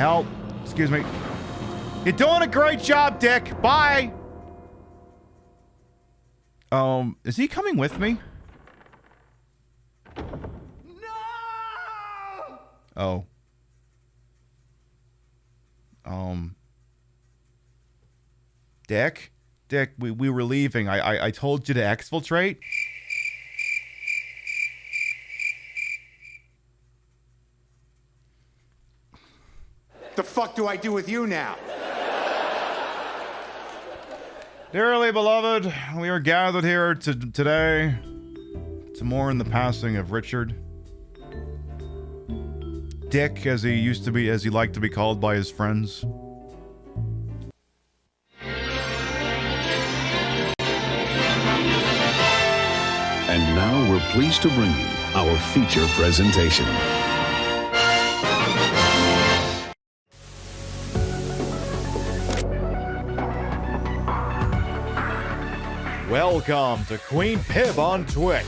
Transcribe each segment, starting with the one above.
hell? Excuse me. You're doing a great job, Dick. Bye. Is he coming with me? No! Oh. Dick? Dick, we were leaving. I told you to exfiltrate. The fuck do I do with you now? Dearly beloved, we are gathered here today to mourn the passing of Richard. Dick, as he liked to be called by his friends. And now we're pleased to bring you our feature presentation. Welcome to Queen Pib on Twitch,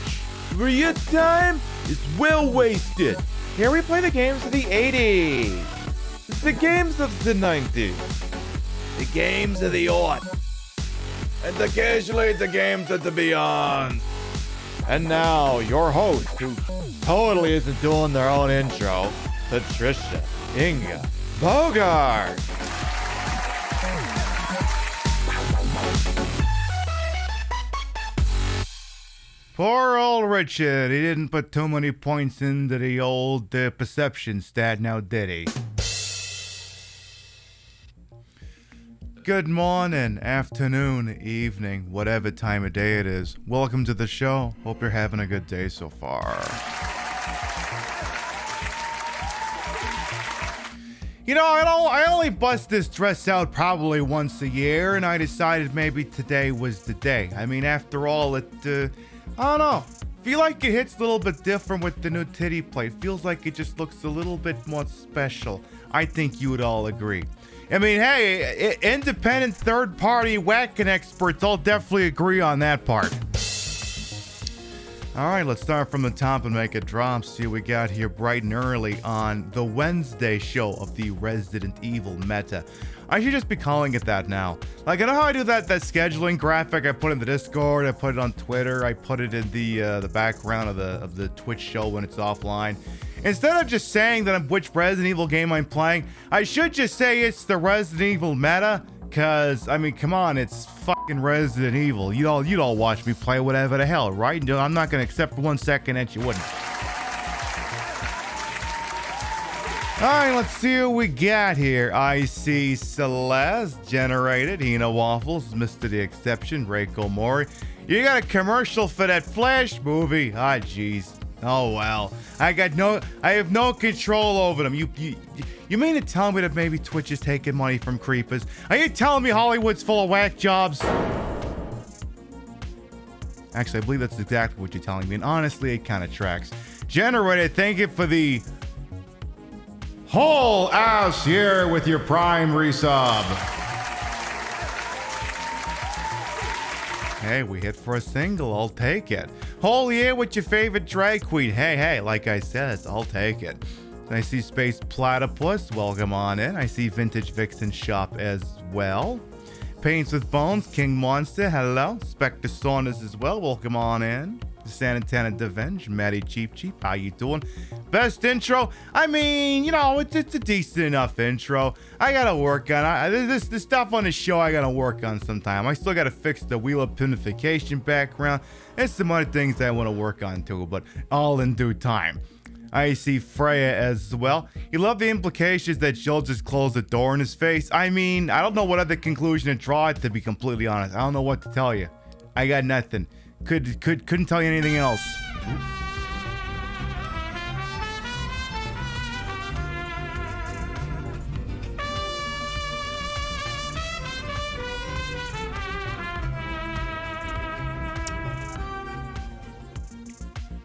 where your time is well wasted. Here we play the games of the 80s, the games of the 90s, the games of the aughts, and occasionally the games of the beyond. And now, your host, who totally isn't doing their own intro, Patricia Inga Bogart. Poor old Richard. He didn't put too many points into the old perception stat, now did he? Good morning, afternoon, evening, whatever time of day it is. Welcome to the show. Hope you're having a good day so far. You know, I only bust this dress out probably once a year, and I decided maybe today was the day. I mean, after all, I don't know. Feel like it hits a little bit different with the new titty plate. Feels like it just looks a little bit more special. I think you would all agree. I mean, hey, independent third-party whacking experts all definitely agree on that part. All right, let's start from the top and make it drop. See what we got here bright and early on the Wednesday show of the Resident Evil meta. I should just be calling it that now. Like, I know how I do that scheduling graphic. I put it in the Discord, I put it on Twitter, I put it in the background of the Twitch show when it's offline. Instead of just saying that which Resident Evil game I'm playing, I should just say it's the Resident Evil meta. Cause, I mean, come on, it's fucking Resident Evil. You'd all watch me play whatever the hell, right? I'm not gonna accept for 1 second that you wouldn't. Alright, let's see what we got here. I see Celeste generated, Hina Waffles, Mr. The Exception, Reiko Mori. You got a commercial for that Flash movie? Ah, jeez. Oh well. I have no control over them. You mean to tell me that maybe Twitch is taking money from creepers? Are you telling me Hollywood's full of whack jobs? Actually, I believe that's exactly what you're telling me, and honestly, it kind of tracks. Generated, thank you for the whole ass year with your Prime resub. Hey, we hit for a single, I'll take it. Whole year with your favorite drag queen. Hey, like I said, I'll take it. I see Space Platypus, welcome on in. I see Vintage Vixen Shop as well. Paints with Bones, King Monster, hello. Spectre Saunders as well, welcome on in. Sanitana Devenge, Maddie Cheap, how you doing? Best intro? I mean, you know, it's a decent enough intro. I gotta work on it. This stuff on the show I gotta work on sometime. I still gotta fix the wheel of pinification background and some other things that I want to work on too, but all in due time. I see Freya as well. You love the implications that Joel just closed the door in his face. I mean, I don't know what other conclusion to draw, to be completely honest. I don't know what to tell you. I got nothing. Couldn't tell you anything else.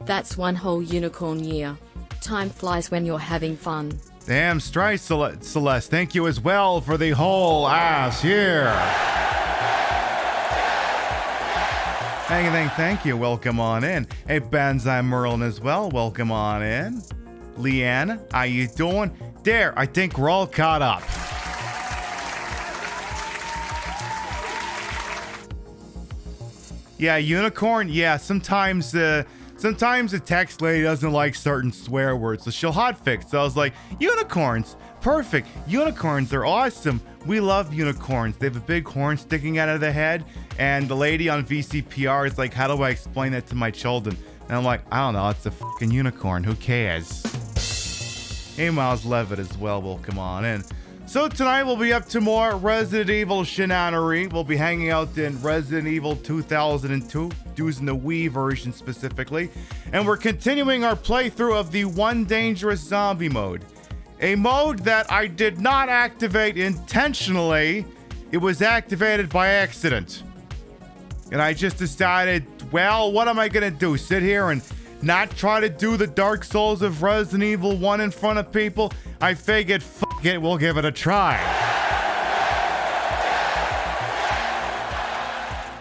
That's one whole unicorn year. Time flies when you're having fun. Damn straight, Celeste. Thank you as well for the whole ass year. Thank you. Welcome on in. Hey, Banzai Merlin as well. Welcome on in. Leanna, how you doing? there, I think we're all caught up. Yeah, unicorn. Yeah, sometimes the text lady doesn't like certain swear words, so she'll hotfix. So I was like, unicorns, perfect. Unicorns are awesome. We love unicorns. They have a big horn sticking out of the head, and the lady on VCPR is like, how do I explain that to my children? And I'm like, I don't know. It's a fucking unicorn. Who cares? Hey, Miles Levitt as well. Welcome on in. So tonight we'll be up to more Resident Evil shenanery. We'll be hanging out in Resident Evil 2002, using the Wii version specifically. And we're continuing our playthrough of the One Dangerous Zombie mode. A mode that I did not activate intentionally. It was activated by accident. And I just decided, well, what am I gonna do? Sit here and not try to do the Dark Souls of Resident Evil 1 in front of people? I figured, fuck it, we'll give it a try.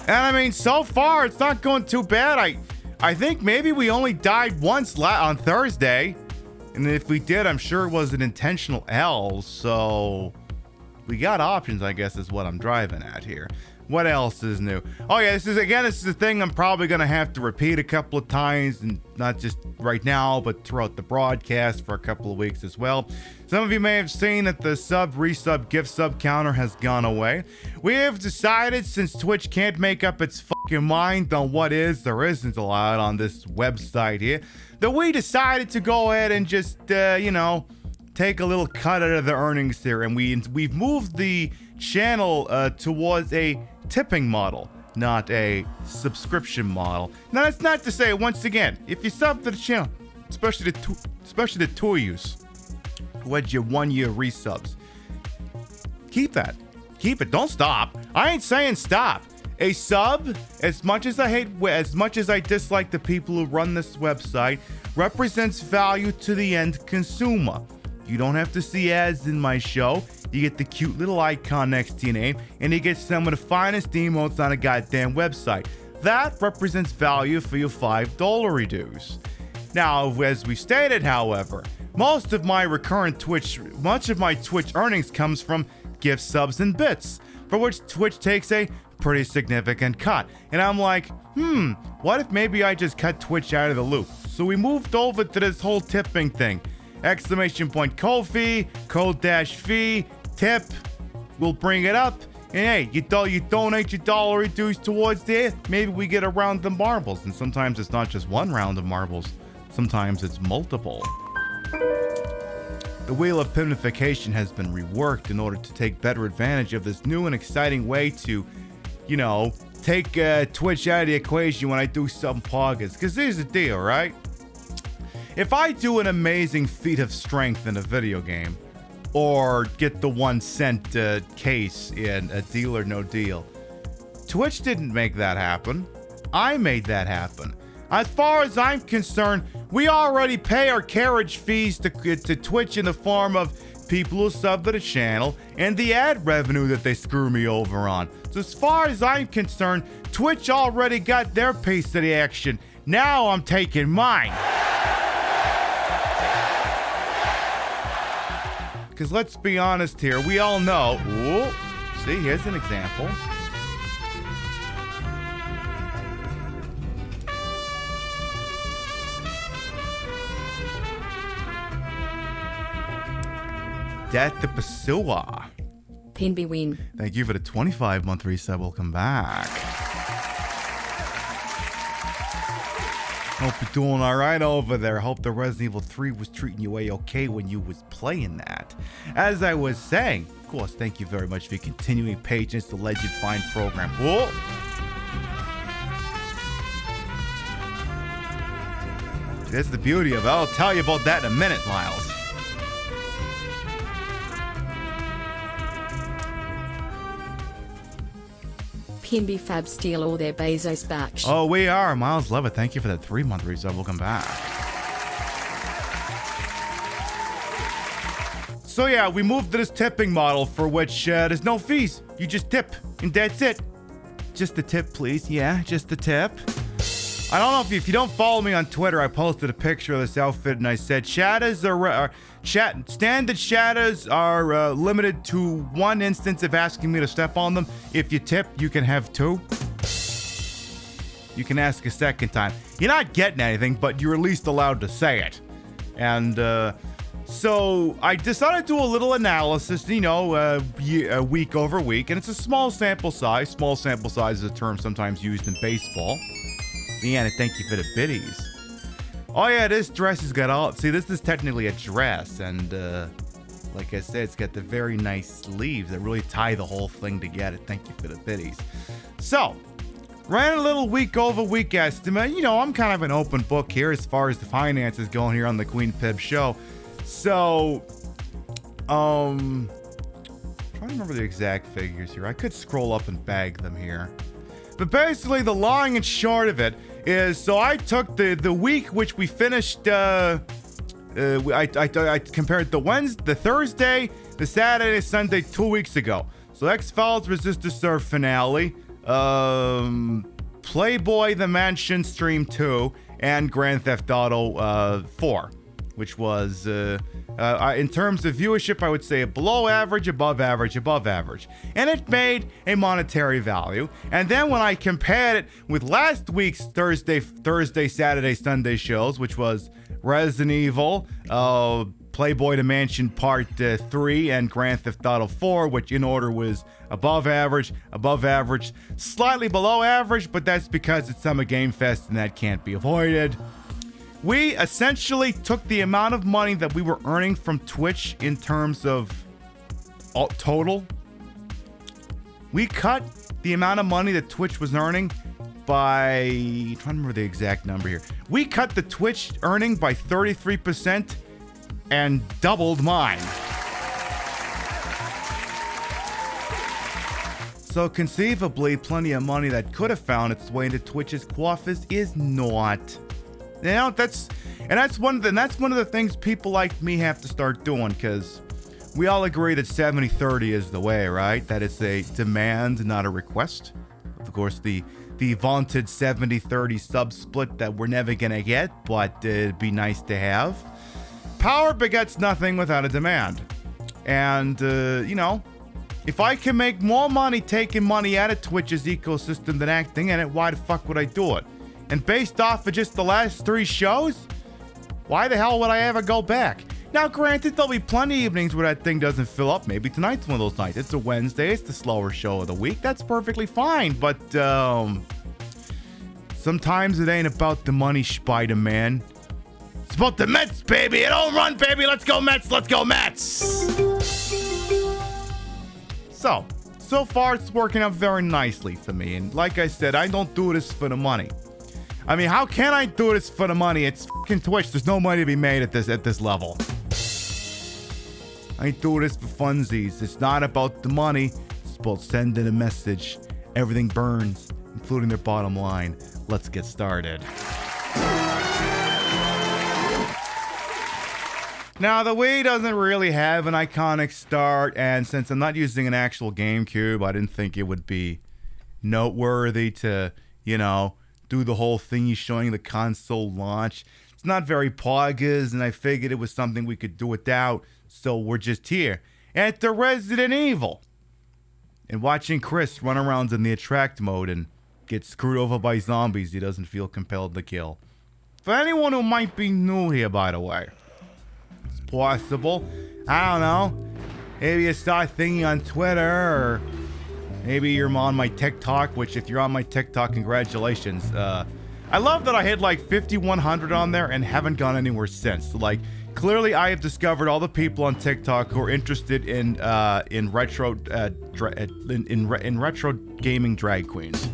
And I mean, so far, it's not going too bad. I think maybe we only died once on Thursday. And if we did, I'm sure it was an intentional L. So we got options, I guess, is what I'm driving at here. What else is new? Oh yeah, this is a thing I'm probably gonna have to repeat a couple of times, and not just right now, but throughout the broadcast for a couple of weeks as well. Some of you may have seen that the resub, gift sub counter has gone away. We have decided, since Twitch can't make up its fucking mind on what there isn't a lot on this website here, that we decided to go ahead and just, take a little cut out of the earnings here, and we've moved the channel towards a tipping model, not a subscription model. Now, that's not to say, once again, if you sub to the channel, especially the two of yous who had your 1 year resubs, keep it. Don't stop. I ain't saying stop. A sub, as much as I dislike the people who run this website, represents value to the end consumer. You don't have to see ads in my show. You get the cute little icon next to your name, and you get some of the finest emotes on a goddamn website. That represents value for your $5 dues. Now, as we stated, however, much of my Twitch earnings comes from gift subs and bits, for which Twitch takes a pretty significant cut. And I'm like, what if maybe I just cut Twitch out of the loop? So we moved over to this whole tipping thing. ! Ko-fi, code-fee, tip. We'll bring it up. And hey, you donate your $1 dues towards there. Maybe we get a round of marbles. And sometimes it's not just one round of marbles. Sometimes it's multiple. The wheel of pinification has been reworked in order to take better advantage of this new and exciting way to, take Twitch out of the equation when I do some poggers. Because here's the deal, right? If I do an amazing feat of strength in a video game, or get the 1 cent case in a Deal or No Deal, Twitch didn't make that happen. I made that happen. As far as I'm concerned, we already pay our carriage fees to Twitch in the form of people who sub to the channel and the ad revenue that they screw me over on. So as far as I'm concerned, Twitch already got their piece of the action. Now I'm taking mine. Because let's be honest here, we all know. Ooh, see, here's an example. Death the Pursuer. Pinby win. Thank you for the 25-month resub. Welcome back. Hope you're doing all right over there. Hope the Resident Evil 3 was treating you a-okay when you was playing that. As I was saying, of course, thank you very much for your continuing patience, the Legend Find program. Whoa! That's the beauty of it. I'll tell you about that in a minute, Miles. Pinby Fab steal all their Bezos back. Oh, we are. Miles Levitt, thank you for that 3-month resub. Welcome back. So yeah, we moved to this tipping model for which there's no fees. You just tip, and that's it. Just the tip, please. Yeah, just the tip. I don't know if you don't follow me on Twitter, I posted a picture of this outfit and I said standard shadows are limited to one instance of asking me to step on them. If you tip, you can have 2. You can ask a second time. You're not getting anything, but you're at least allowed to say it. And so I decided to do a little analysis, week over week, and it's a small sample size. Small sample size is a term sometimes used in baseball. Leanna, thank you for the biddies. Oh yeah, this dress has got all... See, this is technically a dress, and like I said, it's got the very nice sleeves that really tie the whole thing together. Thank you for the biddies. So, ran a little week-over-week estimate. I'm kind of an open book here as far as the finances going here on the Queen Pib show. So, trying to remember the exact figures here. I could scroll up and bag them here. But basically, the long and short of it is, so I took the week which we finished, I compared the Thursday, the Saturday, Sunday 2 weeks ago. So X-Files Resist the Serve finale, Playboy The Mansion Stream 2, and Grand Theft Auto 4, which was, in terms of viewership, I would say below average, above average, above average. And it made a monetary value. And then when I compared it with last week's Thursday, Saturday, Sunday shows, which was Resident Evil, Playboy The Mansion Part 3, and Grand Theft Auto 4, which in order was above average, slightly below average, but that's because it's Summer Game Fest and that can't be avoided. We essentially took the amount of money that we were earning from Twitch in terms of total. We cut the amount of money that Twitch was earning by... I'm trying to remember the exact number here. We cut the Twitch earning by 33% and doubled mine. So conceivably, plenty of money that could have found its way into Twitch's coffers is not. That's one of the things people like me have to start doing, because we all agree that 70-30 is the way, right? That it's a demand, not a request. Of course, the vaunted 70-30 sub split that we're never gonna get, but it'd be nice to have. Power begets nothing without a demand. And, if I can make more money taking money out of Twitch's ecosystem than acting in it, why the fuck would I do it? And based off of just the last 3 shows, why the hell would I ever go back? Now, granted, there'll be plenty of evenings where that thing doesn't fill up. Maybe tonight's one of those nights. It's a Wednesday. It's the slower show of the week. That's perfectly fine. But sometimes it ain't about the money, Spider-Man. It's about the Mets, baby. It don't run, baby. Let's go Mets. Let's go Mets. So far it's working out very nicely for me. And like I said, I don't do this for the money. I mean, how can I do this for the money? It's fucking Twitch. There's no money to be made at this level. I do this for funsies. It's not about the money. It's about sending a message. Everything burns, including their bottom line. Let's get started. Now, the Wii doesn't really have an iconic start, and since I'm not using an actual GameCube, I didn't think it would be noteworthy to, do the whole thing showing the console launch. It's not very poggers, and I figured it was something we could do without, so we're just here at the Resident Evil and watching Chris run around in the attract mode and get screwed over by zombies he doesn't feel compelled to kill. For anyone who might be new here, by the way, it's possible, I don't know, maybe you saw a thingy on Twitter, or maybe you're on my TikTok, which if you're on my TikTok, congratulations. I love that I hit like 5,100 on there and haven't gone anywhere since. Like, clearly I have discovered all the people on TikTok who are interested in retro retro gaming drag queens.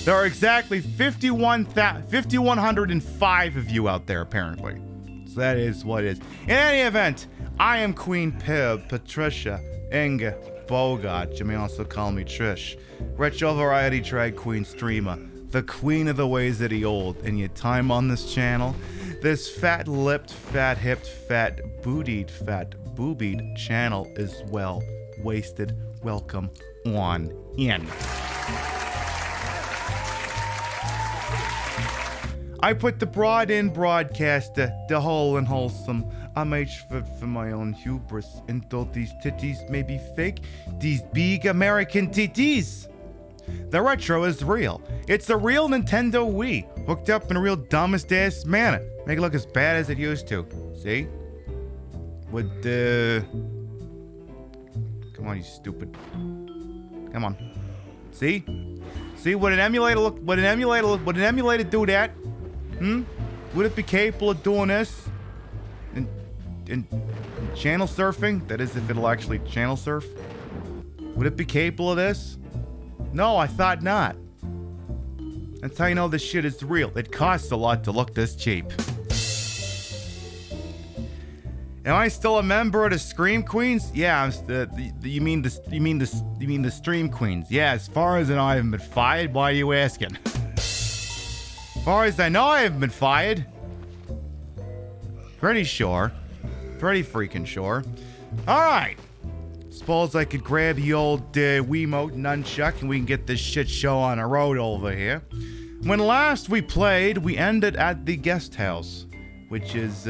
There are exactly 5,105 of you out there, apparently. So that is what it is. In any event, I am Queen Pib, Patricia Inga Bogart. You may also call me Trish. Retro variety drag queen streamer. The queen of the ways of the old. In your time on this channel, this fat-lipped, fat-hipped, fat-bootied, fat-boobied channel is well wasted. Welcome on in. I put the broad in broadcaster, the whole and wholesome. I'm for my own hubris, and though these titties may be fake, these big American titties. The retro is real. It's a real Nintendo Wii, hooked up in a real dumbest ass manner. Make it look as bad as it used to. See? With the... Come on, you stupid. Come on. See? See, would an emulator look? Would an emulator do that? Would it be capable of doing this? In channel surfing? That is, if it'll actually channel surf. Would it be capable of this? No, I thought not. That's how you know this shit is real. It costs a lot to look this cheap. Am I still a member of the Scream Queens? Yeah, you mean the Stream Queens? Yeah, as far as I know, I haven't been fired. Why are you asking? As far as I know, I haven't been fired. Pretty sure. Pretty freaking sure. All right. Suppose I could grab the old Wiimote nunchuck and we can get this shit show on the road over here. When last we played, we ended at the guest house, which is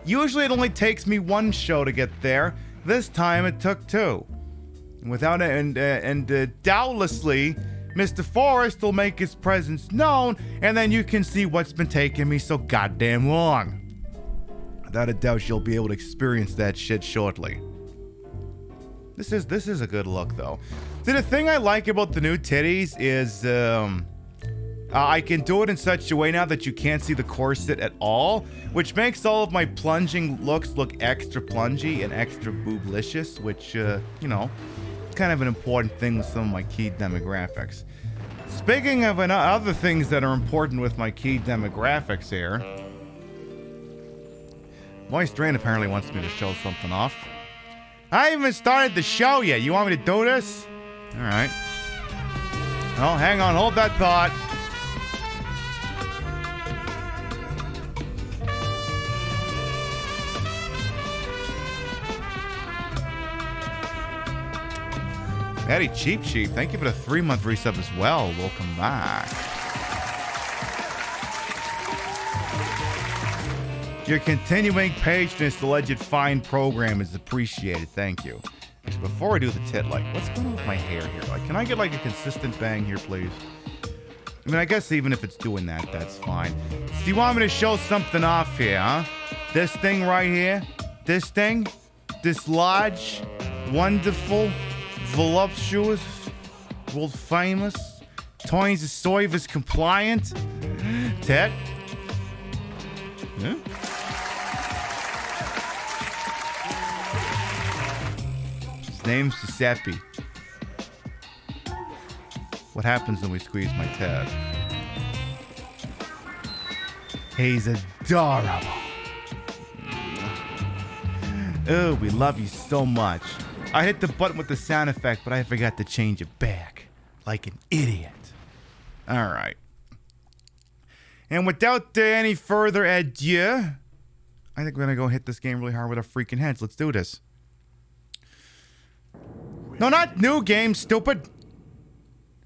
usually it only takes me one show to get there. This time it took two. Without it, doubtlessly, Mr. Forrest will make his presence known, and then you can see what's been taking me so goddamn long. Without a doubt, you'll be able to experience that shit shortly. This is a good look, though. See, the thing I like about the new titties is I can do it in such a way now that you can't see the corset at all, which makes all of my plunging looks look extra plungy and extra booblicious, which, you know, kind of an important thing with some of my key demographics. Speaking of other things that are important with my key demographics here, Moist Drain apparently wants me to show something off. I haven't even started the show yet. You want me to do this? All right. Oh, hang on. Hold that thought. Patty Cheap Sheep, thank you for the 3-month resub as well. Welcome back. Your continuing patience, the Legend Fine program is appreciated. Thank you. Actually, before I do the tit, like, what's going on with my hair here? Like, can I get, like, a consistent bang here, please? I mean, I guess even if it's doing that, that's fine. So you want me to show something off here, huh? This thing right here? This thing? This large, wonderful, voluptuous, world famous, Toys of Soyvis compliant tit? Huh? Name's Giuseppe. What happens when we squeeze my tab? He's adorable. Oh, we love you so much. I hit the button with the sound effect, but I forgot to change it back. Like an idiot. Alright. And without any further ado, I think we're gonna go hit this game really hard with our freaking heads. Let's do this. No, not new game, stupid.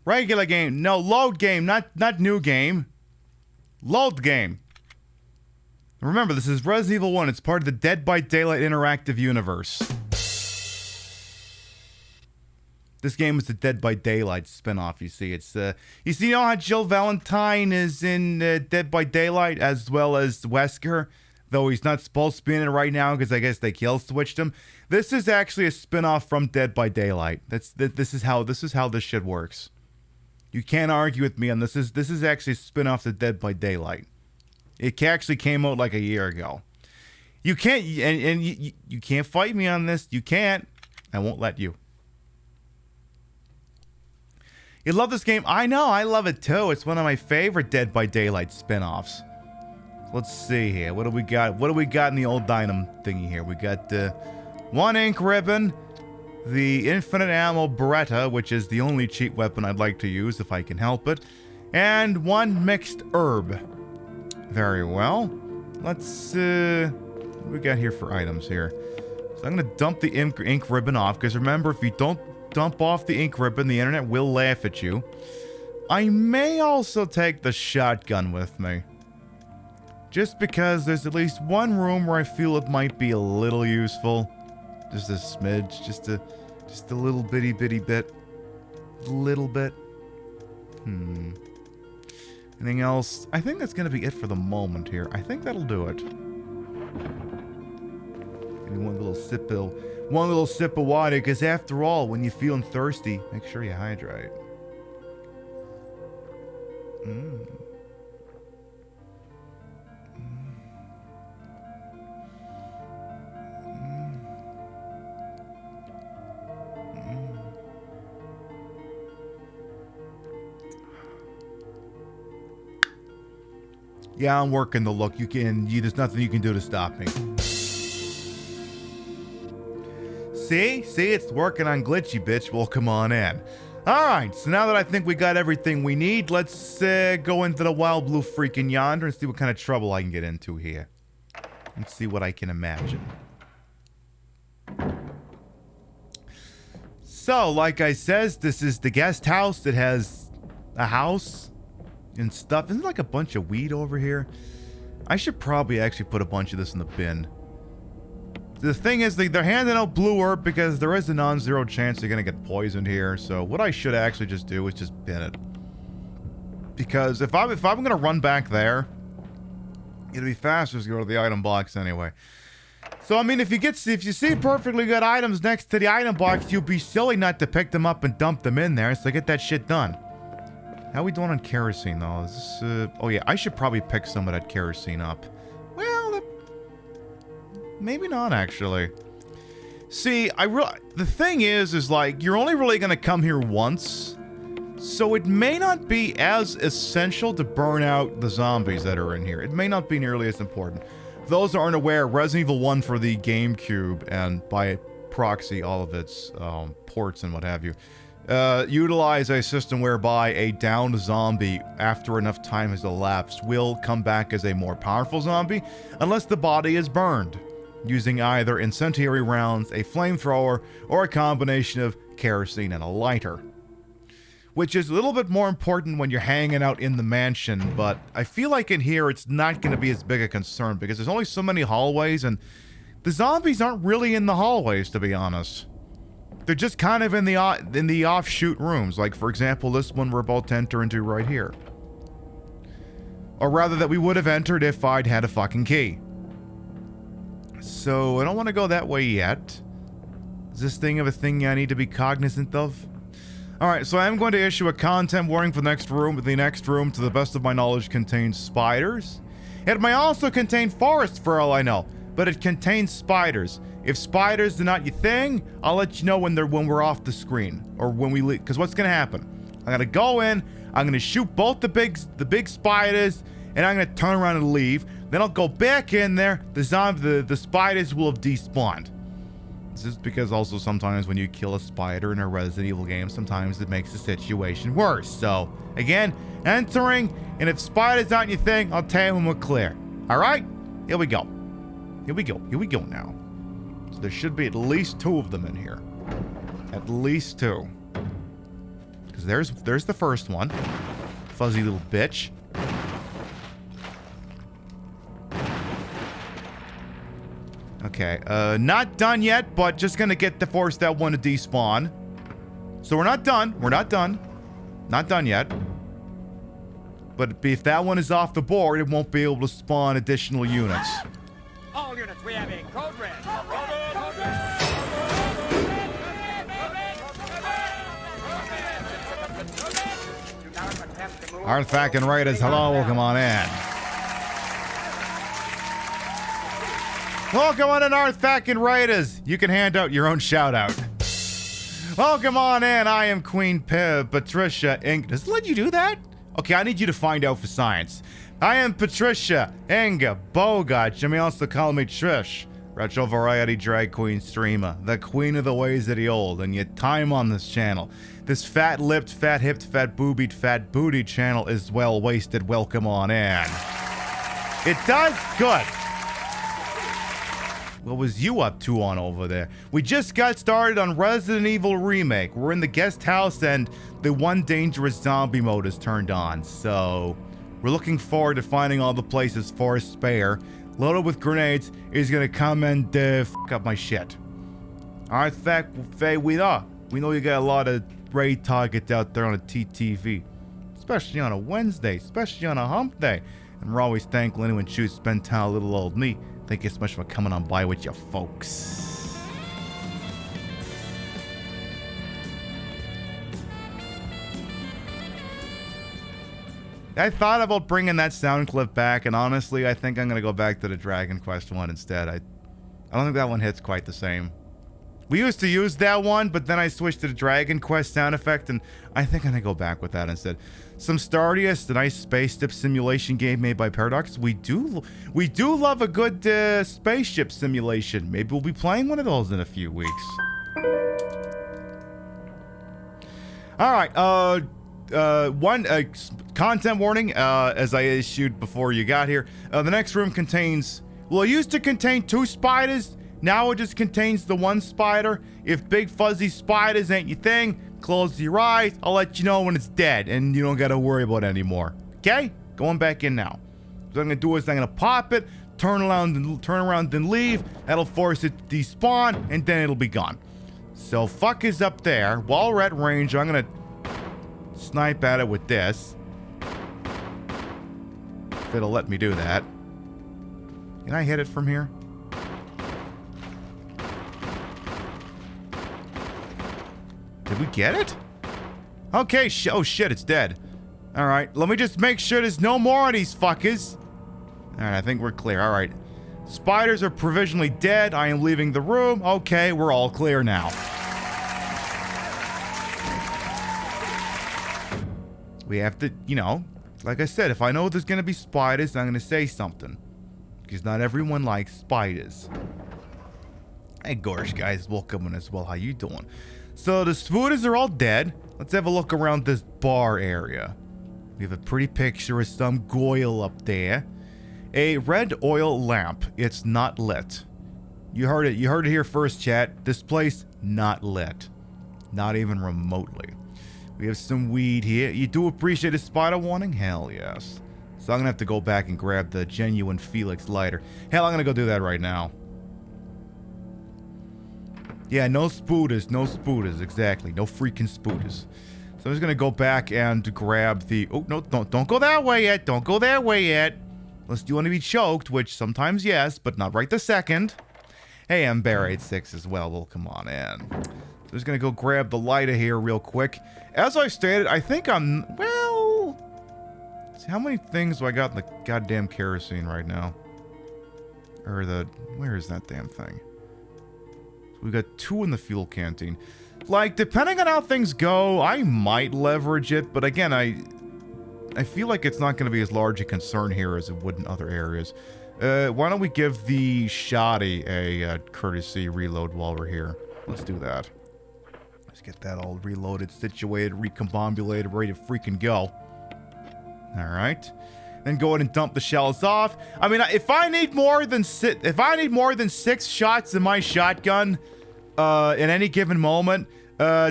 Regular game. No, load game, not new game. Load game. Remember, this is Resident Evil 1. It's part of the Dead by Daylight interactive universe. This game is the Dead by Daylight spinoff, you see. It's, you see how Jill Valentine is in Dead by Daylight as well as Wesker? Though he's not supposed to be in it right now because I guess they kill switched him. This is actually a spin-off from Dead by Daylight. This is how this shit works. You can't argue with me on this. This is actually a spin-off to Dead by Daylight. It actually came out like a year ago. You can't and you can't fight me on this. You can't. I won't let you. You love this game? I know, I love it too. It's one of my favorite Dead by Daylight spin-offs. Let's see here. What do we got? What do we got in the old Dynam thingy here? We got one ink ribbon, the infinite ammo Beretta, which is the only cheap weapon I'd like to use if I can help it, and one mixed herb. Very well. Let's, what do we got here for items here? So I'm going to dump the ink ribbon off, because remember, if you don't dump off the ink ribbon, the internet will laugh at you. I may also take the shotgun with me. Just because there's at least one room where I feel it might be a little useful. Just a smidge, just a little bitty bit. Little bit. Anything else? I think that's gonna be it for the moment here. I think that'll do it. Maybe one little sip of water, because after all, when you're feeling thirsty, make sure you hydrate. Yeah, I'm working the look. There's nothing you can do to stop me. See, it's working on glitchy, bitch. Well, come on in. All right, so now that I think we got everything we need, let's go into the wild blue freaking yonder and see what kind of trouble I can get into here. Let's see what I can imagine. So, like I says, this is the guest house. It has a house and stuff. Isn't there like a bunch of weed over here? I should probably actually put a bunch of this in the bin. The thing is, they're handing out blue herb because there is a non-zero chance you're gonna get poisoned here. So what I should actually just do is just bin it. Because if I'm gonna run back there, it'll be faster to go to the item box anyway. So I mean, if you see perfectly good items next to the item box, you'd be silly not to pick them up and dump them in there. So get that shit done. How are we doing on kerosene though? Is this, oh yeah, I should probably pick some of that kerosene up. Well, maybe not actually. See, the thing is like, you're only really gonna come here once, so it may not be as essential to burn out the zombies that are in here. It may not be nearly as important. Those that aren't aware, Resident Evil 1 for the GameCube, and by proxy all of its ports and what have you, utilize a system whereby a downed zombie, after enough time has elapsed, will come back as a more powerful zombie, unless the body is burned, using either incendiary rounds, a flamethrower, or a combination of kerosene and a lighter. Which is a little bit more important when you're hanging out in the mansion, but I feel like in here it's not going to be as big a concern, because there's only so many hallways, and the zombies aren't really in the hallways, to be honest. They're just kind of in the offshoot rooms. Like, for example, this one we're about to enter into right here. Or rather, that we would have entered if I'd had a fucking key. So, I don't want to go that way yet. Is this thing of a thing I need to be cognizant of? Alright, so I am going to issue a content warning for the next room. The next room, to the best of my knowledge, contains spiders. It may also contain Forrest, for all I know. But it contains spiders. If spiders are not your thing, I'll let you know when we're off the screen, or when we leave. Because what's gonna happen? I'm gonna go in, I'm gonna shoot both the big spiders, and I'm gonna turn around and leave. Then I'll go back in there. The spiders will have despawned. This is because also sometimes when you kill a spider in a Resident Evil game, sometimes it makes the situation worse. So again, entering, and if spiders aren't your thing, I'll tell you when we're clear. All right, here we go. Here we go now. So there should be at least 2 of them in here. At least 2. Because there's the first one. Fuzzy little bitch. Okay, not done yet, but just gonna force that one to despawn. So we're not done. Not done yet. But if that one is off the board, it won't be able to spawn additional units. All units, we have a code red. Artifact and Raiders, hello, welcome on in. Welcome on in, Artifact and Raiders. You can hand out your own shout out. Welcome on in, I am Queen Patricia Inga. Does it let you do that? Okay, I need you to find out for science. I am Patricia Inga Bogart. You may also call me Trish. Retro variety drag queen streamer. The queen of the ways of the old. And your time on this channel. This fat-lipped, fat-hipped, fat-boobied, fat-booty channel is well wasted. Welcome on in. It does good. What was you up to on over there? We just got started on Resident Evil Remake. We're in the guest house and the one dangerous zombie mode is turned on. So, We're looking forward to finding all the places Forrest spare, loaded with grenades, is gonna come and fuck up my shit. Alright, Faye, we know you got a lot of raid targets out there on a TTV. Especially on a Wednesday, especially on a hump day. And we're always thankful anyone chooses to spend time with little old me. Thank you so much for coming on by with you folks. I thought about bringing that sound clip back, and honestly, I think I'm going to go back to the Dragon Quest one instead. I don't think that one hits quite the same. We used to use that one, but then I switched to the Dragon Quest sound effect, and I think I'm going to go back with that instead. Some Stardust, the nice spaceship simulation game made by Paradox. We do love a good spaceship simulation. Maybe we'll be playing one of those in a few weeks. All right, one content warning, as I issued before you got here. The next room contains, well, it used to contain 2 spiders. Now it just contains the 1 spider. If big fuzzy spiders ain't your thing, close your eyes. I'll let you know when it's dead and you don't gotta worry about it anymore. Okay? Going back in now. So what I'm gonna do is I'm gonna pop it, turn around and leave. That'll force it to despawn, and then it'll be gone. So fuck is up there. While we're at range, I'm gonna snipe at it with this. If it'll let me do that. Can I hit it from here? Did we get it? Okay, oh shit, it's dead. Alright, let me just make sure there's no more of these fuckers. Alright, I think we're clear. Alright. Spiders are provisionally dead. I am leaving the room. Okay, we're all clear now. We have to, you know, like I said, if I know there's gonna be spiders, I'm gonna say something. Because not everyone likes spiders. Hey, Gorsh, guys, welcome as well. How you doing? So the spooters are all dead. Let's have a look around this bar area. We have a pretty picture of some goyle up there. A red oil lamp. It's not lit. You heard it. You heard it here first, chat. This place, not lit. Not even remotely. We have some weed here. You do appreciate a spider warning? Hell yes. So I'm gonna have to go back and grab the genuine Felix lighter. Hell, I'm gonna go do that right now. Yeah, no spooters, exactly. No freaking spooters. So I'm just gonna go back and grab the... Oh, no, don't go that way yet. Don't go that way yet. Unless you want to be choked, which sometimes yes, but not right this second. Hey, I'm Bear86 as well. Well, come on in. So I'm just gonna go grab the lighter here real quick. As I stated, I think I'm... Well... Let's see, how many things do I got in the goddamn kerosene right now? Or the... Where is that damn thing? We got 2 in the fuel canteen. Like, depending on how things go, I might leverage it, but again, I feel like it's not going to be as large a concern here as it would in other areas. Why don't we give the shoddy a courtesy reload while we're here? Let's do that. Let's get that all reloaded, situated, recombobulated, ready to freaking go. Alright. Then go ahead and dump the shells off. I mean, if I need more than 6 shots in my shotgun in any given moment,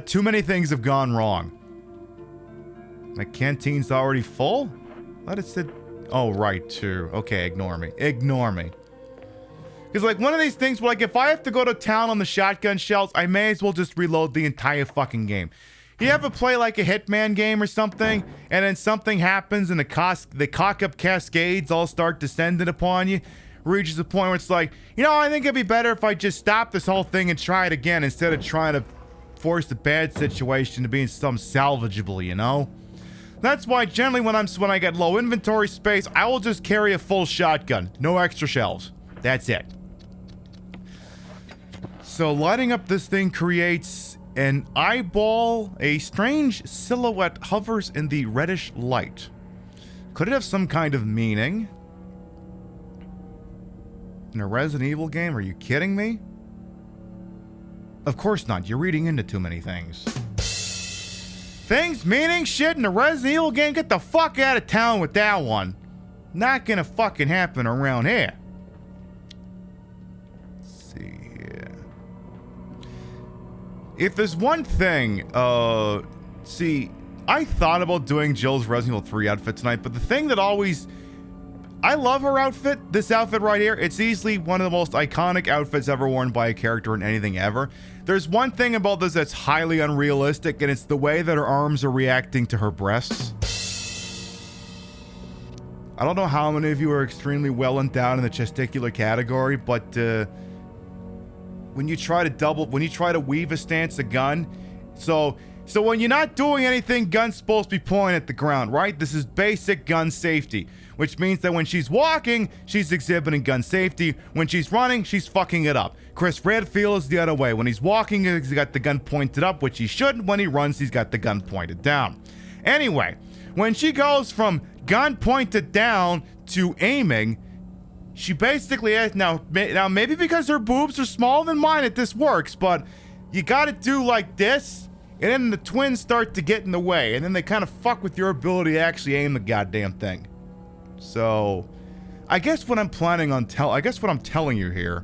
too many things have gone wrong. My canteen's already full? Let it sit. Oh, right, too. Okay, ignore me. Ignore me. Because, like, one of these things where, like, if I have to go to town on the shotgun shells, I may as well just reload the entire fucking game. You ever play like a Hitman game or something, and then something happens and the cock-up cascades all start descending upon you? Reaches a point where it's like, you know, I think it'd be better if I just stop this whole thing and try it again instead of trying to force the bad situation to be in some salvageable, you know? That's why generally when I get low inventory space, I will just carry a full shotgun. No extra shells. That's it. So lighting up this thing creates an eyeball. A strange silhouette hovers in the reddish light. Could it have some kind of meaning? In a Resident Evil game? Are you kidding me? Of course not. You're reading into too many things. Things meaning shit in a Resident Evil game? Get the fuck out of town with that one. Not gonna fucking happen around here. Let's see here. If there's one thing, see, I thought about doing Jill's Resident Evil 3 outfit tonight, but the thing that always... I love her outfit, this outfit right here. It's easily one of the most iconic outfits ever worn by a character in anything ever. There's one thing about this that's highly unrealistic, and it's the way that her arms are reacting to her breasts. I don't know how many of you are extremely well endowed in the testicular category, but when you try to weave a stance, a gun, so when you're not doing anything, gun's supposed to be pointing at the ground, right? This is basic gun safety, which means that when she's walking, she's exhibiting gun safety. When she's running, she's fucking it up. Chris Redfield is the other way. When he's walking, he's got the gun pointed up, which he shouldn't. When he runs, he's got the gun pointed down. Anyway, when she goes from gun pointed down to aiming, she basically has, now maybe because her boobs are smaller than mine, this works, but you gotta do like this. And then the twins start to get in the way, and then they kind of fuck with your ability to actually aim the goddamn thing. So, I guess what I'm telling you here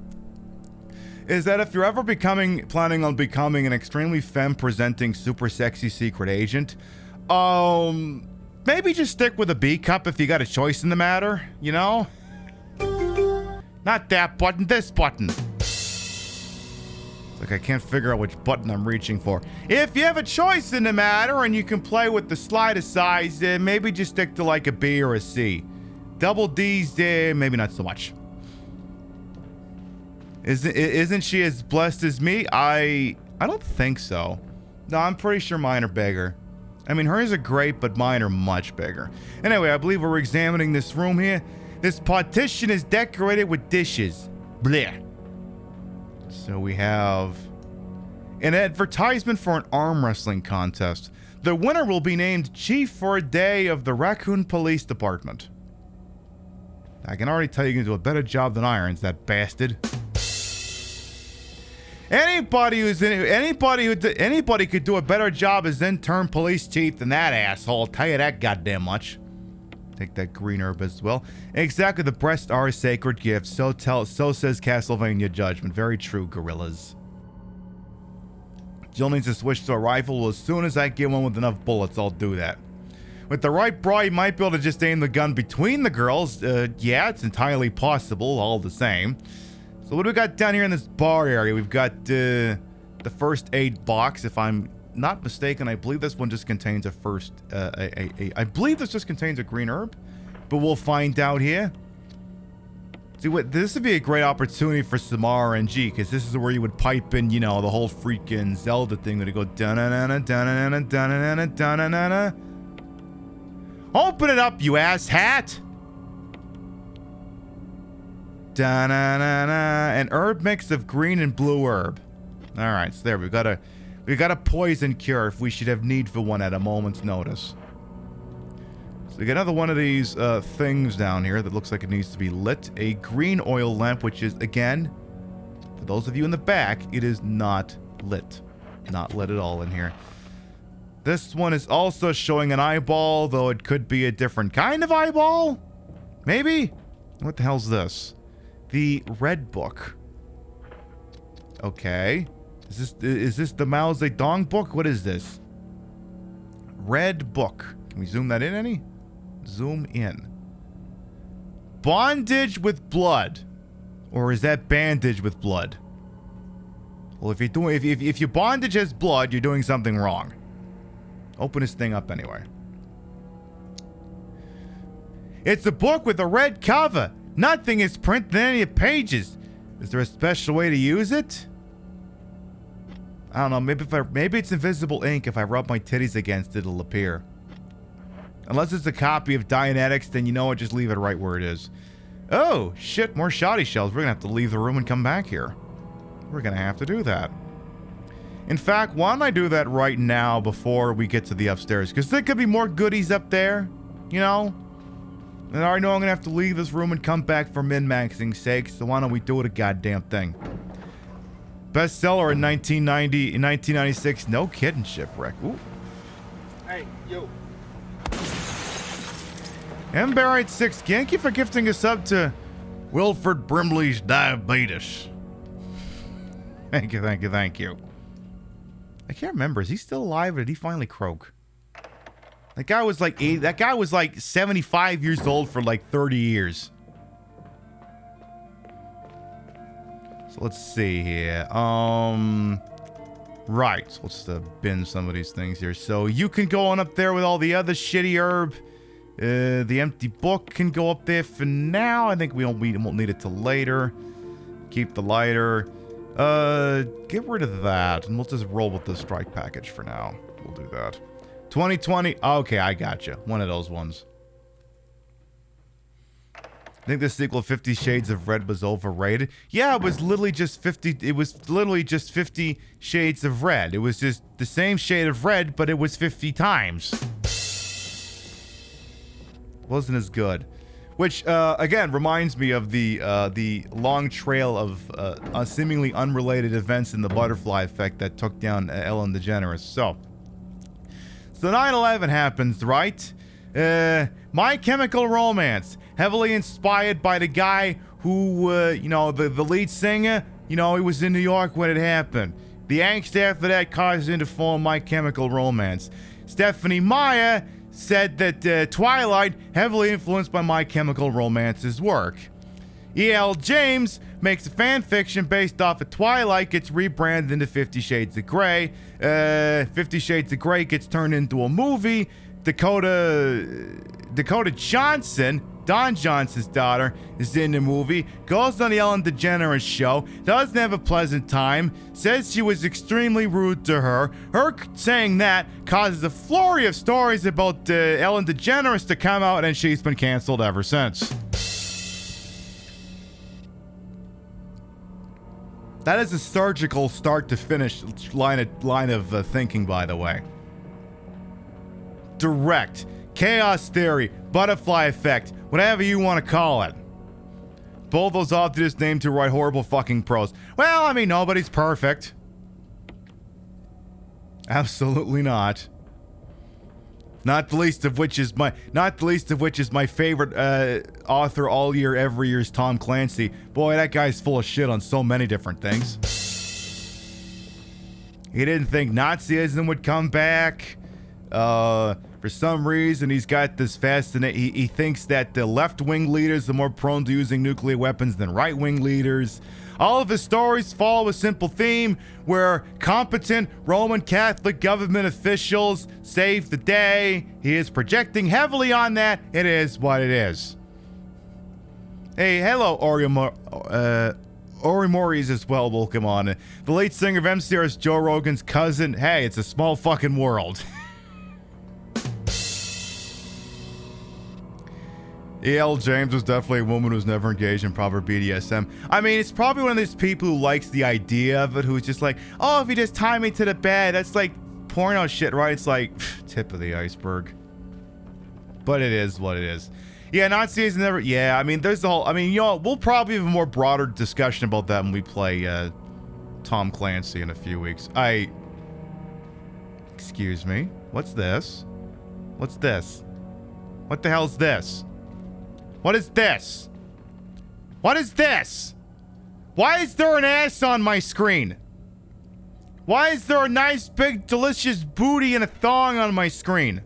is that if you're ever planning on becoming an extremely femme-presenting, super sexy secret agent, maybe just stick with a B cup if you got a choice in the matter, you know? Not that button, this button. Like I can't figure out which button I'm reaching for. If you have a choice in the matter and you can play with the slider size, maybe just stick to like a B or a C. Double D's, maybe not so much. Isn't she as blessed as me? I don't think so. No, I'm pretty sure mine are bigger. I mean, hers are great, but mine are much bigger. Anyway, I believe we're examining this room here. This partition is decorated with dishes. Blech. So we have an advertisement for an arm wrestling contest. The winner will be named Chief for a Day of the Raccoon Police Department. I can already tell you can do a better job than Irons, that bastard. Anybody could do a better job as intern police chief than that asshole. I'll tell you that goddamn much. Take that green herb as well. Exactly, the breasts are a sacred gift. So says Castlevania Judgment. Very true, gorillas. Jill needs to switch to a rifle. Well, as soon as I get one with enough bullets, I'll do that. With the right bra, you might be able to just aim the gun between the girls. Yeah, it's entirely possible, all the same. So what do we got down here in this bar area? We've got the first aid box, if I'm not mistaken. I believe this one just contains I believe this just contains a green herb, but we'll find out here. See, this would be a great opportunity for some RNG, because this is where you would pipe in, you know, the whole freaking Zelda thing that would go da-na-na-na, da-na-na-na, da-na-na-na, da-na-na-na. Open it up, you ass hat! Da-na-na-na. An herb mix of green and blue herb. Alright, so there, we got a poison cure if we should have need for one at a moment's notice. So we got another one of these things down here that looks like it needs to be lit. A green oil lamp, which is, again, for those of you in the back, it is not lit. Not lit at all in here. This one is also showing an eyeball, though it could be a different kind of eyeball? Maybe? What the hell's this? The Red Book. Okay. Is this the Mao Zedong book? What is this? Red Book. Can we zoom that in any? Zoom in. Bondage with blood. Or is that bandage with blood? Well, if your bondage has blood, you're doing something wrong. Open this thing up anyway. It's a book with a red cover. Nothing is printed in any pages. Is there a special way to use it? I don't know. Maybe it's invisible ink. If I rub my titties against it, it'll appear. Unless it's a copy of Dianetics, then you know what? Just leave it right where it is. Oh shit! More shoddy shells. We're gonna have to leave the room and come back here. We're gonna have to do that. In fact, why don't I do that right now before we get to the upstairs? Because there could be more goodies up there, you know? And I already know I'm going to have to leave this room and come back for min-maxing sake, so why don't we do it a goddamn thing? Bestseller in 1996. No kidding, Shipwreck. Ooh. Hey, you. Mbarite6, thank you for gifting a sub to Wilford Brimley's Diabetes. Thank you. I can't remember. Is he still alive or did he finally croak? That guy was like 80, that guy was like 75 years old for like 30 years. So let's see here. Right. So let's bin some of these things here. So you can go on up there with all the other shitty herb. The empty book can go up there for now. I think we won't need it till later. Keep the lighter. Get rid of that, and we'll just roll with the strike package for now. We'll do that. 2020. Okay, I gotcha. One of those ones. I think the sequel 50 Shades of Red was overrated. Yeah, it was literally just 50. It was literally just 50 Shades of Red. It was just the same shade of red, but it was 50 times. Wasn't as good. Which, again, reminds me of the long trail of seemingly unrelated events in the butterfly effect that took down Ellen DeGeneres. So 9/11 happens, right? My Chemical Romance, heavily inspired by the guy who, the lead singer, he was in New York when it happened. The angst after that caused him to form My Chemical Romance. Stephanie Meyer said that Twilight heavily influenced by My Chemical Romance's work. E.L. James makes a fan fiction based off of Twilight, gets rebranded into 50 Shades of Grey. 50 Shades of Grey gets turned into a movie. Dakota Johnson, Don Johnson's daughter, is in the movie, goes on the Ellen DeGeneres show, doesn't have a pleasant time, says she was extremely rude to her. Her saying that causes a flurry of stories about Ellen DeGeneres to come out, and she's been canceled ever since. That is a surgical start to finish line of thinking, by the way. Direct. Chaos theory, butterfly effect, whatever you want to call it. Both those authors named to write horrible fucking prose. Well, I mean, nobody's perfect. Absolutely not. Not the least of which is my favorite author all year, every year is Tom Clancy. Boy, that guy's full of shit on so many different things. He didn't think Nazism would come back. For some reason, he's got this fascinating. He thinks that the left-wing leaders are more prone to using nuclear weapons than right-wing leaders. All of his stories follow a simple theme where competent Roman Catholic government officials save the day. He is projecting heavily on that. It is what it is. Hey, hello, Ori Mori's as well. Welcome on. The lead singer of MCR is Joe Rogan's cousin. Hey, it's a small fucking world. E.L. James was definitely a woman who was never engaged in proper BDSM. I mean, it's probably one of those people who likes the idea of it, who's just like, oh, if you just tie me to the bed, that's like porno shit, right? It's like, tip of the iceberg. But it is what it is. Yeah, Nazis never, yeah, I mean, there's the whole, I mean, we'll probably have a more broader discussion about that when we play Tom Clancy in a few weeks. Excuse me, what's this? What's this? What the hell's this? What is this? What is this? Why is there an ass on my screen? Why is there a nice, big, delicious booty and a thong on my screen?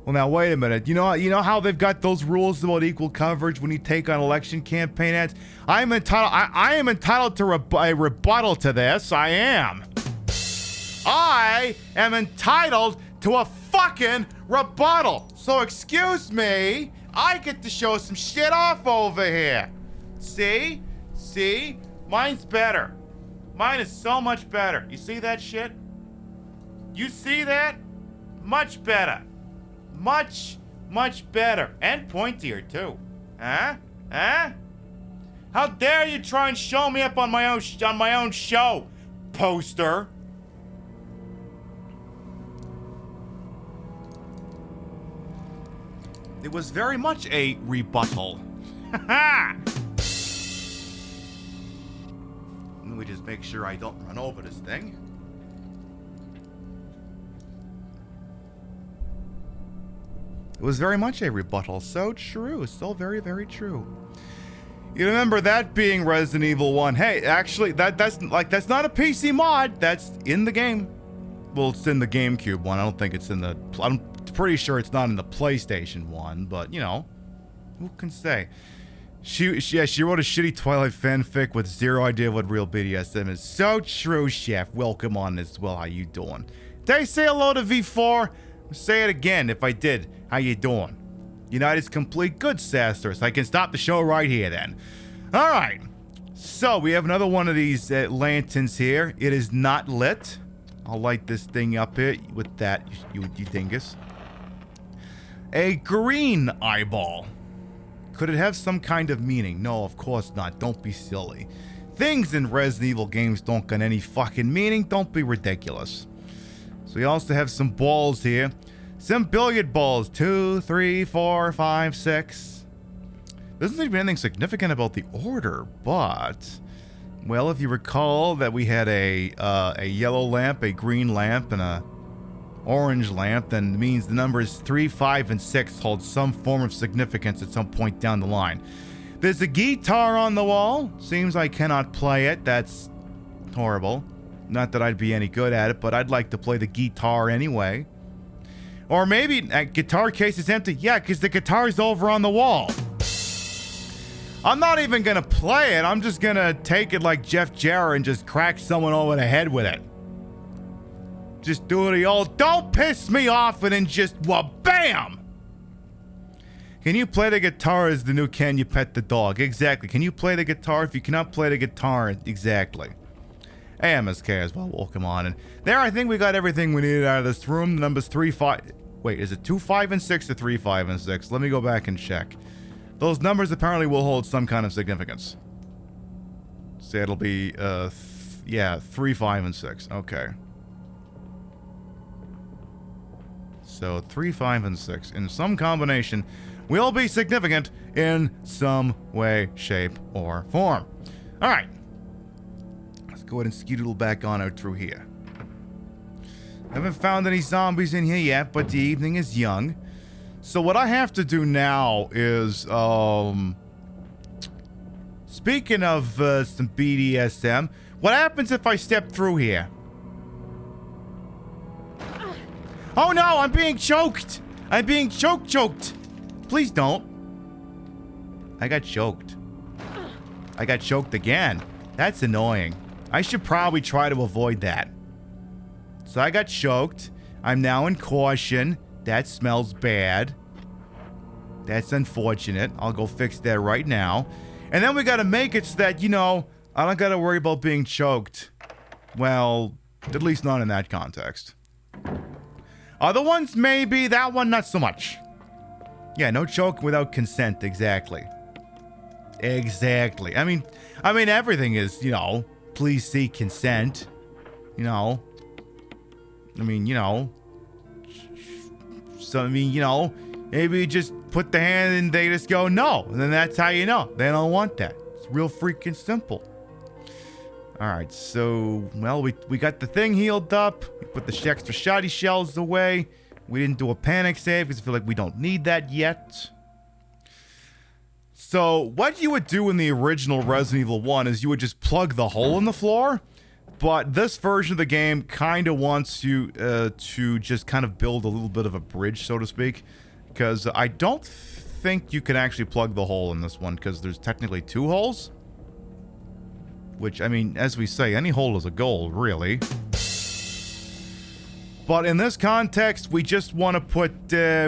Well, now, wait a minute. You know how they've got those rules about equal coverage when you take on election campaign ads? I am entitled to a rebuttal to this. I am entitled to a fucking rebuttal. So excuse me, I get to show some shit off over here. See? Mine's better. Mine is so much better. You see that shit? You see that? Much better. Much better. And pointier too. Huh? How dare you try and show me up on my own show, poster? It was very much a rebuttal. Let me just make sure I don't run over this thing. It was very much a rebuttal. So true. So very, very true. You remember that being Resident Evil 1. Hey, actually, that's not a PC mod. That's in the game. Well, it's in the GameCube one. I don't think it's in the... I'm pretty sure it's not in the PlayStation one, but, you know, who can say? She wrote a shitty Twilight fanfic with zero idea what real BDSM is. So true, Chef. Welcome on as well. How you doing? Did I say hello to V4? Say it again if I did. How you doing? United's complete. Good, Sasters. I can stop the show right here then. All right. So we have another one of these lanterns here. It is not lit. I'll light this thing up here with that, you dingus. A green eyeball. Could it have some kind of meaning? No, of course not. Don't be silly. Things in Resident Evil games don't got any fucking meaning. Don't be ridiculous. So we also have some balls here. Some billiard balls. 2, 3, 4, 5, 6. There isn't even anything significant about the order, but... Well, if you recall that we had a yellow lamp, a green lamp, and a orange lamp, then it means the numbers 3, 5, and 6 hold some form of significance at some point down the line. There's a guitar on the wall. Seems I cannot play it. That's horrible. Not that I'd be any good at it, but I'd like to play the guitar anyway. Or maybe a guitar case is empty. Yeah, because the guitar's over on the wall. I'm not even going to play it. I'm just going to take it like Jeff Jarrett and just crack someone over the head with it. Just do the old, don't piss me off, and then just, well, bam! Can you play the guitar as the new Can You Pet the Dog? Exactly. Can you play the guitar if you cannot play the guitar? Exactly. AMSK as well. Welcome on. And there, I think we got everything we needed out of this room. The number's 3, 5... Wait, is it 2, 5, and 6 or 3, 5, and 6? Let me go back and check. Those numbers apparently will hold some kind of significance. So it'll be, yeah, 3, 5, and 6. Okay. So 3, 5, and 6 in some combination will be significant in some way, shape, or form. All right. Let's go ahead and skedoodle back on out through here. Haven't found any zombies in here yet, but the evening is young. So what I have to do now is, speaking of some BDSM, what happens if I step through here? Oh no, I'm being choked! I'm being choked! Please don't. I got choked. I got choked again. That's annoying. I should probably try to avoid that. So I got choked. I'm now in caution. That smells bad. That's unfortunate. I'll go fix that right now. And then we gotta make it so that, you know, I don't gotta worry about being choked. Well, at least not in that context. Other ones, maybe. That one, not so much. Yeah, no choke without consent. Exactly. Exactly. I mean, everything is, you know, please seek consent. You know. I mean, you know. So, I mean, you know, maybe you just put the hand and they just go, no. And then that's how you know. They don't want that. It's real freaking simple. All right, so, well, we got the thing healed up. We put the extra shoddy shells away. We didn't do a panic save because I feel like we don't need that yet. So, what you would do in the original Resident Evil 1 is you would just plug the hole in the floor. But this version of the game kind of wants you to just kind of build a little bit of a bridge, so to speak. Because I don't think you can actually plug the hole in this one because there's technically 2 holes. Which, I mean, as we say, any hole is a goal, really. But in this context, we just want to put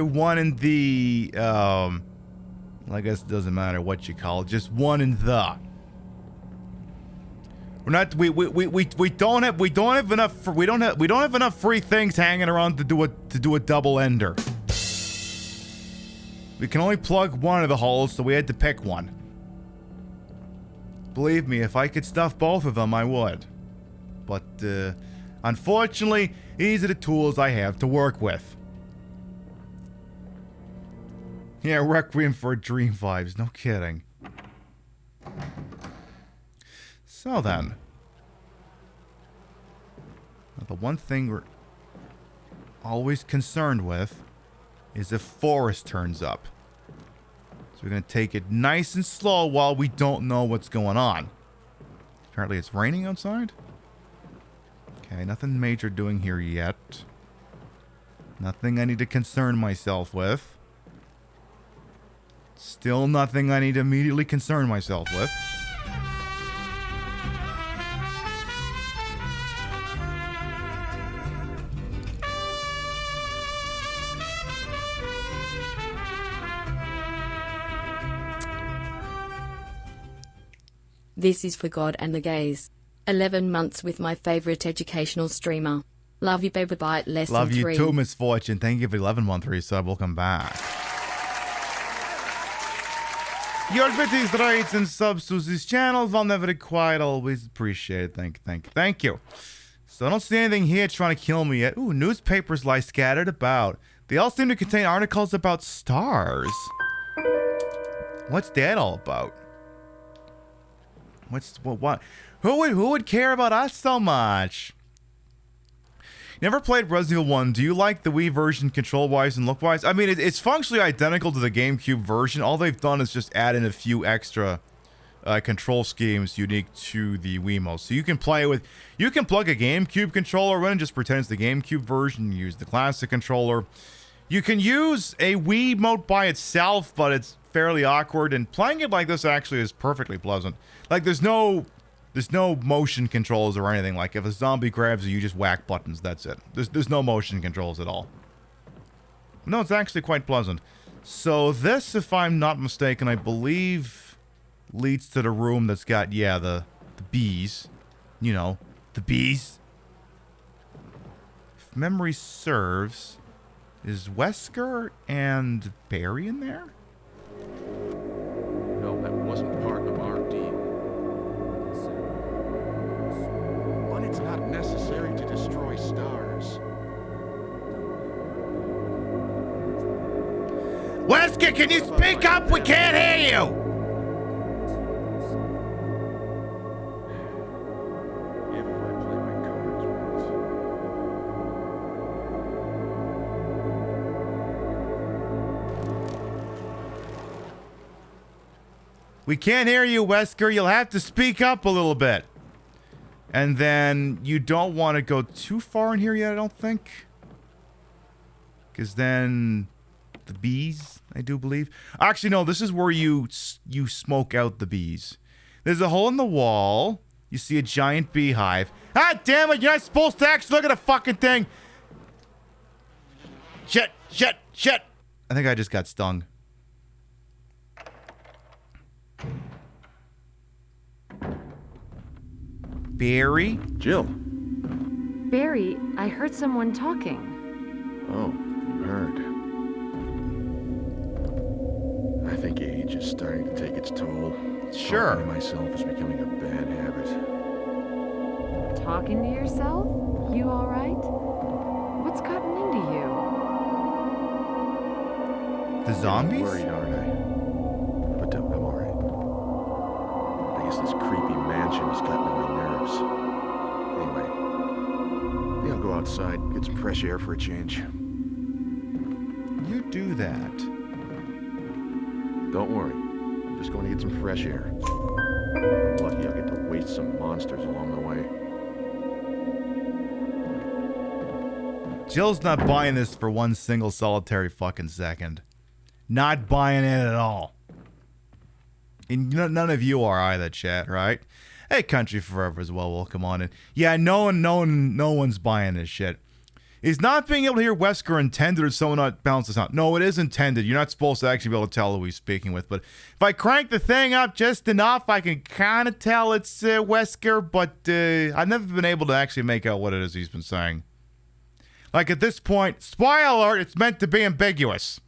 one in the... well, I guess it doesn't matter what you call it. Just one in the... We're not. We don't have enough free things hanging around to do a double ender. We can only plug one of the holes, so we had to pick one. Believe me, if I could stuff both of them, I would. But unfortunately, these are the tools I have to work with. Yeah, Requiem for a Dream vibes. No kidding. So then, the one thing we're always concerned with is if Forrest turns up. So we're going to take it nice and slow while we don't know what's going on. Apparently it's raining outside. Okay, nothing major doing here yet. Nothing I need to concern myself with. Still nothing I need to immediately concern myself with. This is for God and the gays. 11 months with my favorite educational streamer. Love you, baby. Bite lesson Love you 3. too, Misfortune. Thank you for the 11-month resub. Welcome back. Your bitties, rates, and subs to these channels. I'll never require. Always appreciate it. Thank you. So I don't see anything here trying to kill me yet. Ooh, newspapers lie scattered about. They all seem to contain articles about stars. What's that all about? What? Who would care about us so much? Never played Resident Evil 1. Do you like the Wii version control-wise and look-wise? I mean, it's functionally identical to the GameCube version. All they've done is just add in a few extra control schemes unique to the Wiimote. So you can play with... You can plug a GameCube controller in and just pretend it's the GameCube version. Use the classic controller. You can use a Wiimote by itself, but it's fairly awkward. And playing it like this actually is perfectly pleasant. Like, there's no motion controls or anything. Like, if a zombie grabs you, you just whack buttons. That's it. There's no motion controls at all. No, it's actually quite pleasant. So this, if I'm not mistaken, I believe leads to the room that's got, yeah, the bees. You know, the bees. If memory serves, is Wesker and Barry in there? No, that wasn't part of our deal. But it's not necessary to destroy stars. Wesker, can you speak up? We can't hear you! If I play my cards right. We can't hear you, Wesker. You'll have to speak up a little bit. And then you don't want to go too far in here yet, I don't think. Because then the bees, I do believe. Actually, no, this is where you smoke out the bees. There's a hole in the wall. You see a giant beehive. Ah, damn it, you're not supposed to actually look at a fucking thing. Shit. I think I just got stung. Barry? Jill. Barry, I heard someone talking. Oh, you heard. I think age is starting to take its toll. Sure. Talking to myself is becoming a bad habit. Talking to yourself? You all right? What's gotten into you? The zombies? I'm worried, aren't I? But I'm all right. I guess this creepy mansion has gotten to my nerves. Anyway, I think I'll go outside, get some fresh air for a change. You do that. Don't worry. I'm just going to get some fresh air. I'm lucky I'll get to waste some monsters along the way. Jill's not buying this for one single solitary fucking second. Not buying it at all. And none of you are either, chat, right? Hey, Country Forever as well, welcome on in. Yeah, no one's buying this shit. Is not being able to hear Wesker intended or someone not balance this out? No, it is intended. You're not supposed to actually be able to tell who he's speaking with. But if I crank the thing up just enough, I can kind of tell it's Wesker. But I've never been able to actually make out what it is he's been saying. Like at this point, spoiler alert, it's meant to be ambiguous.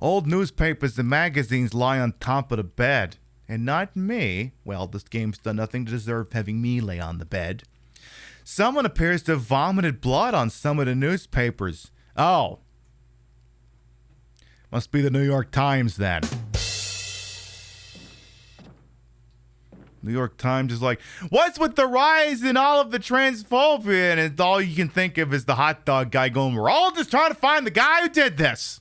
Old newspapers and magazines lie on top of the bed. And not me. Well, this game's done nothing to deserve having me lay on the bed. Someone appears to have vomited blood on some of the newspapers. Oh. Must be the New York Times then. New York Times is like, what's with the rise in all of the transphobia? And it's all you can think of is the hot dog guy going, we're all just trying to find the guy who did this.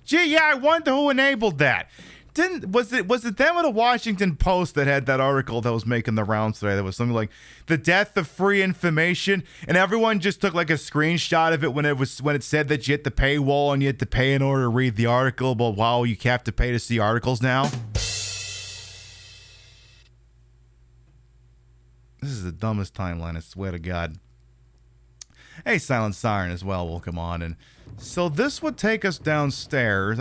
Gee, yeah, I wonder who enabled that. Was it them at the Washington Post that had that article that was making the rounds today? That was something like the death of free information, and everyone just took like a screenshot of it when it said that you hit the paywall and you had to pay in order to read the article. But wow, you have to pay to see articles now. This is the dumbest timeline, I swear to God. Hey, Silent Siren as well, welcome on. And so this would take us downstairs.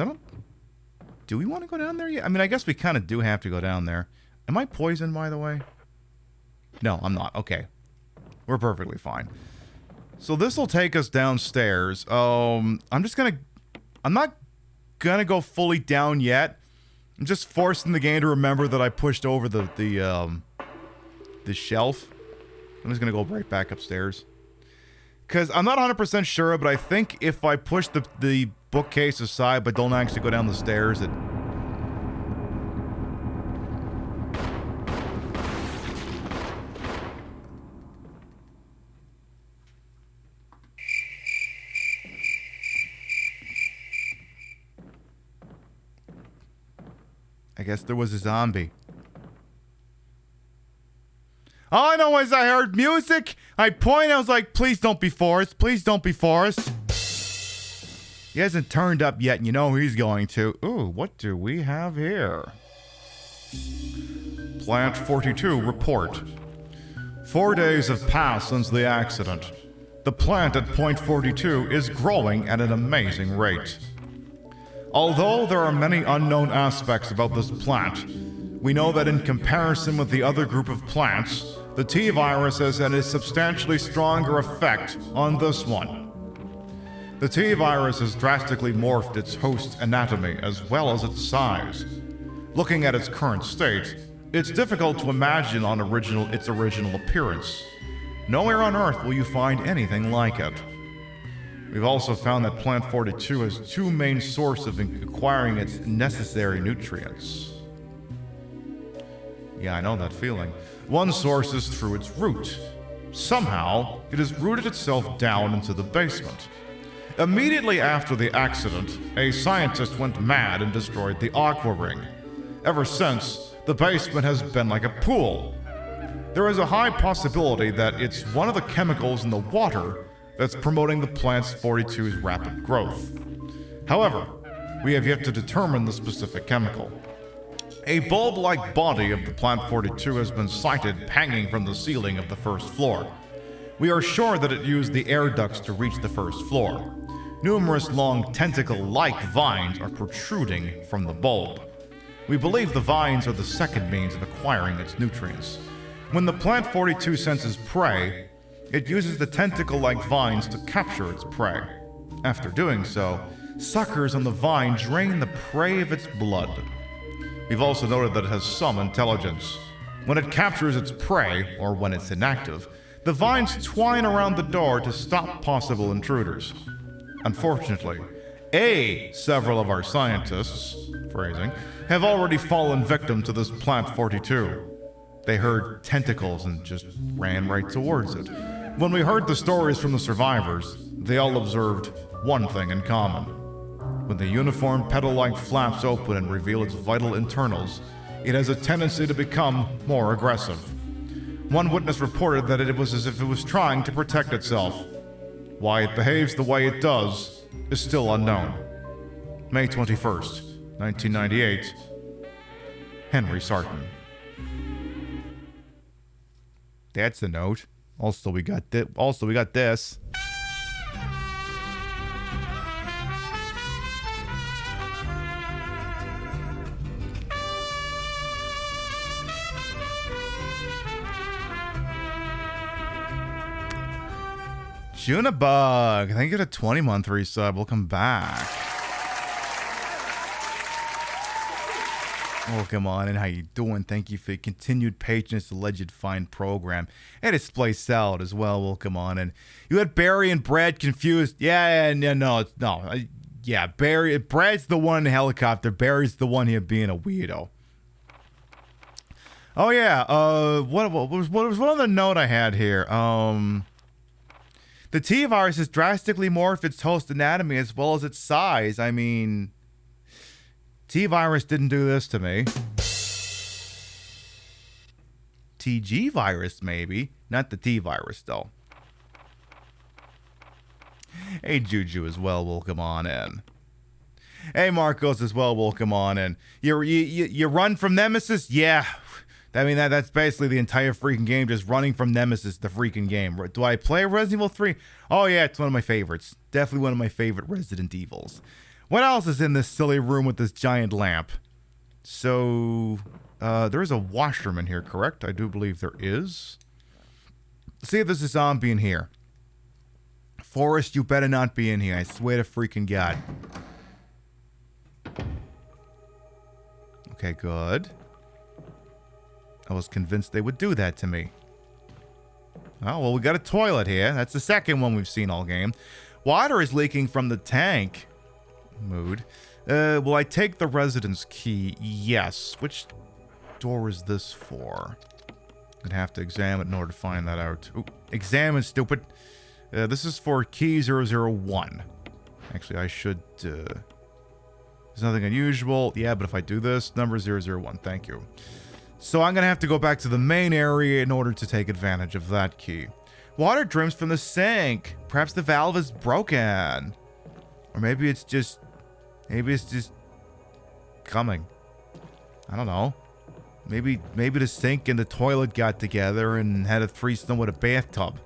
Do we want to go down there yet? I mean, I guess we kind of do have to go down there. Am I poisoned, by the way? No, I'm not. Okay. We're perfectly fine. So this will take us downstairs. I'm not gonna go fully down yet. I'm just forcing the game to remember that I pushed over the shelf. I'm just gonna go right back upstairs. Because I'm not 100% sure, but I think if I push the bookcase aside but don't actually go down the stairs, it... I guess there was a zombie. All I know is I heard music. I was like, please don't be Forrest. Please don't be Forrest. He hasn't turned up yet, and you know he's going to. Ooh, what do we have here? Plant 42 report. 4 days have passed since the accident. The plant at Point 42 is growing at an amazing rate. Although there are many unknown aspects about this plant, we know that in comparison with the other group of plants, the T-virus has had a substantially stronger effect on this one. The T-virus has drastically morphed its host anatomy as well as its size. Looking at its current state, it's difficult to imagine its original appearance. Nowhere on Earth will you find anything like it. We've also found that Plant 42 has two main sources of acquiring its necessary nutrients. Yeah, I know that feeling. One source is through its root. Somehow, it has rooted itself down into the basement. Immediately after the accident, a scientist went mad and destroyed the aqua ring. Ever since, the basement has been like a pool. There is a high possibility that it's one of the chemicals in the water that's promoting the Plant 42's rapid growth. However, we have yet to determine the specific chemical. A bulb-like body of the Plant 42 has been sighted hanging from the ceiling of the first floor. We are sure that it used the air ducts to reach the first floor. Numerous long tentacle-like vines are protruding from the bulb. We believe the vines are the second means of acquiring its nutrients. When the Plant 42 senses prey, it uses the tentacle-like vines to capture its prey. After doing so, suckers on the vine drain the prey of its blood. We've also noted that it has some intelligence. When it captures its prey, or when it's inactive, the vines twine around the door to stop possible intruders. Unfortunately, several of our scientists, have already fallen victim to this Plant 42. They heard tentacles and just ran right towards it. When we heard the stories from the survivors, they all observed one thing in common. When the uniform petal-like flaps open and reveal its vital internals, it has a tendency to become more aggressive. One witness reported that it was as if it was trying to protect itself. Why it behaves the way it does is still unknown. May 21st, 1998. Henry Sarton. That's the note. Also, we got this. Junabug, thank you for the 20-month resub. Welcome back. Welcome on, and how you doing? Thank you for your continued patience, alleged fine program. And Display Salad as well. Welcome on. And you had Barry and Brad confused. Yeah, no. Yeah, Brad's the one in the helicopter. Barry's the one here being a weirdo. Oh yeah. What was one other note I had here? The T-virus has drastically morphed its host anatomy as well as its size. I mean, T-Virus didn't do this to me. TG virus, maybe. Not the T-Virus, though. Hey, Juju as well. Welcome on in. Hey, Marcos as well. Welcome on in. You run from Nemesis? Yeah. I mean, that's basically the entire freaking game, just running from Nemesis, the freaking game. Do I play Resident Evil 3? Oh, yeah, it's one of my favorites. Definitely one of my favorite Resident Evils. What else is in this silly room with this giant lamp? So, there's a washroom in here, correct? I do believe there is. Let's see if there's a zombie in here. Forrest, you better not be in here. I swear to freaking God. Okay, good. I was convinced they would do that to me. Oh, well, we got a toilet here. That's the second one we've seen all game. Water is leaking from the tank. Mood. Will I take the residence key? Yes. Which door is this for? I'd have to examine in order to find that out. Ooh, examine, stupid. This is for key 001. Actually, I should... There's nothing unusual. Yeah, but if I do this, number 001. Thank you. So I'm going to have to go back to the main area in order to take advantage of that key. Water drips from the sink. Perhaps the valve is broken. Or maybe it's just... Maybe it's just... coming. I don't know. Maybe the sink and the toilet got together and had a threesome with a bathtub.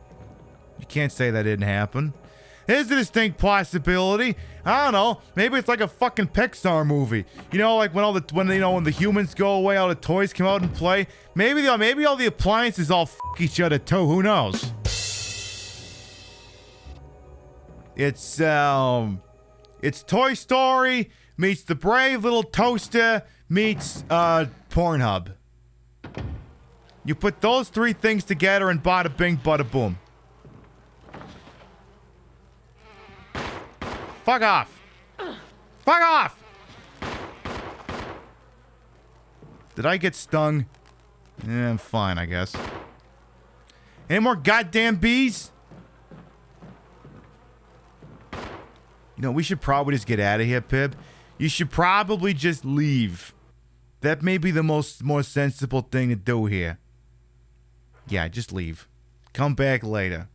You can't say that didn't happen. There's a distinct possibility. I don't know. Maybe it's like a fucking Pixar movie. You know, like when when the humans go away, all the toys come out and play. Maybe all the appliances all fuck each other too. Who knows? It's Toy Story meets the brave little toaster meets Pornhub. You put those three things together and bada bing, bada boom. Fuck off! Fuck off! Did I get stung? Yeah, I'm fine, I guess. Any more goddamn bees? You know, we should probably just get out of here, Pib. You should probably just leave. That may be the more sensible thing to do here. Yeah, just leave. Come back later.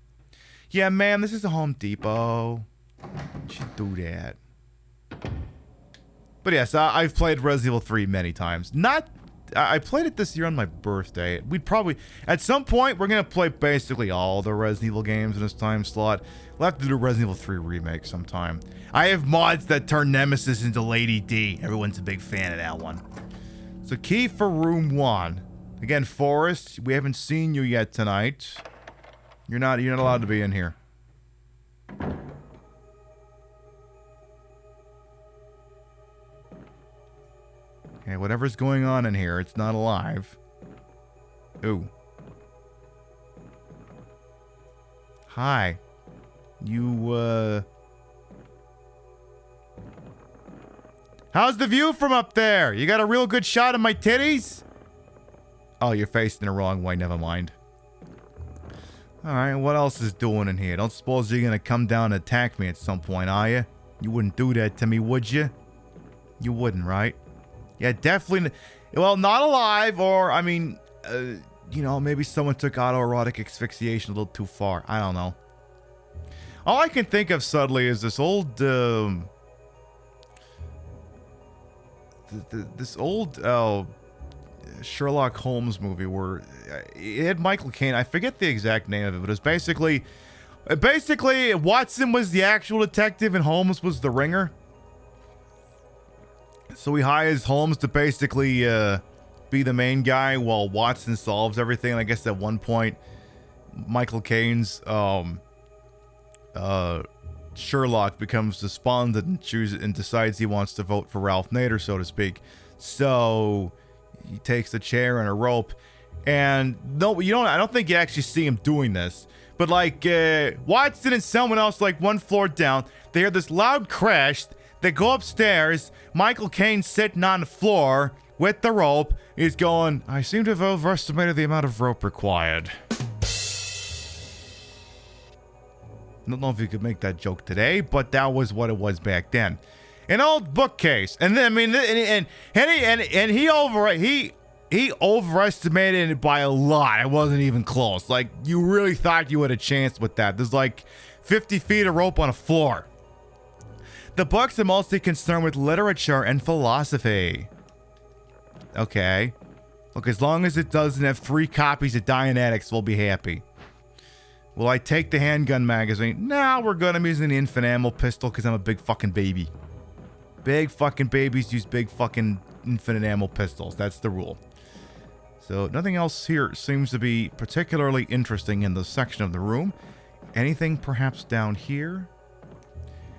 Yeah, man, this is a Home Depot. You should do that. But yes, I've played Resident Evil 3 many times. I played it this year on my birthday. We'd probably... At some point, we're going to play basically all the Resident Evil games in this time slot. We'll have to do a Resident Evil 3 remake sometime. I have mods that turn Nemesis into Lady D. Everyone's a big fan of that one. So, key for room 1. Again, Forrest, we haven't seen you yet tonight. You're not allowed to be in here. Okay, whatever's going on in here, it's not alive. Ooh. Hi. You, How's the view from up there? You got a real good shot of my titties? Oh, you're facing the wrong way. Never mind. Alright, what else is doing in here? Don't suppose you're gonna come down and attack me at some point, are you? You wouldn't do that to me, would you? You wouldn't, right? Yeah, definitely. Well, not alive, or, I mean, you know, maybe someone took autoerotic asphyxiation a little too far. I don't know. All I can think of suddenly is this old, this old, Sherlock Holmes movie where it had Michael Caine. I forget the exact name of it, but it was basically Watson was the actual detective and Holmes was the ringer. So he hires Holmes to basically be the main guy while Watson solves everything. And I guess at one point, Michael Caine's Sherlock becomes despondent and decides he wants to vote for Ralph Nader, so to speak. So he takes the chair and a rope. And no, you don't. I don't think you actually see him doing this. But like Watson and someone else, like one floor down, they hear this loud crash. They go upstairs. Michael Caine sitting on the floor with the rope. He's going, I seem to have overestimated the amount of rope required. I don't know if you could make that joke today, but that was what it was back then. An old bookcase. And then, I mean, he overestimated it by a lot. It wasn't even close. Like, you really thought you had a chance with that. There's like 50 feet of rope on a floor. The books are mostly concerned with literature and philosophy. Okay. Look, as long as it doesn't have 3 copies of Dianetics, we'll be happy. Will I take the handgun magazine? No, we're good. I'm using the infinite ammo pistol because I'm a big fucking baby. Big fucking babies use big fucking infinite ammo pistols. That's the rule. So nothing else here seems to be particularly interesting in this section of the room. Anything perhaps down here?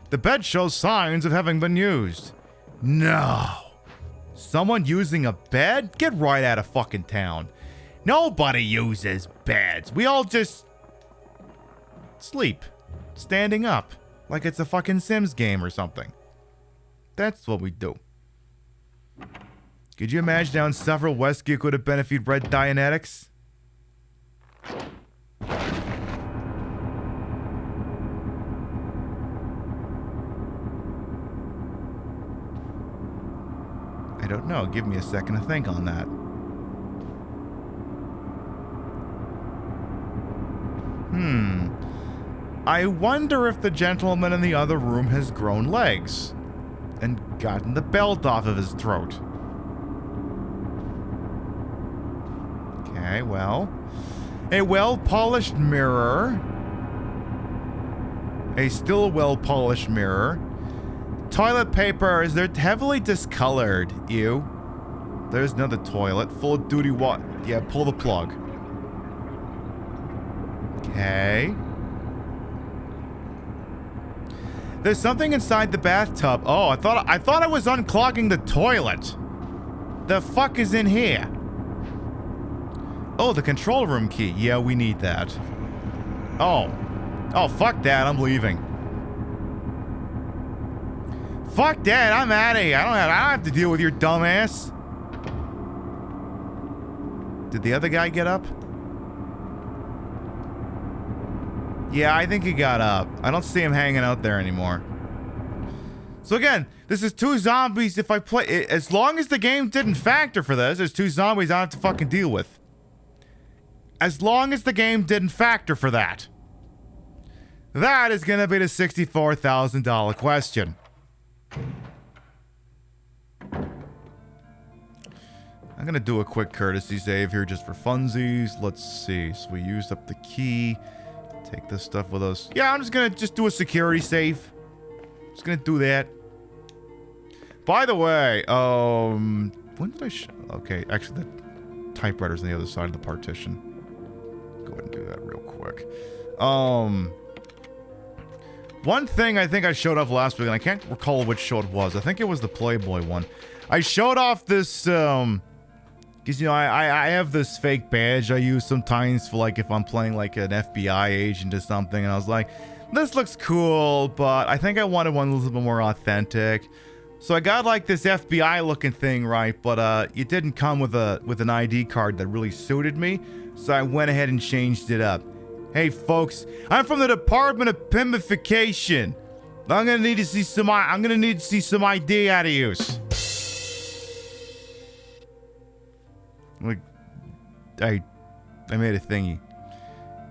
The bed shows signs of having been used. No. Someone using a bed? Get right out of fucking town. Nobody uses beds. We all just sleep. Standing up. Like it's a fucking Sims game or something. That's what we do. Could you imagine how insufferable Westgate would have been if he'd read Dianetics? I don't know. Give me a second to think on that. I wonder if the gentleman in the other room has grown legs and gotten the belt off of his throat. Okay, well. A well-polished mirror. A still well-polished mirror. Toilet paper is they're heavily discolored. Ew. There's another toilet. Full of duty water. Yeah, pull the plug. Okay. There's something inside the bathtub. Oh, I thought I was unclogging the toilet. The fuck is in here? Oh, the control room key. Yeah, we need that. Oh. Oh, fuck that. I'm leaving. Fuck that. I'm out of here. I don't have to deal with your dumbass. Did the other guy get up? Yeah, I think he got up. I don't see him hanging out there anymore. So again, this is 2 zombies. If I play, as long as the game didn't factor for this, there's 2 zombies I have to fucking deal with. As long as the game didn't factor for that. That is gonna be the $64,000 question. I'm gonna do a quick courtesy save here just for funsies. Let's see. So we used up the key. Take this stuff with us. Yeah, I'm just gonna do a security save. Just gonna do that. By the way, when did I okay, actually the typewriter's on the other side of the partition. Go ahead and do that real quick. One thing I think I showed off last week, and I can't recall which show it was. I think it was the Playboy one. I showed off this, because, you know, I have this fake badge I use sometimes for, like, if I'm playing, like, an FBI agent or something, and I was like, this looks cool, but I think I wanted one a little bit more authentic. So I got, like, this FBI-looking thing, right, but, it didn't come with an ID card that really suited me, so I went ahead and changed it up. Hey, folks, I'm from the Department of Pimmification. I'm gonna need to see some ID out of you. Like, I made a thingy.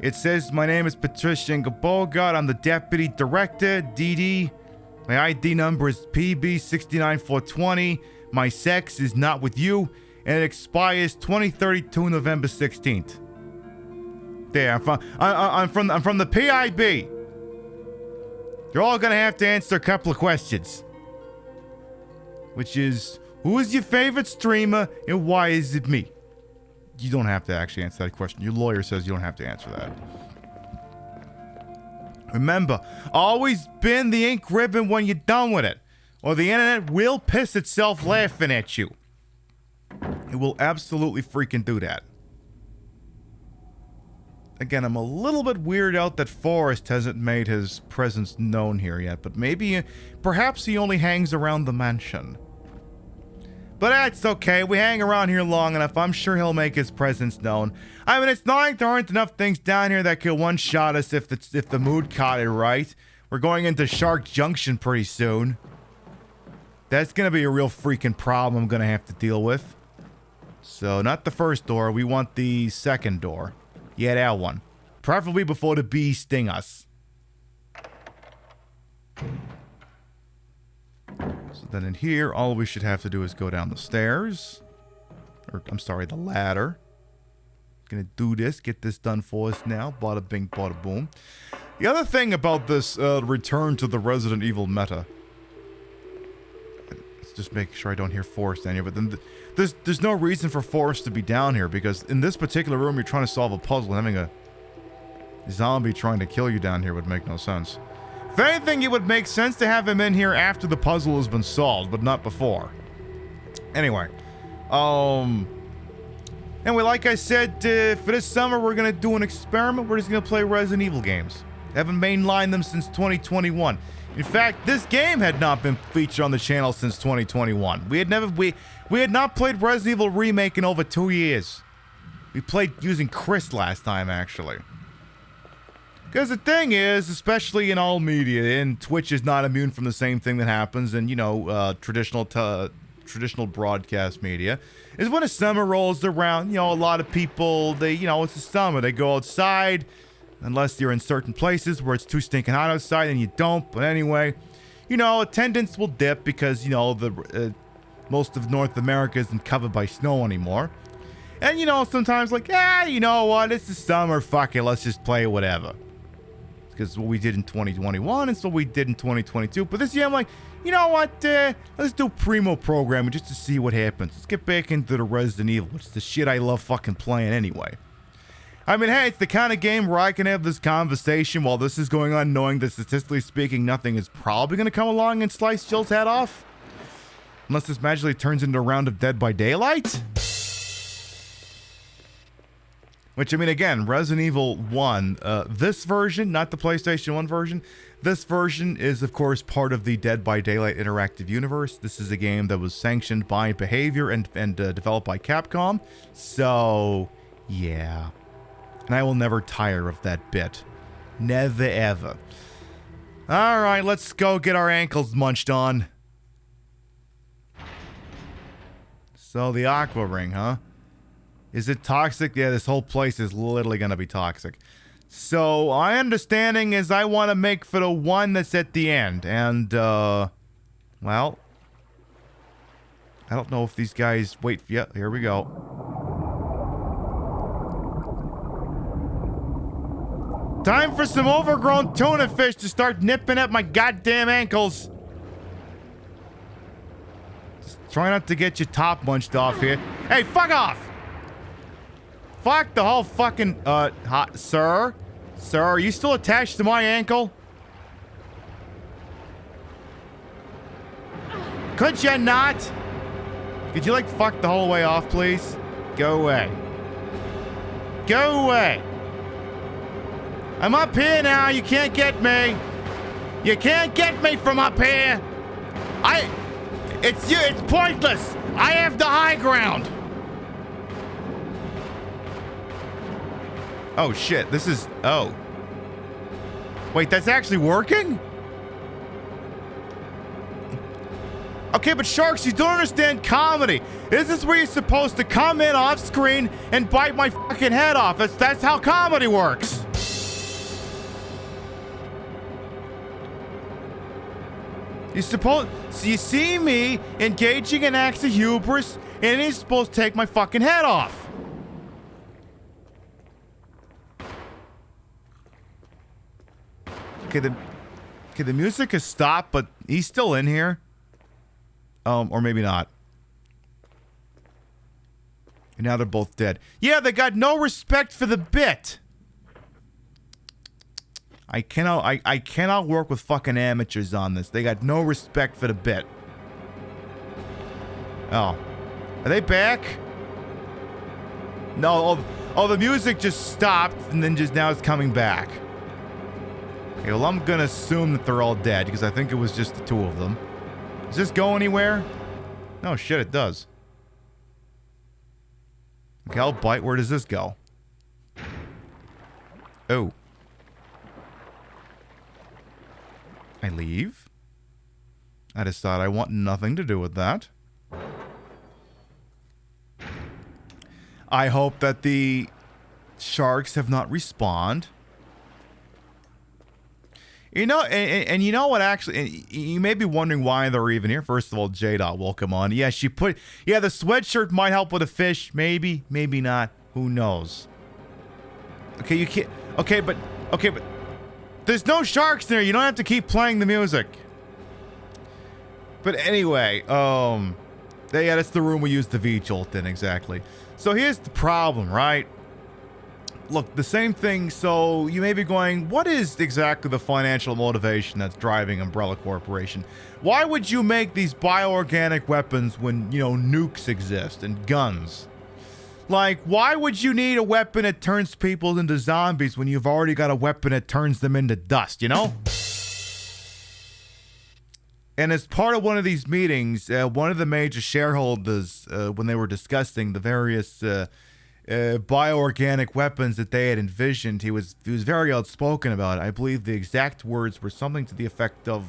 It says my name is Patricia Bogart. I'm the deputy director, DD. My ID number is PB69420. My sex is not with you, and it expires 2032 November 16th. There, I'm from the PIB. You're all gonna have to answer a couple of questions, which is, who is your favorite streamer and why is it me? You don't have to actually answer that question. Your lawyer says you don't have to answer that. Remember, always bend the ink ribbon when you're done with it, or the internet will piss itself laughing at you. It will absolutely freaking do that. Again, I'm a little bit weirded out that Forrest hasn't made his presence known here yet, but perhaps he only hangs around the mansion. But that's okay, we hang around here long enough, I'm sure he'll make his presence known. I mean, it's not like there aren't enough things down here that could one-shot us if the mood caught it right. We're going into Shark Junction pretty soon. That's going to be a real freaking problem I'm going to have to deal with. So, not the first door. We want the second door. Yeah, that one. Preferably before the bees sting us. So then in here, all we should have to do is go down the stairs. Or, I'm sorry, the ladder. Gonna do this, get this done for us now. Bada bing, bada boom. The other thing about this return to the Resident Evil meta. Let's just make sure I don't hear Forrest down here. But then there's no reason for Forrest to be down here, because in this particular room you're trying to solve a puzzle, and having a zombie trying to kill you down here would make no sense. If anything, it would make sense to have him in here after the puzzle has been solved, but not before. Anyway, anyway, like I said, for this summer we're gonna do an experiment. We're just gonna play Resident Evil games. Haven't mainlined them since 2021. In fact, this game had not been featured on the channel since 2021. We had not played Resident Evil Remake in over 2 years. We played using Chris last time, actually. Because the thing is, especially in all media, and Twitch is not immune from the same thing that happens in, you know, traditional broadcast media, is when the summer rolls around, you know, a lot of people, it's the summer, they go outside, unless you're in certain places where it's too stinking hot outside, and you don't. But anyway, you know, attendance will dip because, you know, most of North America isn't covered by snow anymore. And, you know, sometimes like, you know what, it's the summer, fuck it, let's just play whatever. Because what we did in 2021 and so we did in 2022. But this year I'm like, you know what, let's do Primo programming just to see what happens. Let's get back into the Resident Evil, which is the shit I love fucking playing anyway. I mean, hey, it's the kind of game where I can have this conversation while this is going on, knowing that statistically speaking, nothing is probably going to come along and slice Jill's head off. Unless this magically turns into a round of Dead by Daylight. Which, I mean, again, Resident Evil 1, this version, not the PlayStation 1 version, this version is, of course, part of the Dead by Daylight interactive universe. This is a game that was sanctioned by Behavior and developed by Capcom. So, yeah. And I will never tire of that bit. Never, ever. Alright, let's go get our ankles munched on. So, the Aqua Ring, huh? Is it toxic? Yeah, this whole place is literally going to be toxic. So, my understanding is I want to make for the one that's at the end. And, well, I don't know if these guys... Wait, yeah, here we go. Time for some overgrown tuna fish to start nipping at my goddamn ankles. Just try not to get your top munched off here. Hey, fuck off! Fuck the whole fucking, sir? Sir, are you still attached to my ankle? Could you not? Could you, like, fuck the whole way off, please? Go away. Go away. I'm up here now. You can't get me. You can't get me from up here. It's pointless. I have the high ground. Oh, shit. This is... Oh. Wait, that's actually working? Okay, but Sharks, you don't understand comedy. This is where you're supposed to come in off screen and bite my fucking head off. That's how comedy works. So you see me engaging in acts of hubris, and he's supposed to take my fucking head off. Okay, the music has stopped, but he's still in here. Or maybe not. And now they're both dead. Yeah, they got no respect for the bit. I cannot work with fucking amateurs on this. They got no respect for the bit. Oh. Are they back? No, the music just stopped and then just now it's coming back. Okay, well, I'm gonna assume that they're all dead because I think it was just the two of them. Does this go anywhere? No, shit, it does. Okay, I'll bite. Where does this go? Oh. I leave? I decide I want nothing to do with that. I hope that the sharks have not respawned. You know, and you know what, actually, you may be wondering why they're even here. First of all, J-Dot, welcome on. Yeah, the sweatshirt might help with a fish. Maybe, maybe not. Who knows? Okay, you can't, okay, but there's no sharks there. You don't have to keep playing the music. But anyway, yeah, that's the room we used the V-Jolt in, exactly. So here's the problem, right? Look, the same thing, so you may be going, what is exactly the financial motivation that's driving Umbrella Corporation? Why would you make these bioorganic weapons when, you know, nukes exist and guns? Like, why would you need a weapon that turns people into zombies when you've already got a weapon that turns them into dust, you know? And as part of one of these meetings, one of the major shareholders, when they were discussing the various bioorganic weapons that they had envisioned, he was very outspoken about it. I believe the exact words were something to the effect of,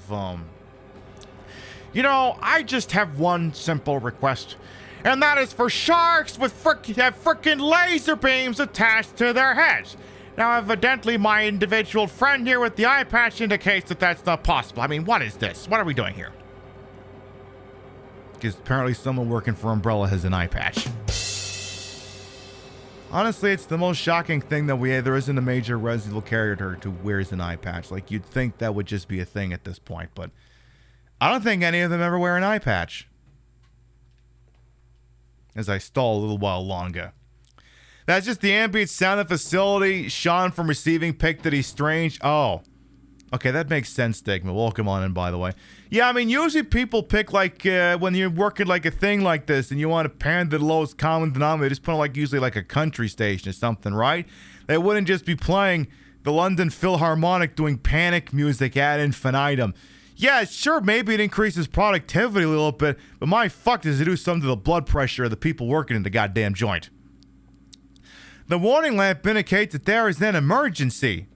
you know, I just have one simple request, and that is for sharks with frickin' laser beams attached to their heads. Now, evidently, my individual friend here with the eye patch indicates that that's not possible. I mean, what is this? What are we doing here? Because apparently someone working for Umbrella has an eye patch. Honestly, it's the most shocking thing that there isn't a major Resident Evil character who wears an eye patch. Like, you'd think that would just be a thing at this point, but I don't think any of them ever wear an eye patch. As I stall a little while longer. That's just the ambient sound of the facility. Sean from receiving picked that he's strange. Oh. Okay, that makes sense, Stigma. Welcome on in, by the way. Yeah, I mean, usually people pick, like, when you're working, like, a thing like this and you want to pan to the lowest common denominator, just put, like, usually, like, a country station or something, right? They wouldn't just be playing the London Philharmonic doing panic music ad infinitum. Yeah, sure, maybe it increases productivity a little bit, but my fuck, does it do something to the blood pressure of the people working in the goddamn joint. The warning lamp indicates that there is an emergency.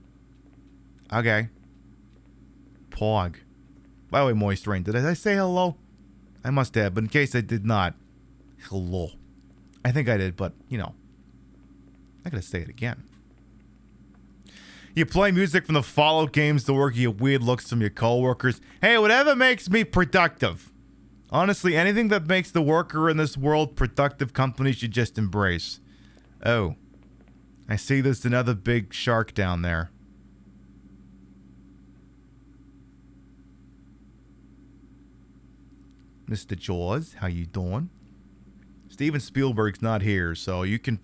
Okay. Pog. By the way, Moist Rain, did I say hello? I must have, but in case I did not, hello. I think I did, but, you know, I gotta say it again. You play music from the Fallout games to work, you get weird looks from your coworkers. Hey, whatever makes me productive. Honestly, anything that makes the worker in this world productive, companies should just embrace. Oh. I see there's another big shark down there. Mr. Jaws, how you doing? Steven Spielberg's not here, so you can...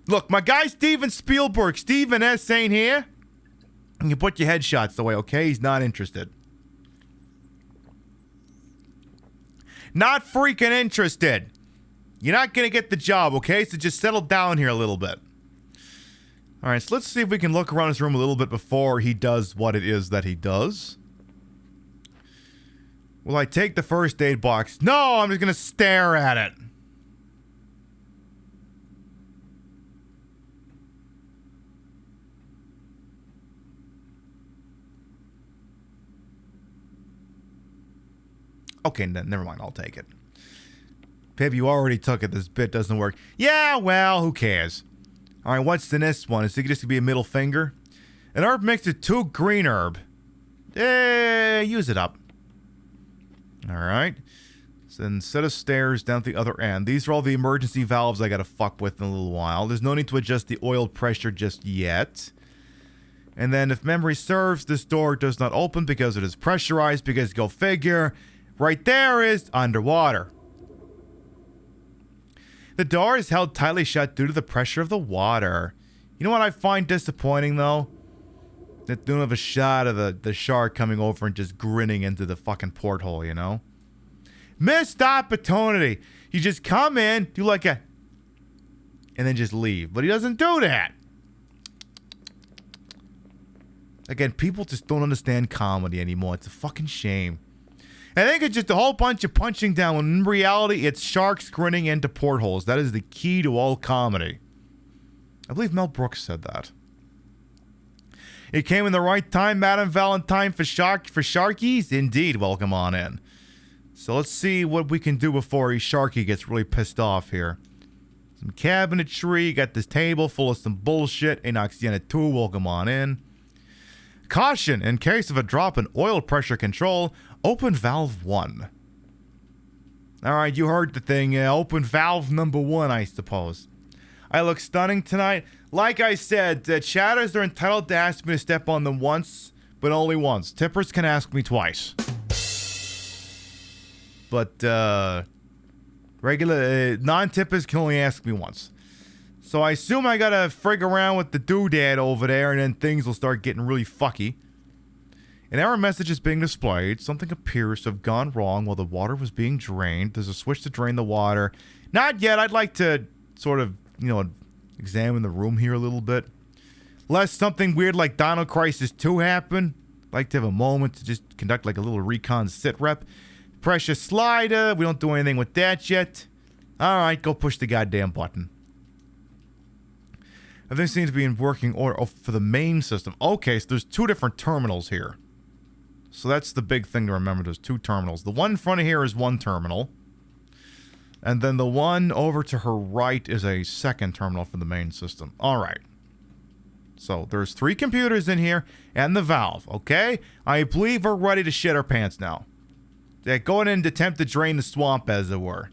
Look, my guy Steven Spielberg, Steven S. ain't here. You can put your headshots away, okay? He's not interested. Not freaking interested. You're not gonna get the job, okay? So just settle down here a little bit. Alright, so let's see if we can look around this room a little bit before he does what it is that he does. Will I take the first aid box? No, I'm just gonna stare at it. Okay, never mind, I'll take it. Pib, you already took it. This bit doesn't work. Yeah, well, who cares? Alright, what's the next one? Is it just gonna be a middle finger? An herb mixed with 2 green herb. Use it up. Alright. So then set of stairs down at the other end. These are all the emergency valves I gotta fuck with in a little while. There's no need to adjust the oil pressure just yet. And then if memory serves, this door does not open because it is pressurized, because go figure, right there is underwater. The door is held tightly shut due to the pressure of the water. You know what I find disappointing, though? That they don't have a shot of the shark coming over and just grinning into the fucking porthole, you know? Missed opportunity. You just come in, do like a... and then just leave. But he doesn't do that. Again, people just don't understand comedy anymore. It's a fucking shame. I think it's just a whole bunch of punching down, when in reality, it's sharks grinning into portholes. That is the key to all comedy. I believe Mel Brooks said that. It came in the right time, Madam Valentine, for Sharkies? Indeed, welcome on in. So let's see what we can do before Sharky gets really pissed off here. Some cabinetry, got this table full of some bullshit. Enoxiana 2, welcome on in. Caution, in case of a drop in oil pressure control, open valve 1. Alright, you heard the thing. Open valve number 1, I suppose. I look stunning tonight. Like I said, chatters are entitled to ask me to step on them once, but only once. Tippers can ask me twice. But, regular, non-tippers can only ask me once. So I assume I gotta frig around with the doodad over there, and then things will start getting really fucky. An error message is being displayed. Something appears to have gone wrong while the water was being drained. There's a switch to drain the water. Not yet. I'd like to sort of, examine the room here a little bit. Lest something weird like Dino Crisis 2 happen. I'd like to have a moment to just conduct like a little recon sit rep. Pressure slider. We don't do anything with that yet. Alright, go push the goddamn button. Everything seems to be in working order for the main system. Okay, so there's 2 different terminals here. So that's the big thing to remember. There's 2 terminals. The one in front of here is 1 terminal. And then the one over to her right is a 2nd terminal for the main system. Alright. So there's 3 computers in here and the valve, okay? I believe we're ready to shit our pants now. Go in and attempt to drain the swamp, as it were.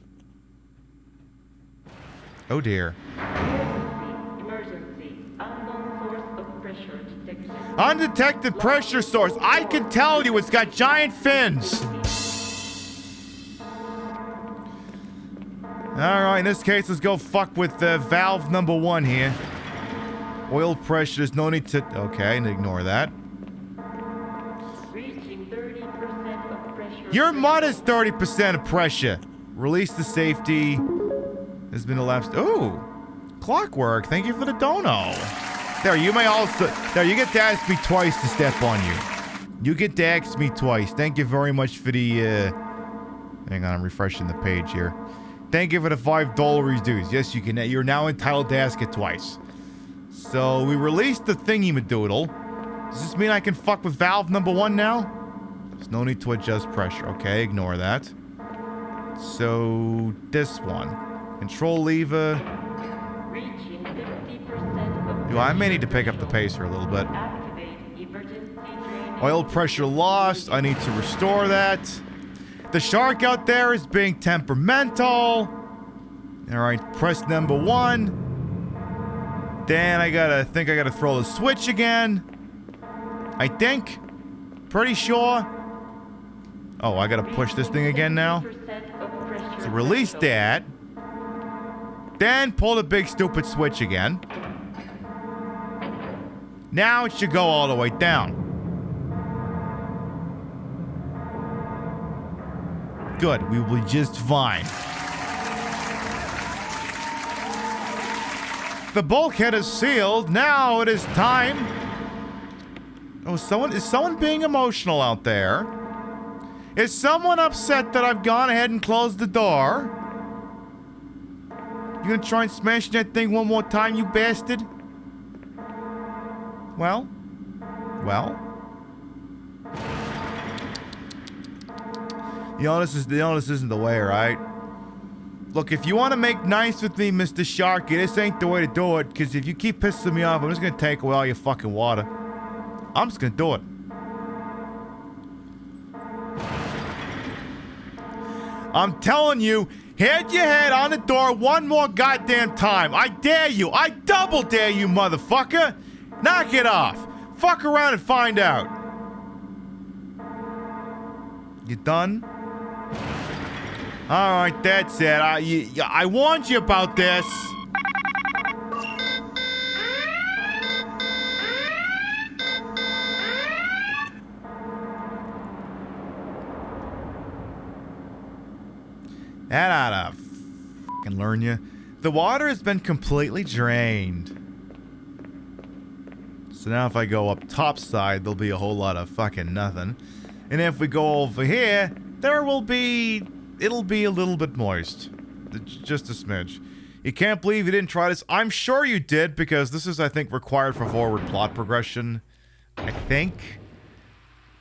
Oh dear. Undetected pressure source. I can tell you it's got giant fins. Alright, in this case, let's go fuck with valve number 1 here. Oil pressure, there's no need to... Okay, and ignore that. Your mud is 30% of pressure. Release the safety. Has been elapsed. Ooh. Clockwork, thank you for the dono. There, you may also... There, you get to ask me twice to step on you. You get to ask me twice. Thank you very much for the, Hang on, I'm refreshing the page here. Thank you for the $5 dues. Yes, you can. You're now entitled to ask it twice. So, we released the thingy-madoodle. Does this mean I can fuck with valve number 1 now? There's no need to adjust pressure. Okay, ignore that. So, this one. Control lever. I may need to pick up the pace here a little bit. Oil pressure lost. I need to restore that. The shark out there is being temperamental. Alright, press number 1. Then I think I gotta throw the switch again. I think. Pretty sure. Oh, I gotta push this thing again now. So release that. Then pull the big stupid switch again. Now it should go all the way down. Good, we will be just fine. The bulkhead is sealed. Now it is time. Oh, is someone being emotional out there? Is someone upset that I've gone ahead and closed the door? You gonna try and smash that thing one more time, you bastard? Well. This isn't the way, right? Look, if you want to make nice with me, Mr. Sharky, this ain't the way to do it, because if you keep pissing me off, I'm just gonna take away all your fucking water. I'm just gonna do it. I'm telling you, hit your head on the door one more goddamn time. I dare you. I double dare you, motherfucker. Knock it off. Fuck around and find out. You done? Alright, that's it. I warned you about this. That oughta fucking learn you. The water has been completely drained. So now if I go up top side, there'll be a whole lot of fucking nothing. And if we go over here, it'll be a little bit moist. Just a smidge. You can't believe you didn't try this? I'm sure you did, because this is, I think, required for forward plot progression. I think.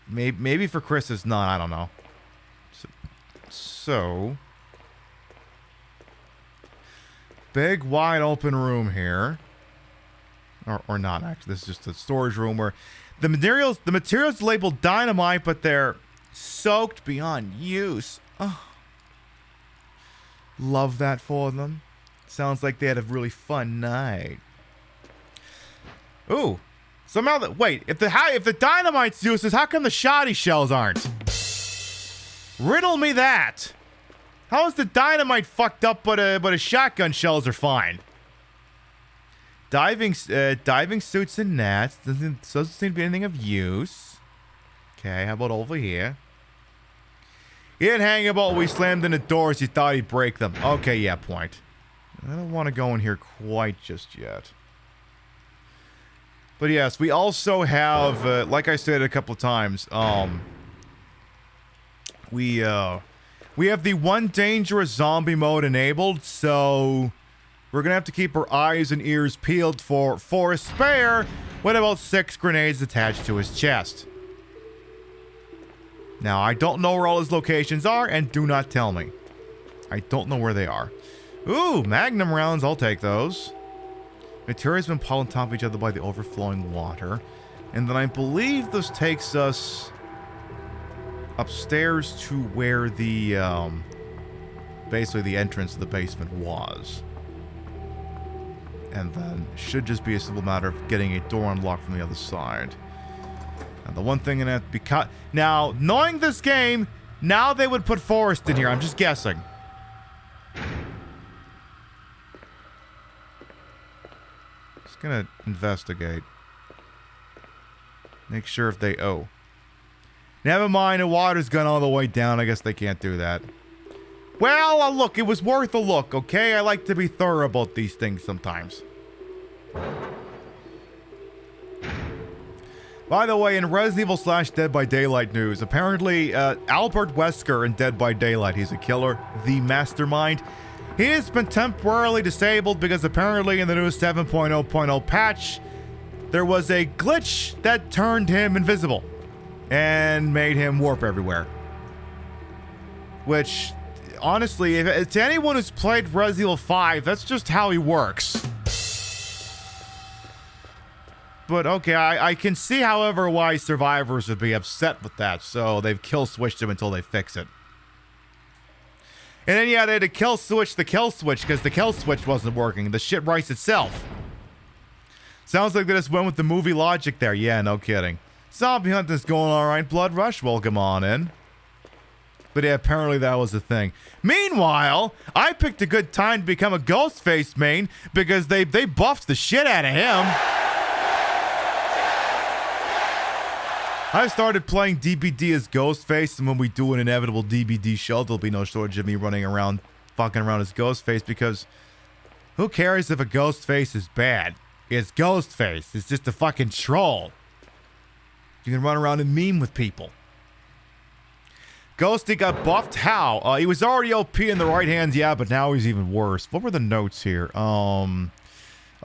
Maybe for Chris it's not. I don't know. So big wide open room here. Or not actually. This is just a storage room where the materials labeled dynamite, but they're soaked beyond use. Oh. Love that for them. Sounds like they had a really fun night. Ooh. Somehow wait, if the dynamite's useless, how come the shoddy shells aren't? Riddle me that. How is the dynamite fucked up but a shotgun shells are fine? Diving suits and nets. Doesn't seem to be anything of use. Okay, how about over here? He didn't hang about when we slammed in the doors. He thought he'd break them. Okay, yeah, point. I don't want to go in here quite just yet. But yes, we also have, like I said a couple of times, we have the one dangerous zombie mode enabled, so we're gonna have to keep our eyes and ears peeled for Forrest Spare with about 6 grenades attached to his chest. Now, I don't know where all his locations are, and do not tell me. I don't know where they are. Ooh, magnum rounds, I'll take those. Materials have been piled on top of each other by the overflowing water. And then I believe this takes us upstairs to where the, basically the entrance to the basement was. And then it should just be a simple matter of getting a door unlocked from the other side. And the one thing that have to be cut... Now, knowing this game, now they would put Forrest in here. I'm just guessing. Just gonna investigate. Make sure if they... Oh. Never mind, the water's gone all the way down. I guess they can't do that. Well, look, it was worth a look, okay? I like to be thorough about these things sometimes. By the way, in Resident Evil / Dead by Daylight news, apparently Albert Wesker in Dead by Daylight, he's a killer, the mastermind. He has been temporarily disabled because apparently in the new 7.0.0 patch, there was a glitch that turned him invisible and made him warp everywhere. Which, honestly, to anyone who's played Resident Evil 5, that's just how he works. But okay, I can see, however, why survivors would be upset with that, so they've kill switched him until they fix it. And then yeah, they had to kill switch the kill switch because the kill switch wasn't working. The shit writes itself. Sounds like they just went with the movie logic there. Yeah, no kidding. Zombie hunting's going alright. Blood Rush, welcome on in. But yeah, apparently that was the thing. Meanwhile, I picked a good time to become a Ghostface main because they buffed the shit out of him. I started playing DBD as Ghostface, and when we do an inevitable DBD show, there'll be no shortage of me running around, fucking around as Ghostface, because who cares if a Ghostface is bad? It's Ghostface. It's just a fucking troll. You can run around and meme with people. Ghosty got buffed? How? He was already OP in the right hands, yeah, but now he's even worse. What were the notes here?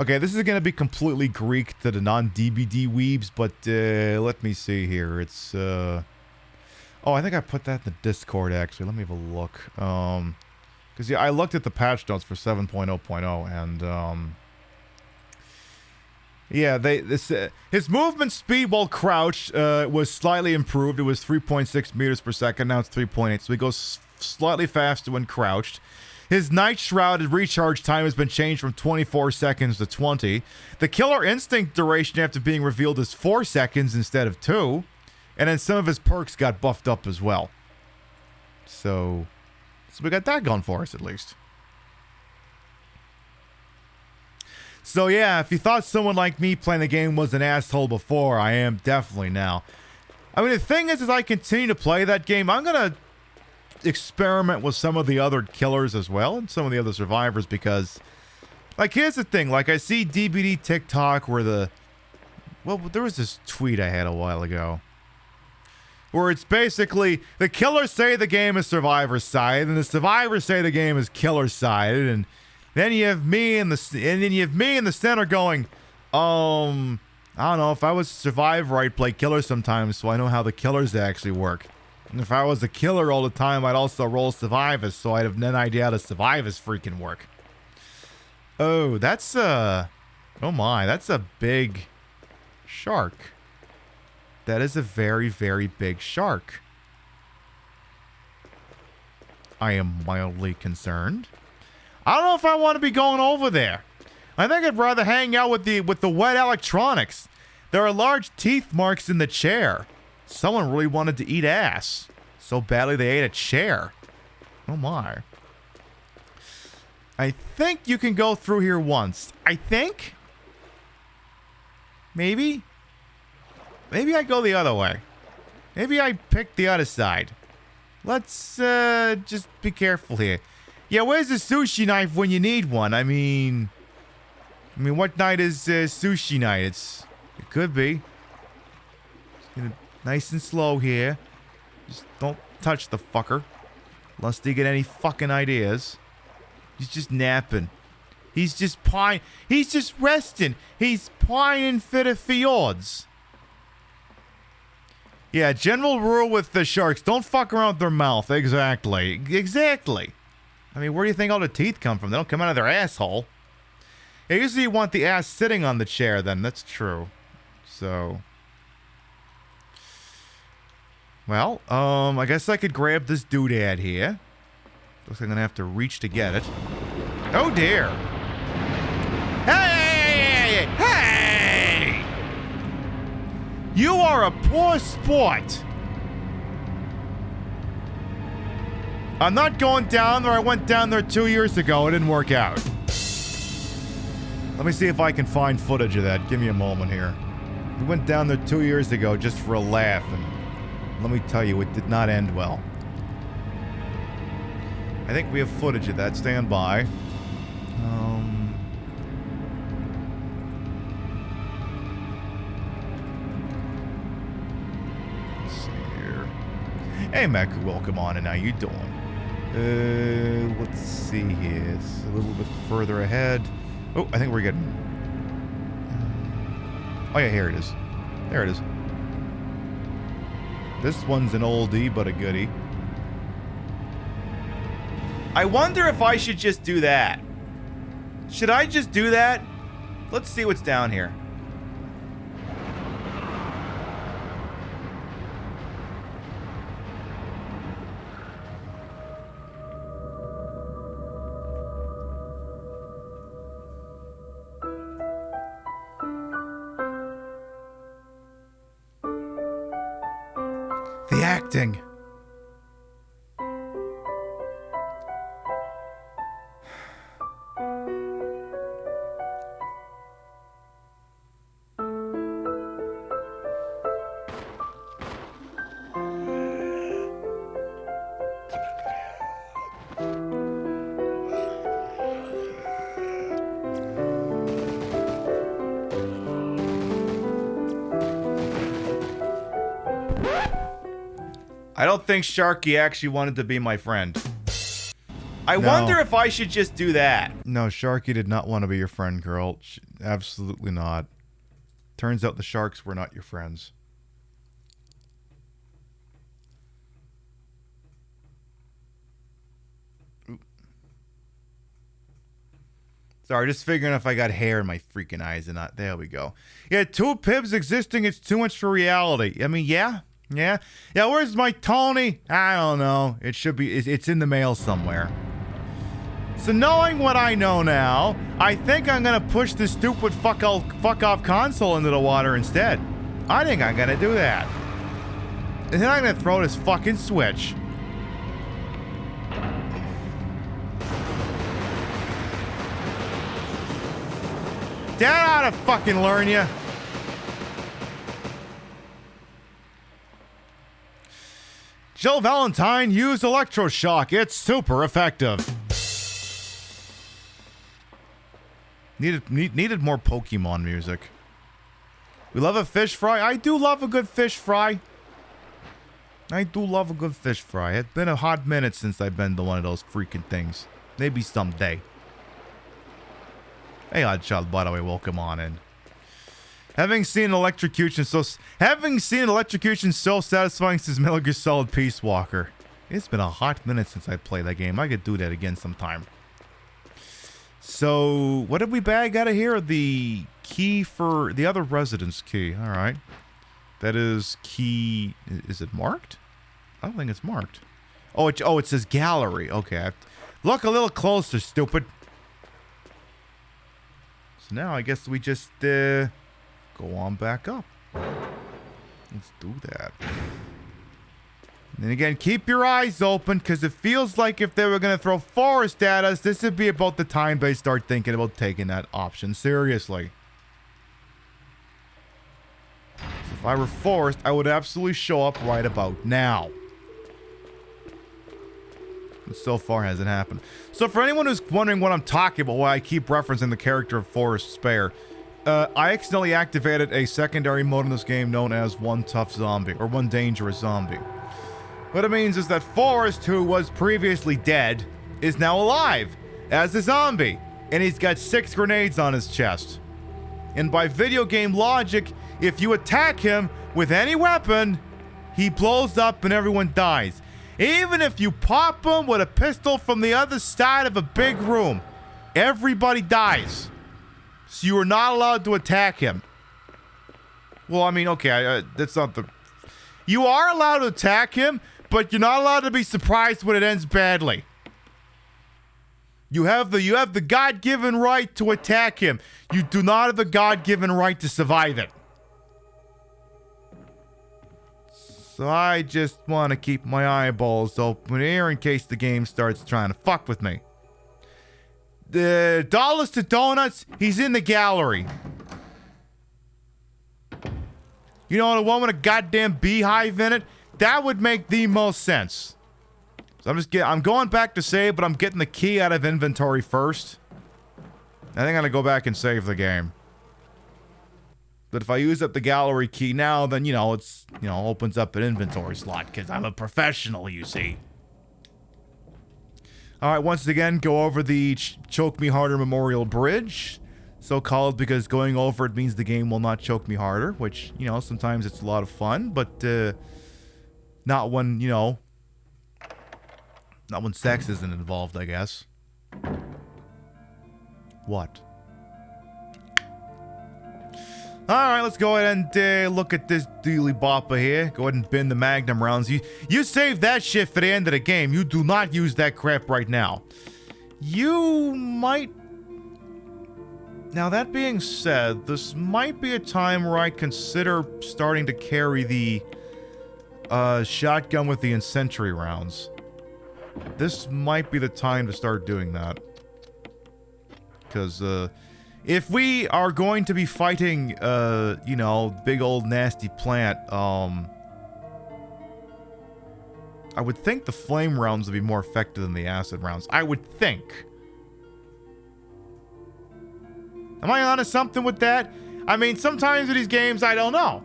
Okay, this is going to be completely Greek to the non-DBD weebs, but let me see here. It's, oh, I think I put that in the Discord, actually. Let me have a look. Because, yeah, I looked at the patch notes for 7.0.0, and, yeah, his movement speed while crouched was slightly improved. It was 3.6 meters per second. Now it's 3.8, so he goes slightly faster when crouched. His Night Shrouded recharge time has been changed from 24 seconds to 20. The Killer Instinct duration after being revealed is 4 seconds instead of 2. And then some of his perks got buffed up as well. So we got that going for us at least. So yeah, if you thought someone like me playing the game was an asshole before, I am definitely now. I mean, the thing is, as I continue to play that game, I'm going to experiment with some of the other killers as well and some of the other survivors, because like, here's the thing, like, I see DBD TikTok where there was this tweet I had a while ago where it's basically the killers say the game is survivor side and the survivors say the game is killer sided, and then you have me in the center going, I I don't know. If I was a survivor, I'd play killer sometimes, so I know how the killers actually work. And if I was a killer all the time, I'd also roll survivors, so I'd have no idea how the survivors freaking work. Oh, that's oh my, that's a big shark. That is a very, very big shark. I am mildly concerned. I don't know if I want to be going over there. I think I'd rather hang out with the wet electronics. There are large teeth marks in the chair. Someone really wanted to eat ass. So badly they ate a chair. Oh my. I think you can go through here once. I think? Maybe? Maybe I go the other way. Maybe I pick the other side. Let's just be careful here. Yeah, where's the sushi knife when you need one? I mean, what night is sushi night? It could be. Just get it nice and slow here. Just don't touch the fucker. Unless they get any fucking ideas. He's just napping. He's just He's just resting. He's pining for the fjords. Yeah, general rule with the sharks. Don't fuck around with their mouth. Exactly. Exactly. I mean, where do you think all the teeth come from? They don't come out of their asshole. Yeah, usually you want the ass sitting on the chair then. That's true. So. Well, I guess I could grab this doodad here. Looks like I'm gonna have to reach to get it. Oh dear. Hey! Hey! You are a poor sport. I'm not going down there. I went down there 2 years ago. It didn't work out. Let me see if I can find footage of that. Give me a moment here. We went down there 2 years ago just for a laugh, and let me tell you, it did not end well. I think we have footage of that. Stand by. Let's see here. Hey, Meku, welcome on, and how you doing? Let's see here. It's a little bit further ahead. Oh, I think we're getting... Oh, yeah, here it is. There it is. This one's an oldie, but a goodie. I wonder if I should just do that. Should I just do that? Let's see what's down here. The acting. I don't think Sharky actually wanted to be my friend. I wonder if I should just do that. No, Sharky did not want to be your friend, girl. Absolutely not. Turns out the sharks were not your friends. Ooh. Sorry, just figuring if I got hair in my freaking eyes or not. There we go. Yeah, two Pibs existing, it's too much for reality. I mean, yeah. Yeah, where's my Tony? I don't know. It should be, it's in the mail somewhere. So knowing what I know now, I think I'm gonna push this stupid fuck off console into the water instead. I think I'm gonna do that. And then I'm gonna throw this fucking switch. Dad ought to fucking learn you. Jill Valentine used electroshock. It's super effective. Needed more Pokemon music. We love a fish fry. I do love a good fish fry. I do love a good fish fry. It's been a hot minute since I've been to one of those freaking things. Maybe someday. Hey, Oddchild, by the way, welcome on in. Having seen electrocution so satisfying since Metal Gear Solid Peace Walker. It's been a hot minute since I played that game. I could do that again sometime. So, what did we bag out of here? The key for the other residence key. All right. That is key. Is it marked? I don't think it's marked. Oh, it says gallery. Okay. Look a little closer, stupid. So now I guess we just go on back up. Let's do that. And again, keep your eyes open, because it feels like if they were going to throw Forrest at us, this would be about the time they start thinking about taking that option seriously. So if I were Forrest, I would absolutely show up right about now. And so far hasn't happened. So for anyone who's wondering what I'm talking about, why I keep referencing the character of Forrest Spare, I accidentally activated a secondary mode in this game known as One Tough Zombie, or One Dangerous Zombie. What it means is that Forrest, who was previously dead, is now alive as a zombie, and he's got 6 grenades on his chest. And by video game logic, if you attack him with any weapon, he blows up and everyone dies. Even if you pop him with a pistol from the other side of a big room, everybody dies. So you are not allowed to attack him. Well, I mean, okay, that's not the... You are allowed to attack him, but you're not allowed to be surprised when it ends badly. You have the God-given right to attack him. You do not have the God-given right to survive it. So I just want to keep my eyeballs open here in case the game starts trying to fuck with me. The dollars to donuts, he's in the gallery. You know, the one with a goddamn beehive in it? That would make the most sense. So I'm going back to save, but I'm getting the key out of inventory first. I think I'm gonna go back and save the game. But if I use up the gallery key now, then, it's, opens up an inventory slot, because I'm a professional, you see. Alright, once again, go over the Choke Me Harder Memorial Bridge. So called because going over it means the game will not choke me harder, which, sometimes it's a lot of fun, but, not when, not when sex isn't involved, I guess. What? Alright, let's go ahead and look at this dealy bopper here. Go ahead and bin the Magnum rounds. You save that shit for the end of the game. You do not use that crap right now. You might... Now, that being said, this might be a time where I consider starting to carry the shotgun with the incendiary rounds. This might be the time to start doing that. Because, if we are going to be fighting, big old nasty plant, I would think the flame rounds would be more effective than the acid rounds. I would think. Am I onto something with that? I mean, sometimes in these games, I don't know.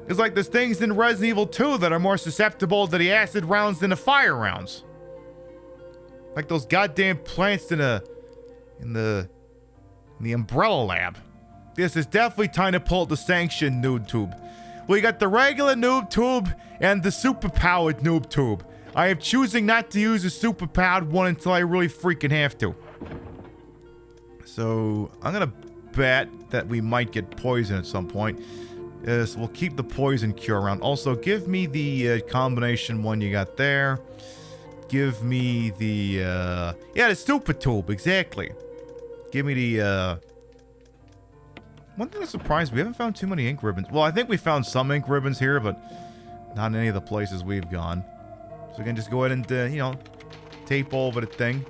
It's like there's things in Resident Evil 2 that are more susceptible to the acid rounds than the fire rounds. Like those goddamn plants in the umbrella lab. This is definitely time to pull the sanctioned noob tube. We got the regular noob tube and the super-powered noob tube. I am choosing not to use the super-powered one until I really freaking have to. So, I'm gonna bet that we might get poison at some point. So we'll keep the poison cure around. Also, give me the combination one you got there. Give me the, the super tube, exactly. Give me the, one thing that surprised me, we haven't found too many ink ribbons. Well, I think we found some ink ribbons here, but not in any of the places we've gone. So we can just go ahead and, tape over the thing.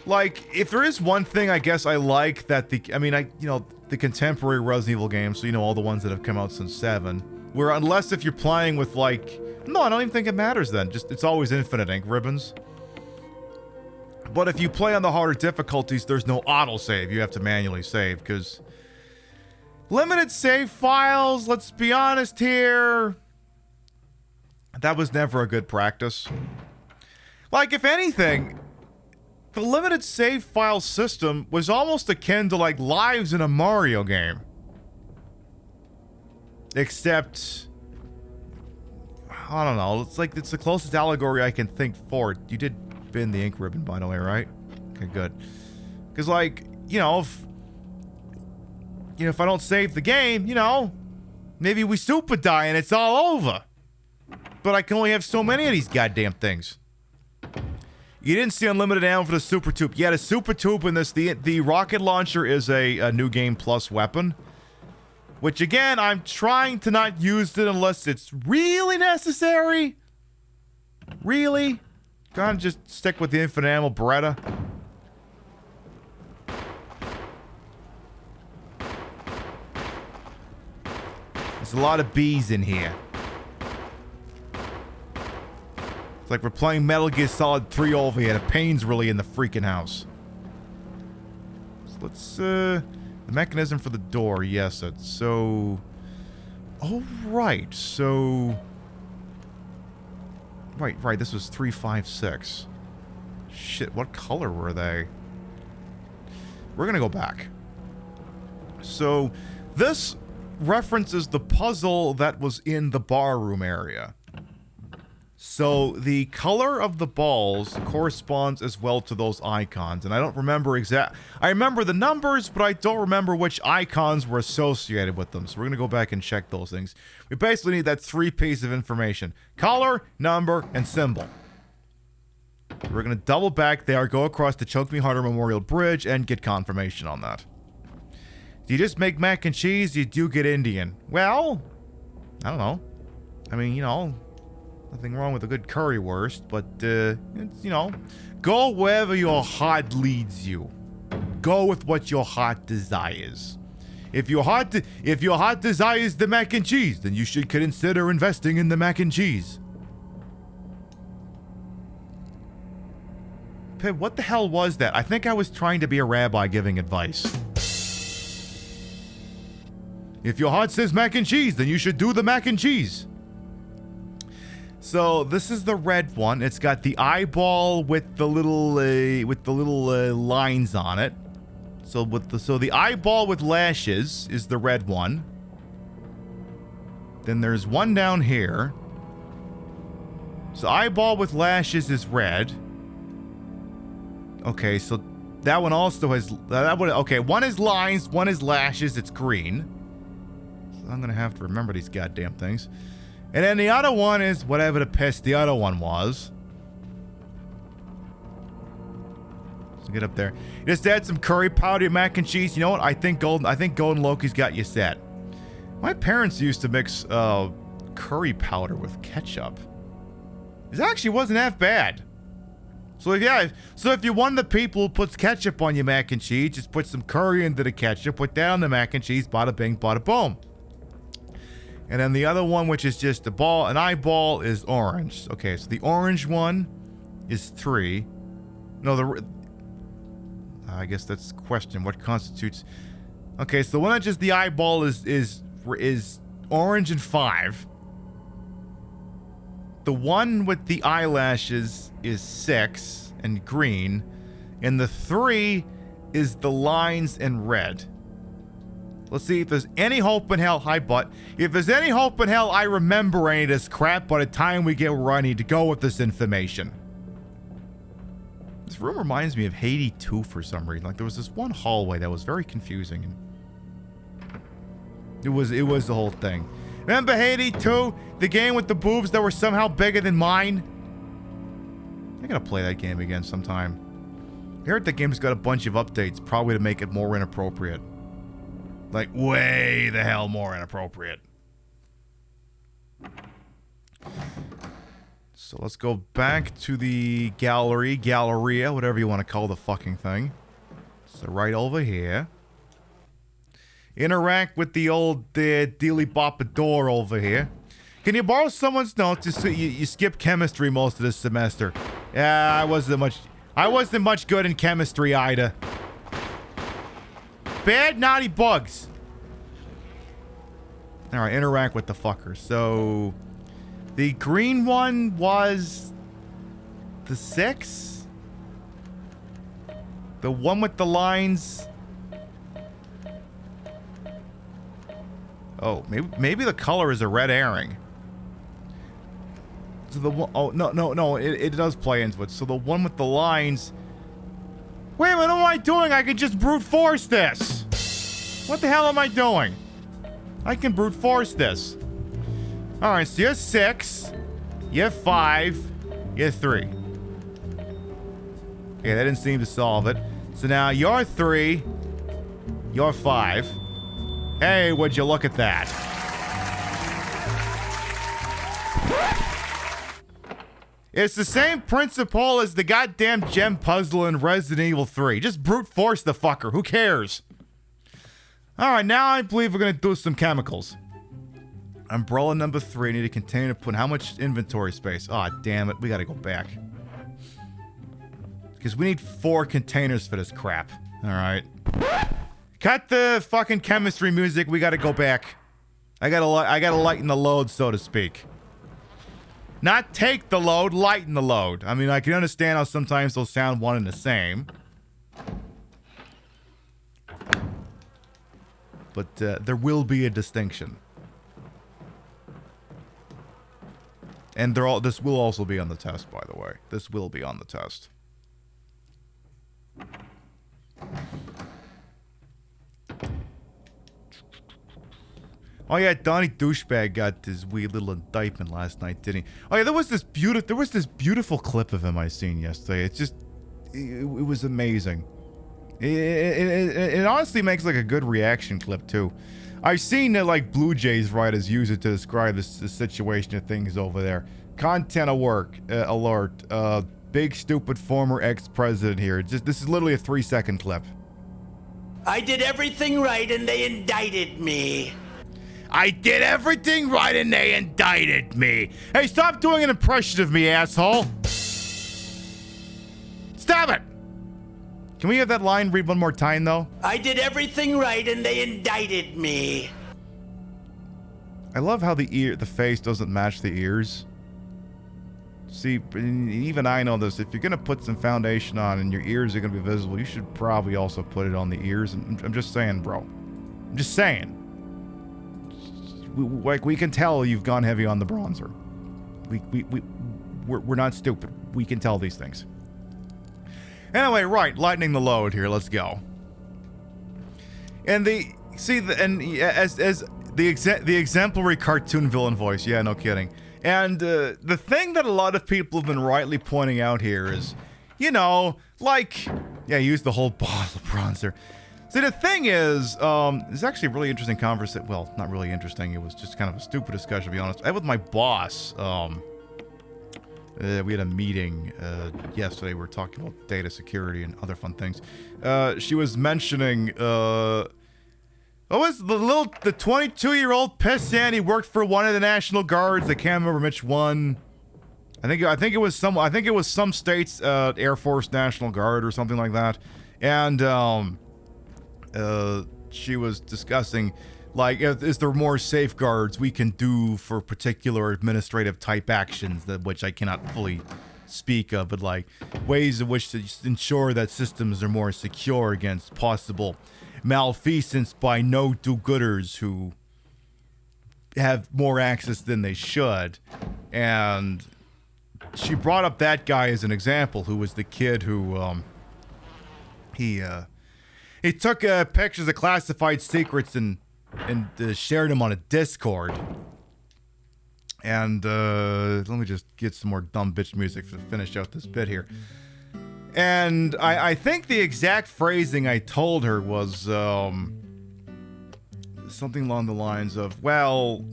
Like, if there is one thing I guess I like that the contemporary Resident Evil games, so all the ones that have come out since 7, where unless if you're playing with no, I don't even think it matters then. Just, it's always infinite ink ribbons. But if you play on the harder difficulties, there's no autosave. You have to manually save, because limited save files, let's be honest here, that was never a good practice. Like, if anything, the limited save file system was almost akin to, lives in a Mario game. Except, I don't know. It's like it's the closest allegory I can think for it. You did bin the ink ribbon, by the way, right? Okay, good. Because, like, if I don't save the game, maybe we super die and it's all over. But I can only have so many of these goddamn things. You didn't see unlimited ammo for the super tube. Yeah, the super tube in this, the rocket launcher is a new game plus weapon. Which, again, I'm trying to not use it unless it's really necessary. Really? Gotta just stick with the infinite ammo Beretta. There's a lot of bees in here. It's like we're playing Metal Gear Solid 3 over here. The pain's really in the freaking house. So let's, the mechanism for the door. Yes, it's so... Oh, right. So... Right. This was 356. Shit, what color were they? We're gonna go back. So, this references the puzzle that was in the barroom area. So the color of the balls corresponds as well to those icons, and I don't remember I remember the numbers, but I don't remember which icons were associated with them. So we're gonna go back and check those things. We basically need that 3 pieces of information: color, number, and symbol. We're gonna double back there, go across the Choke Me Harder Memorial Bridge, and get confirmation on that. Do you just make mac and cheese? You do get Indian. Well, I don't know. I mean, nothing wrong with a good currywurst, but, it's, go wherever your heart leads you. Go with what your heart desires. If your heart desires the mac and cheese, then you should consider investing in the mac and cheese. Pip, what the hell was that? I think I was trying to be a rabbi giving advice. If your heart says mac and cheese, then you should do the mac and cheese. So this is the red one. It's got the eyeball with the little lines on it. So the eyeball with lashes is the red one. Then there's one down here. So eyeball with lashes is red. Okay, so that one also has okay, one is lines, one is lashes, it's green. So I'm gonna have to remember these goddamn things. And then the other one is whatever the piss the other one was. So get up there. Just add some curry powder, mac and cheese. You know what? I think Golden Loki's got you set. My parents used to mix curry powder with ketchup. It actually wasn't that bad. So yeah, so if you're one of the people who puts ketchup on your mac and cheese, just put some curry into the ketchup, put that on the mac and cheese, bada bing, bada boom. And then the other one, which is just an eyeball, is orange. Okay, so the orange one is 3. No, I guess that's the question. What constitutes? Okay, so the one that just the eyeball is orange and 5. The one with the eyelashes is 6 and green, and the 3 is the lines and red. Let's see if there's any hope in hell. Hi, butt. If there's any hope in hell, I remember any of this crap by the time we get where I need to go with this information. This room reminds me of Haiti 2 for some reason. Like, there was this one hallway that was very confusing. It was the whole thing. Remember Haiti 2? The game with the boobs that were somehow bigger than mine? I gotta play that game again sometime. I heard that game's got a bunch of updates, probably to make it more inappropriate. Like, way the hell more inappropriate. So let's go back to the Galleria, whatever you want to call the fucking thing. So right over here. Interact with the old Dealy Boppa door over here. Can you borrow someone's notes? You skipped chemistry most of this semester. Yeah, I wasn't much good in chemistry either. Bad naughty bugs. Alright, interact with the fucker. So the green one was the 6. The one with the lines Oh, maybe the color is a red herring. So the one, oh, no, it does play into it. So the one with the lines. Wait a minute, what am I doing? I can just brute force this. What the hell am I doing? I can brute force this. All right, so you're 6, you're 5, you're 3. Okay, that didn't seem to solve it. So now you're 3, you're 5. Hey, would you look at that? It's the same principle as the goddamn gem puzzle in Resident Evil 3. Just brute force the fucker. Who cares? Alright, now I believe we're going to do some chemicals. Umbrella number 3. I need a container to put how much inventory space? Aw, damn it. We got to go back. Because we need 4 containers for this crap. Alright. Cut the fucking chemistry music. We got to go back. I gotta lighten the load, so to speak. Not take the load, lighten the load. I mean, I can understand how sometimes they'll sound one and the same. But there will be a distinction. And this will also be on the test, by the way. This will be on the test. Oh yeah, Donnie Douchebag got his weird little indictment last night, didn't he? Oh yeah, there was this beautiful clip of him I seen yesterday. It's just, it was amazing. It honestly makes like a good reaction clip too. I've seen that like Blue Jays writers use it to describe the situation of things over there. Content alert. Big stupid former ex-president here. This is literally a 3-second clip. I did everything right and they indicted me. I did everything right and they indicted me. Hey, stop doing an impression of me, asshole. Stop it. Can we have that line read one more time, though? I did everything right and they indicted me. I love how the face doesn't match the ears. See, even I know this. If you're going to put some foundation on and your ears are going to be visible, you should probably also put it on the ears. And I'm just saying, bro. I'm just saying. We can tell you've gone heavy on the bronzer. We're not stupid. We can tell these things. Anyway, right, lightening the load here. Let's go. And the exemplary cartoon villain voice. Yeah, no kidding. And the thing that a lot of people have been rightly pointing out here is, you know, like, yeah, use the whole bottle of bronzer. See, the thing is, it's actually a really interesting conversation. Well, not really interesting. It was just kind of a stupid discussion, to be honest. I had with my boss. We had a meeting yesterday. We were talking about data security and other fun things. She was mentioning, what was the 22-year-old pissant? He worked for one of the National Guards. I can't remember which one. I think it was some state's Air Force National Guard or something like that. And she was discussing, like, is there more safeguards we can do for particular administrative type actions that which I cannot fully speak of, but like ways in which to ensure that systems are more secure against possible malfeasance by no do-gooders who have more access than they should. And she brought up that guy as an example, who was the kid who he took pictures of classified secrets and shared them on a Discord. And let me just get some more dumb bitch music to finish out this bit here. And I think the exact phrasing I told her was something along the lines of, well,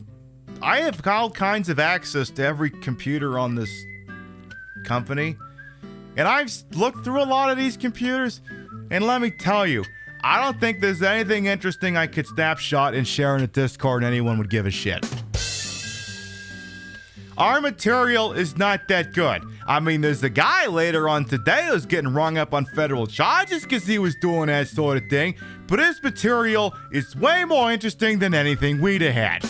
I have all kinds of access to every computer on this company. And I've looked through a lot of these computers. And let me tell you, I don't think there's anything interesting I could snapshot and share in a Discord and anyone would give a shit. Our material is not that good. I mean, there's a guy later on today who's getting rung up on federal charges because he was doing that sort of thing, but his material is way more interesting than anything we'd have had.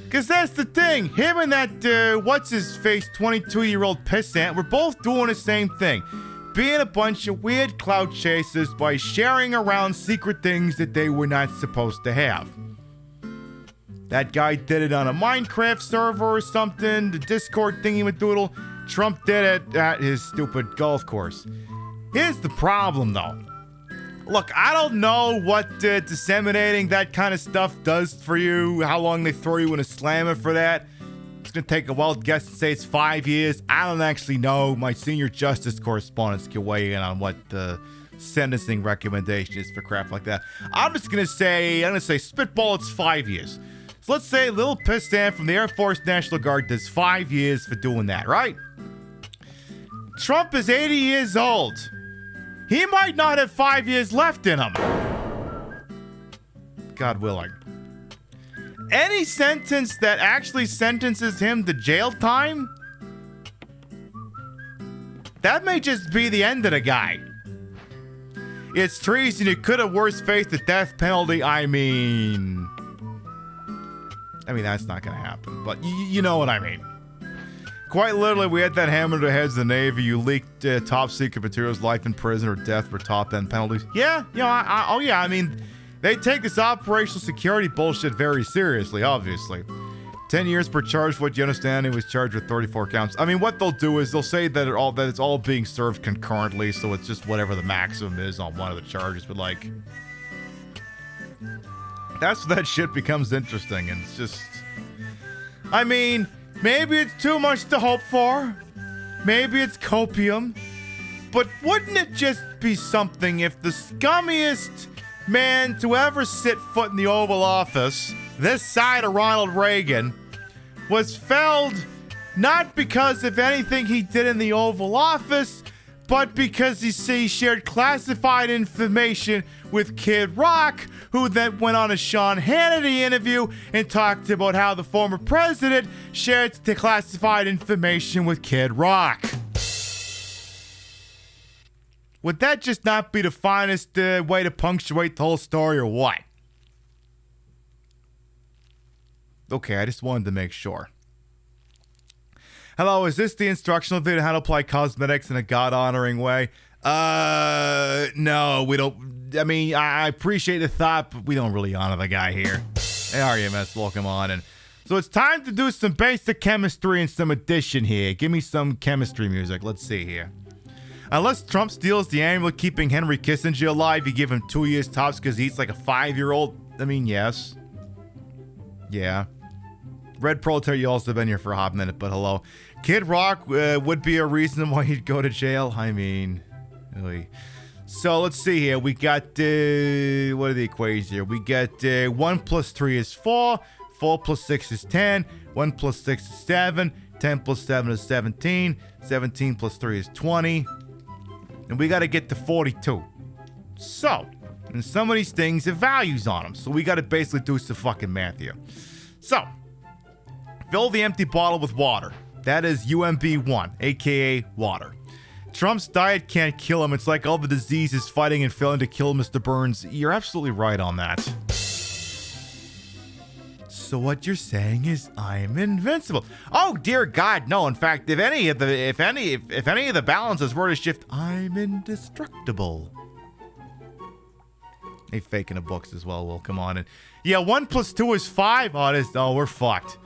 Because that's the thing, him and that, what's-his-face 22-year-old pissant, we're both doing the same thing. being a bunch of weird clout chasers by sharing around secret things that they were not supposed to have. That guy did it on a Minecraft server or something, the Discord thingy-madoodle. Trump did it at his stupid golf course. Here's the problem, though. Look, I don't know what disseminating that kind of stuff does for you, how long they throw you in a slammer for that. It's going to take a wild guess to say it's 5 years. I don't actually know. My senior justice correspondents can weigh in on what the sentencing recommendation is for crap like that. I'm going to say spitball, it's 5 years. So let's say Lil Pistan from the Air Force National Guard does 5 years for doing that, right? Trump is 80 years old. He might not have 5 years left in him. God willing. Any sentence that actually sentences him to jail time, that may just be the end of the guy. It's treason. You could have worse faced the death penalty. I mean, that's not going to happen. But you know what I mean. Quite literally, we had that hammer to the heads of the Navy. You leaked top secret materials, life in prison or death were top end penalties. Yeah, they take this operational security bullshit very seriously, obviously. 10 years per charge, what you understand, he was charged with 34 counts. What they'll do is they'll say that it's all being served concurrently, so it's just whatever the maximum is on one of the charges. But that's where that shit becomes interesting, and it's just, maybe it's too much to hope for. Maybe it's copium. But wouldn't it just be something if the scummiest man to ever set foot in the Oval Office, this side of Ronald Reagan, was felled not because of anything he did in the Oval Office, but because he shared classified information with Kid Rock, who then went on a Sean Hannity interview and talked about how the former president shared classified information with Kid Rock. Would that just not be the finest way to punctuate the whole story, or what? Okay, I just wanted to make sure. Hello, is this the instructional video on how to apply cosmetics in a God-honoring way? No, we don't. I appreciate the thought, but we don't really honor the guy here. Hey, RMS, welcome on. And so it's time to do some basic chemistry and some addition here. Give me some chemistry music. Let's see here. Unless Trump steals the annual keeping Henry Kissinger alive, you give him 2 years tops because he's like a 5-year-old. Yes. Yeah. Red Proletariat, you also been here for a hot minute, but hello. Kid Rock would be a reason why he'd go to jail. Really. So let's see here. We got, what are the equations here? We got 1 plus 3 is 4. 4 plus 6 is 10. 1 plus 6 is 7. 10 plus 7 is 17. 17 plus 3 is 20. And we got to get to 42. So, and some of these things have values on them. So we got to basically do some fucking math here. So, fill the empty bottle with water. That is UMB1, aka water. Trump's diet can't kill him. It's like all the diseases fighting and failing to kill Mr. Burns. You're absolutely right on that. So what you're saying is I'm invincible. Oh dear God, no. In fact, if any of the balances were to shift, I'm indestructible. They faking the books as well. Well, come on. And yeah, 1 plus 2 is 5. Oh, we're fucked.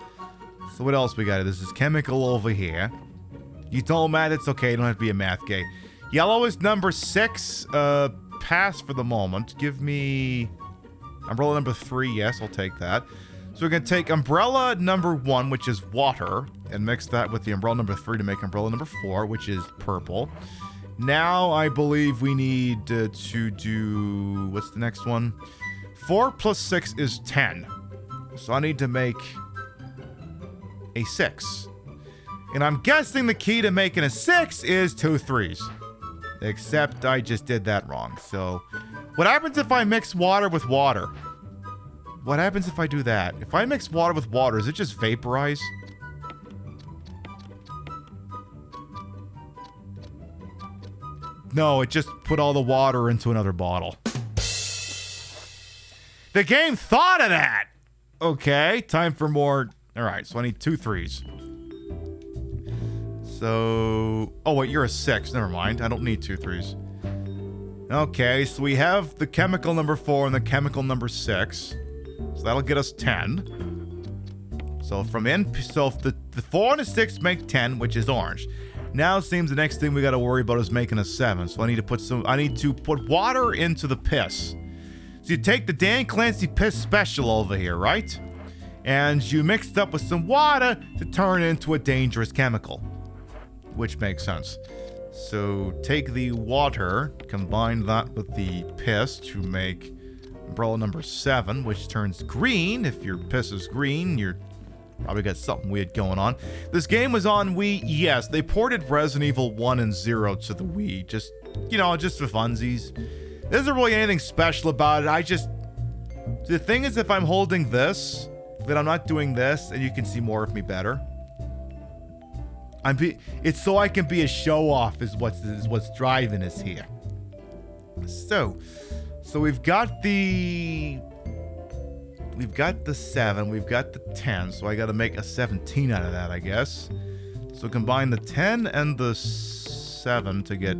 So what else we got? This is chemical over here. You told Matt it's okay. You don't have to be a math gay. Yellow is number 6. Pass for the moment. Give me umbrella number 3. Yes, I'll take that. So we're going to take umbrella number 1, which is water, and mix that with the umbrella number 3 to make umbrella number 4, which is purple. Now I believe we need to do... What's the next one? 4 plus 6 is 10. So I need to make a 6. And I'm guessing the key to making a 6 is 2 3s. Except I just did that wrong. So what happens if I mix water with water? What happens if I do that? If I mix water with water, does it just vaporize? No, it just put all the water into another bottle. The game thought of that! Okay, time for more. Alright, so I need 2 3s. So... Oh, wait, you're a 6. Never mind. I don't need 2 3s. Okay, so we have the chemical number 4 and the chemical number 6. So that'll get us 10. So from so if the 4 and the 6 make 10, which is orange. Now it seems the next thing we got to worry about is making a 7. So I need to put water into the piss. So you take the Dan Clancy piss special over here, right? And you mix it up with some water to turn it into a dangerous chemical. Which makes sense. So take the water, combine that with the piss to make umbrella number 7, which turns green. If your piss is green, you're probably got something weird going on. This game was on Wii. Yes, they ported Resident Evil 1 and 0 to the Wii. Just, just for funsies. There isn't really anything special about it. The thing is, if I'm holding this, then I'm not doing this, and you can see more of me better. It's so I can be a show-off is what's driving us here. So we've got the 7, we've got the 10, so I got to make a 17 out of that, I guess. So combine the 10 and the 7 to get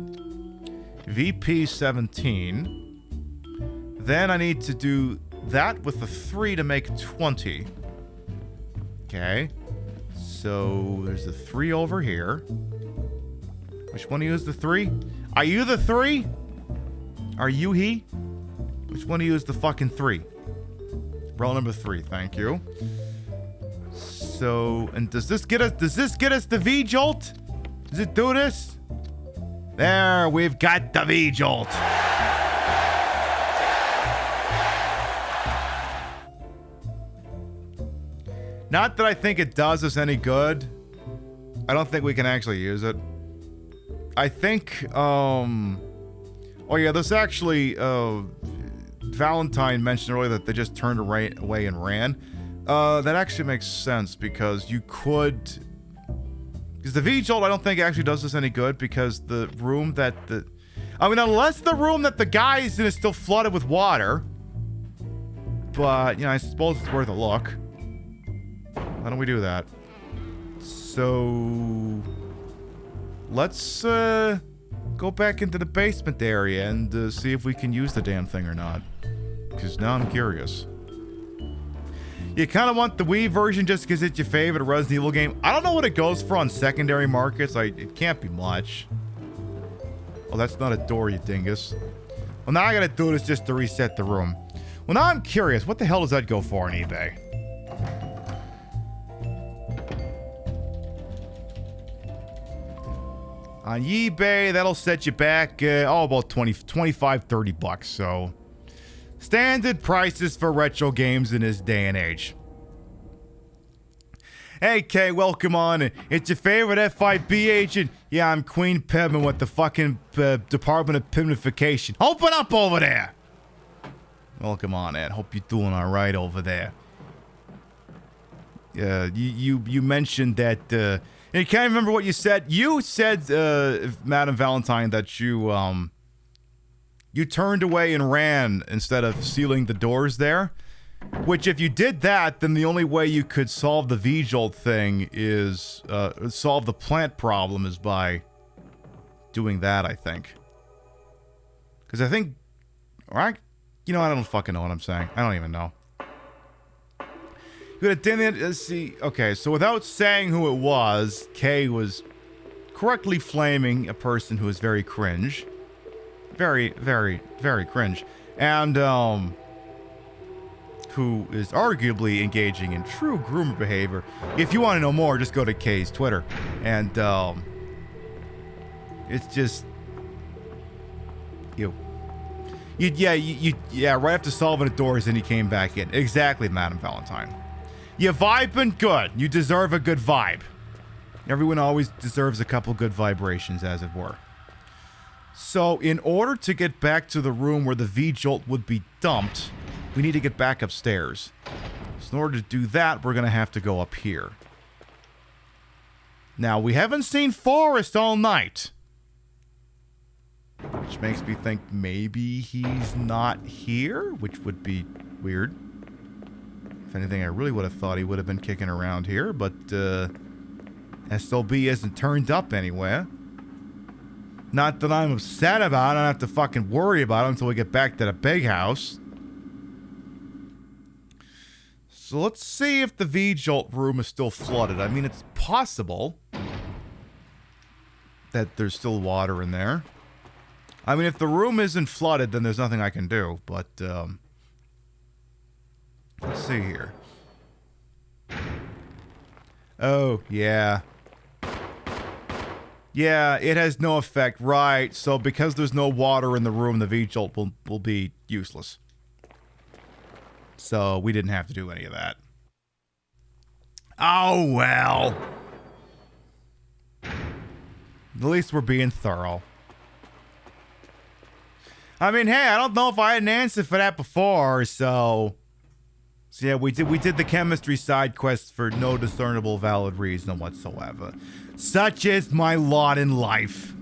VP 17. Then I need to do that with the 3 to make 20. Okay. So there's a 3 over here. Which one of you is the 3? Are you the 3? Are you he? Which one of you is the fucking 3? Roll number 3, thank you. So, and does this get us the V-Jolt? Does it do this? There, we've got the V-Jolt. Not that I think it does us any good. I don't think we can actually use it. I think, oh yeah, this actually, Valentine mentioned earlier that they just turned away and ran. That actually makes sense because you could... Because the V-Jolt I don't think actually does us any good because the room that unless the room that the guy's in is still flooded with water. But, I suppose it's worth a look. Why don't we do that? So... Let's, go back into the basement area and see if we can use the damn thing or not. Because now I'm curious. You kind of want the Wii version just because it's your favorite Resident Evil game. I don't know what it goes for on secondary markets. It can't be much. Oh, that's not a door, you dingus. Well, now I gotta do this just to reset the room. Well, now I'm curious. What the hell does that go for on eBay? On eBay, that'll set you back, about 25, 30 bucks. So, standard prices for retro games in this day and age. Hey, Kay, welcome on. It's your favorite FIB agent. Yeah, I'm Queen Pittman with the fucking Department of Pimnification. Open up over there. Welcome on, Ed. Hope you're doing all right over there. You mentioned that... I can't remember what you said. You said, Madam Valentine, that you turned away and ran instead of sealing the doors there. Which, if you did that, then the only way you could solve the V-Jolt thing is, solve the plant problem is by doing that, I think. Because I think, right? I don't fucking know what I'm saying. I don't even know. Let's see. Okay, so without saying who it was, Kay was correctly flaming a person who is very cringe. Very, very, very cringe. And, who is arguably engaging in true groomer behavior. If you want to know more, just go to Kay's Twitter. And, it's just... Yeah, right after solving the doors, then he came back in. Exactly, Madam Valentine. You're vibing good. You deserve a good vibe. Everyone always deserves a couple good vibrations, as it were. So, in order to get back to the room where the V-Jolt would be dumped, we need to get back upstairs. So, in order to do that, we're going to have to go up here. Now, we haven't seen Forrest all night. Which makes me think maybe he's not here, which would be weird. If anything, I really would have thought he would have been kicking around here, but, SOB isn't turned up anywhere. Not that I'm upset about it. I don't have to fucking worry about it until we get back to the big house. So let's see if the V-Jolt room is still flooded. I mean, it's possible that there's still water in there. I mean, if the room isn't flooded, then there's nothing I can do. But, let's see here. Oh, yeah. Yeah, it has no effect. Right, so because there's no water in the room, the V-Jolt will be useless. So we didn't have to do any of that. Oh, well. At least we're being thorough. I mean, hey, I don't know if I had an answer for that before, so yeah, we did the chemistry side quest for no discernible valid reason whatsoever. Such is my lot in life.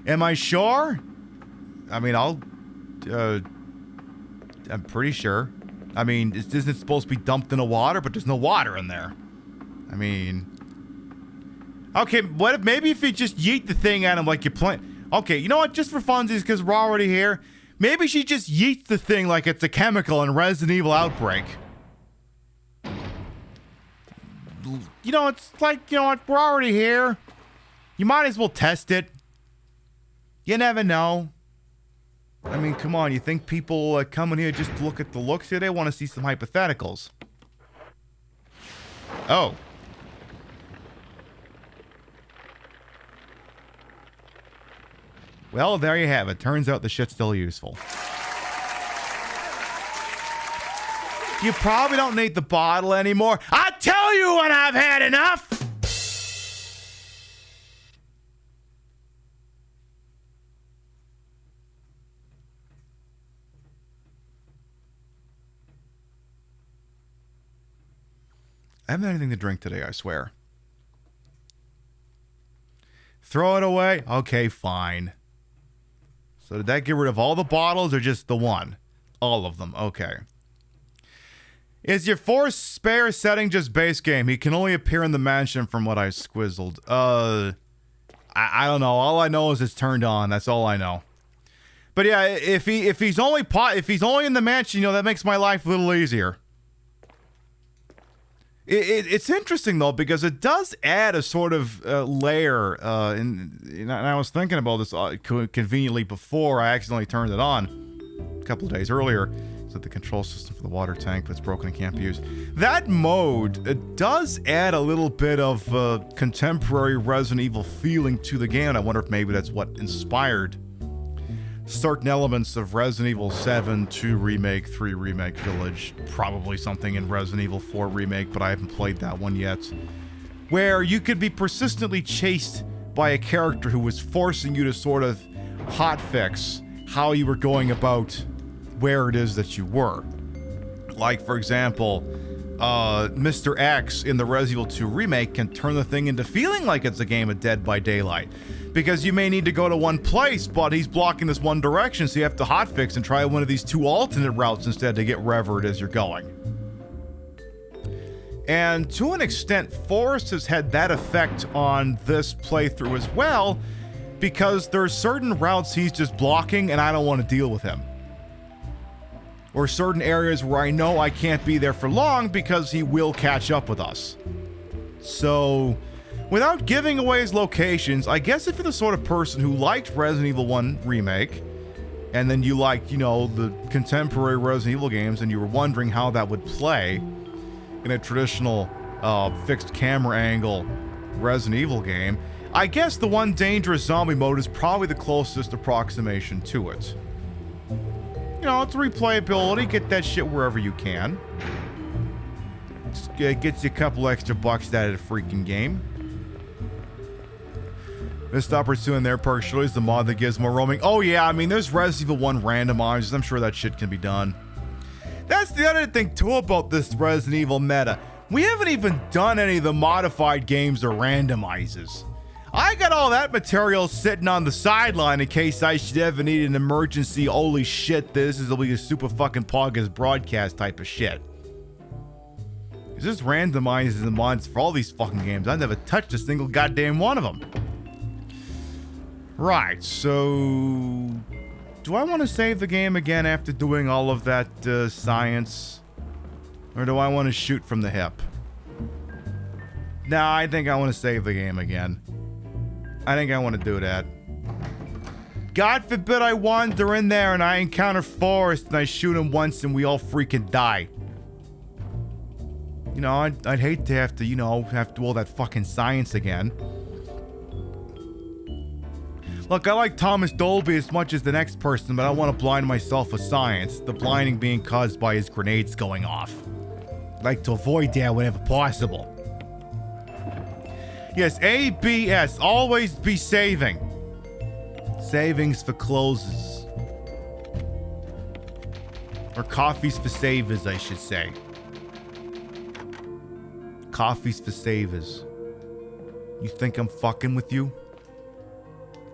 Am I sure? I mean, I'm pretty sure. I mean, isn't it supposed to be dumped in the water? But there's no water in there. I mean... Okay, what if maybe if you just yeet the thing at him like you're playing... Okay, you know what? Just for funsies, because we're already here. Maybe she just yeets the thing like it's a chemical in Resident Evil Outbreak. You know, it's like, you know what? We're already here. You might as well test it. You never know. I mean, come on. You think people come in here just to look at the looks here? They want to see some hypotheticals. Oh. Well, there you have it. Turns out the shit's still useful. You probably don't need the bottle anymore. I'll tell you when I've had enough! I haven't had anything to drink today, I swear. Throw it away? Okay, fine. So did that get rid of all the bottles or just the one? All of them. Okay. Is your Forrest spare setting just base game? He can only appear in the mansion from what I squizzled. I don't know. All I know is it's turned on. That's all I know. But yeah, if he's only in the mansion, you know, that makes my life a little easier. It's interesting though, because it does add a sort of layer. And I was thinking about this conveniently before I accidentally turned it on a couple of days earlier. So the control system for the water tank, but it's broken and can't be used. That mode, it does add a little bit of contemporary Resident Evil feeling to the game. And I wonder if maybe that's what inspired certain elements of Resident Evil 7, 2 Remake, 3 Remake Village. Probably something in Resident Evil 4 Remake, but I haven't played that one yet. Where you could be persistently chased by a character who was forcing you to sort of hotfix how you were going about where it is that you were. Like, for example, Mr. X in the Resident Evil 2 Remake can turn the thing into feeling like it's a game of Dead by Daylight. Because you may need to go to one place, but he's blocking this one direction, so you have to hotfix and try one of these two alternate routes instead to get revered as you're going. And to an extent, Forrest has had that effect on this playthrough as well, because there's certain routes he's just blocking and I don't want to deal with him. Or certain areas where I know I can't be there for long because he will catch up with us. So, without giving away his locations, I guess if you're the sort of person who liked Resident Evil 1 Remake, and then you liked, you know, the contemporary Resident Evil games, and you were wondering how that would play in a traditional fixed camera angle Resident Evil game, I guess the One Dangerous Zombie mode is probably the closest approximation to it. You know, it's replayability, get that shit wherever you can. It gets you a couple extra bucks out of the freaking game. Missed opportunity there, partially is the mod that gives more roaming. Oh yeah, I mean, there's Resident Evil 1 randomizers. I'm sure that shit can be done. That's the other thing too about this Resident Evil meta. We haven't even done any of the modified games or randomizers. I got all that material sitting on the sideline in case I should ever need an emergency, holy shit, this is a super fucking podcast broadcast type of shit. It just randomizes the mods for all these fucking games. I've never touched a single goddamn one of them. Right, so... Do I want to save the game again after doing all of that science? Or do I want to shoot from the hip? Nah, I think I want to save the game again. I think I want to do that. God forbid I wander in there and I encounter Forrest and I shoot him once and we all freaking die. You know, I'd hate to have to, you know, have to do all that fucking science again. Look, I like Thomas Dolby as much as the next person, but I want to blind myself with science. The blinding being caused by his grenades going off. I'd like to avoid that whenever possible. Yes, ABS. Always be saving. Savings for closes. Or coffees for savers, I should say. Coffees for savers. You think I'm fucking with you?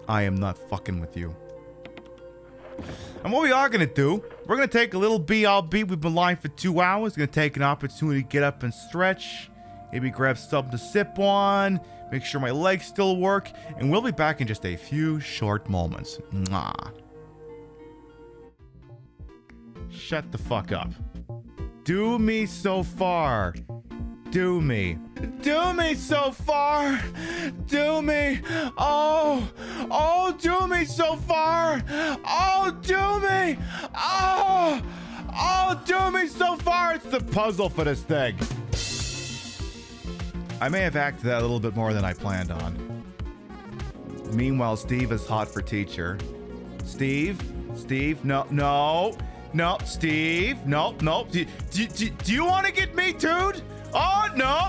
I am not fucking with you. And what we are going to do, we're going to take a little BRB. We've been live for 2 hours. Going to take an opportunity to get up and stretch. Maybe grab something to sip on. Make sure my legs still work. And we'll be back in just a few short moments. Mwah. Shut the fuck up. Do me so far. Do me. Do me so far. Do me. Oh. Oh, do me so far. Oh, do me. Oh. Oh, do me so far. It's the puzzle for this thing. I may have acted that a little bit more than I planned on. Meanwhile, Steve is hot for teacher. Steve? Steve? No. Steve? No. Do you want to get me too'd? Oh, no.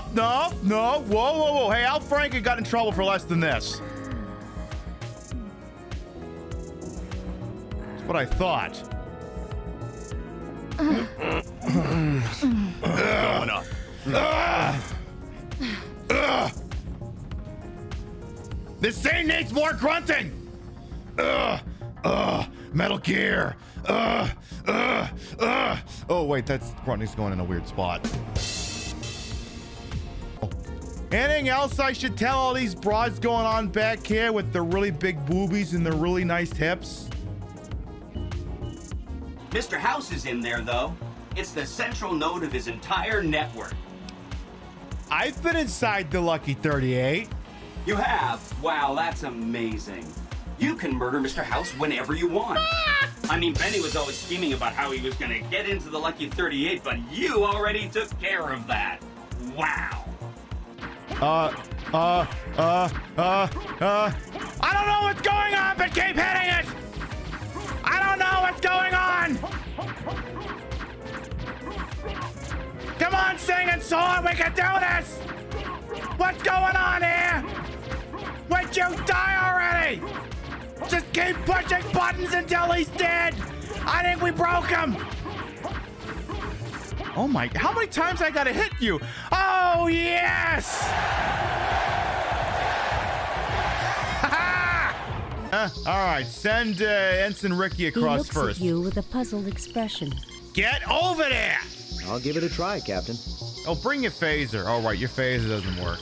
Whoa. Hey, Al Franken got in trouble for less than this. That's what I thought. This scene needs more grunting. Metal Gear. Oh, wait, that's grunting's going in a weird spot. Anything else I should tell all these broads going on back here with the really big boobies and the really nice hips? Mr. House is in there, though. It's the central node of his entire network. I've been inside the Lucky 38. You have? Wow, that's amazing. You can murder Mr. House whenever you want. I mean, Benny was always scheming about how he was going to get into the Lucky 38, but you already took care of that. Wow. I don't know what's going on, but keep hitting it! I don't know what's going on! Come on, singing sword, we can do this! What's going on here? Would you die already? Just keep pushing buttons until he's dead! I think we broke him! Oh my, how many times I gotta hit you? Oh, yes! All right, send Ensign Ricky across he looks first. At you with a puzzled expression. Get over there! I'll give it a try, Captain. Oh, bring your phaser. Oh, right, your phaser doesn't work.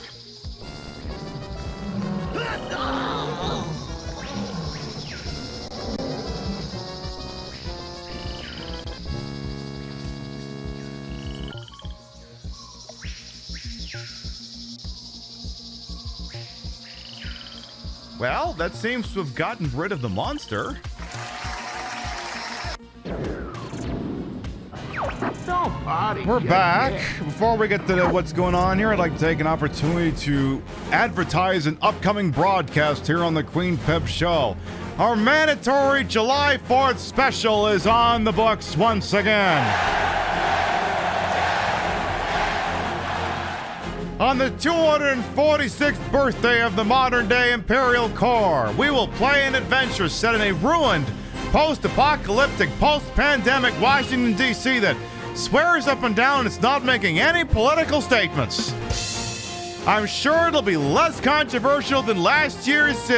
Well, that seems to have gotten rid of the monster. We're back. Before we get to what's going on here, I'd like to take an opportunity to advertise an upcoming broadcast here on the Queen Pip Show. Our mandatory July 4th special is on the books once again. On the 246th birthday of the modern-day Imperial Corps, we will play an adventure set in a ruined, post-apocalyptic, post-pandemic Washington, D.C. that swears up and down it's not making any political statements. I'm sure it'll be less controversial than last year's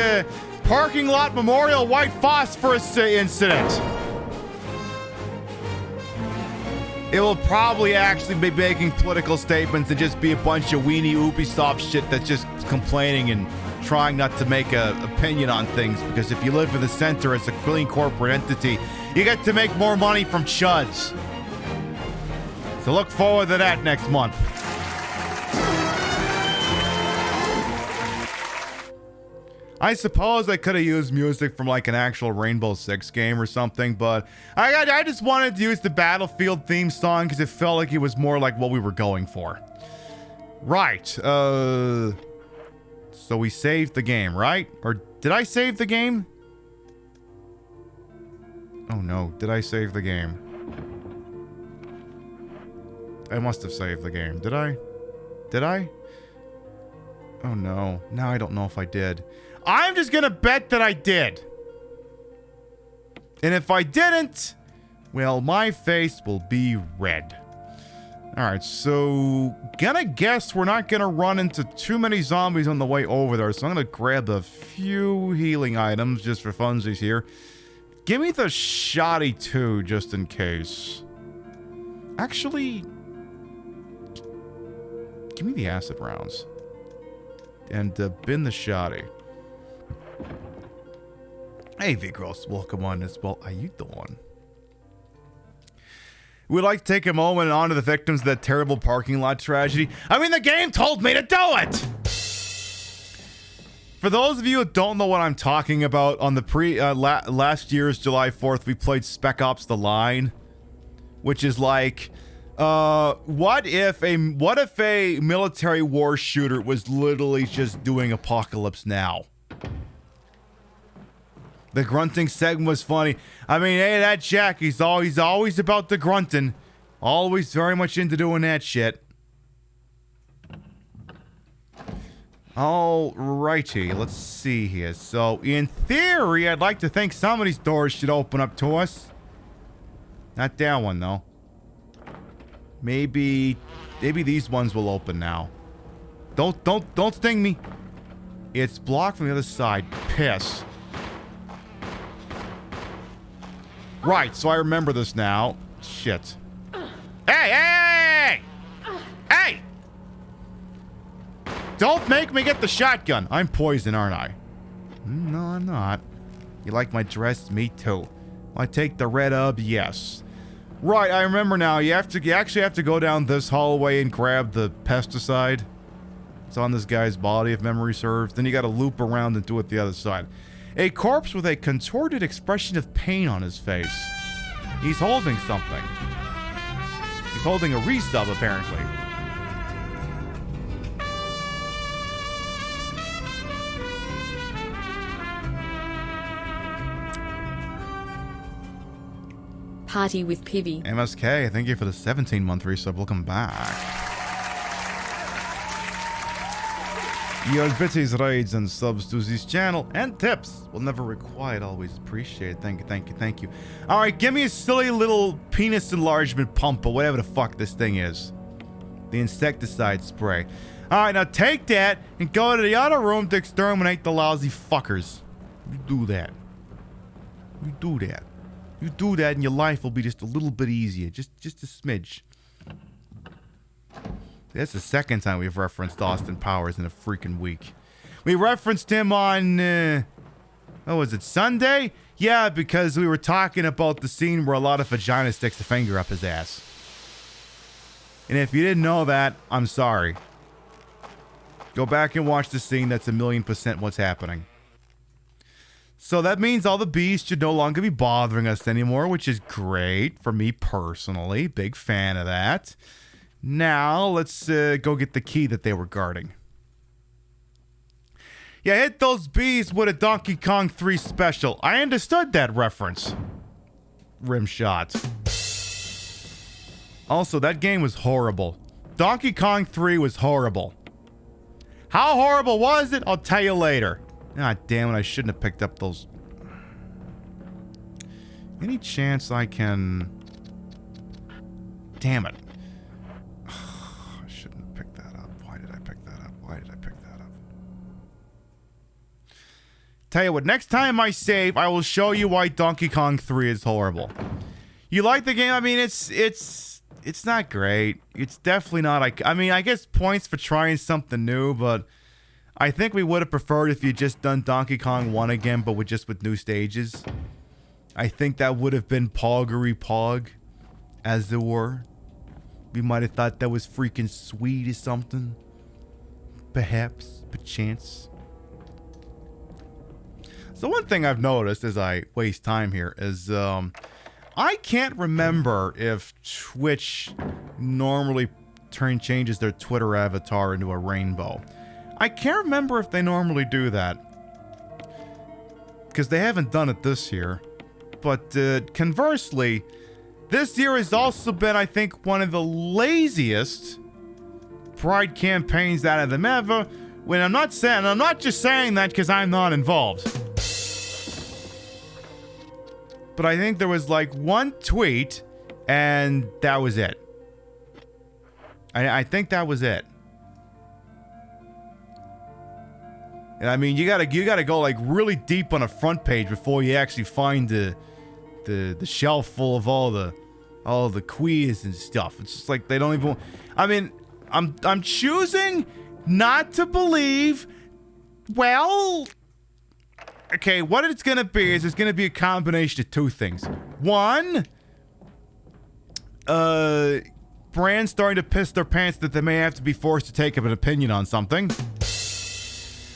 parking lot memorial white phosphorus incident. it will probably actually be making political statements and just be a bunch of weenie Ubisoft shit that's just complaining and trying not to make a opinion on things, because if you live in the center as a clean corporate entity, you get to make more money from chuds. So look forward to that next month. I suppose I could have used music from like an actual Rainbow Six game or something, but I just wanted to use the Battlefield theme song because it felt like it was more like what we were going for. Right. So we saved the game, right? Or did I save the game? Oh no, did I save the game? I must have saved the game. Did I? Did I? Oh no. Now I don't know if I did. I'm just gonna bet that I did. And if I didn't, well, my face will be red. Alright, so gonna guess we're not gonna run into too many zombies on the way over there, so I'm gonna grab a few healing items just for funsies here. Give me the shoddy too, just in case. Actually, give me the acid rounds. And bin the shoddy. Hey, Vigros, welcome on as well. Are you the one? We'd like to take a moment and honor the victims of that terrible parking lot tragedy. I mean, the game told me to do it! For those of you who don't know what I'm talking about, on the last year's July 4th, we played Spec Ops: The Line, which is like, what if a military war shooter was literally just doing Apocalypse Now? The grunting segment was funny. I mean, hey, that Jack, he's always about the grunting. Always very much into doing that shit. Alrighty, let's see here. So, in theory, I'd like to think some of these doors should open up to us. Not that one, though. Maybe these ones will open now. Don't sting me. It's blocked from the other side. Piss. Right, so I remember this now. Shit. Hey! Hey! Don't make me get the shotgun. I'm poison, aren't I? No, I'm not. You like my dress? Me too. I take the red up? Yes. Right, I remember now. You actually have to go down this hallway and grab the pesticide. It's on this guy's body, if memory serves. Then you gotta loop around and do it the other side. A corpse with a contorted expression of pain on his face. He's holding something. He's holding a resub, apparently. Party with Pibby. MSK, thank you for the 17-month resub. Welcome back. Your bitties, raids, and subs to this channel, and tips will never required, always appreciated. Thank you, thank you, thank you. Alright, give me a silly little penis enlargement pump or whatever the fuck this thing is. The insecticide spray. Alright, now take that and go to the other room to exterminate the lousy fuckers. You do that. You do that. You do that and your life will be just a little bit easier. Just a smidge. That's the second time we've referenced Austin Powers in a freaking week. We referenced him on, what was it, Sunday? Yeah, because we were talking about the scene where a lot of vagina sticks a finger up his ass. And if you didn't know that, I'm sorry. Go back and watch the scene. That's 1,000,000% what's happening. So that means all the bees should no longer be bothering us anymore, which is great for me personally. Big fan of that. Now, let's go get the key that they were guarding. Yeah, hit those bees with a Donkey Kong 3 special. I understood that reference. Rimshot. Also, that game was horrible. Donkey Kong 3 was horrible. How horrible was it? I'll tell you later. God damn it, I shouldn't have picked up those. Any chance I can... Damn it. I shouldn't have picked that up. Why did I pick that up? Why did I pick that up? Tell you what, next time I save, I will show you why Donkey Kong 3 is horrible. You like the game? I mean, it's it's not great. It's definitely not. I mean, I guess points for trying something new, but I think we would have preferred if you just done Donkey Kong 1 again, but with new stages. I think that would have been poggery pog, as it were. We might have thought that was freaking sweet or something. Perhaps, perchance. So one thing I've noticed as I waste time here is I can't remember if Twitch normally changes their Twitter avatar into a rainbow. I can't remember if they normally do that, because they haven't done it this year. But conversely, this year has also been, I think, one of the laziest Pride campaigns out of them ever. When I'm not just saying that because I'm not involved. But I think there was like one tweet, and that was it. I think that was it. And I mean, you gotta go like really deep on a front page before you actually find the shelf full of all the quiz and stuff. It's just like they don't even. I mean, I'm choosing not to believe. Well, okay, what it's gonna be is it's gonna be a combination of two things. One, brands starting to piss their pants that they may have to be forced to take up an opinion on something.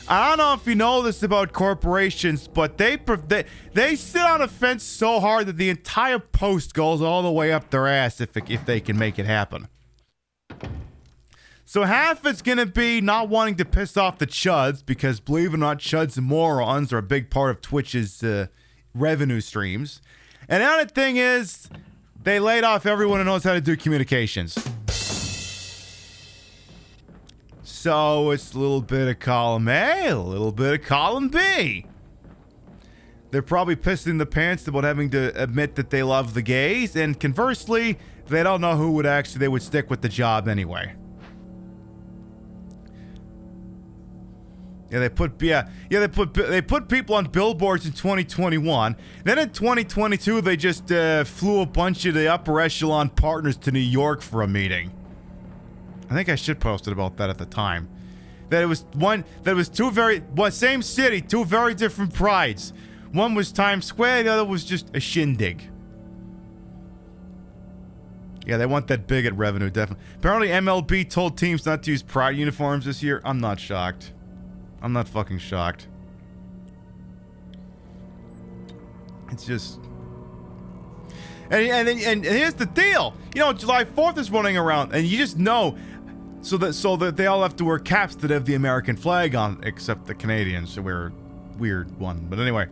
I don't know if you know this about corporations, but they sit on a fence so hard that the entire post goes all the way up their ass if they can make it happen. So half it's going to be not wanting to piss off the chuds, because believe it or not, chuds and morons are a big part of Twitch's revenue streams. And the other thing is, they laid off everyone who knows how to do communications. So it's a little bit of column A, a little bit of column B. They're probably pissing the pants about having to admit that they love the gays, and conversely, they don't know who they would stick with the job anyway. Yeah, they put people on billboards in 2021. Then in 2022, they just flew a bunch of the upper echelon partners to New York for a meeting. I think I should post it about that at the time. Same city, two very different prides. One was Times Square, the other was just a shindig. Yeah, they want that bigot revenue, definitely. Apparently MLB told teams not to use Pride uniforms this year. I'm not shocked. I'm not fucking shocked. It's just... And here's the deal. You know, July 4th is running around, and you just know... So that they all have to wear caps that have the American flag on, except the Canadians, so we're a weird one. But anyway.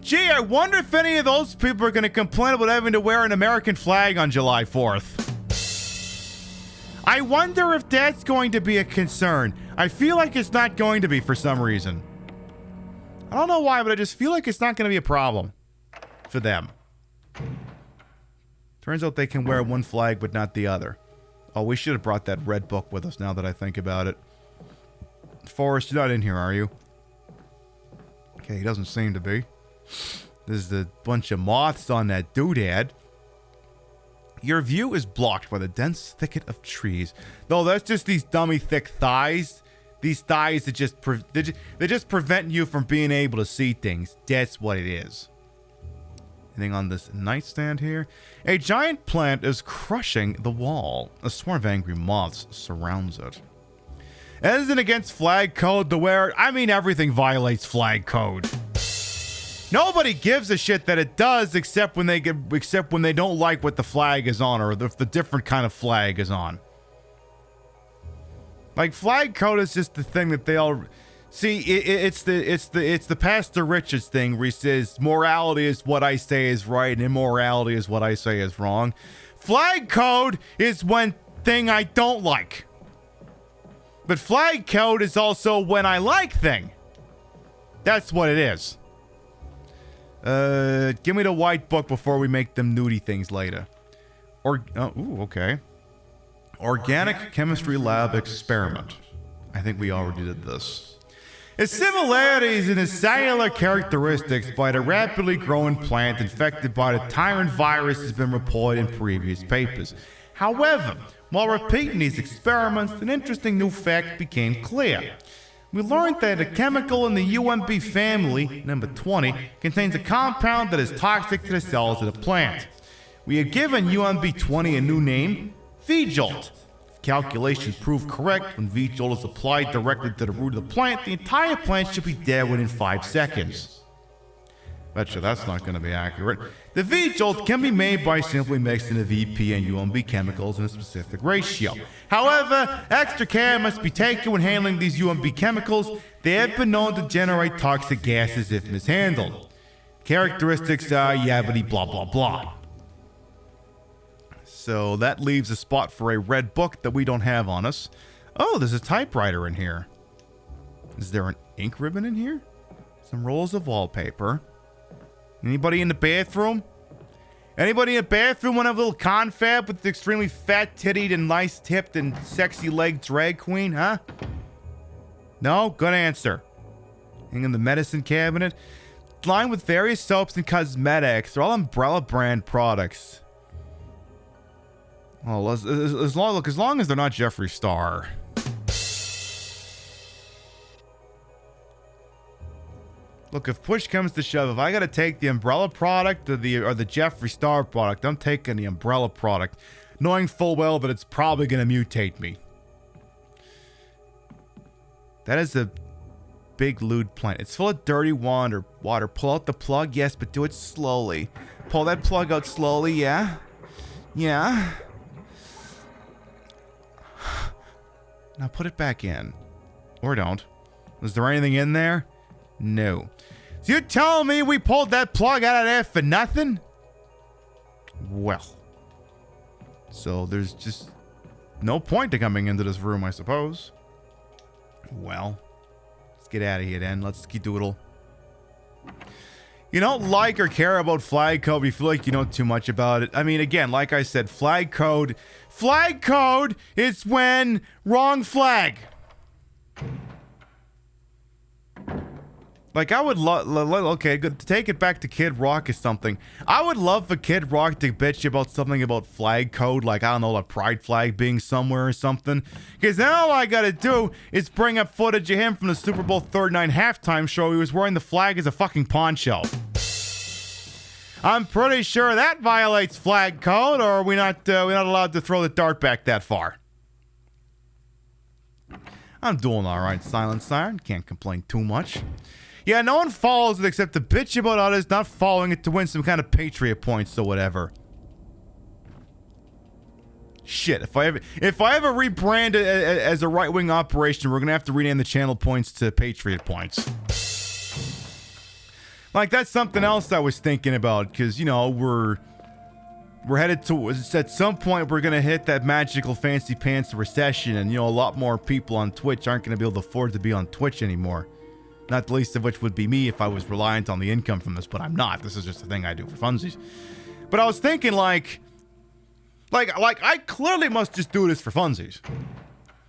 Gee, I wonder if any of those people are going to complain about having to wear an American flag on July 4th. I wonder if that's going to be a concern. I feel like it's not going to be for some reason. I don't know why, but I just feel like it's not going to be a problem for them. Turns out they can wear one flag but not the other. Oh, we should have brought that red book with us now that I think about it. Forrest, you're not in here, are you? Okay, he doesn't seem to be. There's a bunch of moths on that doodad. Your view is blocked by the dense thicket of trees. No, that's just these dummy thick thighs. These thighs that they just prevent you from being able to see things. That's what it is. Anything on this nightstand here? A giant plant is crushing the wall. A swarm of angry moths surrounds it. Isn't it against flag code to wear it? I mean, everything violates flag code. Nobody gives a shit that it does, except when they don't like what the flag is on, or if the different kind of flag is on. Like, flag code is just the thing that they all see. It's the Pastor Richards thing where he says morality is what I say is right and immorality is what I say is wrong. Flag code is one thing I don't like, but flag code is also when I like thing. That's what it is. Give me the white book before we make them nudie things later. Okay. Organic chemistry lab experiment. I think we already did this. Its similarities in its cellular characteristics by the rapidly growing plant infected by the tyrant virus has been reported in previous papers. However, while repeating these experiments, an interesting new fact became clear. We learned that a chemical in the UMB family, number 20, contains a compound that is toxic to the cells of the plant. We have given UMB 20 a new name, V-Jolt. If calculations prove correct, when V-Jolt is applied directly to the root of the plant, the entire plant should be dead within 5 seconds. Betcha that's not going to be accurate. The V-Jolt can be made by simply mixing the VP and UMB chemicals in a specific ratio. However, extra care must be taken when handling these UMB chemicals. They have been known to generate toxic gases if mishandled. Characteristics are yabbity blah blah blah. So that leaves a spot for a red book that we don't have on us. Oh, there's a typewriter in here. Is there an ink ribbon in here? Some rolls of wallpaper. Anybody in the bathroom? Anybody in the bathroom want to have a little confab with the extremely fat-tittied and nice-tipped and sexy-legged drag queen, huh? No? Good answer. Hang in the medicine cabinet. Lined with various soaps and cosmetics. They're all Umbrella brand products. Oh, as long as they're not Jeffree Star. Look, if push comes to shove, if I gotta take the Umbrella product or the Jeffree Star product, I'm taking the Umbrella product, knowing full well that it's probably gonna mutate me. That is a big lewd plant. It's full of dirty water. Pull out the plug, yes, but do it slowly. Pull that plug out slowly, yeah? Yeah? Now put it back in. Or don't. Is there anything in there? No. So you're telling me we pulled that plug out of there for nothing? Well. So there's just no point to coming into this room, I suppose. Well. Let's get out of here then. Let's skedoodle. You don't like or care about flag code, but you feel like you know too much about it. I mean, again, like I said, flag code is when wrong flag. Like, I would love, okay, good. To take it back to Kid Rock or something. I would love for Kid Rock to bitch about something about flag code, like, I don't know, a pride flag being somewhere or something. Because then all I gotta do is bring up footage of him from the Super Bowl 39 halftime show. He was wearing the flag as a fucking poncho. I'm pretty sure that violates flag code, or we're not allowed to throw the dart back that far. I'm doing all right, Silent Siren. Can't complain too much. Yeah, no one follows it except to bitch about others not following it to win some kind of Patriot points or whatever. Shit, if I ever rebrand it as a right-wing operation, we're gonna have to rename the channel points to Patriot points. Like, that's something else I was thinking about, because, you know, we're headed to, at some point, we're gonna hit that magical fancy pants recession, and, you know, a lot more people on Twitch aren't gonna be able to afford to be on Twitch anymore. Not the least of which would be me if I was reliant on the income from this, but I'm not. This is just a thing I do for funsies. But I was thinking, like I clearly must just do this for funsies.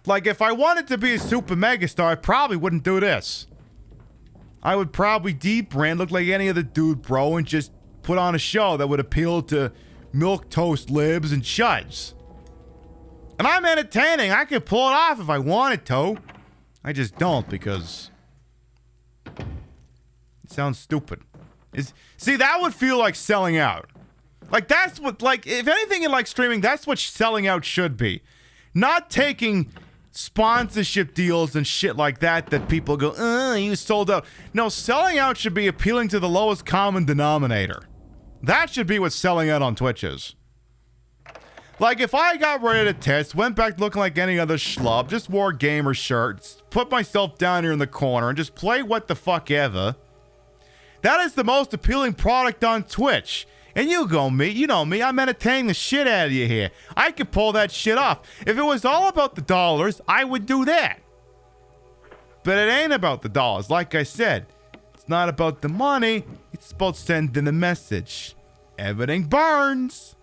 Like, if I wanted to be a super megastar, I probably wouldn't do this. I would probably debrand, look like any other dude, bro, and just put on a show that would appeal to milquetoast libs and chuds. And I'm entertaining. I could pull it off if I wanted to. I just don't, because it sounds stupid. See, that would feel like selling out. Like, that's what, like, if anything in, like, streaming, that's what selling out should be. Not taking sponsorship deals and shit like that people go, you sold out. No, selling out should be appealing to the lowest common denominator. That should be what selling out on Twitch is. Like, if I got ready to test, went back looking like any other schlub, just wore gamer shirts, put myself down here in the corner, and just play what the fuck ever, that is the most appealing product on Twitch. And you know me, I'm entertaining the shit out of you here. I could pull that shit off. If it was all about the dollars, I would do that. But it ain't about the dollars. Like I said, it's not about the money. It's about sending a message. Everything burns.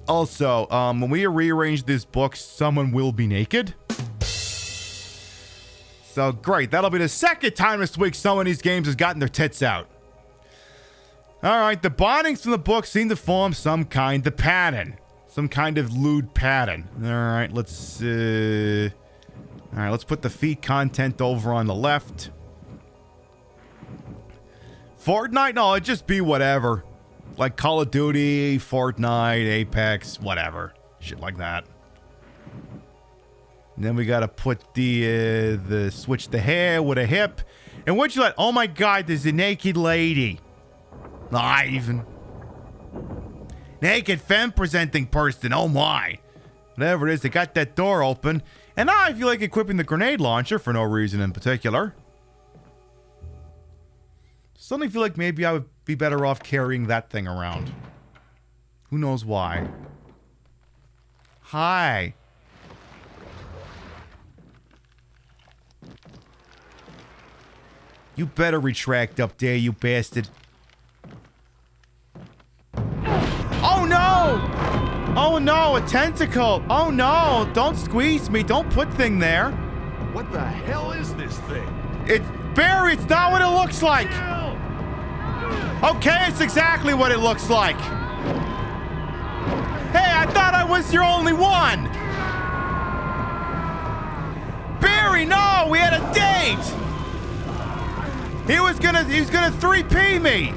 Also, when we rearrange this book, someone will be naked. So great. That'll be the second time this week someone in these games has gotten their tits out. Alright, the bindings from the book seem to form some kind of pattern. Some kind of lewd pattern. Alright, let's put the feed content over on the left. Fortnite? No, it'd just be whatever. Like Call of Duty, Fortnite, Apex, whatever. Shit like that. And then we gotta put the switch the hair with a hip. And what'd you like? Oh my god, there's a naked lady. Not even. Naked femme presenting person, oh my. Whatever it is, they got that door open. And now I feel like equipping the grenade launcher for no reason in particular. Suddenly feel like maybe I would be better off carrying that thing around. Who knows why? Hi. You better retract up there, you bastard. Oh no! Oh no, a tentacle! Oh no! Don't squeeze me, don't put thing there. What the hell is this thing? It's Barry, it's not what it looks like! Okay, it's exactly what it looks like. Hey, I thought I was your only one! Barry, no! We had a date! He was gonna 3P me!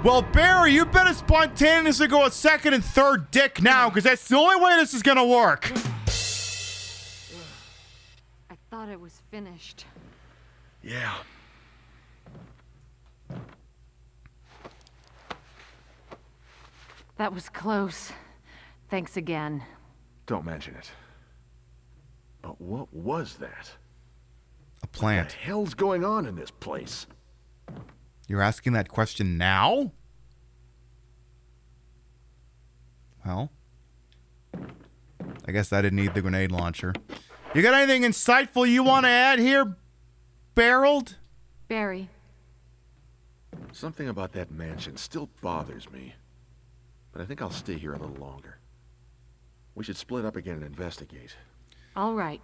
Well, Barry, you better spontaneously go a second and third dick now, because that's the only way this is gonna work. I thought it was finished. Yeah. That was close. Thanks again. Don't mention it. But what was that? A plant. What the hell's going on in this place? You're asking that question now? Well, I guess I didn't need the grenade launcher. You got anything insightful you want to add here, Barreled? Barry. Something about that mansion still bothers me. But I think I'll stay here a little longer. We should split up again and investigate. All right.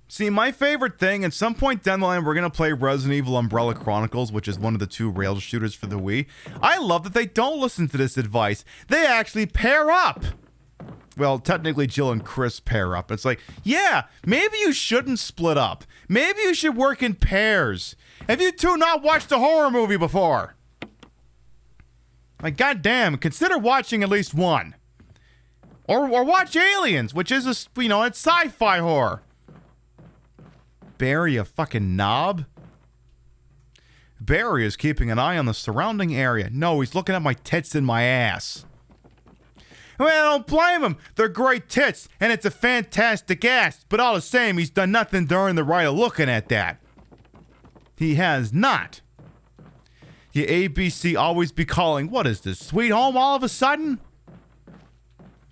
See, my favorite thing, at some point down the line, we're going to play Resident Evil Umbrella Chronicles, which is one of the 2 rail shooters for the Wii. I love that they don't listen to this advice. They actually pair up. Well, technically, Jill and Chris pair up. It's like, yeah, maybe you shouldn't split up. Maybe you should work in pairs. Have you 2 not watched a horror movie before? Like, goddamn, consider watching at least one. Or watch Aliens, which is, it's sci-fi horror. Barry, a fucking knob? Barry is keeping an eye on the surrounding area. No, he's looking at my tits and my ass. I mean, I don't blame him. They're great tits, and it's a fantastic ass. But all the same, he's done nothing to earn the right of looking at that. He has not. Your ABC always be calling, what is this, Sweet Home all of a sudden?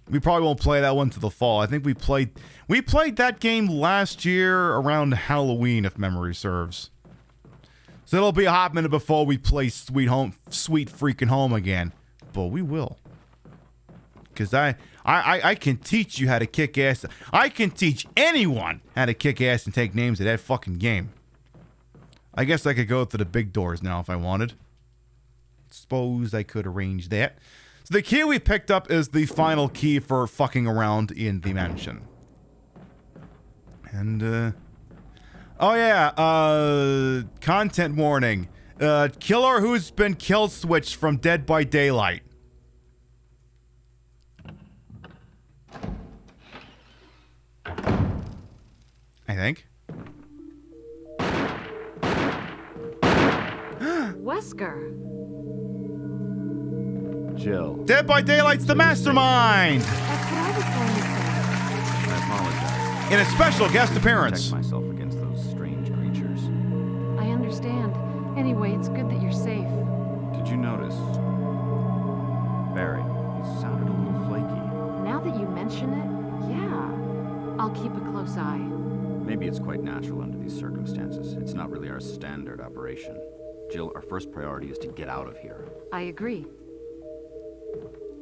We probably won't play that one to the fall. I think we played that game last year around Halloween, if memory serves. So it'll be a hot minute before we play Sweet Freaking Home again. But we will. Because I can teach you how to kick ass. I can teach anyone how to kick ass and take names of that fucking game. I guess I could go through the big doors now if I wanted. Suppose I could arrange that. So the key we picked up is the final key for fucking around in the mansion. And, oh yeah, content warning. Killer who's been kill switched from Dead by Daylight. I think. Wesker. Jill. Dead by Daylight's the mastermind! That's what I was going to say. I apologize. In a special guest appearance. Protect myself against those strange creatures. I understand. Anyway, it's good that you're safe. Did you notice? Barry, he sounded a little flaky. Now that you mention it, yeah. I'll keep a close eye. Maybe it's quite natural under these circumstances. It's not really our standard operation. Jill, our first priority is to get out of here. I agree.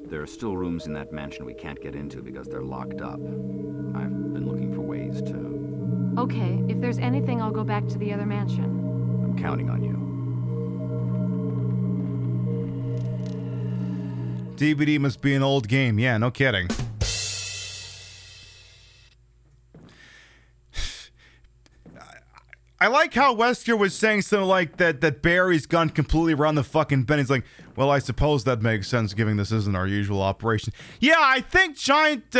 There are still rooms in that mansion we can't get into because they're locked up. I've been looking for ways to... Okay, if there's anything, I'll go back to the other mansion. I'm counting on you. DVD must be an old game. Yeah, no kidding. I like how Wesker was saying something like that Barry's gone completely around the fucking bend. He's like, well, I suppose that makes sense given this isn't our usual operation. Yeah, I think giant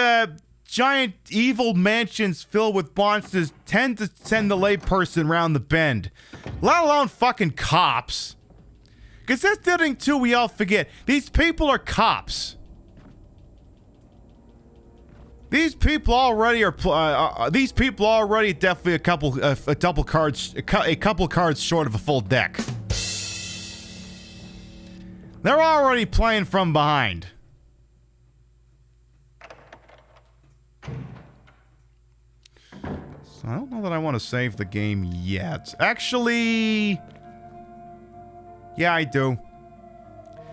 evil mansions filled with monsters tend to send the layperson around the bend. Let alone fucking cops. Because that's the thing too we all forget. These people are cops. These people already are. These people already definitely a couple cards short of a full deck. They're already playing from behind. So I don't know that I want to save the game yet. Actually, yeah, I do.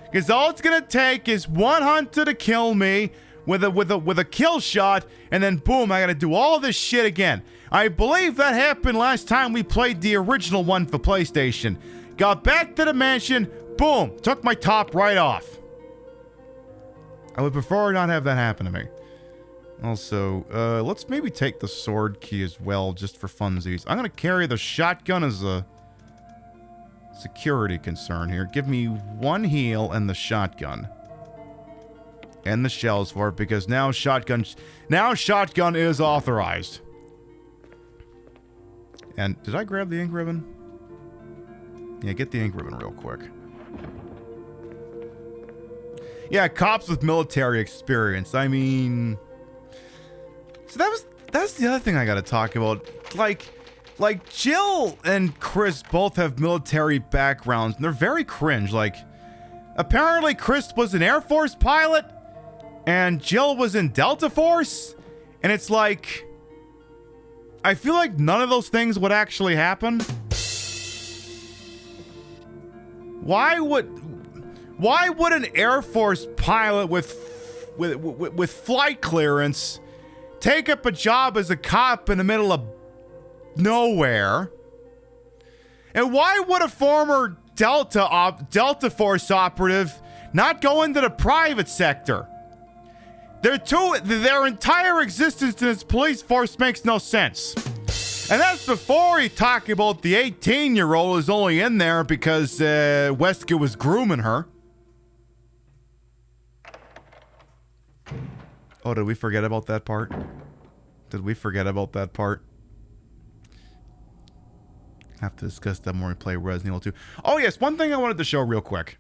Because all it's gonna take is one hunter to kill me with a kill shot, and then boom, I gotta do all this shit again. I believe that happened last time we played the original one for PlayStation. Got back to the mansion, boom, took my top right off. I would prefer not have that happen to me. Also, let's maybe take the sword key as well, just for funsies. I'm gonna carry the shotgun as a security concern here. Give me one heal and the shotgun. And the shells for it, because now shotgun is authorized. And did I grab the ink ribbon? Yeah, get the ink ribbon real quick. Yeah, cops with military experience. I mean, so that's the other thing I gotta talk about. Like Jill and Chris both have military backgrounds, and they're very cringe. Like, apparently Chris was an Air Force pilot, and Jill was in Delta Force, and it's like, I feel like none of those things would actually happen. Why would an Air Force pilot with flight clearance take up a job as a cop in the middle of nowhere? And why would a former Delta Force operative not go into the private sector? Their entire existence in this police force makes no sense. And that's before you talk about the 18-year-old who's only in there because Wesker was grooming her. Oh, did we forget about that part? Have to discuss that more when we play Resident Evil 2. Oh yes, one thing I wanted to show real quick.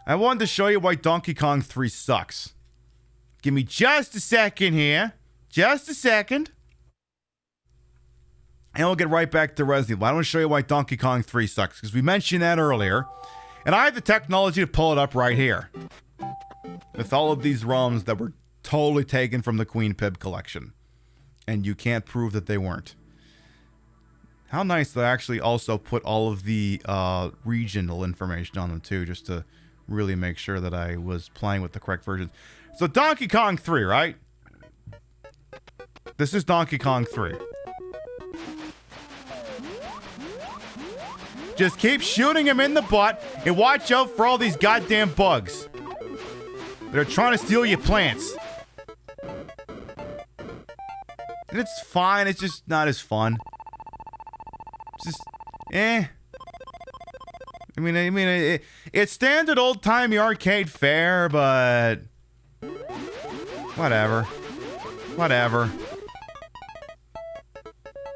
I wanted to show you why Donkey Kong 3 sucks. Give me just a second here. Just a second. And we'll get right back to Resident Evil. I want to show you why Donkey Kong 3 sucks, because we mentioned that earlier. And I have the technology to pull it up right here. With all of these ROMs that were totally taken from the Queen Pib collection. And you can't prove that they weren't. How nice that I actually also put all of the regional information on them too, just to really make sure that I was playing with the correct version. So Donkey Kong 3, right? This is Donkey Kong 3. Just keep shooting him in the butt and watch out for all these goddamn bugs. They're trying to steal your plants. And it's fine, it's just not as fun. It's just, I mean, it's standard old-timey arcade fare, but whatever.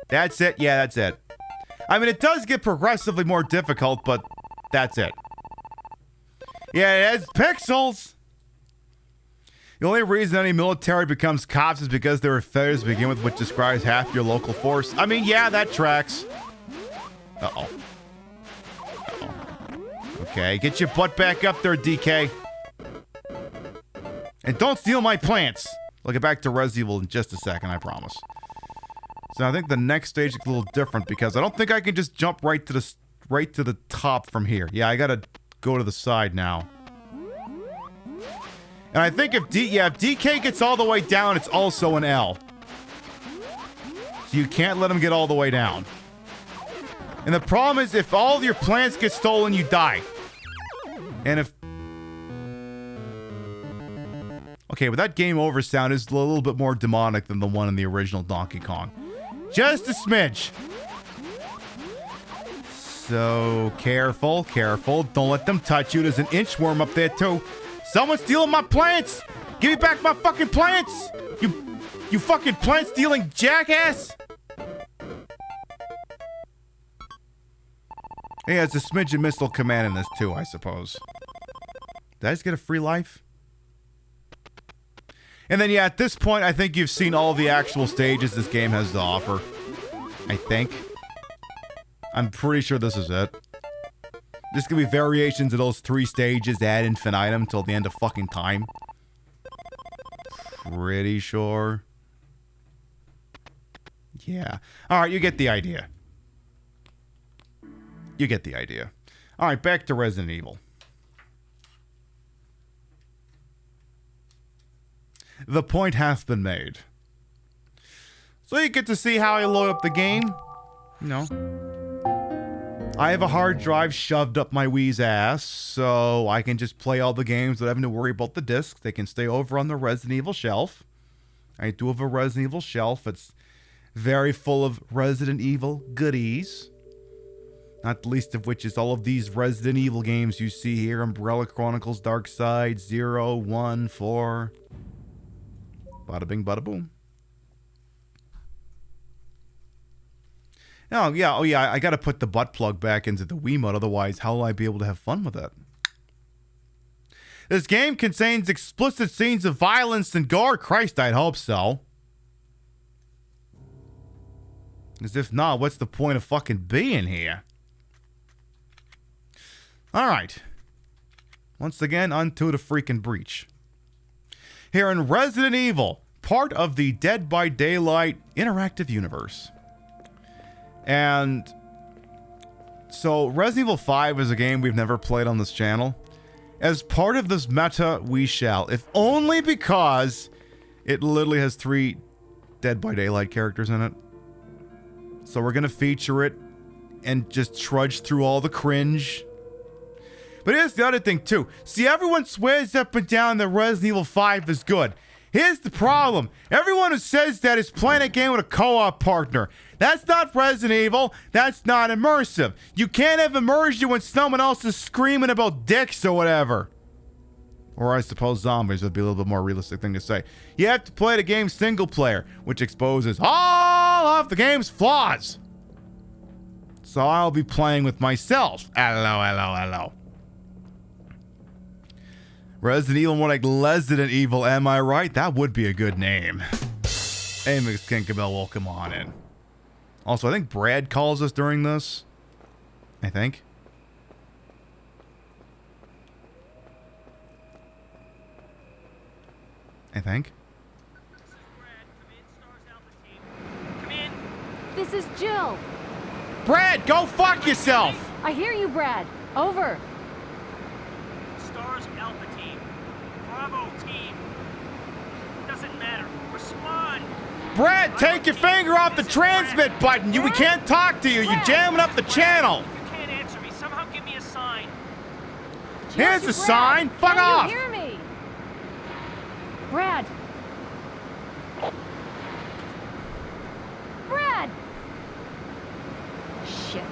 That's it. Yeah, that's it. I mean, it does get progressively more difficult, but that's it. Yeah, it has pixels. The only reason any military becomes cops is because there are failures to begin with, which describes half your local force. I mean, yeah, that tracks. Uh-oh. Okay, get your butt back up there, DK. And don't steal my plants. We'll get back to Resident Evil in just a second, I promise. So I think the next stage is a little different because I don't think I can just jump right to the top from here. Yeah, I gotta go to the side now. And I think if DK gets all the way down, it's also an L. So you can't let them get all the way down. And the problem is, if all your plants get stolen, you die. And if... Okay, but that game over sound is a little bit more demonic than the one in the original Donkey Kong. Just a smidge. So, careful, careful. Don't let them touch you. There's an inchworm up there, too. Someone's stealing my plants! Give me back my fucking plants! You fucking plant-stealing jackass! Hey, there's a smidge of missile command in this, too, I suppose. Did I just get a free life? And then, yeah, at this point, I think you've seen all the actual stages this game has to offer. I think. I'm pretty sure this is it. There's gonna be variations of those 3 stages ad infinitum till the end of fucking time. Pretty sure. Yeah. Alright, you get the idea. You get the idea. Alright, back to Resident Evil. The point hath been made. So you get to see how I load up the game. You know. I have a hard drive shoved up my Wii's ass, so I can just play all the games without having to worry about the discs. They can stay over on the Resident Evil shelf. I do have a Resident Evil shelf. It's very full of Resident Evil goodies. Not the least of which is all of these Resident Evil games you see here. Umbrella Chronicles, Dark Side, 0, 1, 4... Bada bing, bada boom. Oh, yeah, I gotta put the butt plug back into the Wiimote, otherwise how will I be able to have fun with it? This game contains explicit scenes of violence and gore. Christ, I'd hope so. As if not, what's the point of fucking being here? Alright. Once again, unto the freaking breach. Here in Resident Evil, part of the Dead by Daylight interactive universe. And so Resident Evil 5 is a game we've never played on this channel. As part of this meta, we shall. If only because it literally has 3 Dead by Daylight characters in it. So we're going to feature it and just trudge through all the cringe. But here's the other thing, too. See, everyone swears up and down that Resident Evil 5 is good. Here's the problem. Everyone who says that is playing a game with a co-op partner. That's not Resident Evil. That's not immersive. You can't have immersion when someone else is screaming about dicks or whatever. Or I suppose zombies would be a little bit more realistic thing to say. You have to play the game single player, which exposes all of the game's flaws. So I'll be playing with myself. Hello. Resident Evil more like Resident Evil, am I right? That would be a good name. Hey, Miss Kinkabell, welcome on in. Also, I think Brad calls us during this. I think. This is Jill. Brad, go fuck yourself! I hear you, Brad. Over. Stars Alpha Team. Bravo Team. Doesn't matter. Respond. Brad, take your finger off the transmit button. We can't talk to you. You're jamming up the channel. You can't answer me. Somehow give me a sign. Here's a sign. Fuck off. Can you hear me? Brad. Brad. Shit.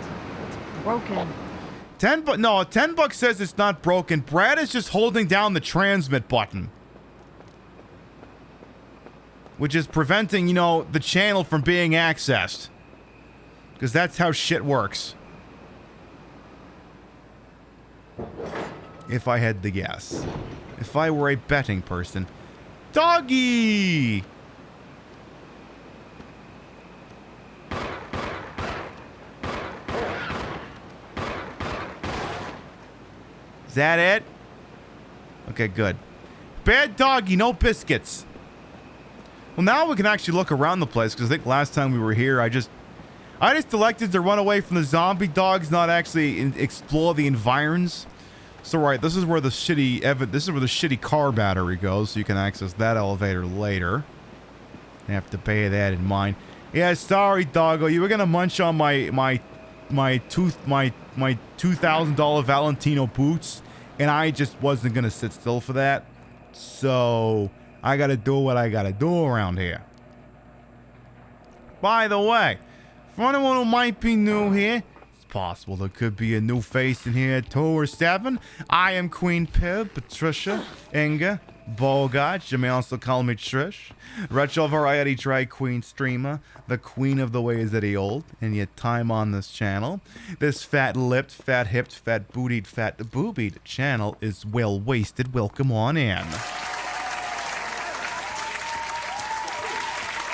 It's broken. 10 bucks says it's not broken. Brad is just holding down the transmit button. Which is preventing, the channel from being accessed. Because that's how shit works. If I had to guess. If I were a betting person. Doggy! Is that it? Okay, good. Bad doggy, no biscuits. Well, now we can actually look around the place, because I think last time we were here, I just elected to run away from the zombie dogs, not actually explore the environs. So, right, this is where the shitty car battery goes, so you can access that elevator later. You have to bear that in mind. Yeah, sorry, doggo. You were gonna munch on my $2,000 Valentino boots, and I just wasn't gonna sit still for that. So I gotta do what I gotta do around here. By the way, for anyone who might be new here, it's possible there could be a new face in here at 2 or 7. I am Queen Pib, Patricia, Inga, Bogart, you may also call me Trish, retro variety drag queen streamer, the queen of the ways that he old, and yet time on this channel. This fat-lipped, fat-hipped, fat-bootied, fat-boobied channel is well-wasted. Welcome on in.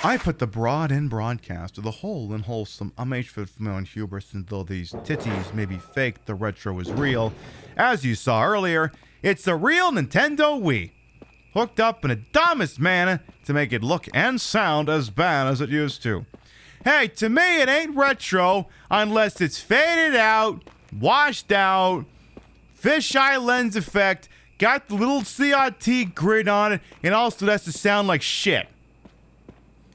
I put the broad in broadcast, or the whole in wholesome, for familiar hubris, and though these titties may be fake, the retro is real. As you saw earlier, it's a real Nintendo Wii, hooked up in a dumbest manner to make it look and sound as bad as it used to. Hey, to me it ain't retro unless it's faded out, washed out, fisheye lens effect, got the little CRT grid on it, and also has to sound like shit.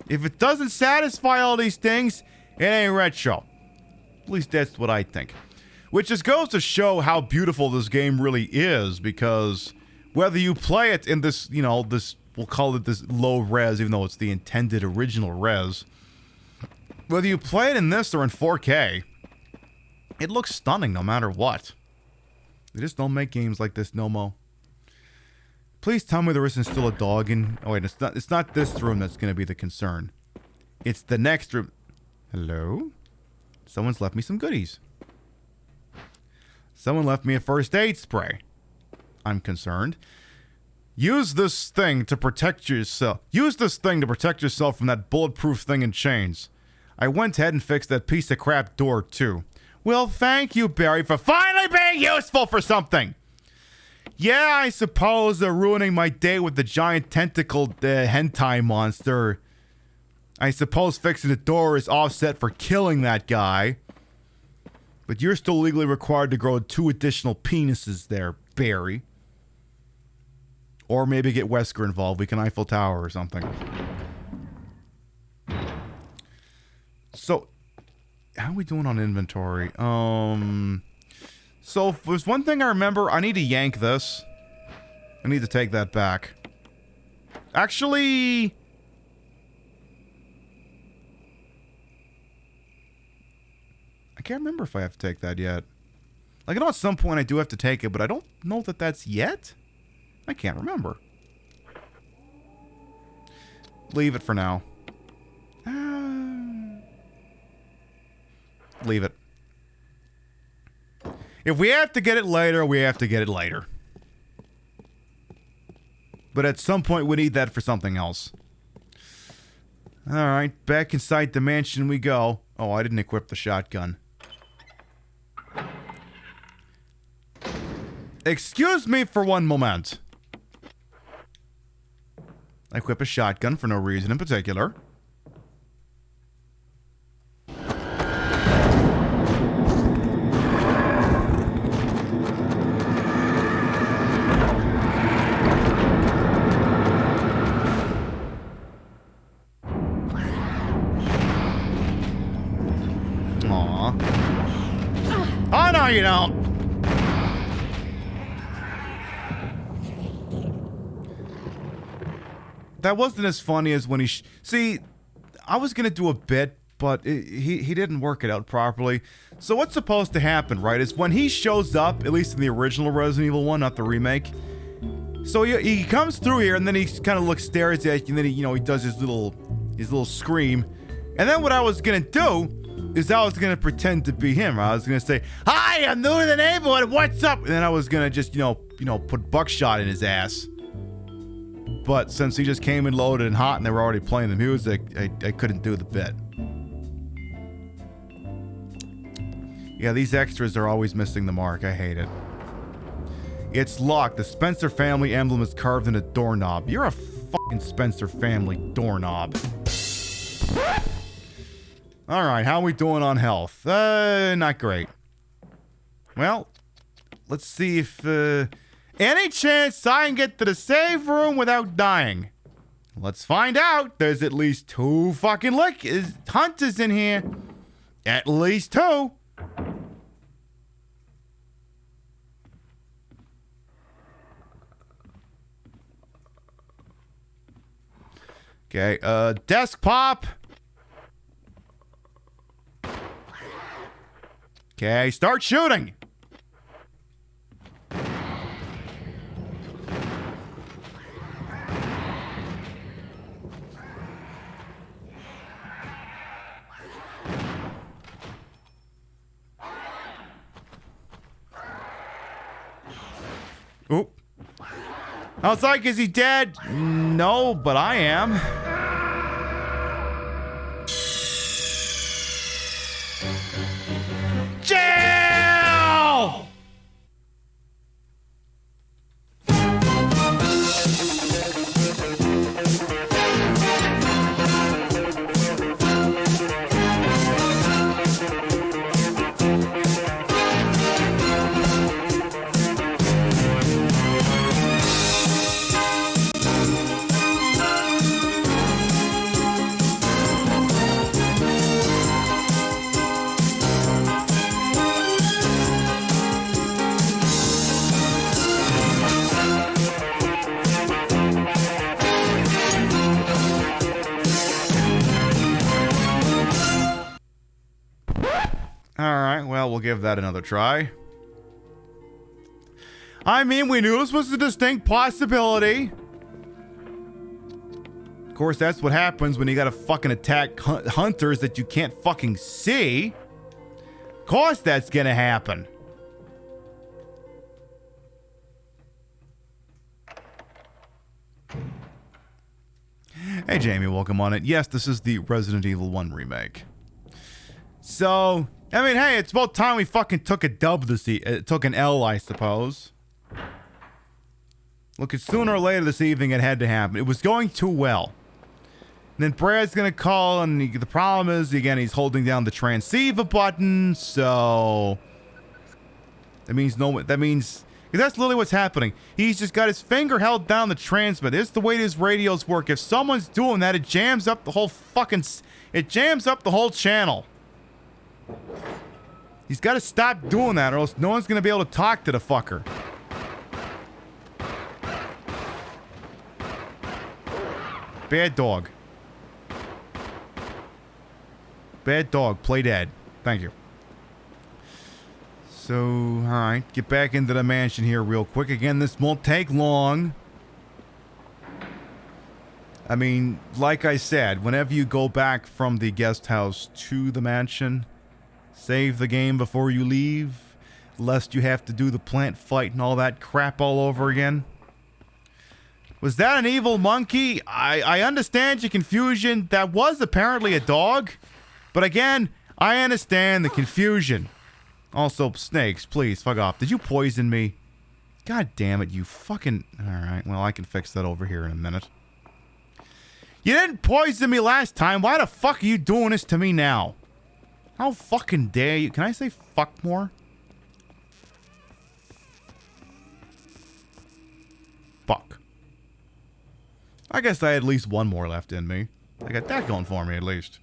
If it doesn't satisfy all these things, it ain't retro. At least that's what I think. Which just goes to show how beautiful this game really is, because whether you play it in this, we'll call it this low res, even though it's the intended original res. Whether you play it in this or in 4K, it looks stunning no matter what. They just don't make games like this no more. Please tell me there isn't still a dog in... Oh, wait, it's not this room that's going to be the concern. It's the next room. Hello? Someone's left me some goodies. Someone left me a first aid spray. I'm concerned. Use this thing to protect yourself. Use this thing to protect yourself from that bulletproof thing in chains. I went ahead and fixed that piece of crap door, too. Well, thank you, Barry, for finally being useful for something. Yeah, I suppose they're ruining my day with the giant tentacled hentai monster. I suppose fixing the door is offset for killing that guy. But you're still legally required to grow 2 additional penises there, Barry. Or maybe get Wesker involved. We can Eiffel Tower or something. So, how are we doing on inventory? So, if there's one thing I remember, I need to yank this. I need to take that back. Actually... I can't remember if I have to take that yet. Like, I know at some point I do have to take it, but I don't know that that's yet. I can't remember. Leave it for now. Leave it. If we have to get it later, we have to get it later. But at some point, we need that for something else. Alright, back inside the mansion we go. Oh, I didn't equip the shotgun. Excuse me for one moment. I equip a shotgun for no reason in particular. Aww. Oh, no, you don't. That wasn't as funny as when he... See, I was going to do a bit, but he didn't work it out properly. So what's supposed to happen, right, is when he shows up, at least in the original Resident Evil 1, not the remake. So he comes through here, and then he kind of stares at you, and then he does his little scream. And then what I was going to do is I was going to pretend to be him. I was going to say, "Hi, I'm new to the neighborhood, what's up?" And then I was going to just, put buckshot in his ass. But since he just came in loaded and hot and they were already playing the music, I couldn't do the bit. Yeah, these extras are always missing the mark. I hate it. It's locked. The Spencer family emblem is carved in a doorknob. You're a fucking Spencer family doorknob. Alright, how are we doing on health? Not great. Well, let's see if, any chance I can get to the save room without dying? Let's find out. There's at least 2 fucking hunters in here. At least 2. Okay, desk pop. Okay, start shooting. Oop. I was like, is he dead? No, but I am. Jail! Alright, well, we'll give that another try. I mean, we knew this was a distinct possibility. Of course, that's what happens when you gotta fucking attack hunters that you can't fucking see. Of course that's gonna happen. Hey, Jamie, welcome on it. Yes, this is the Resident Evil 1 remake. So, I mean, hey, it's about time we fucking took a dub took an L, I suppose. Look, it's sooner or later this evening it had to happen. It was going too well. And then Brad's gonna call, and the problem is, again, he's holding down the transceiver button, so... Because that's literally what's happening. He's just got his finger held down the transmit. It's the way these radios work. If someone's doing that, it jams up the whole fucking... It jams up the whole channel. He's got to stop doing that, or else no one's going to be able to talk to the fucker. Bad dog. Bad dog. Play dead. Thank you. So, alright. Get back into the mansion here real quick. Again, this won't take long. I mean, like I said, whenever you go back from the guest house to the mansion, save the game before you leave, lest you have to do the plant fight and all that crap all over again. Was that an evil monkey? I understand your confusion. That was apparently a dog. But again, I understand the confusion. Also, snakes, please, fuck off. Did you poison me? God damn it, you fucking... Alright, well, I can fix that over here in a minute. You didn't poison me last time. Why the fuck are you doing this to me now? How fucking dare you? Can I say fuck more? Fuck. I guess I had at least one more left in me. I got that going for me, at least.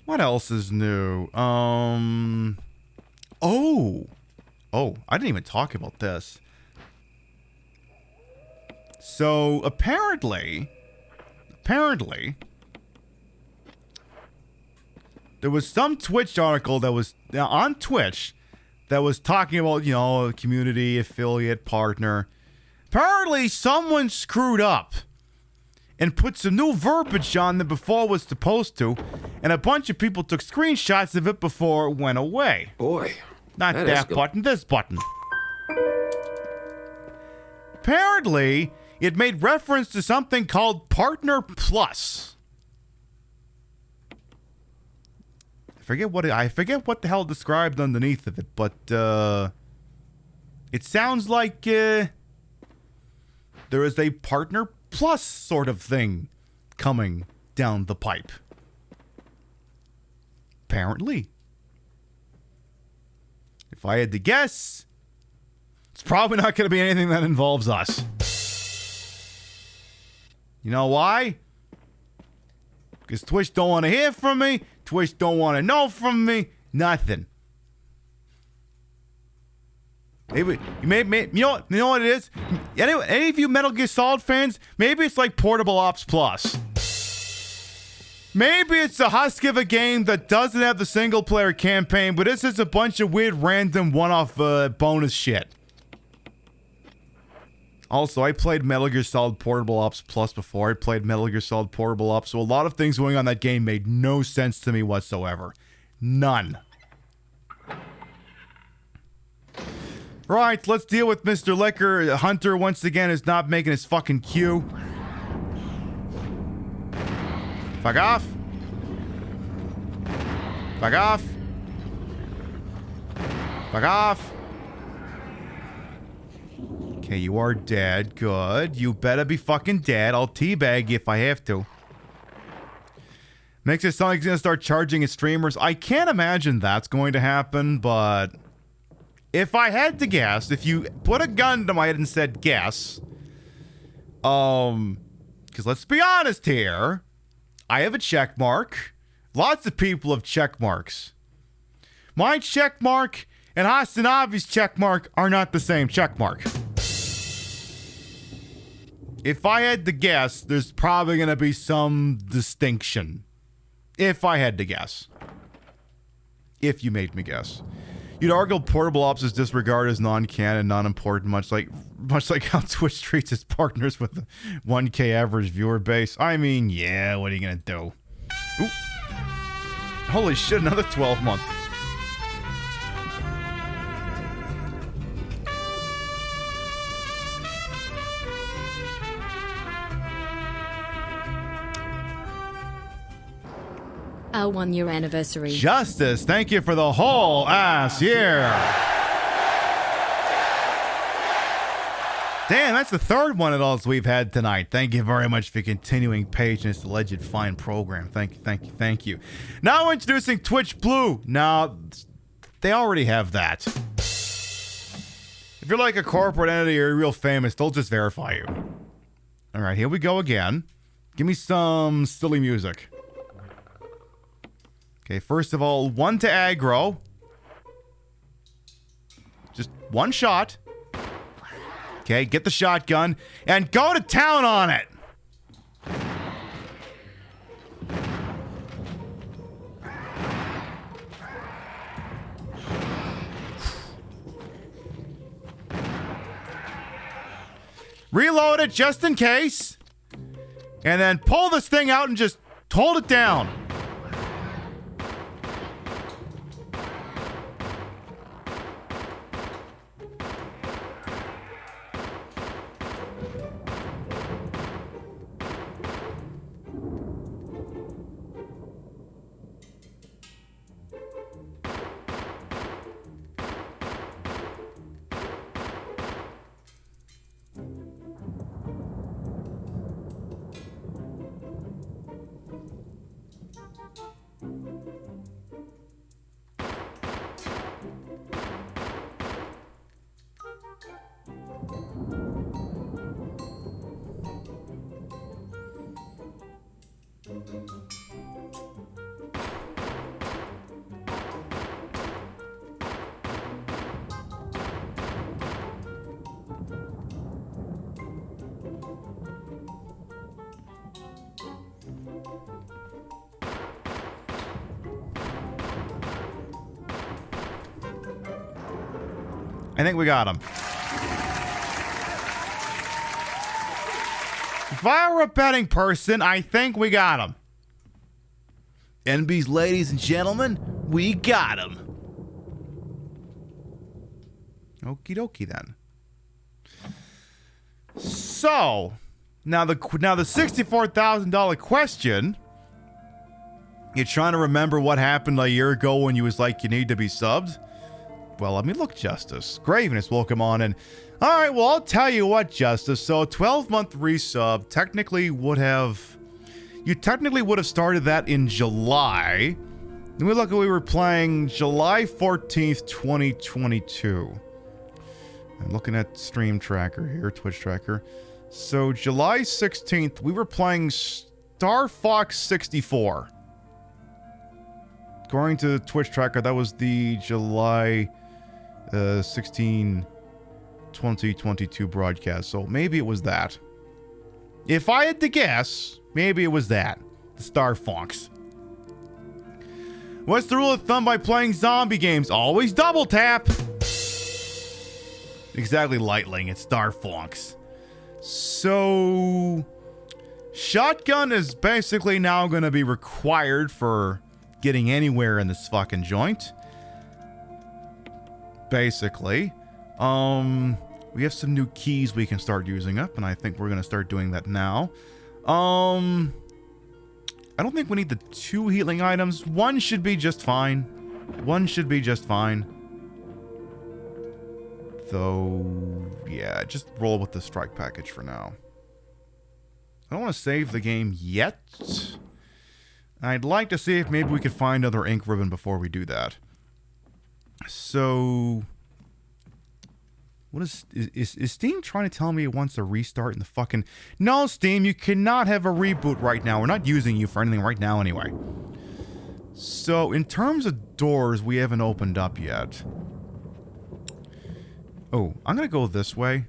What else is new? Oh, I didn't even talk about this. So, apparently, there was some Twitch article that was on Twitch that was talking about, you know, a community affiliate partner. Apparently, someone screwed up and put some new verbiage on that before it was supposed to, and a bunch of people took screenshots of it before it went away. Boy. Not that button, this button. Apparently, it made reference to something called Partner Plus. I forget what the hell described underneath of it, but it sounds like there is a Partner Plus sort of thing coming down the pipe. Apparently. If I had to guess, it's probably not going to be anything that involves us. You know why? Because Twitch don't want to hear from me. Twitch don't want to know from me. Nothing. Maybe you know what it is? Any of you Metal Gear Solid fans, maybe it's like Portable Ops Plus. Maybe it's a husk of a game that doesn't have the single player campaign, but this is a bunch of weird random one-off bonus shit. Also, I played Metal Gear Solid Portable Ops Plus before. I played Metal Gear Solid Portable Ops, so a lot of things going on in that game made no sense to me whatsoever. None. Right, let's deal with Mr. Liquor. Hunter, once again, is not making his fucking cue. Fuck off. Fuck off. Fuck off. Okay, you are dead. Good. You better be fucking dead. I'll teabag you if I have to. Makes it sound like he's gonna start charging his streamers. I can't imagine that's going to happen, but if I had to guess, if you put a gun to my head and said guess, because let's be honest here, I have a check mark. Lots of people have check marks. My check mark and Hasanabi's check mark are not the same check mark. If I had to guess, there's probably going to be some distinction. If I had to guess. If you made me guess. You'd argue Portable Ops is disregarded as non-canon, non-important, much like how Twitch treats its partners with a 1K average viewer base. I mean, yeah, what are you going to do? Ooh. Holy shit, another 12-month. Our 1-year anniversary. Justice, thank you for the whole ass year. Damn, that's the third one of those we've had tonight. Thank you very much for continuing page in this alleged fine program. Thank you, thank you, thank you. Now introducing Twitch Blue. Now, they already have that. If you're like a corporate entity or you're real famous, they'll just verify you. All right, here we go again. Give me some silly music. Okay, first of all, 1 to aggro. Just one shot. Okay, get the shotgun and go to town on it. Reload it just in case. And then pull this thing out and just hold it down. I think we got him. If I were a betting person, I think we got him. NB's ladies and gentlemen, we got him. Okie dokie then. So, now the $64,000 question. You're trying to remember what happened a year ago when you was like, you need to be subbed? Well, let me look, Justice. Graveness, welcome on in. All right, well, I'll tell you what, Justice. So, a 12-month resub technically would have... You technically would have started that in July. Then we look at we were playing July 14th, 2022. I'm looking at Stream Tracker here, Twitch Tracker. So July 16th, we were playing Star Fox 64. According to the Twitch tracker, that was the July 16, 2022 broadcast. So maybe it was that. If I had to guess, maybe it was that. The Star Fox. What's the rule of thumb by playing zombie games? Always double tap. Exactly, Lightling. It's Star Fox. So, shotgun is basically now going to be required for getting anywhere in this fucking joint. Basically. We have some new keys we can start using up, and I think we're going to start doing that now. I don't think we need the 2 healing items. 1 should be just fine. 1 should be just fine. Though, yeah, just roll with the strike package for now. I don't want to save the game yet. I'd like to see if maybe we could find another ink ribbon before we do that. So, what is Steam trying to tell me it wants a restart in the fucking... No, Steam, you cannot have a reboot right now. We're not using you for anything right now anyway. So, in terms of doors, we haven't opened up yet. Oh, I'm gonna go this way.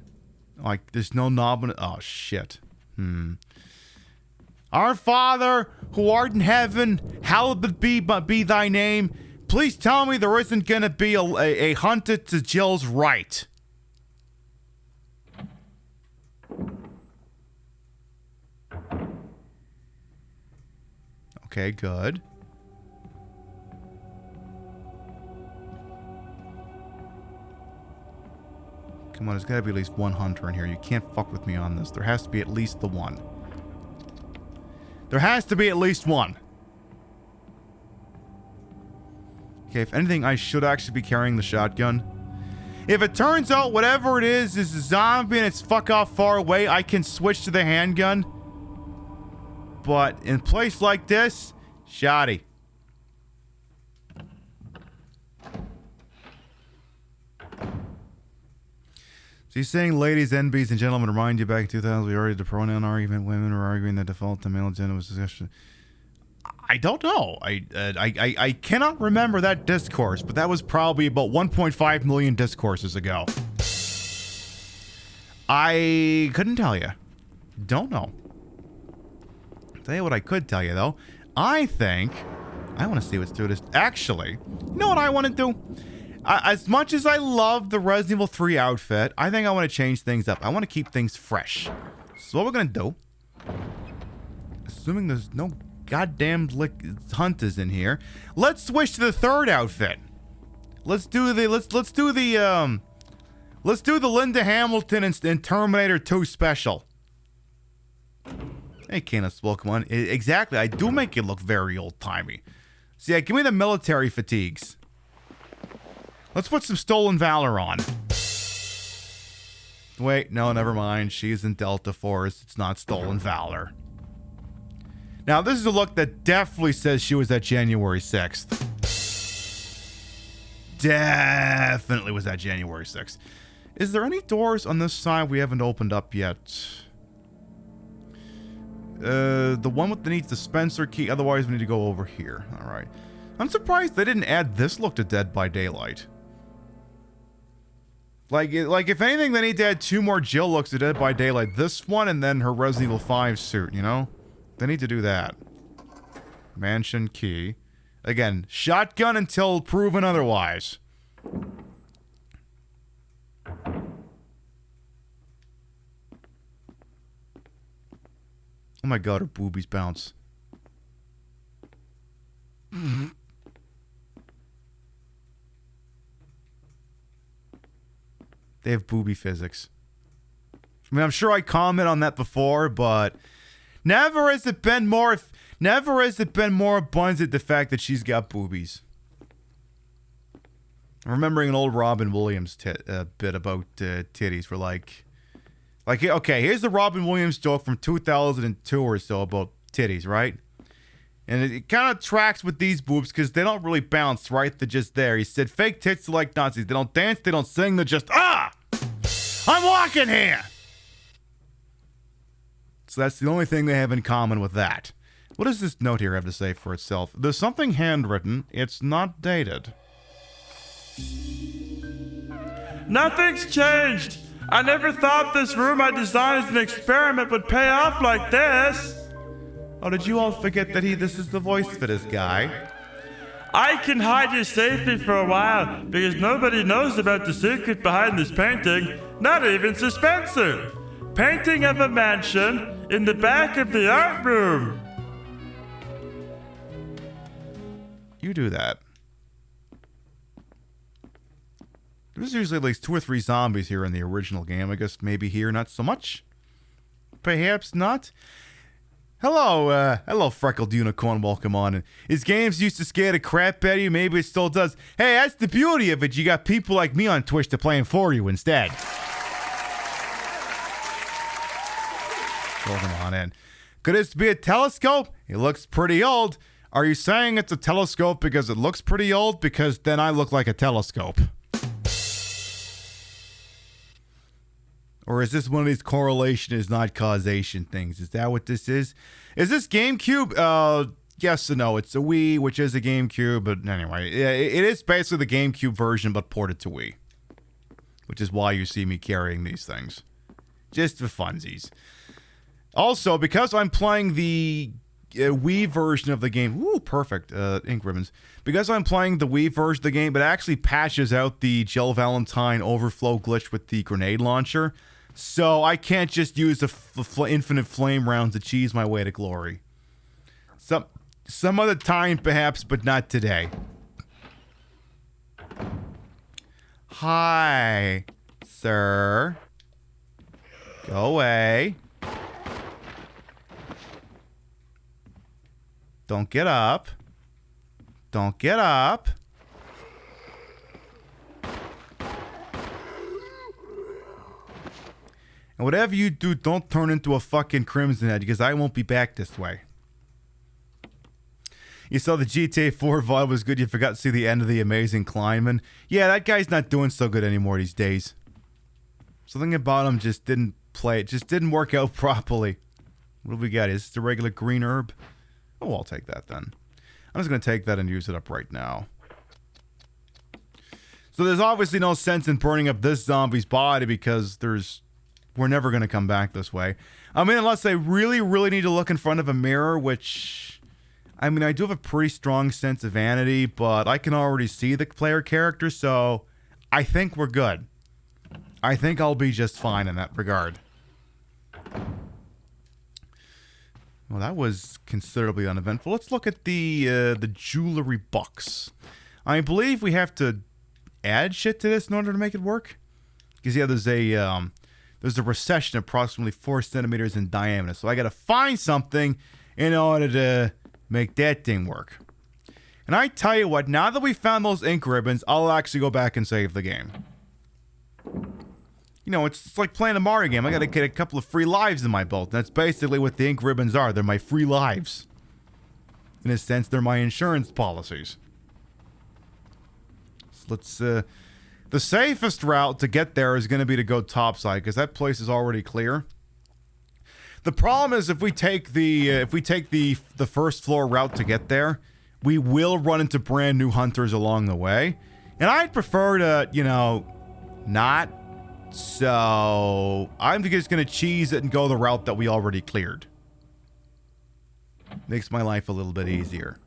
Like, there's no knob on it. Oh, shit. Our Father, who art in heaven, hallowed be thy name. Please tell me there isn't gonna be a hunted to Jill's right. Okay, good. Come on, there's gotta be at least one hunter in here. You can't fuck with me on this. There has to be at least the one. There has to be at least one. Okay, if anything, I should actually be carrying the shotgun. If it turns out whatever it is a zombie and it's fuck off far away, I can switch to the handgun. But in a place like this, shoddy. So he's saying, ladies, NBs, and gentlemen, remind you back in 2000, we already had the pronoun argument. Women were arguing that default to male gender was discussion. I don't know. I cannot remember that discourse, but that was probably about 1.5 million discourses ago. I couldn't tell you. Don't know. Tell you what I could tell you, though. I think... I want to see what's through this. Actually, you know what I want to do? As much as I love the Resident Evil 3 outfit, I think I want to change things up. I want to keep things fresh. So what we're going to do... Assuming there's no goddamn hunters in here, let's switch to the third outfit. Let's do the Linda Hamilton and Terminator 2 special. Hey, Canis, welcome on. Exactly, I do make it look very old-timey. So yeah, give me the military fatigues. Let's put some Stolen Valor on. Wait, no, never mind. She's in Delta Force. It's not Stolen Valor. Now, this is a look that definitely says she was at January 6th. Definitely was at January 6th. Is there any doors on this side we haven't opened up yet? The one with the needs dispenser key. Otherwise, we need to go over here. All right. I'm surprised they didn't add this look to Dead by Daylight. Like if anything, they need to add 2 more Jill looks to Dead by Daylight. This one and then her Resident Evil 5 suit, you know? They need to do that. Mansion key. Again, shotgun until proven otherwise. Oh my god, her boobies bounce. They have booby physics. I mean, I'm sure I comment on that before, but never has it been more abundant the fact that she's got boobies. I'm remembering an old Robin Williams bit about titties. We're like, okay, here's the Robin Williams joke from 2002 or so about titties, right? And it kind of tracks with these boobs because they don't really bounce, right? They're just there. He said, fake tits are like Nazis. They don't dance, they don't sing, they're just, I'm walking here! So that's the only thing they have in common with that. What does this note here have to say for itself? There's something handwritten. It's not dated. Nothing's changed. I never thought this room I designed as an experiment would pay off like this. Oh, did you all forget that this is the voice for this guy? I can hide you safely for a while because nobody knows about the secret behind this painting, not even Suspenser. Painting of a mansion in the back of the art room. You do that. There's usually at least 2 or 3 zombies here in the original game. I guess maybe here not so much. Perhaps not. Hello, freckled unicorn. Welcome on. His games used to scare the crap out of you. Maybe it still does. Hey, that's the beauty of it. You got people like me on Twitch to play them for you instead. Welcome on in. Could this be a telescope? It looks pretty old. Are you saying it's a telescope because it looks pretty old? Because then I look like a telescope. Or is this one of these correlation is not causation things? Is that what this is? Is this GameCube? Yes and no. It's a Wii, which is a GameCube. But anyway, it is basically the GameCube version, but ported to Wii. Which is why you see me carrying these things. Just for funsies. Also, because I'm playing the Wii version of the game. Ooh, perfect. Ink ribbons. Because I'm playing the Wii version of the game, it actually patches out the Jill Valentine overflow glitch with the grenade launcher. So I can't just use the infinite flame rounds to cheese my way to glory. Some other time, perhaps, but not today. Hi, sir. Go away. Don't get up. Don't get up. And whatever you do, don't turn into a fucking Crimson Head, because I won't be back this way. You saw the GTA 4 VOD was good. You forgot to see the end of The Amazing Kleinman. Yeah, that guy's not doing so good anymore these days. Something about him just didn't play. It just didn't work out properly. What do we got? Is this the regular green herb? Oh, I'll take that then. I'm just going to take that and use it up right now. So there's obviously no sense in burning up this zombie's body because we're never going to come back this way. I mean, unless I really, really need to look in front of a mirror, which, I mean, I do have a pretty strong sense of vanity, but I can already see the player character, so I think we're good. I think I'll be just fine in that regard. Well, that was considerably uneventful. Let's look at the jewelry box. I believe we have to add shit to this in order to make it work. Because yeah, there's a recession approximately 4 centimeters in diameter. So I got to find something in order to make that thing work. And I tell you what, now that we found those ink ribbons, I'll actually go back and save the game. You know, it's like playing a Mario game. I got to get a couple of free lives in my belt. That's basically what the ink ribbons are. They're my free lives. In a sense, they're my insurance policies. So let's, the safest route to get there is going to be to go topside, because that place is already clear. The problem is if we take the first floor route to get there, we will run into brand new hunters along the way. And I'd prefer to, you know, not. So I'm just going to cheese it and go the route that we already cleared. Makes my life a little bit easier.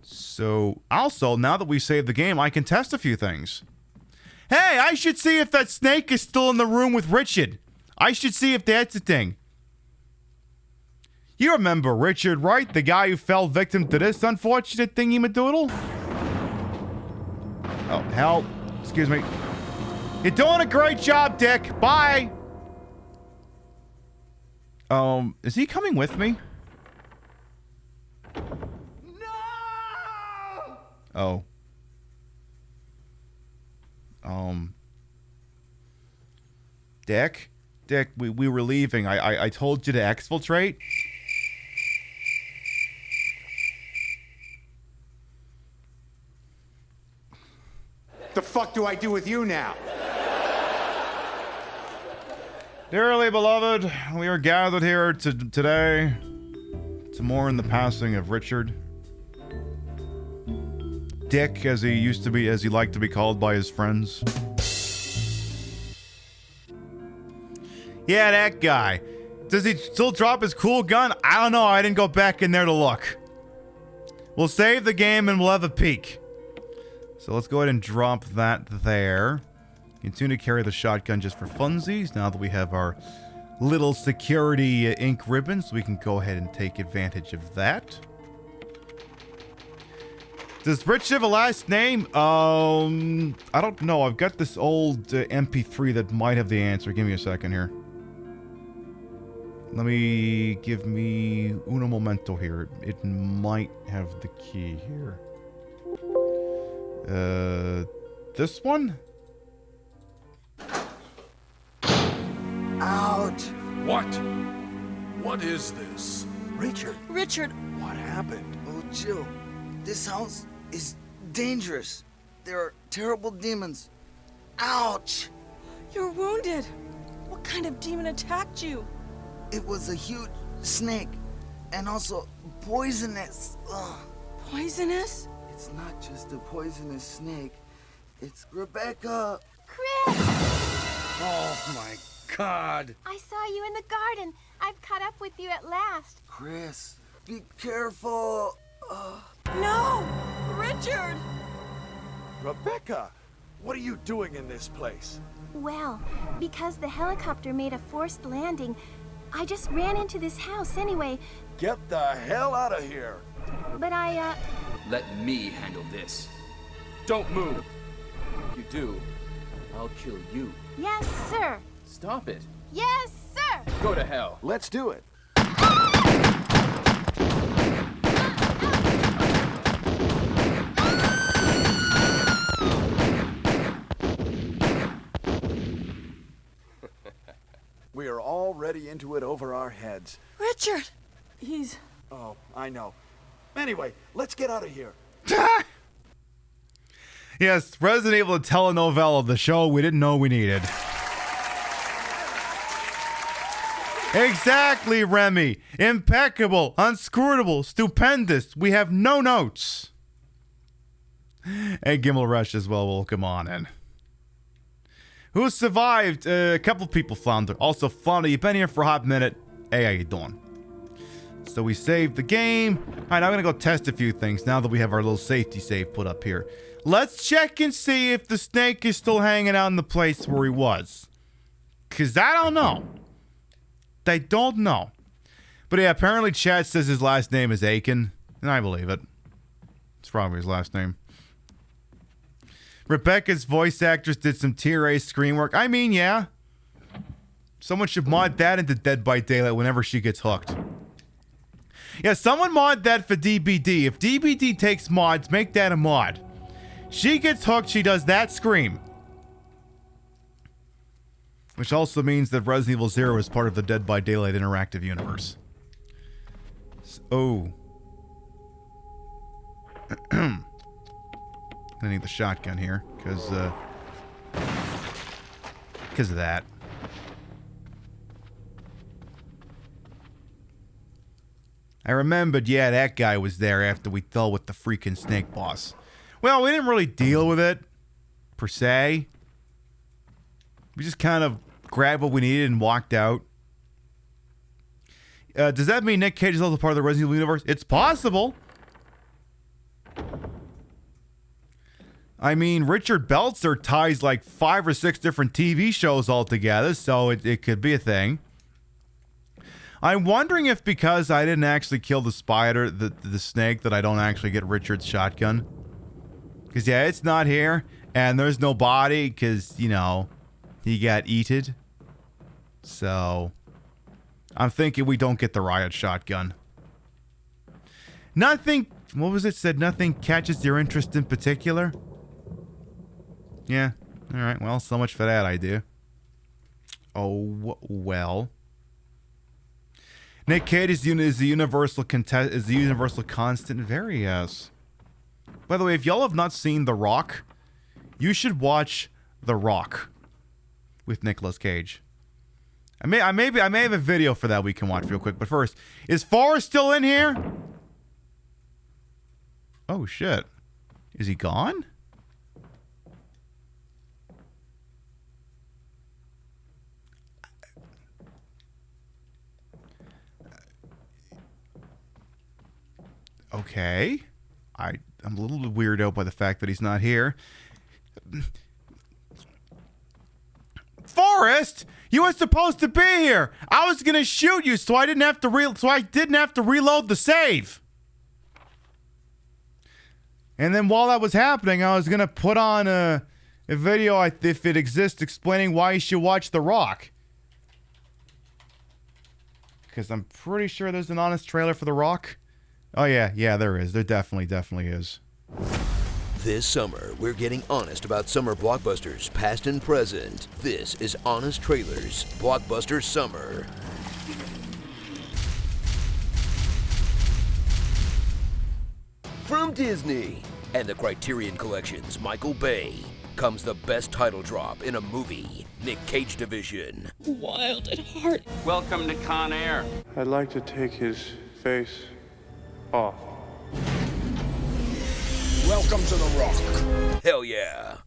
So also, now that we saved the game, I can test a few things. Hey, I should see if that snake is still in the room with Richard. I should see if that's a thing. You remember Richard, right? The guy who fell victim to this unfortunate thingy-madoodle? Oh, hell. Excuse me. You're doing a great job, Dick. Bye. Is he coming with me? No! Oh. Dick, we were leaving. I told you to exfiltrate. The fuck do I do with you now? Dearly beloved, we are gathered here today to mourn the passing of Richard. Dick, as he liked to be called by his friends. Yeah, that guy. Does he still drop his cool gun? I don't know. I didn't go back in there to look. We'll save the game and we'll have a peek. So let's go ahead and drop that there. Continue to carry the shotgun just for funsies. Now that we have our little security ink ribbons, we can go ahead and take advantage of that. Does Rich have a last name? I don't know. I've got this old MP3 that might have the answer. Give me a second here. Give me uno momento here. It might have the key here. This one? Ouch! What? What is this? Richard! Richard! What happened? Oh, Jill, this house is dangerous. There are terrible demons. Ouch! You're wounded. What kind of demon attacked you? It was a huge snake, and also poisonous. Ugh. Poisonous? It's not just a poisonous snake. It's Rebecca. Chris! Oh my God. I saw you in the garden. I've caught up with you at last. Chris, be careful. No! Richard! Rebecca, what are you doing in this place? Well, because the helicopter made a forced landing, I just ran into this house anyway. Get the hell out of here. But Let me handle this. Don't move. If you do, I'll kill you. Yes, sir. Stop it. Yes, sir. Go to hell. Let's do it. We are already into it over our heads. Richard! He's... Oh, I know. Anyway, let's get out of here. Yes, Resident Evil telenovela, the show we didn't know we needed. Exactly, Remy. Impeccable, unscrutable, stupendous. We have no notes. Hey, Gimel Rush as well. Welcome on in. Who survived? A couple people floundered. Also, Flounder, you've been here for a hot minute. Hey, how you doing? So we saved the game. All right, I'm going to go test a few things now that we have our little safety save put up here. Let's check and see if the snake is still hanging out in the place where he was. Because I don't know. I don't know. But yeah, apparently chat says his last name is Aiken. And I believe it. It's probably his last name. Rebecca's voice actress did some tier A screen work. I mean, yeah. Someone should mod that into Dead by Daylight whenever she gets hooked. Yeah, someone mod that for DBD. If DBD takes mods, make that a mod. She gets hooked, she does that scream. Which also means that Resident Evil 0 is part of the Dead by Daylight interactive universe. Oh. I need the shotgun here, because of that. I remembered, yeah, that guy was there after we dealt with the freaking snake boss. Well, we didn't really deal with it, per se. We just kind of grabbed what we needed and walked out. Does that mean Nick Cage is also part of the Resident Evil universe? It's possible. I mean, Richard Belzer ties like 5 or 6 different TV shows all together, so it could be a thing. I'm wondering if because I didn't actually kill the spider, the snake, that I don't actually get Richard's shotgun. Because, yeah, it's not here, and there's no body, because, you know, he got eated. So, I'm thinking we don't get the riot shotgun. Nothing, what was it said? Nothing catches your interest in particular? Yeah, alright, well, so much for that idea. Oh, well. Nick Cage is the universal constant. Very, yes. By the way, if y'all have not seen The Rock, you should watch The Rock with Nicolas Cage. I may have a video for that we can watch real quick. But first, is Forrest still in here? Oh shit. Is he gone? Okay. I'm a little weirded out by the fact that he's not here. Forrest, you were supposed to be here. I was gonna shoot you, so I didn't have to reload the save. And then while that was happening, I was gonna put on a video, if it exists, explaining why you should watch The Rock. Because I'm pretty sure there's an honest trailer for The Rock. Oh yeah, there is. There definitely is. This summer, we're getting honest about summer blockbusters, past and present. This is Honest Trailers, Blockbuster Summer. From Disney and the Criterion Collection's Michael Bay comes the best title drop in a movie, Nick Cage Division. Wild at heart. Welcome to Con Air. I'd like to take his face off. Welcome to The Rock. Hell yeah.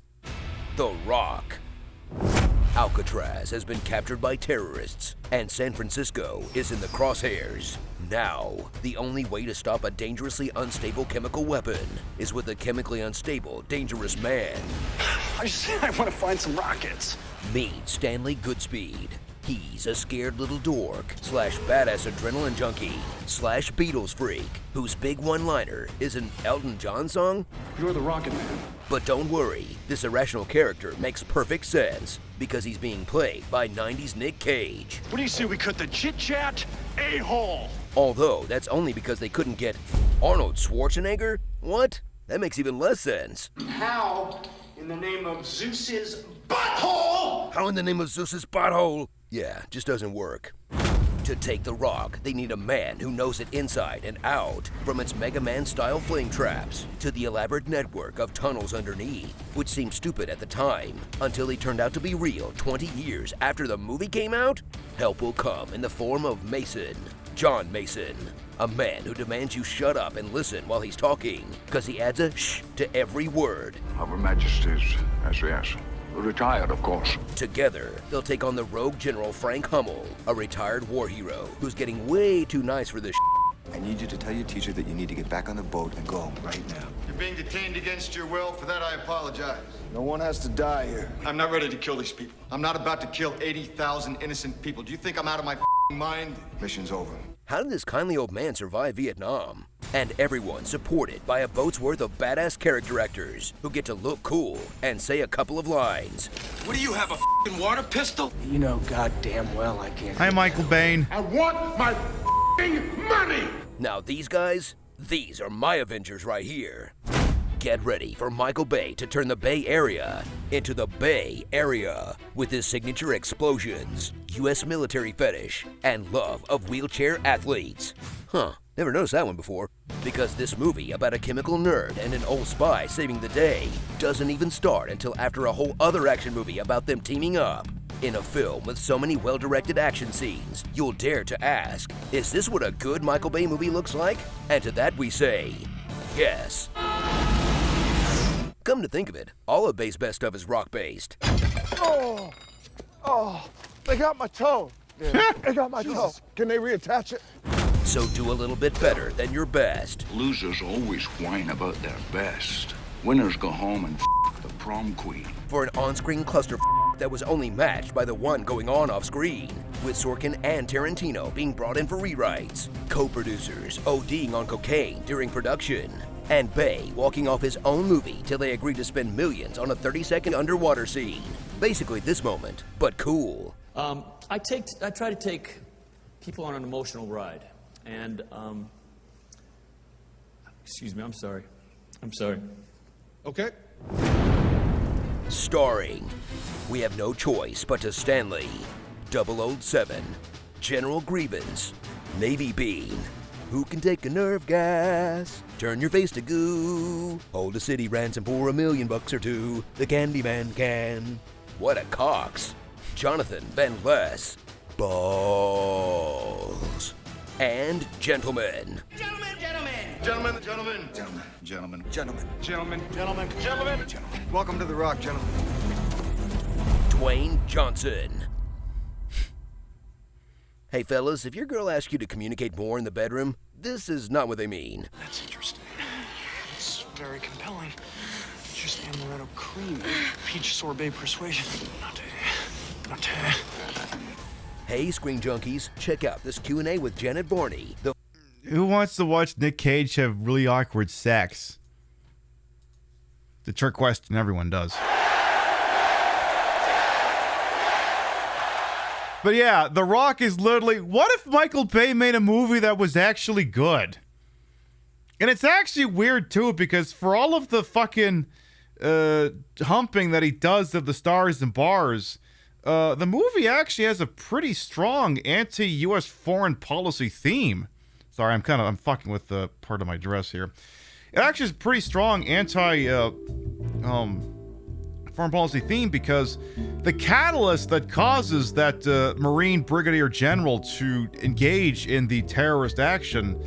The Rock. Alcatraz has been captured by terrorists, and San Francisco is in the crosshairs. Now, the only way to stop a dangerously unstable chemical weapon is with a chemically unstable, dangerous man. I want to find some rockets. Meet Stanley Goodspeed. He's a scared little dork / badass adrenaline junkie / Beatles freak whose big one-liner is an Elton John song. You're the Rocket Man. But don't worry, this irrational character makes perfect sense because he's being played by 90s Nick Cage. What do you say we cut the chit-chat? A-hole. Although that's only because they couldn't get Arnold Schwarzenegger? What? That makes even less sense. How in the name of Zeus's butthole? How in the name of Zeus's butthole? Yeah, just doesn't work. To take The Rock, they need a man who knows it inside and out, from its Mega Man-style flame traps to the elaborate network of tunnels underneath, which seemed stupid at the time, until he turned out to be real 20 years after the movie came out. Help will come in the form of Mason, John Mason, a man who demands you shut up and listen while he's talking, because he adds a shh to every word. Our Majesty's SAS. Retired, of course. Together, they'll take on the rogue General Frank Hummel, a retired war hero who's getting way too nice for this I need you to tell your teacher that you need to get back on the boat and go home right now. You're being detained against your will. For that, I apologize. No one has to die here. I'm not ready to kill these people. I'm not about to kill 80,000 innocent people. Do you think I'm out of my mind? Mission's over. How did this kindly old man survive Vietnam? And everyone supported by a boat's worth of badass character actors who get to look cool and say a couple of lines. What do you have, a f***ing water pistol? You know goddamn well I can't. Hi, Michael Bain. I want my f***ing money! Now these guys, these are my Avengers right here. Get ready for Michael Bay to turn the Bay Area into the Bay Area with his signature explosions, U.S. military fetish, and love of wheelchair athletes. Huh, never noticed that one before. Because this movie about a chemical nerd and an old spy saving the day doesn't even start until after a whole other action movie about them teaming up. In a film with so many well-directed action scenes, you'll dare to ask, is this what a good Michael Bay movie looks like? And to that we say, yes. Come to think of it, all of Bay's best stuff is rock-based. Oh, they got my toe. They got my toe. Can they reattach it? So do a little bit better than your best. Losers always whine about their best. Winners go home and the prom queen. For an on-screen cluster that was only matched by the one going on off-screen, with Sorkin and Tarantino being brought in for rewrites, co-producers ODing on cocaine during production, and Bay walking off his own movie till they agreed to spend millions on a 30-second underwater scene. Basically this moment, but cool. I try to take people on an emotional ride, and excuse me, I'm sorry. Okay. Starring, we have no choice but to Stanley, 007, General Grievance, Navy Bean, who can take a nerve gas, turn your face to goo, hold a city ransom for $1 million or $2, the Candyman can. What a cox. Jonathan Van Ness, balls. And gentlemen, Gentlemen, welcome to the Rock, gentlemen. Dwayne Johnson. Hey fellas, if your girl asks you to communicate more in the bedroom, this is not what they mean. That's interesting. It's very compelling. Just amaretto cream, peach sorbet persuasion. Not. Hey, Screen Junkies, check out this Q&A with Janet Barney. Who wants to watch Nick Cage have really awkward sex? The trick question everyone does. But yeah, The Rock is literally... What if Michael Bay made a movie that was actually good? And it's actually weird, too, because for all of the fucking humping that he does of the stars and bars, the movie actually has a pretty strong anti-U.S. foreign policy theme. Sorry, I'm fucking with the part of my dress here. It actually is a pretty strong foreign policy theme because the catalyst that causes that Marine Brigadier General to engage in the terrorist action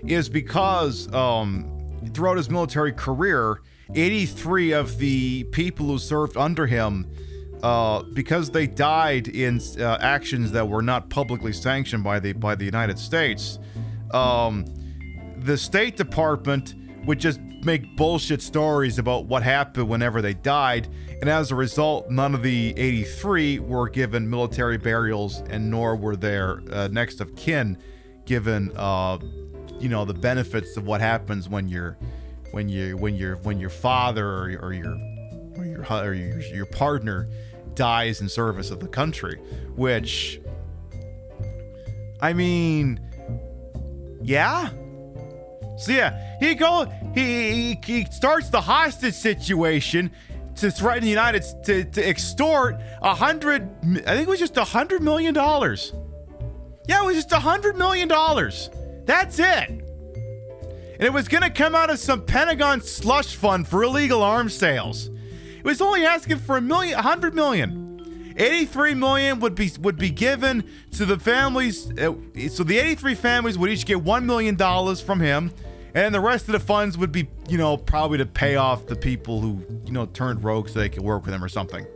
is because throughout his military career, 83 of the people who served under him, because they died in actions that were not publicly sanctioned by the United States, the State Department would just make bullshit stories about what happened whenever they died, and as a result, none of the 83 were given military burials, and nor were their next of kin given, the benefits of what happens when your father or your partner dies in service of the country. Which, I mean, yeah. So yeah, he starts the hostage situation to threaten the United States to extort $100 million. Yeah, it was just $100 million. That's it. And it was gonna come out of some Pentagon slush fund for illegal arms sales. It was only asking for $100 million. 83 million would be given to the families. So the 83 families would each get $1 million from him. And the rest of the funds would be, probably to pay off the people who, turned rogue so they could work with him or something.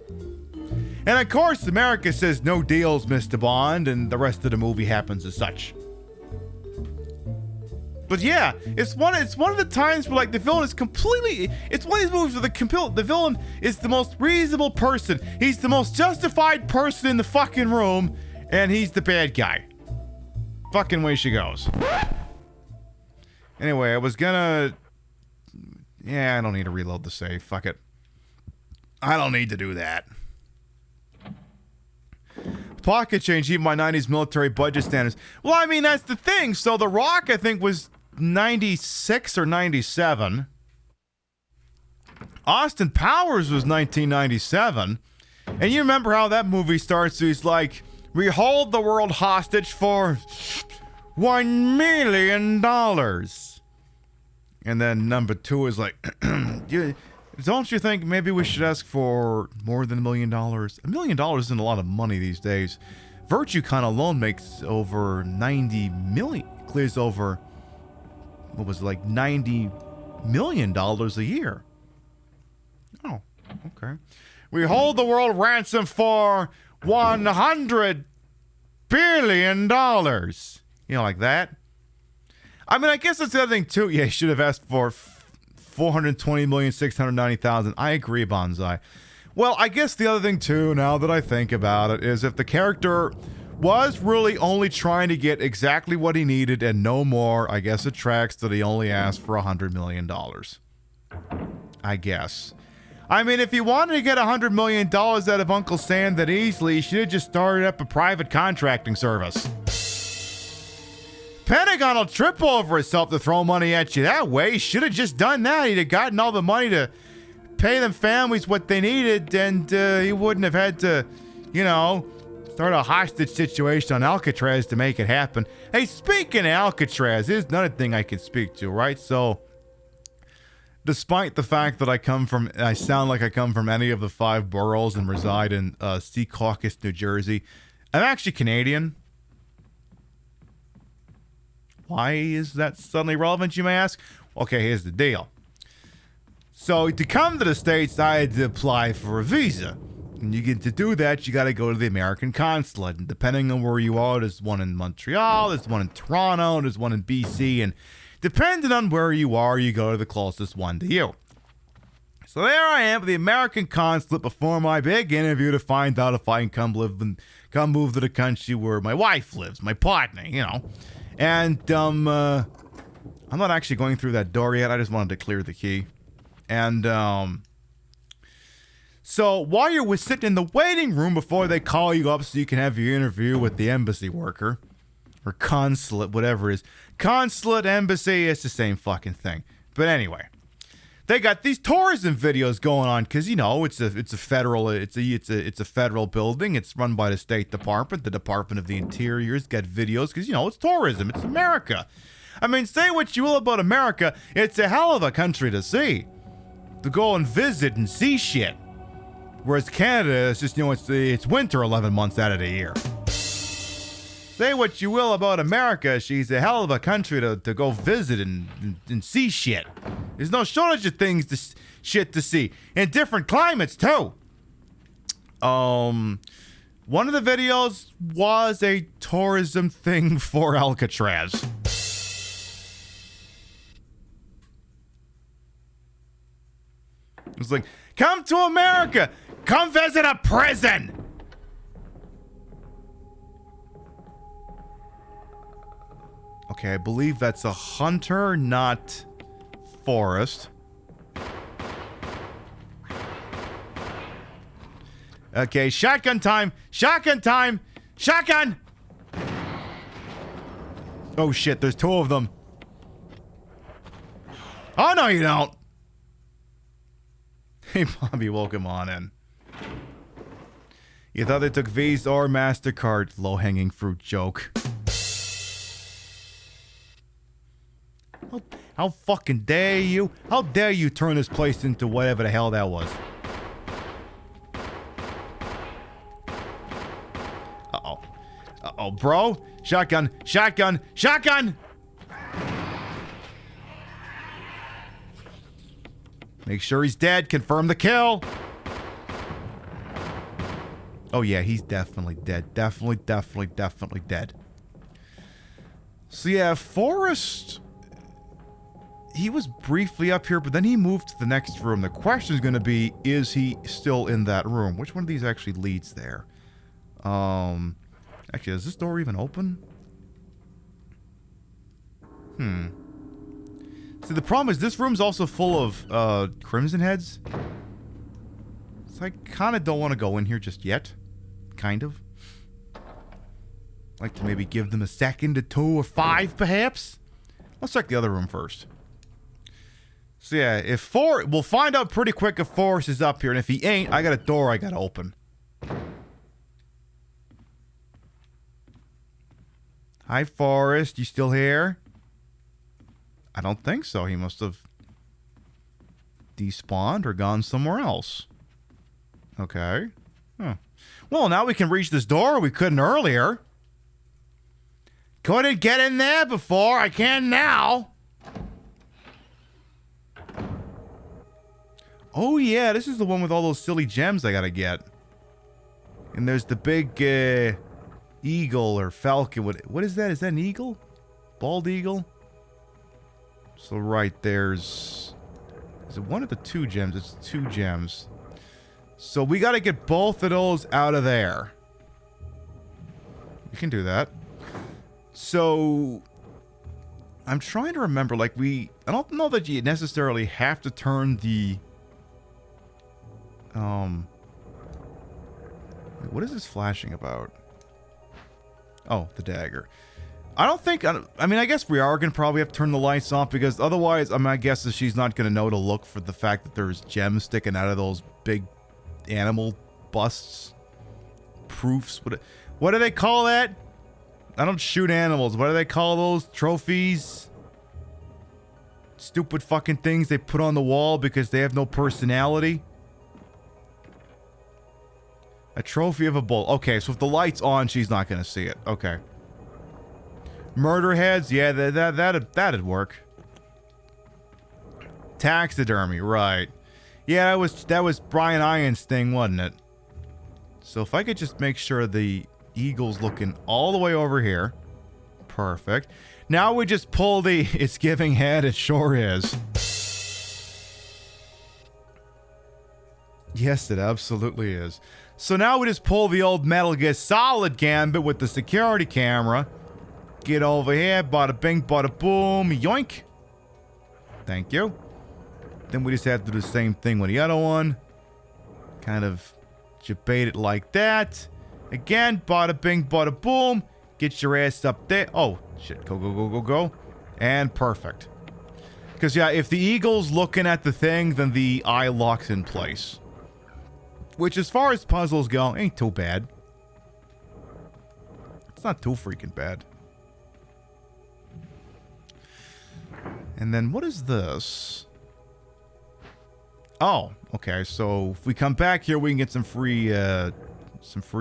And of course, America says no deals, Mr. Bond, and the rest of the movie happens as such. But yeah, it's one of the times where the villain is completely. It's one of these movies where the villain is the most reasonable person. He's the most justified person in the fucking room, and he's the bad guy. Fucking way she goes. Anyway, I was gonna... Yeah, I don't need to reload the save. Fuck it. I don't need to do that. Pocket change, even by 90s military budget standards. Well, I mean, that's the thing. So The Rock, I think, was 96 or 97. Austin Powers was 1997. And you remember how that movie starts? He's like, we hold the world hostage for... $1 million. And then number 2 is like, don't you think maybe we should ask for more than $1 million? $1 million isn't a lot of money these days. VirtueCon alone makes over 90 million, clears over, $90 million a year. Oh, okay. We hold the world ransom for $100 billion. Like that. I mean, I guess that's the other thing, too. Yeah, you should have asked for $420,690,000. I agree, Bonsai. Well, I guess the other thing, too, now that I think about it, is if the character was really only trying to get exactly what he needed and no more, I guess it tracks that he only asked for $100 million. I guess. I mean, if he wanted to get $100 million out of Uncle Sam that easily, he should have just started up a private contracting service. Pentagon will trip over itself to throw money at you that way. He should have just done that. He'd have gotten all the money to pay them families what they needed, and he wouldn't have had to, start a hostage situation on Alcatraz to make it happen. Hey, speaking of Alcatraz, here's another thing I can speak to, right? So, despite the fact that I sound like I come from any of the 5 boroughs and reside in Secaucus, New Jersey, I'm actually Canadian. Why is that suddenly relevant, you may ask? Okay, here's the deal. So to come to the States, I had to apply for a visa. And you get to do that, you got to go to the American consulate. And depending on where you are, there's one in Montreal, there's one in Toronto, there's one in BC. And depending on where you are, you go to the closest one to you. So there I am at the American consulate before my big interview to find out if I can come move to the country where my wife lives, my partner, you know. And I'm not actually going through that door yet. I just wanted to clear the key. And so while you're sitting in the waiting room before they call you up so you can have your interview with the embassy worker or consulate, whatever it is. Consulate, embassy, it's the same fucking thing. But anyway, they got these tourism videos going on because, you know, it's a federal building. It's run by the State Department. The Department of the Interior's got videos because, you know, it's tourism. It's America. I mean, say what you will about America, it's a hell of a country to see. To go and visit and see shit. Whereas Canada, it's just, you know, it's winter 11 months out of the year. Say what you will about America, she's a hell of a country to go visit and see shit. There's no shortage of shit to see. In different climates, too. One of the videos was a tourism thing for Alcatraz. It was like, come to America! Come visit a prison! Okay, I believe that's a hunter, not Forrest. Okay, shotgun time! Shotgun time! Shotgun! Oh shit, there's two of them. Oh no, you don't! Hey, Bobby, welcome on in. You thought they took Visa or MasterCard? Low-hanging fruit joke. How fucking dare you? How dare you turn this place into whatever the hell that was? Uh-oh. Uh-oh, bro. Shotgun. Shotgun. Shotgun! Make sure he's dead. Confirm the kill. Oh, yeah, he's definitely dead. Definitely dead. So, yeah, Forrest... He was briefly up here, but then he moved to the next room. The question is going to be, is he still in that room? Which one of these actually leads there? Actually, is this door even open? See, the problem is this room's also full of Crimson Heads. So I kind of don't want to go in here just yet. Kind of. I'd like to maybe give them a second to 2 or 5, perhaps. Let's check the other room first. So yeah, we'll find out pretty quick if Forrest is up here, and if he ain't, I got a door I gotta open. Hi, Forrest. You still here? I don't think so. He must have despawned or gone somewhere else. Okay. Huh. Well, now we can reach this door. We couldn't earlier. Couldn't get in there before. I can now. Oh, yeah. This is the one with all those silly gems I gotta get. And there's the big eagle or falcon. What is that? Is that an eagle? Bald eagle? So right there's... Is it one of the 2 gems? It's 2 gems. So we gotta get both of those out of there. We can do that. So... I'm trying to remember, like I don't know that you necessarily have to turn the... What is this flashing about? Oh, the dagger. I mean, I guess we are going to probably have to turn the lights off because otherwise, my guess is she's not going to know to look for the fact that there's gems sticking out of those big animal busts. Proofs. What do they call that? I don't shoot animals. What do they call those? Trophies? Stupid fucking things they put on the wall because they have no personality. A trophy of a bull. Okay, so if the light's on, she's not going to see it. Okay. Murder heads? Yeah, that'd work. Taxidermy, right. Yeah, that was Brian Iron's thing, wasn't it? So if I could just make sure the eagle's looking all the way over here. Perfect. Now we just pull the it's giving head. It sure is. Yes, it absolutely is. So now we just pull the old Metal Gear Solid gambit with the security camera. Get over here. Bada bing, bada boom. Yoink. Thank you. Then we just have to do the same thing with the other one. Kind of debate it like that. Again, bada bing, bada boom. Get your ass up there. Oh, shit. Go, go, go, go, go. And perfect. Because, yeah, if the eagle's looking at the thing, then the eye locks in place. Which, as far as puzzles go, ain't too bad. It's not too freaking bad. And then, what is this? Oh, okay. So, if we come back here, we can get some free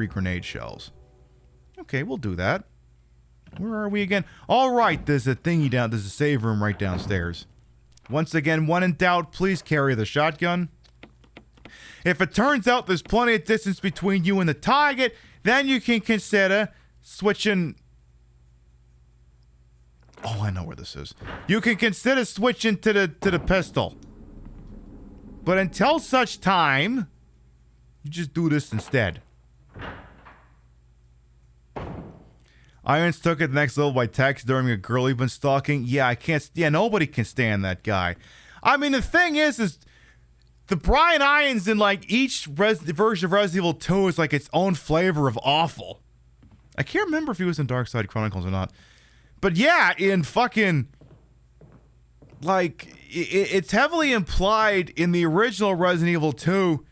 grenade shells. Okay, we'll do that. Where are we again? All right, there's a thingy down. There's a save room right downstairs. Once again, when in doubt, please carry the shotgun. If it turns out there's plenty of distance between you and the target, then you can consider switching. Oh, I know where this is. You can consider switching to the pistol. But until such time, you just do this instead. Irons took it the next level by taxiderming a girl he'd been stalking. Yeah, I can't. Yeah, nobody can stand that guy. I mean, the thing is the Brian Irons in like each version of Resident Evil 2 is like its own flavor of awful. I can't remember if he was in Dark Side Chronicles or not. But yeah, in fucking like it's heavily implied in the original Resident Evil 2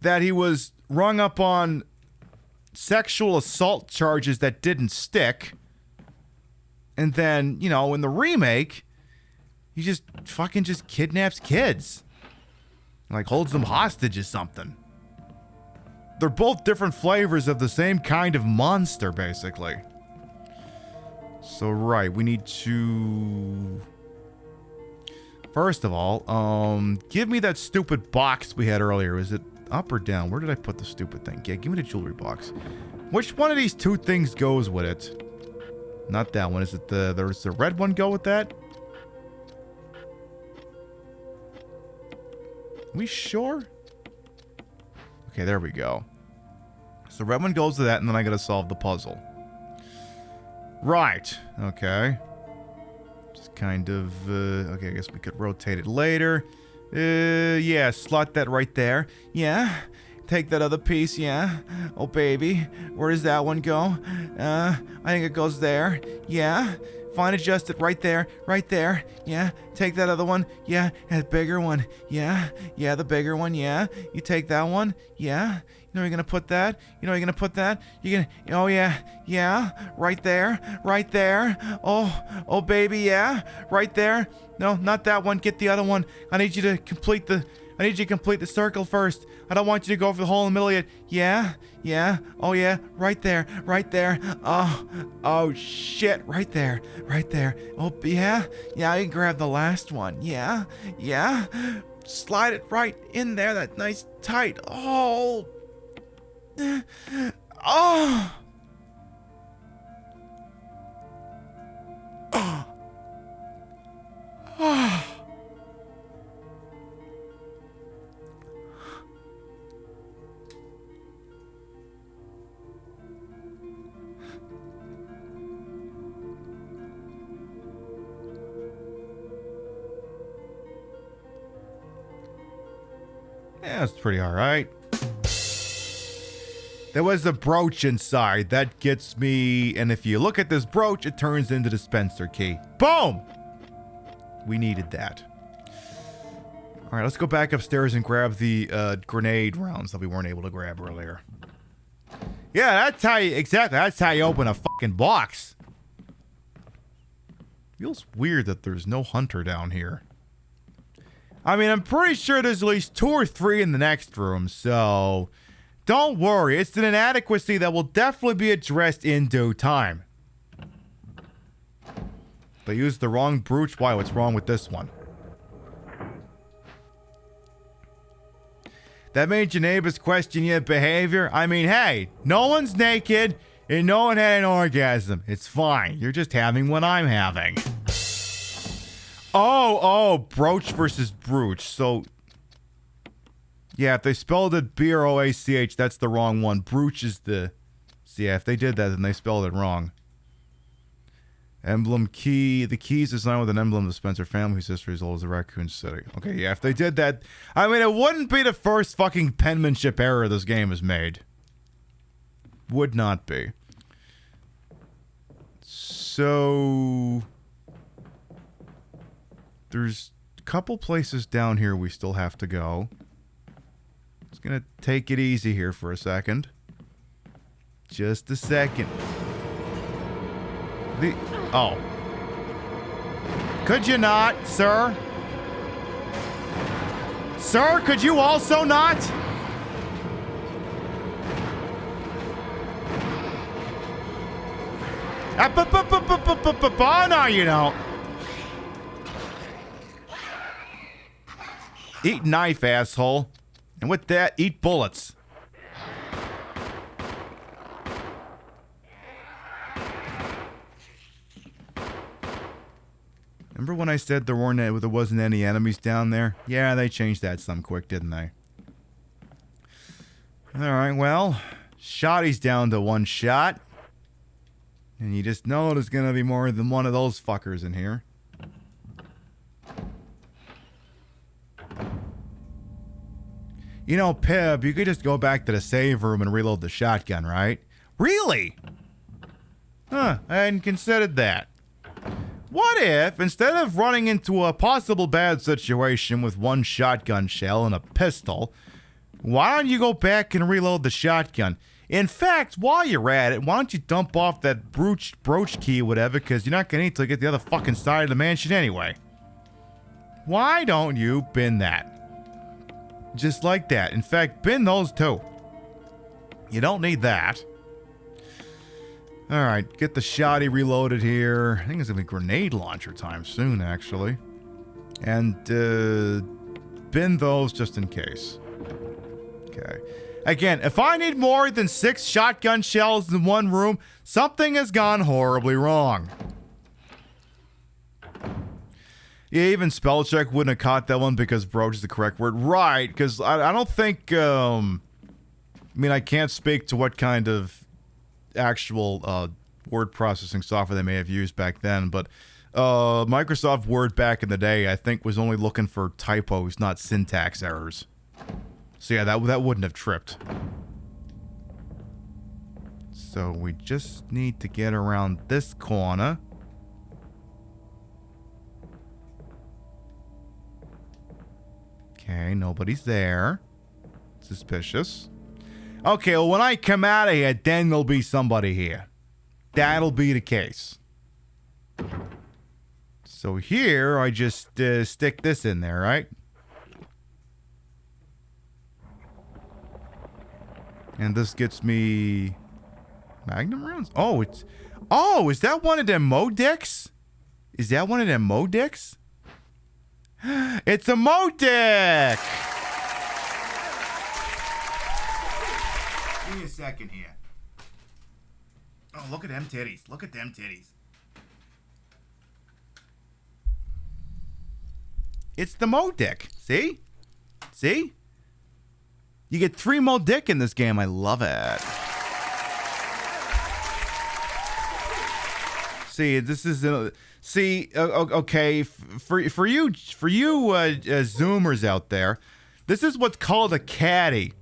that he was rung up on sexual assault charges that didn't stick. And then, you know, in the remake, he just kidnaps kids. Like holds them hostage or something. They're both different flavors of the same kind of monster, basically. So, right, we need to... First of all, give me that stupid box we had earlier. Is it up or down? Where did I put the stupid thing? Yeah, give me the jewelry box. Which one of these two things goes with it? Not that one. Is it there's the red one go with that? We sure? Okay, there we go. So red one goes to that, and then I gotta solve the puzzle. Right. Okay. Just kind of, okay, I guess we could rotate it later. Yeah, slot that right there. Yeah. Take that other piece, yeah. Oh, baby. Where does that one go? I think it goes there. Yeah. Fine, adjust it right there. Right there. Yeah. Take that other one. Yeah. And a bigger one. Yeah. Yeah, the bigger one. Yeah. You take that one. Yeah. You know you're gonna put that? You know you're gonna put that? You're gonna... Oh, yeah. Yeah. Right there. Right there. Oh, baby, yeah. Right there. No, not that one. Get the other one. I need you to complete the circle first. I don't want you to go for the hole in the middle yet. Yeah. Yeah. Oh, yeah. Right there. Right there. Oh, shit. Right there. Right there. Oh, yeah. Yeah, I can grab the last one. Yeah. Yeah. Slide it right in there. That nice tight. Oh. Oh. Oh. Oh. Yeah, it's pretty alright. There was a brooch inside. That gets me... And if you look at this brooch, it turns into the dispenser key. Boom! We needed that. Alright, let's go back upstairs and grab the grenade rounds that we weren't able to grab earlier. Yeah, that's how you... Exactly, that's how you open a fucking box. Feels weird that there's no hunter down here. I mean, I'm pretty sure there's at least 2 or 3 in the next room, so Don't worry, it's an inadequacy that will definitely be addressed in due time. They used the wrong brooch. Why? What's wrong with this one? That made your neighbors question your behavior? I mean, hey, no one's naked and no one had an orgasm. It's fine. You're just having what I'm having. Oh, brooch versus brooch. So, yeah, if they spelled it B-R-O-A-C-H, that's the wrong one. Brooch is the... So, yeah, if they did that, then they spelled it wrong. Emblem key. The key is designed with an emblem of the Spencer family whose history is old as the Raccoon City. Okay, yeah, if they did that... I mean, it wouldn't be the first fucking penmanship error this game has made. Would not be. So... There's a couple places down here we still have to go. Just gonna take it easy here for a second. Just a second. Oh. Could you not, sir? Sir, could you also not? Oh, no, you don't. Eat knife, asshole. And with that, eat bullets. Remember when I said there wasn't any enemies down there? Yeah, they changed that some quick, didn't they? Alright, well, Shotty's down to one shot. And you just know there's gonna be more than one of those fuckers in here. You know, Pib, you could just go back to the save room and reload the shotgun, right? Really? Huh, I hadn't considered that. What if, instead of running into a possible bad situation with one shotgun shell and a pistol, why don't you go back and reload the shotgun? In fact, while you're at it, why don't you dump off that brooch key or whatever, because you're not going to need to get the other fucking side of the mansion anyway. Why don't you bin that? Just like that. In fact, bin those too. You don't need that. Alright, get the shotty reloaded here. I think it's going to be grenade launcher time soon, actually. And, bin those just in case. Okay. Again, if I need more than 6 shotgun shells in one room, something has gone horribly wrong. Yeah, even spell check wouldn't have caught that one because brooch is the correct word. Right, because I don't think, I mean, I can't speak to what kind of actual word processing software they may have used back then, but Microsoft Word back in the day, I think, was only looking for typos, not syntax errors. So yeah, that wouldn't have tripped. So we just need to get around this corner. Okay, nobody's there. Suspicious. Okay, well, when I come out of here, then there'll be somebody here. That'll be the case. So here, I just stick this in there, right? And this gets me... Magnum rounds? Oh, it's... Oh, is that one of them Modicks? Is that one of them Modicks? It's a Modic! Give me a second here. Oh, look at them titties. Look at them titties. It's the Modic. See? See? You get 3 Modic in this game. I love it. See, this is... See, okay, for you Zoomers out there, this is what's called a caddy.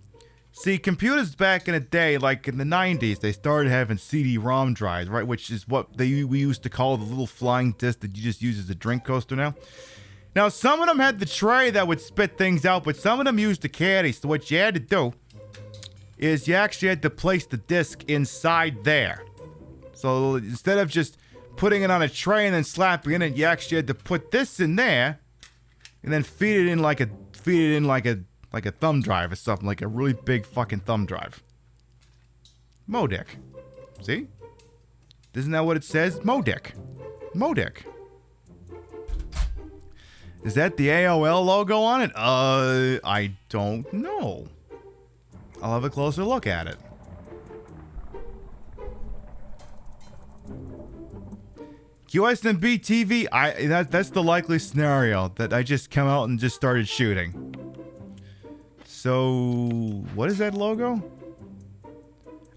See, computers back in the day, like in the 90s, they started having CD-ROM drives, right? Which is what we used to call the little flying disc that you just use as a drink coaster now. Now, some of them had the tray that would spit things out, but some of them used the caddy. So what you had to do is you actually had to place the disc inside there. So instead of just putting it on a tray and then slapping it in, you actually had to put this in there and then feed it in like a Like a thumb drive or something. Like a really big fucking thumb drive. Modic. See? Isn't that what it says? Modic. Modic. Is that the AOL logo on it? I don't know. I'll have a closer look at it. QSMB TV, that's the likely scenario, that I just come out and just started shooting. So, what is that logo?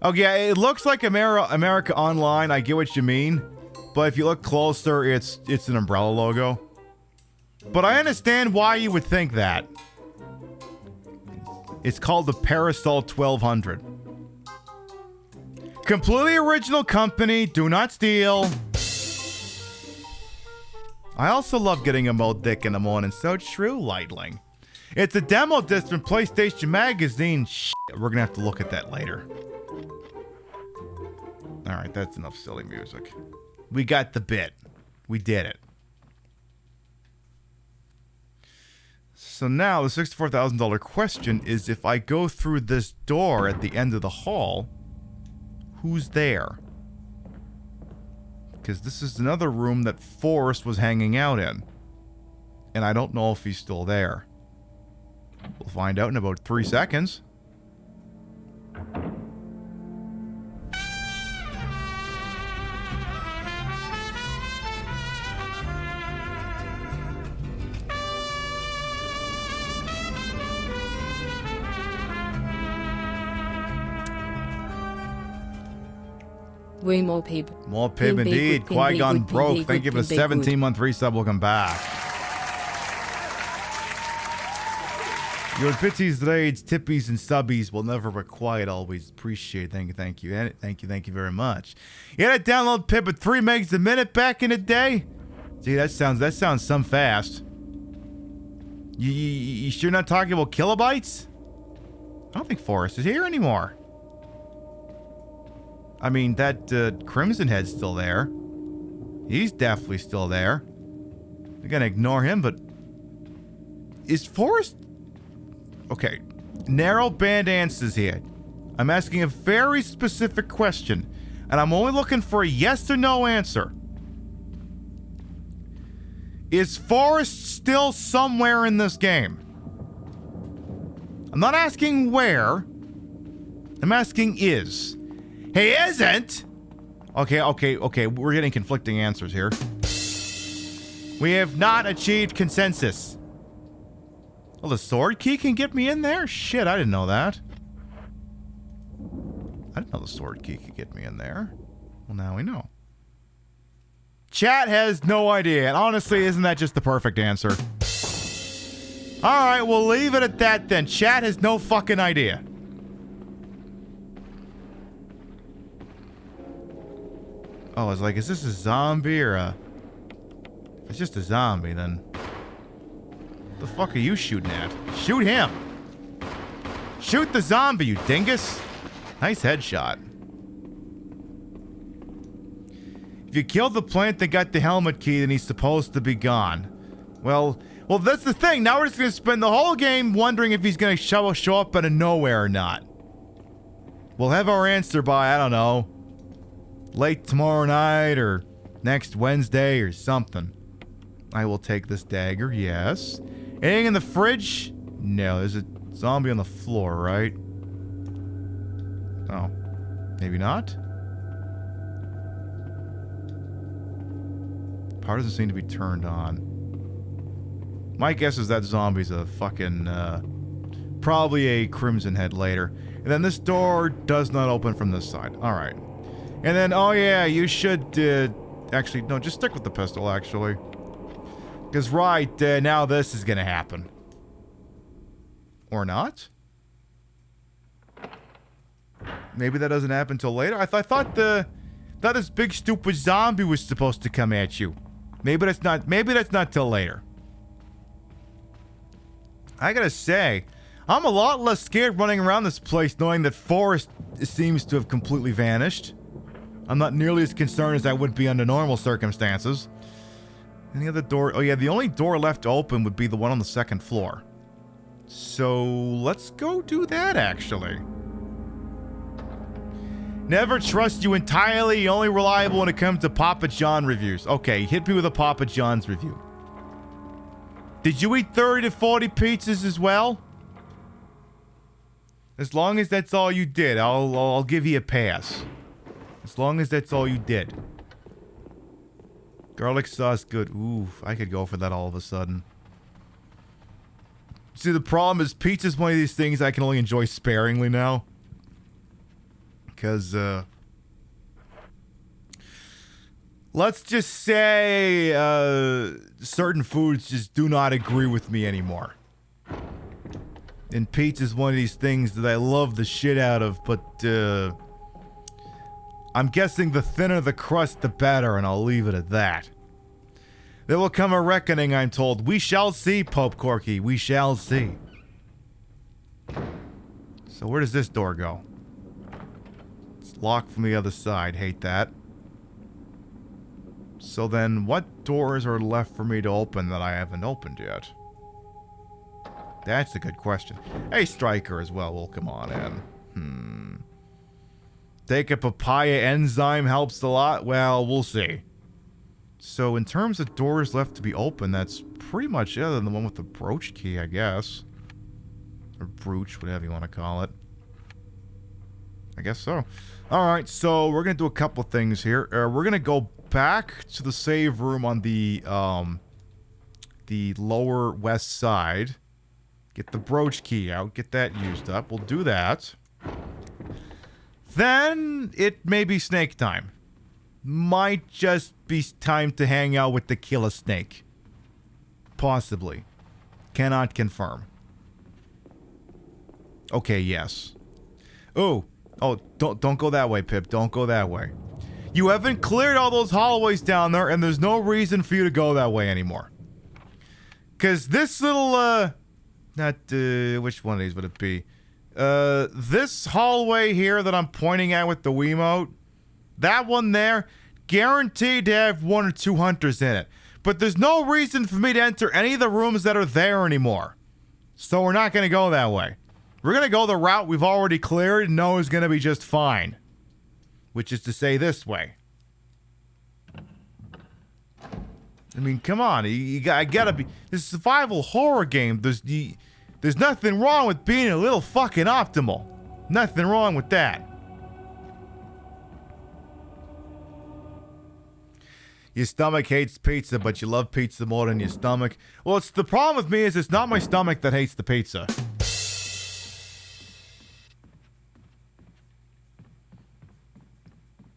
Oh yeah, it looks like America Online, I get what you mean. But if you look closer, it's an umbrella logo. But I understand why you would think that. It's called the Parasol 1200. Completely original company, do not steal. I also love getting a Modic in the morning, so true, Lightling. It's a demo disc from PlayStation Magazine. Shit, we're gonna have to look at that later. Alright, that's enough silly music. We got the bit. We did it. So now the $64,000 question is, if I go through this door at the end of the hall, who's there? Because this is another room that Forrest was hanging out in. And I don't know if he's still there. We'll find out in about 3 seconds. We more Pib. More Pib indeed. Qui-Gon broke. Thank you for the 17-month resub. Welcome back. Your pities, raids, tippies, and subbies will never require. Always appreciate. Thank you. Thank you very much. You had to download Pib at 3 megs a minute back in the day? Gee, that sounds some fast. You sure not talking about kilobytes? I don't think Forrest is here anymore. I mean, that Crimson Head's still there. He's definitely still there. We're gonna ignore him, but... Is Forrest... Okay. Narrow band answers here. I'm asking a very specific question, and I'm only looking for a yes or no answer. Is Forrest still somewhere in this game? I'm not asking where. I'm asking is. He isn't! Okay, we're getting conflicting answers here. We have not achieved consensus. Well, the sword key can get me in there? Shit, I didn't know that. I didn't know the sword key could get me in there. Well, now we know. Chat has no idea, and honestly, isn't that just the perfect answer? Alright, we'll leave it at that then. Chat has no fucking idea. Oh, I was like, is this a zombie or a... If it's just a zombie, then... What the fuck are you shooting at? Shoot him! Shoot the zombie, you dingus! Nice headshot. If you killed the plant that got the helmet key, then he's supposed to be gone. Well, that's the thing. Now we're just gonna spend the whole game wondering if he's gonna show up out of nowhere or not. We'll have our answer by, I don't know, late tomorrow night or next Wednesday or something. I will take this dagger, yes. Anything in the fridge? No, there's a zombie on the floor, right? Oh, maybe not? Power doesn't seem to be turned on. My guess is that zombie's a fucking, probably a Crimson Head later. And then this door does not open from this side. Alright. And then, oh yeah, you should, actually, no, just stick with the pistol, actually. Because, right, now this is gonna happen. Or not? Maybe that doesn't happen till later? I thought this big stupid zombie was supposed to come at you. Maybe that's not till later. I gotta say, I'm a lot less scared running around this place knowing that Forrest seems to have completely vanished. I'm not nearly as concerned as I would be under normal circumstances. Any other door? Oh yeah, the only door left open would be the one on the second floor. So let's go do that, actually. Never trust you entirely. You're only reliable when it comes to Papa John reviews. Okay, hit me with a Papa John's review. Did you eat 30 to 40 pizzas as well? As long as that's all you did, I'll give you a pass. As long as that's all you did. Garlic sauce, good. Ooh, I could go for that all of a sudden. See, the problem is pizza's one of these things I can only enjoy sparingly now. Because, let's just say, certain foods just do not agree with me anymore. And pizza's one of these things that I love the shit out of, but, I'm guessing the thinner the crust, the better, and I'll leave it at that. There will come a reckoning, I'm told. We shall see, Pope Corky. We shall see. So where does this door go? It's locked from the other side. Hate that. So then, what doors are left for me to open that I haven't opened yet? That's a good question. Hey, Striker as well. Well, come on in. Take a papaya enzyme helps a lot? Well, we'll see. So, in terms of doors left to be open, that's pretty much it, other than the one with the brooch key, I guess. Or brooch, whatever you want to call it. I guess so. Alright, so we're going to do a couple of things here. We're going to go back to the save room on the lower west side. Get the brooch key out, get that used up. We'll do that. Then, it may be snake time. Might just be time to hang out with the killer snake. Possibly. Cannot confirm. Okay, yes. Oh, don't go that way, Pip. Don't go that way. You haven't cleared all those hallways down there, and there's no reason for you to go that way anymore. Because this little, which one of these would it be? This hallway here that I'm pointing at with the Wiimote, that one there, guaranteed to have 1 or 2 hunters in it. But there's no reason for me to enter any of the rooms that are there anymore. So we're not going to go that way. We're going to go the route we've already cleared and know is going to be just fine. Which is to say this way. I mean, come on. I gotta be... This is a survival horror game. There's nothing wrong with being a little fucking optimal. Nothing wrong with that. Your stomach hates pizza, but you love pizza more than your stomach. Well, the problem with me is it's not my stomach that hates the pizza.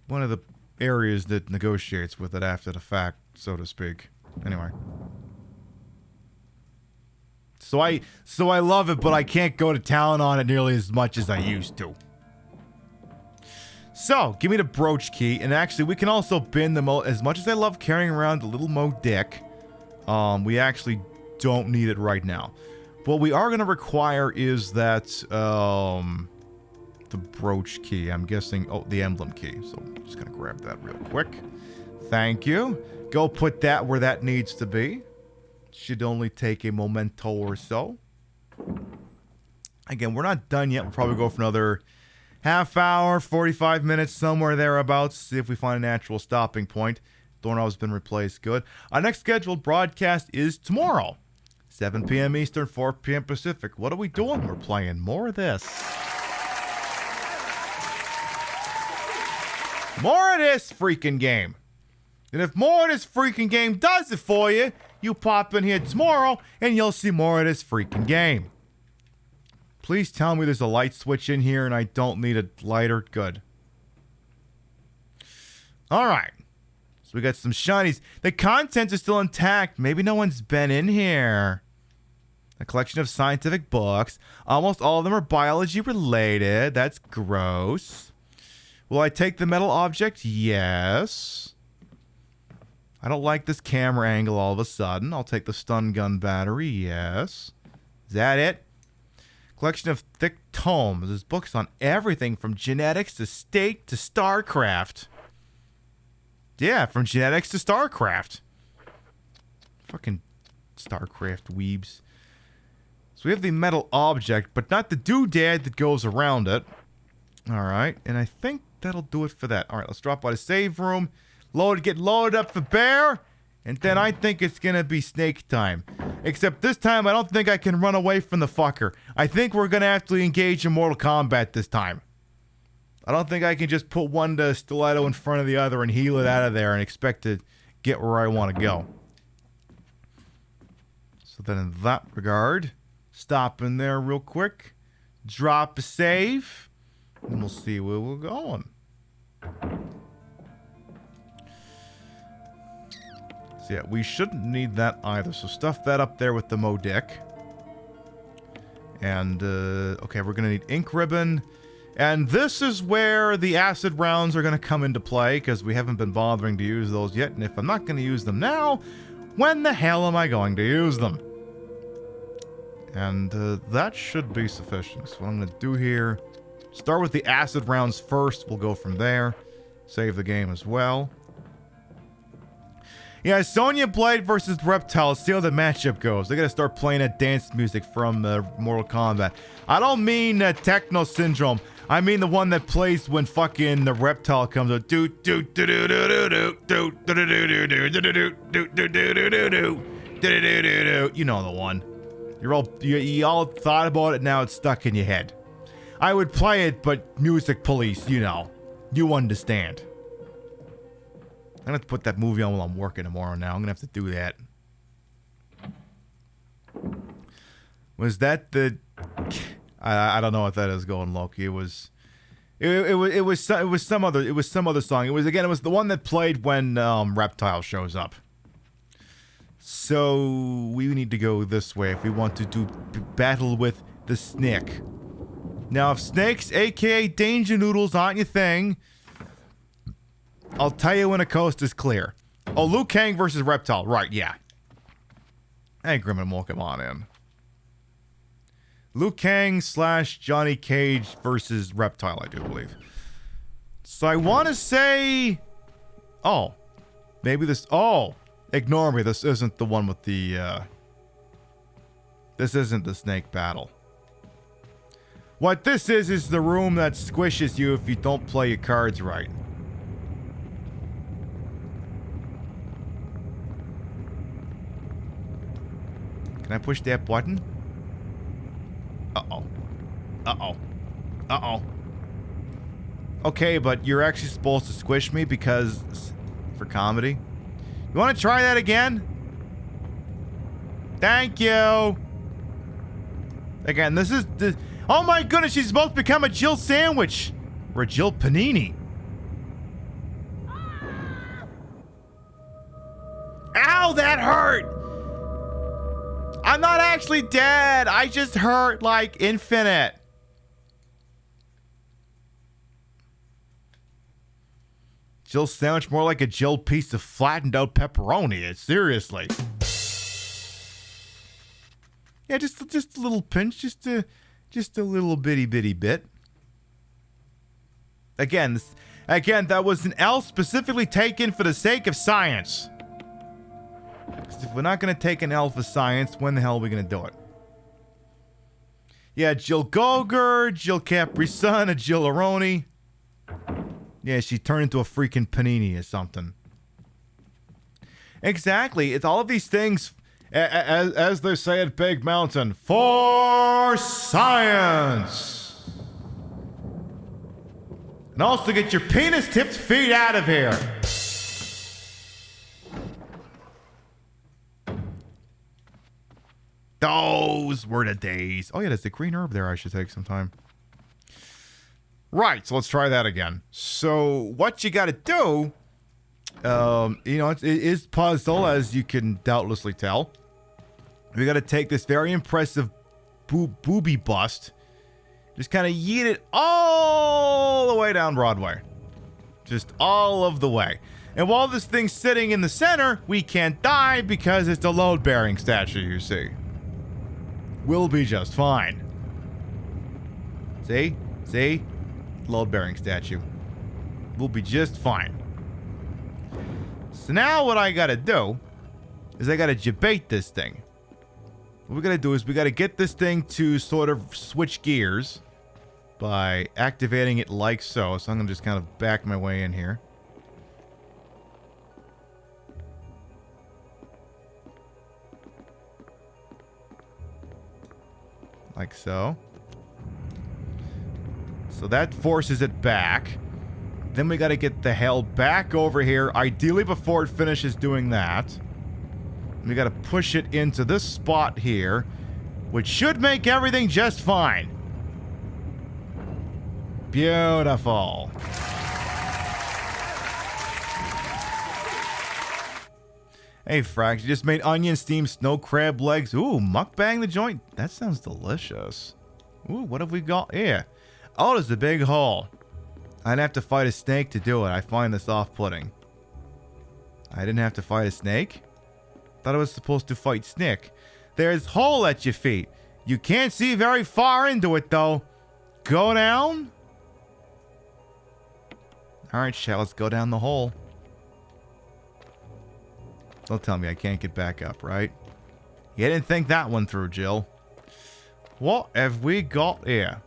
One of the areas that negotiates with it after the fact, so to speak. Anyway. So I love it, but I can't go to town on it nearly as much as I used to. So, give me the brooch key, and actually, we can also bin the as much as I love carrying around the little Mo Dick, we actually don't need it right now. What we are going to require is that, the brooch key. I'm guessing, the emblem key. So, I'm just going to grab that real quick. Thank you. Go put that where that needs to be. Should only take a memento or so. Again, we're not done yet. We'll probably go for another half hour, 45 minutes, somewhere thereabouts. See if we find a natural stopping point. Doorknob's been replaced. Good. Our next scheduled broadcast is tomorrow. 7 p.m. Eastern, 4 p.m. Pacific. What are we doing? We're playing more of this. More of this freaking game. And if more of this freaking game does it for you, you pop in here tomorrow and you'll see more of this freaking game. Please tell me there's a light switch in here and I don't need a lighter. Good. Alright. So we got some shinies. The content is still intact. Maybe no one's been in here. A collection of scientific books. Almost all of them are biology related. That's gross. Will I take the metal object? Yes. I don't like this camera angle all of a sudden. I'll take the stun gun battery. Yes. Is that it? Collection of thick tomes. There's books on everything from genetics to steak to StarCraft. Yeah, from genetics to StarCraft. Fucking StarCraft weebs. So we have the metal object, but not the doodad that goes around it. Alright, and I think that'll do it for that. Alright, let's drop by the save room. Get loaded up for bear. And then I think it's gonna be snake time. Except this time, I don't think I can run away from the fucker. I think we're gonna have to engage in Mortal Kombat this time. I don't think I can just put one stiletto in front of the other and heal it out of there and expect to get where I want to go. So then in that regard, stop in there real quick, drop a save, and we'll see where we're going. So yeah, we shouldn't need that either. So stuff that up there with the Modic. And, okay, we're going to need ink ribbon. And this is where the acid rounds are going to come into play, because we haven't been bothering to use those yet. And if I'm not going to use them now, when the hell am I going to use them? And that should be sufficient. So what I'm going to do here, start with the acid rounds first. We'll go from there. Save the game as well. Yeah, Sonya Blade versus Reptile. See how the matchup goes. They gotta start playing that dance music from Mortal Kombat. I don't mean Techno Syndrome. I mean the one that plays when fucking the Reptile comes out. You know the one. You all thought about it, now it's stuck in your head. I would play it, but music police, you know. You understand. I'm gonna have to put that movie on while I'm working tomorrow now. I'm gonna have to do that. Was that the... I don't know what that is going, Loki. It was some other song. It was the one that played when Reptile shows up. So we need to go this way if we want to do battle with the snake. Now, if snakes, aka Danger Noodles, aren't your thing, I'll tell you when the coast is clear. Oh, Liu Kang versus Reptile. Right, yeah. Hey, Grim and Mo, come on in. Liu Kang / Johnny Cage versus Reptile, I do believe. So I want to say... Oh. Maybe this... Oh. Ignore me. This isn't the one with the... This isn't the snake battle. What this is the room that squishes you if you don't play your cards right. Can I push that button? Uh-oh. Uh-oh. Uh-oh. Okay, but you're actually supposed to squish me because... For comedy? You want to try that again? Thank you! Again, this is... Oh my goodness, she's supposed to become a Jill sandwich! Or a Jill panini. Ow, that hurt! I'm not actually dead. I just hurt like infinite. Jill sandwich more like a Jill piece of flattened out pepperoni. Seriously. Yeah, just a little pinch, just a little bitty bit. Again, that was an L specifically taken for the sake of science. Because if we're not going to take an L for science, when the hell are we going to do it? Yeah, Jill Golger, Jill Capri-Sun, a Jill Aroni. Yeah, she turned into a freaking panini or something. Exactly. It's all of these things, as they say at Big Mountain, for science. And also get your penis-tipped feet out of here. Those were the days. Oh, yeah, there's the green herb there I should take some time. Right, so let's try that again. So what you got to do, you know, it is puzzle, as you can doubtlessly tell. We got to take this very impressive booby bust, just kind of yeet it all the way down Broadway. Just all of the way. And while this thing's sitting in the center, we can't die because it's a load-bearing statue, you see. We'll be just fine. See? See? Load-bearing statue. We'll be just fine. So now what I gotta do is I gotta debate this thing. What we gotta do is we gotta get this thing to sort of switch gears by activating it like so. So I'm gonna just kind of back my way in here. Like so. So that forces it back. Then we gotta get the hell back over here, ideally before it finishes doing that. We gotta push it into this spot here, which should make everything just fine. Beautiful. Hey, Frax, you just made onion steamed snow crab legs. Ooh, mukbang the joint. That sounds delicious. Ooh, what have we got here? Oh, there's a big hole. I'd have to fight a snake to do it. I find this off-putting. I didn't have to fight a snake? Thought I was supposed to fight Snick. There's hole at your feet. You can't see very far into it, though. Go down? Alright, Shell, let's go down the hole. Don't tell me I can't get back up, right? You didn't think that one through, Jill. What have we got here?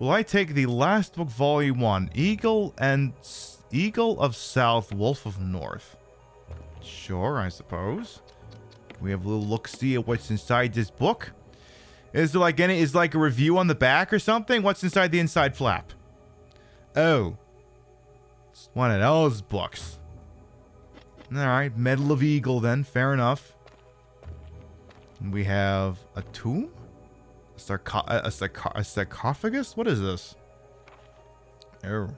Will I take the last book, volume 1, Eagle of South, Wolf of North? Sure, I suppose. We have a little look-see at what's inside this book. Is there like a review on the back or something? What's inside the inside flap? Oh. It's one of those books. Alright, Medal of Eagle then, fair enough. And we have a tomb? A sarcophagus? What is this? Oh.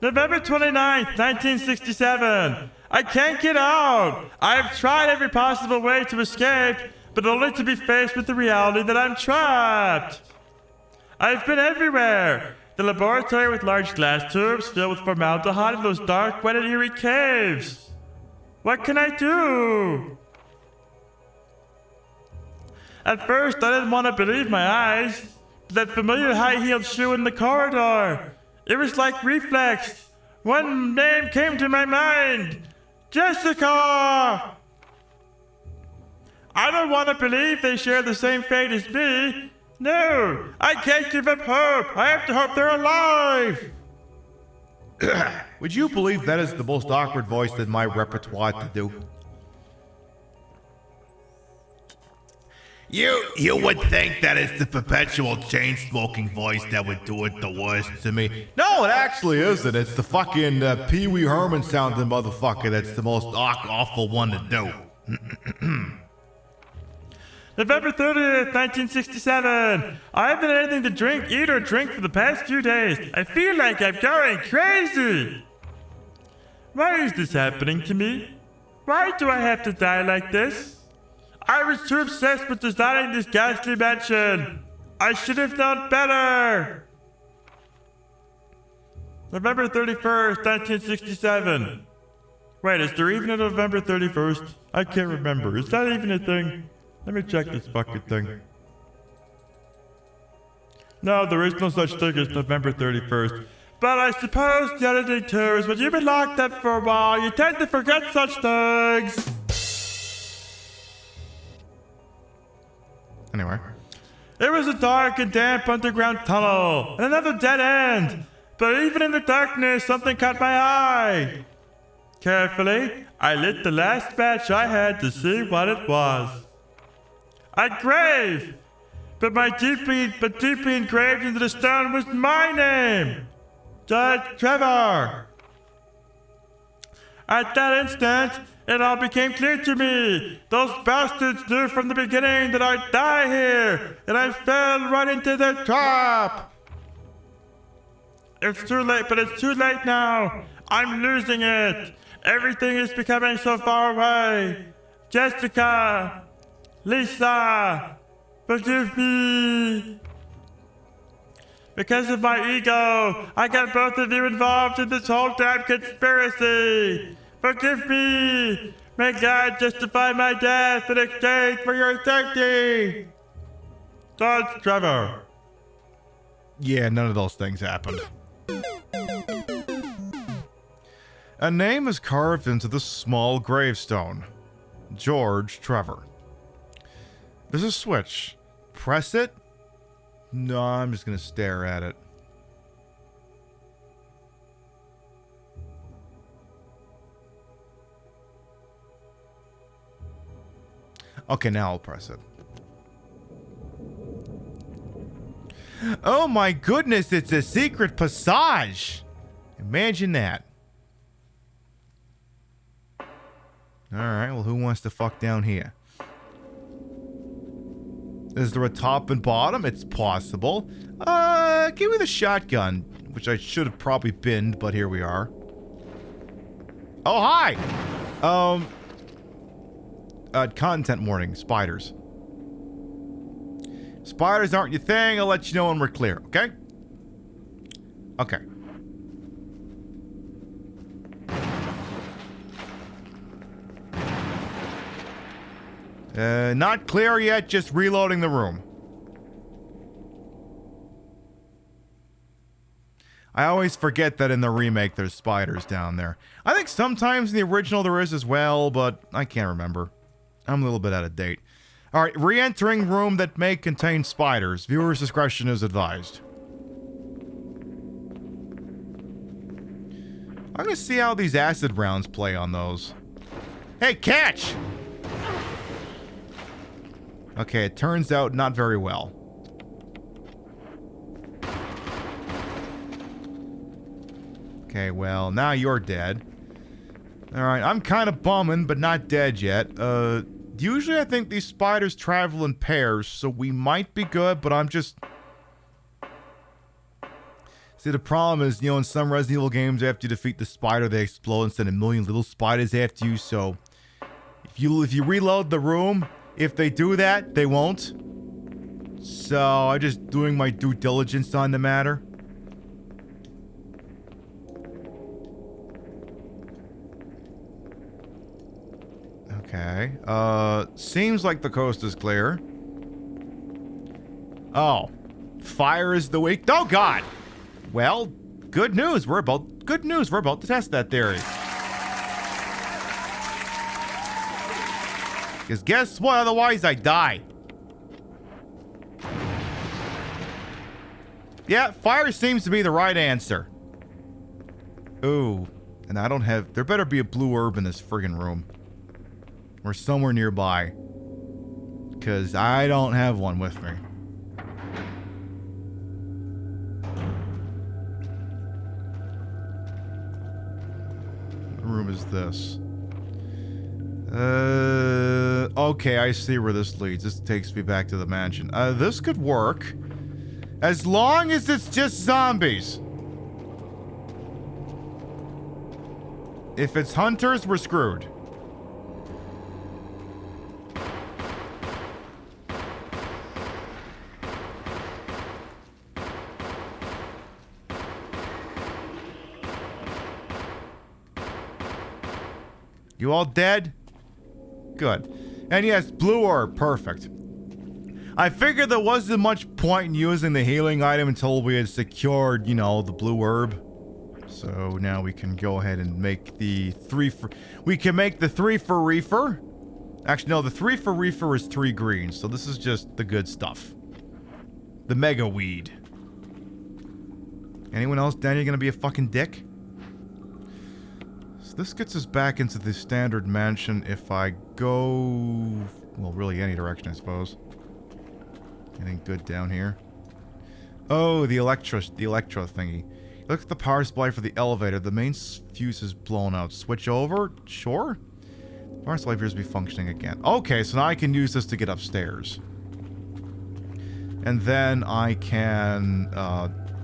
November 29th, 1967. I can't get out. I have tried every possible way to escape, but only to be faced with the reality that I'm trapped. I've been everywhere. The laboratory with large glass tubes filled with formaldehyde in those dark, wet and eerie caves. What can I do? At first, I didn't want to believe my eyes. That familiar high-heeled shoe in the corridor. It was like reflex. One name came to my mind. Jessica! I don't want to believe they share the same fate as me. No, I can't give up hope. I have to hope they're alive. Would you believe that is the most awkward voice in my repertoire to do? You would think that it's the perpetual chain-smoking voice that would do it the worst to me. No, it actually isn't. It's the fucking Pee Wee Herman sounding motherfucker that's the most awful one to do. November 30th, 1967. I haven't had anything to eat or drink for the past few days. I feel like I'm going crazy. Why is this happening to me? Why do I have to die like this? I was too obsessed with designing this ghastly mansion. I should have known better. November 31st, 1967. Wait, is there even a November 31st? I can't remember. Is that even a thing? Let me check this fucking thing. No, there is no such thing as November 31st. But I suppose the other thing too is when you've been locked up for a while, you tend to forget such things. Anyway. It was a dark and damp underground tunnel, and another dead end. But even in the darkness, something caught my eye. Carefully, I lit the last match I had to see what it was. A grave! But deeply engraved into the stone was my name! Judge Trevor! At that instant, it all became clear to me. Those bastards knew from the beginning that I'd die here, and I fell right into their trap! It's too late, but it's too late now. I'm losing it. Everything is becoming so far away. Jessica! Lisa! Forgive me! Because of my ego, I got both of you involved in this whole damn conspiracy! Forgive me! May God justify my death in exchange for your safety! Judge Trevor. Yeah, none of those things happened. A name is carved into the small gravestone. George Trevor. There's a switch. Press it? No, I'm just going to stare at it. Okay, now I'll press it. Oh my goodness, it's a secret passage! Imagine that. Alright, well, who wants to fuck down here? Is there a top and bottom? It's possible. Give me the shotgun, which I should have probably binned, but here we are. Oh, hi! Content warning, spiders. Spiders aren't your thing, I'll let you know when we're clear, okay? Okay. Not clear yet, just reloading the room. I always forget that in the remake there's spiders down there. I think sometimes in the original there is as well, but I can't remember. I'm a little bit out of date. Alright, re-entering room that may contain spiders. Viewer's discretion is advised. I'm gonna see how these acid rounds play on those. Hey, catch! Okay, it turns out not very well. Okay, well, now you're dead. Alright, I'm kind of bumming, but not dead yet. Usually I think these spiders travel in pairs, so we might be good, but I'm just... See, the problem is, you know, in some Resident Evil games, after you defeat the spider, they explode instead of a million little spiders after you, so... If you reload the room, if they do that, they won't. So, I'm just doing my due diligence on the matter. Okay. Seems like the coast is clear. Oh. Fire is the weak... Oh, God! Well, good news. We're about to test that theory. Because guess what? Otherwise, I die. Yeah, fire seems to be the right answer. Ooh. And I don't have... There better be a blue herb in this friggin' room. Or somewhere nearby. Because I don't have one with me. What room is this? Okay, I see where this leads. This takes me back to the mansion. This could work. As long as it's just zombies. If it's hunters, we're screwed. You all dead? Good. And yes, blue orb, perfect. I figured there wasn't much point in using the healing item until we had secured, you know, the blue herb. So now we can go ahead and make the 3 for... We can make the 3 for reefer. Actually, no, the 3 for reefer is 3 green, so this is just the good stuff. The mega weed. Anyone else down here gonna be a fucking dick? This gets us back into the standard mansion if I go... Well, really any direction, I suppose. Anything good down here? Oh, the electro thingy. Look at the power supply for the elevator. The main fuse is blown out. Switch over? Sure. Power supply appears to be functioning again. Okay, so now I can use this to get upstairs. And then I can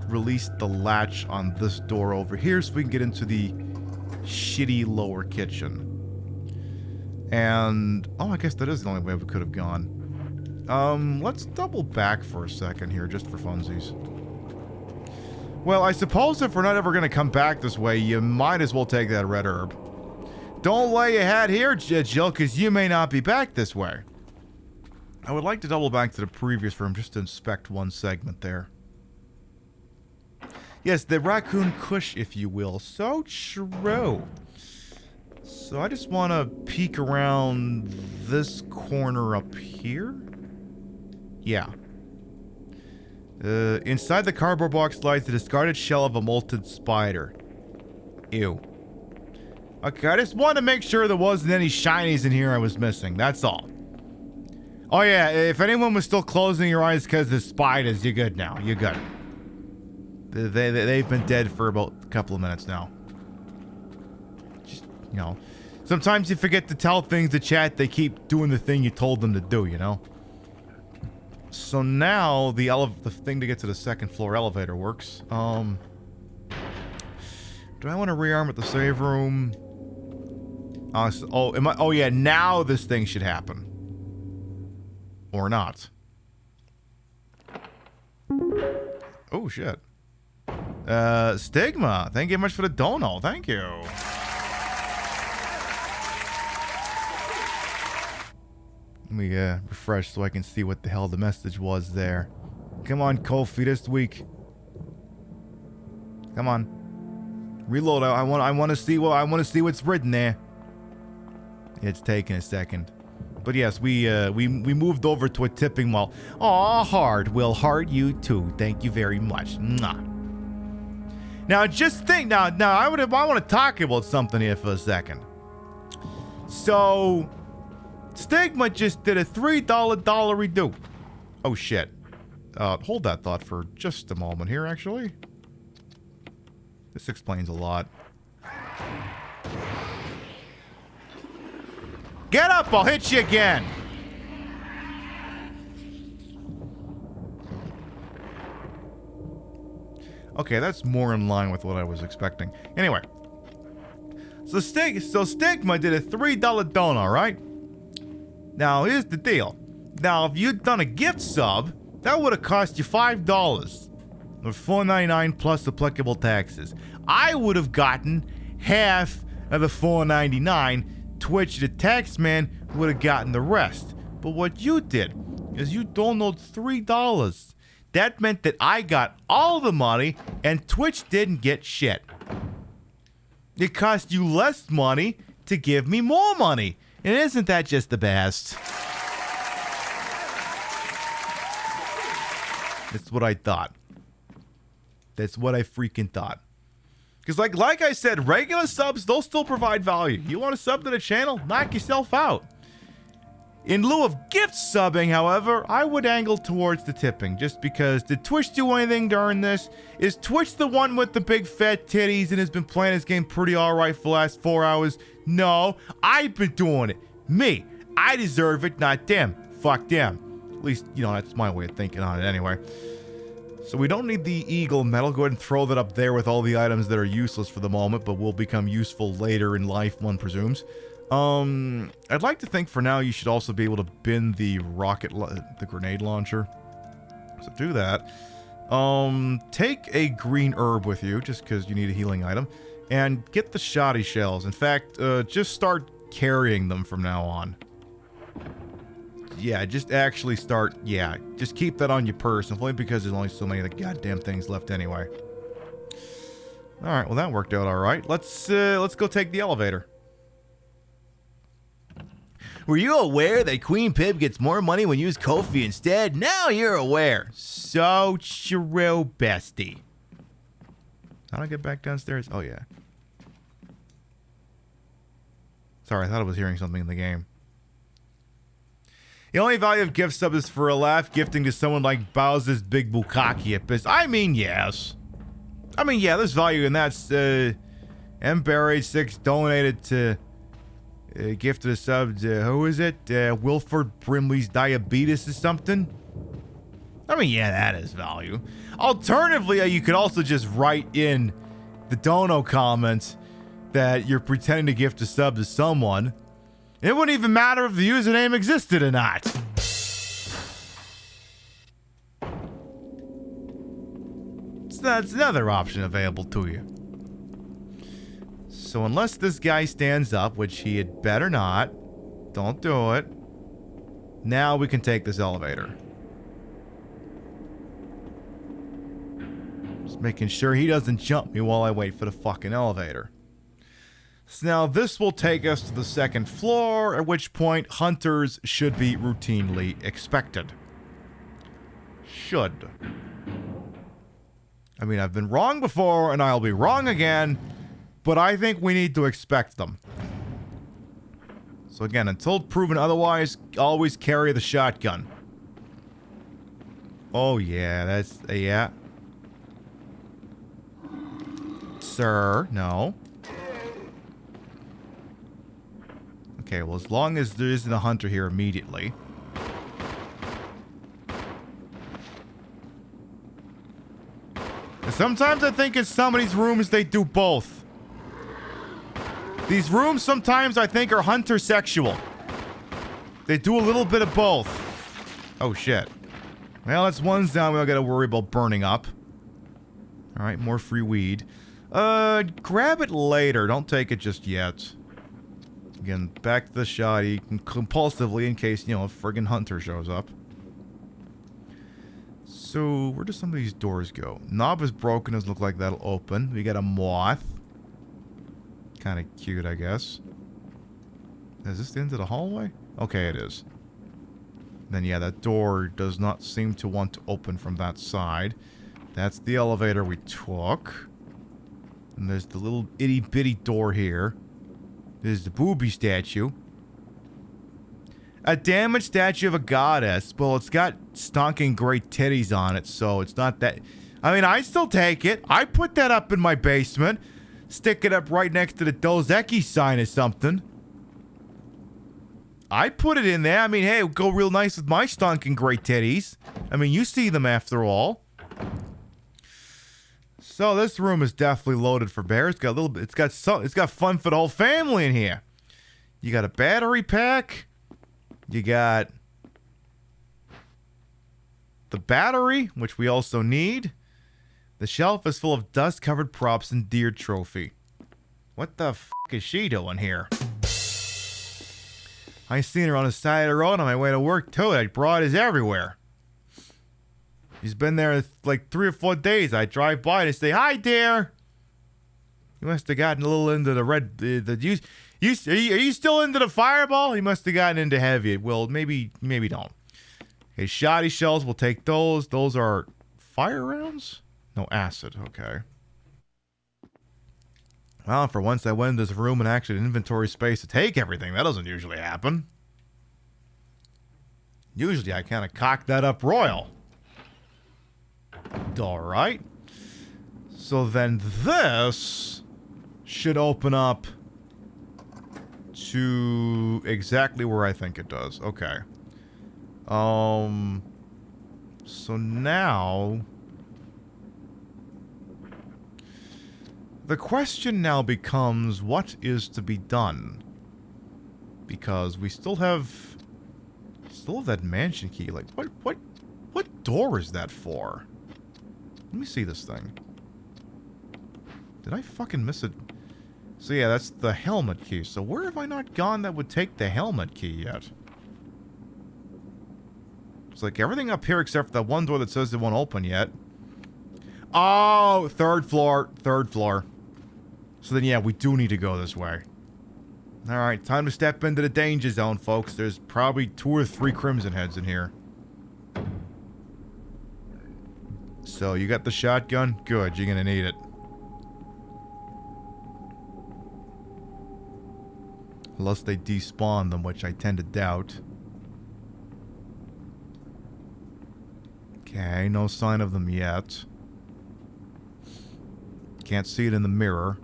release the latch on this door over here so we can get into the shitty lower kitchen. And oh, I guess that is the only way we could have gone. Let's double back for a second here just for funsies. Well, I suppose if we're not ever going to come back this way, you might as well take that red herb. Don't lay your hat here, Jill, because you may not be back this way. I would like to double back to the previous room just to inspect one segment there. Yes, the raccoon cush, if you will. So true. So I just want to peek around this corner up here. Yeah. Inside the cardboard box lies the discarded shell of a molted spider. Ew. Okay, I just wanted to make sure there wasn't any shinies in here I was missing. That's all. Oh yeah, if anyone was still closing your eyes because the spiders, you're good now. You're good. They've been dead for about a couple of minutes now. Just, you know. Sometimes you forget to tell things to chat. They keep doing the thing you told them to do, you know? So now the thing to get to the second floor elevator works. Do I want to rearm at the save room? Oh yeah, now this thing should happen. Or not. Oh shit. Stigma, thank you very much for the dono. Thank you. Let me refresh so I can see what the hell the message was there. Come on, Kofi, this week. Come on. Reload. I want to see what's written there. It's taking a second. But yes, we moved over to a tipping wall. Aw, Hard. Will Hard, you too. Thank you very much. Mwah. Now just think. Now I want to talk about something here for a second. So Stigma just did a $3 dollar redo. Oh shit. Hold that thought for just a moment here, actually. This explains a lot. Get up, I'll hit you again. Okay, that's more in line with what I was expecting. Anyway. So Stigma did a $3 dono, right? Now, here's the deal. Now, if you'd done a gift sub, that would have cost you $5. Or $4.99 plus applicable taxes. I would have gotten half of the $4.99. Twitch, the tax man, would have gotten the rest. But what you did is you donated $3. That meant that I got all the money and Twitch didn't get shit. It cost you less money to give me more money. And isn't that just the best? That's what I thought. That's what I freaking thought. Because like I said, regular subs, they'll still provide value. You want to sub to the channel? Knock yourself out. In lieu of gift subbing, however, I would angle towards the tipping. Just because, did Twitch do anything during this? Is Twitch the one with the big fat titties and has been playing this game pretty alright for the last 4 hours? No, I've been doing it. Me. I deserve it, not them. Fuck them. At least, you know, that's my way of thinking on it anyway. So we don't need the Eagle medal. Go ahead and throw that up there with all the items that are useless for the moment, but will become useful later in life, one presumes. I'd like to think for now you should also be able to bin the the grenade launcher. So do that. Take a green herb with you, just because you need a healing item. And get the shoddy shells. In fact, just start carrying them from now on. Yeah, just actually start, yeah, just keep that on your person, only because there's only so many of the goddamn things left anyway. Alright, well that worked out alright. Let's go take the elevator. Were you aware that Queen Pib gets more money when you use Ko-fi instead? Now you're aware. So true, bestie. How do I get back downstairs? Oh, yeah. Sorry, I thought I was hearing something in the game. The only value of gift sub is for a laugh gifting to someone like Bowser's Big Bukkake Abyss. I mean, yes. I mean, yeah, there's value in that. M-Barrage6 donated to... gifted a sub to, who is it? Wilford Brimley's Diabetes or something? I mean, yeah, that is value. Alternatively, you could also just write in the dono comments that you're pretending to gift a sub to someone. It wouldn't even matter if the username existed or not. So that's another option available to you. So unless this guy stands up, which he had better not, don't do it. Now we can take this elevator. Just Making sure he doesn't jump me while I wait for the fucking elevator. So now this will take us to the second floor, at which point hunters should be routinely expected. Should. I mean, I've been wrong before, and I'll be wrong again, but I think we need to expect them. So again, until proven otherwise, always carry the shotgun. Oh yeah, that's, yeah. Sir, no. Okay, well, as long as there isn't a hunter here immediately. And sometimes I think in some of these rooms they do both. These rooms sometimes I think are hunter sexual. They do a little bit of both. Oh shit. Well, that's one's down. We don't gotta worry about burning up. Alright, more free weed. Grab it later. Don't take it just yet. Again, back to the shoddy compulsively in case, you know, a friggin' hunter shows up. So, where do some of these doors go? Knob is broken. Doesn't look like that'll open. We got a moth. Kind of cute, I guess. Is this the end of the hallway? Okay, it is. Then, yeah, that door does not seem to want to open from that side. That's the elevator we took. And there's the little itty-bitty door here. There's the booby statue. A damaged statue of a goddess. Well, it's got stonking great titties on it, so it's not that... I mean, I still take it. I put that up in my basement. Stick it up right next to the Dos Equis sign or something. I put it in there. I mean, hey, it would go real nice with my stonking great titties. I mean, you see them after all. So this room is definitely loaded for bear. It's got a little bit. It's got fun for the whole family in here. You got a battery pack. You got the battery, which we also need. The shelf is full of dust-covered props and deer trophy. What the fuck is she doing here? I seen her on the side of the road on my way to work too. That broad is everywhere. She's been there like 3 or 4 days. I drive by and say, "Hi, dear." You must have gotten a little into the red. Are you still into the fireball? You must have gotten into heavy. Well, maybe don't. Okay, shoddy shells. We'll take those. Those are fire rounds. No acid. Okay. Well, for once I went into this room and actually had inventory space to take everything. That doesn't usually happen. Usually I kind of cock that up royal. Alright. So then this should open up to exactly where I think it does. Okay. So now... the question now becomes, what is to be done? Because we still have that mansion key. Like, what door is that for? Let me see this thing. Did I fucking miss it? So yeah, that's the helmet key. So where have I not gone that would take the helmet key yet? It's like everything up here except for that one door that says it won't open yet. Oh, third floor. Third floor. So then, yeah, we do need to go this way. Alright, time to step into the danger zone, folks. There's probably 2 or 3 Crimson Heads in here. So, you got the shotgun? Good, you're gonna need it. Unless they despawn them, which I tend to doubt. Okay, no sign of them yet. Can't see it in the mirror.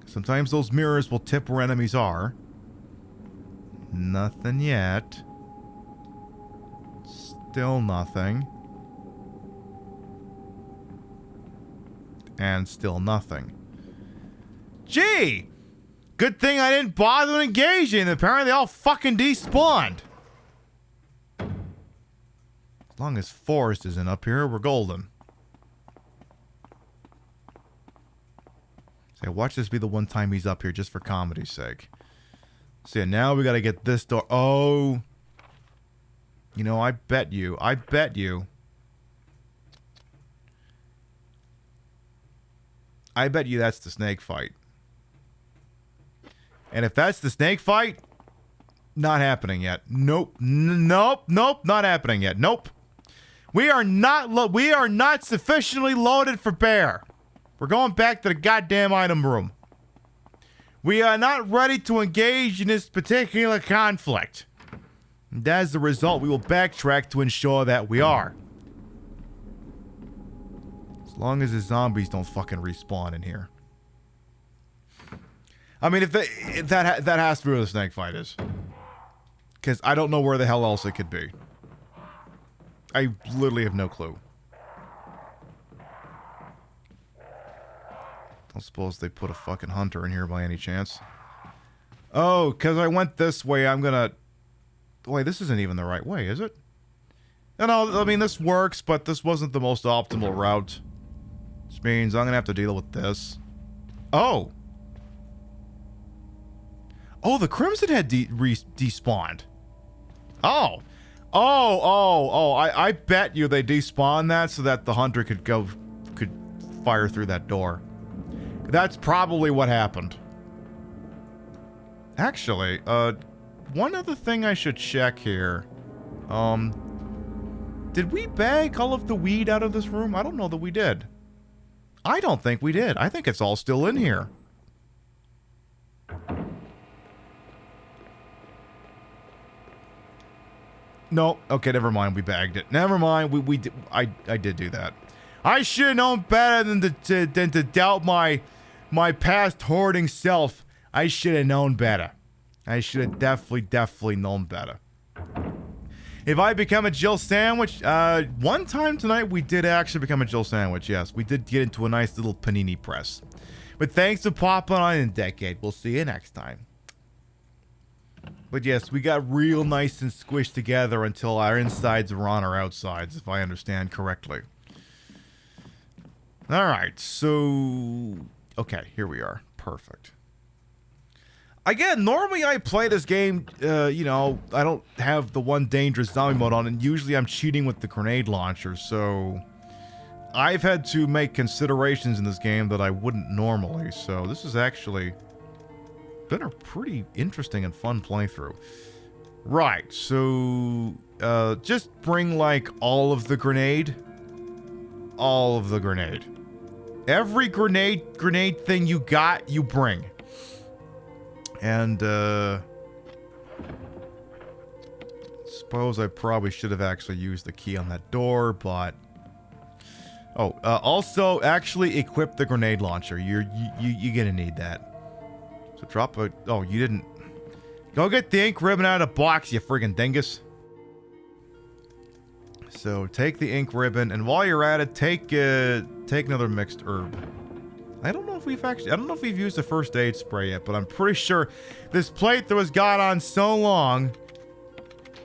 Sometimes those mirrors will tip where enemies are. Nothing yet. Still nothing. And still nothing. Gee! Good thing I didn't bother engaging. Apparently they all fucking despawned. As long as Forrest isn't up here, we're golden. So watch this be the one time he's up here just for comedy's sake. So yeah, now we gotta get this door. Oh. You know, I bet you. I bet you that's the snake fight. And if that's the snake fight, not happening yet. Nope. Nope. Not happening yet. Nope. We are not sufficiently loaded for bear. We're going back to the goddamn item room. We are not ready to engage in this particular conflict. And as a result, we will backtrack to ensure that we are. As long as the zombies don't fucking respawn in here. I mean, if that has to be where the snake fight is. Because I don't know where the hell else it could be. I literally have no clue. Don't suppose they put a fucking hunter in here by any chance. Oh, because I went this way, I'm gonna... Wait, this isn't even the right way, is it? No, I mean, this works, but this wasn't the most optimal route. Which means I'm gonna have to deal with this. Oh! Oh, the Crimson Head despawned. Oh. I bet you they despawned that so that the hunter could fire through that door. That's probably what happened. Actually, one other thing I should check here. Did we bag all of the weed out of this room? I don't know that we did. I don't think we did. I think it's all still in here. No, okay, never mind. We bagged it. Never mind. I did do that. I should have known better than to doubt my past hoarding self. I should have known better. I should have definitely known better. If I become a Jill sandwich, one time tonight we did actually become a Jill sandwich. Yes, we did get into a nice little panini press. But thanks for popping on in, Decade. We'll see you next time. But yes, we got real nice and squished together until our insides were on our outsides, if I understand correctly. Alright, so... Okay, here we are. Perfect. Again, normally I play this game, you know, I don't have the one dangerous zombie mode on, and usually I'm cheating with the grenade launcher, so... I've had to make considerations in this game that I wouldn't normally, so this is actually... been a pretty interesting and fun playthrough. Right, so just bring like all of the grenade. All of the grenade. Every grenade thing you got, you bring. And suppose I probably should have actually used the key on that door, but also actually equip the grenade launcher. You're gonna need that. So drop a... Oh, you didn't... Go get the ink ribbon out of the box, you friggin' dingus. So take the ink ribbon, and while you're at it, take another mixed herb. I don't know if we've used the first aid spray yet, but I'm pretty sure this playthrough has gone on so long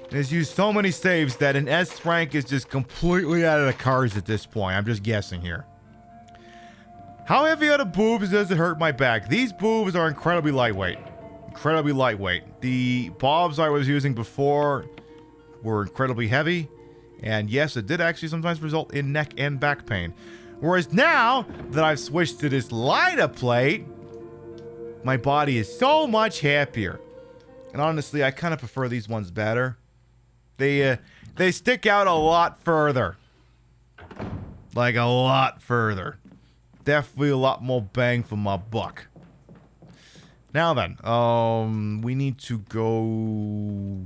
and has used so many saves that an S rank is just completely out of the cards at this point. I'm just guessing here. How heavy are the boobs does it hurt my back? These boobs are incredibly lightweight. Incredibly lightweight. The bobs I was using before were incredibly heavy. And yes, it did actually sometimes result in neck and back pain. Whereas now that I've switched to this lighter plate, my body is so much happier. And honestly, I kind of prefer these ones better. They stick out a lot further. Like a lot further. Definitely a lot more bang for my buck. Now then, we need to go,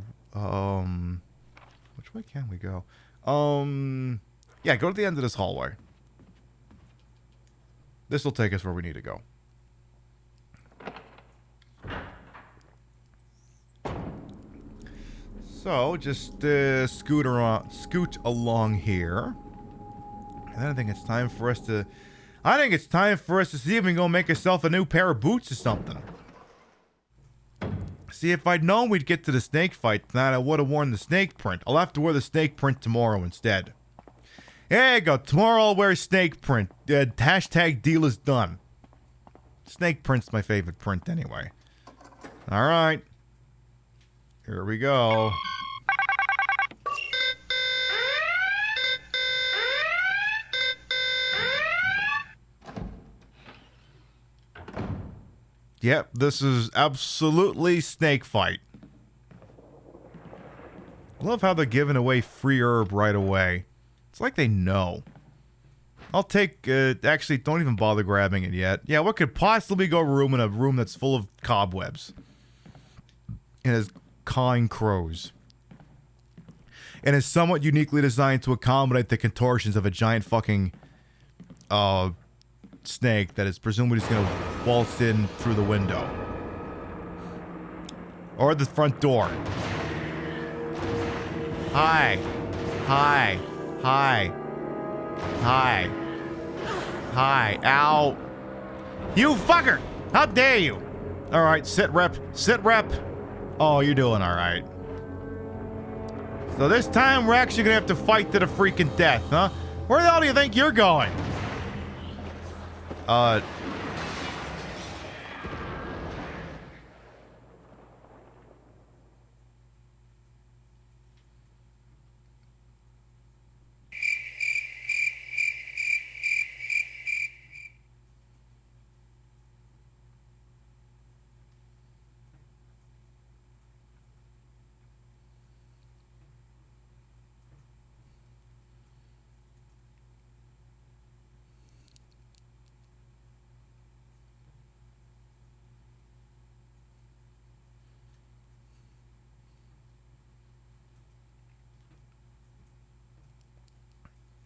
which way can we go? Yeah, go to the end of this hallway. This will take us where we need to go. So, just scoot along here. And then I think it's time for us to see if we can go make ourselves a new pair of boots or something. See, if I'd known we'd get to the snake fight tonight, I would have worn the snake print. I'll have to wear the snake print tomorrow instead. There you go. Tomorrow I'll wear snake print. Hashtag deal is done. Snake print's my favorite print anyway. Alright. Here we go. Yep, this is absolutely snake fight. I love how they're giving away free herb right away. It's like they know. I'll take, actually, don't even bother grabbing it yet. Yeah, what could possibly go wrong in a room that's full of cobwebs? And has cawing crows. And is somewhat uniquely designed to accommodate the contortions of a giant fucking, snake that is presumably just gonna waltz in through the window. Or the front door. Hi. Hi. Hi. Hi. Hi. Ow. You fucker! How dare you! Alright, sit rep. Sit rep. Oh, you're doing alright. So this time, Rex, you're gonna have to fight to the freaking death, huh? Where the hell do you think you're going?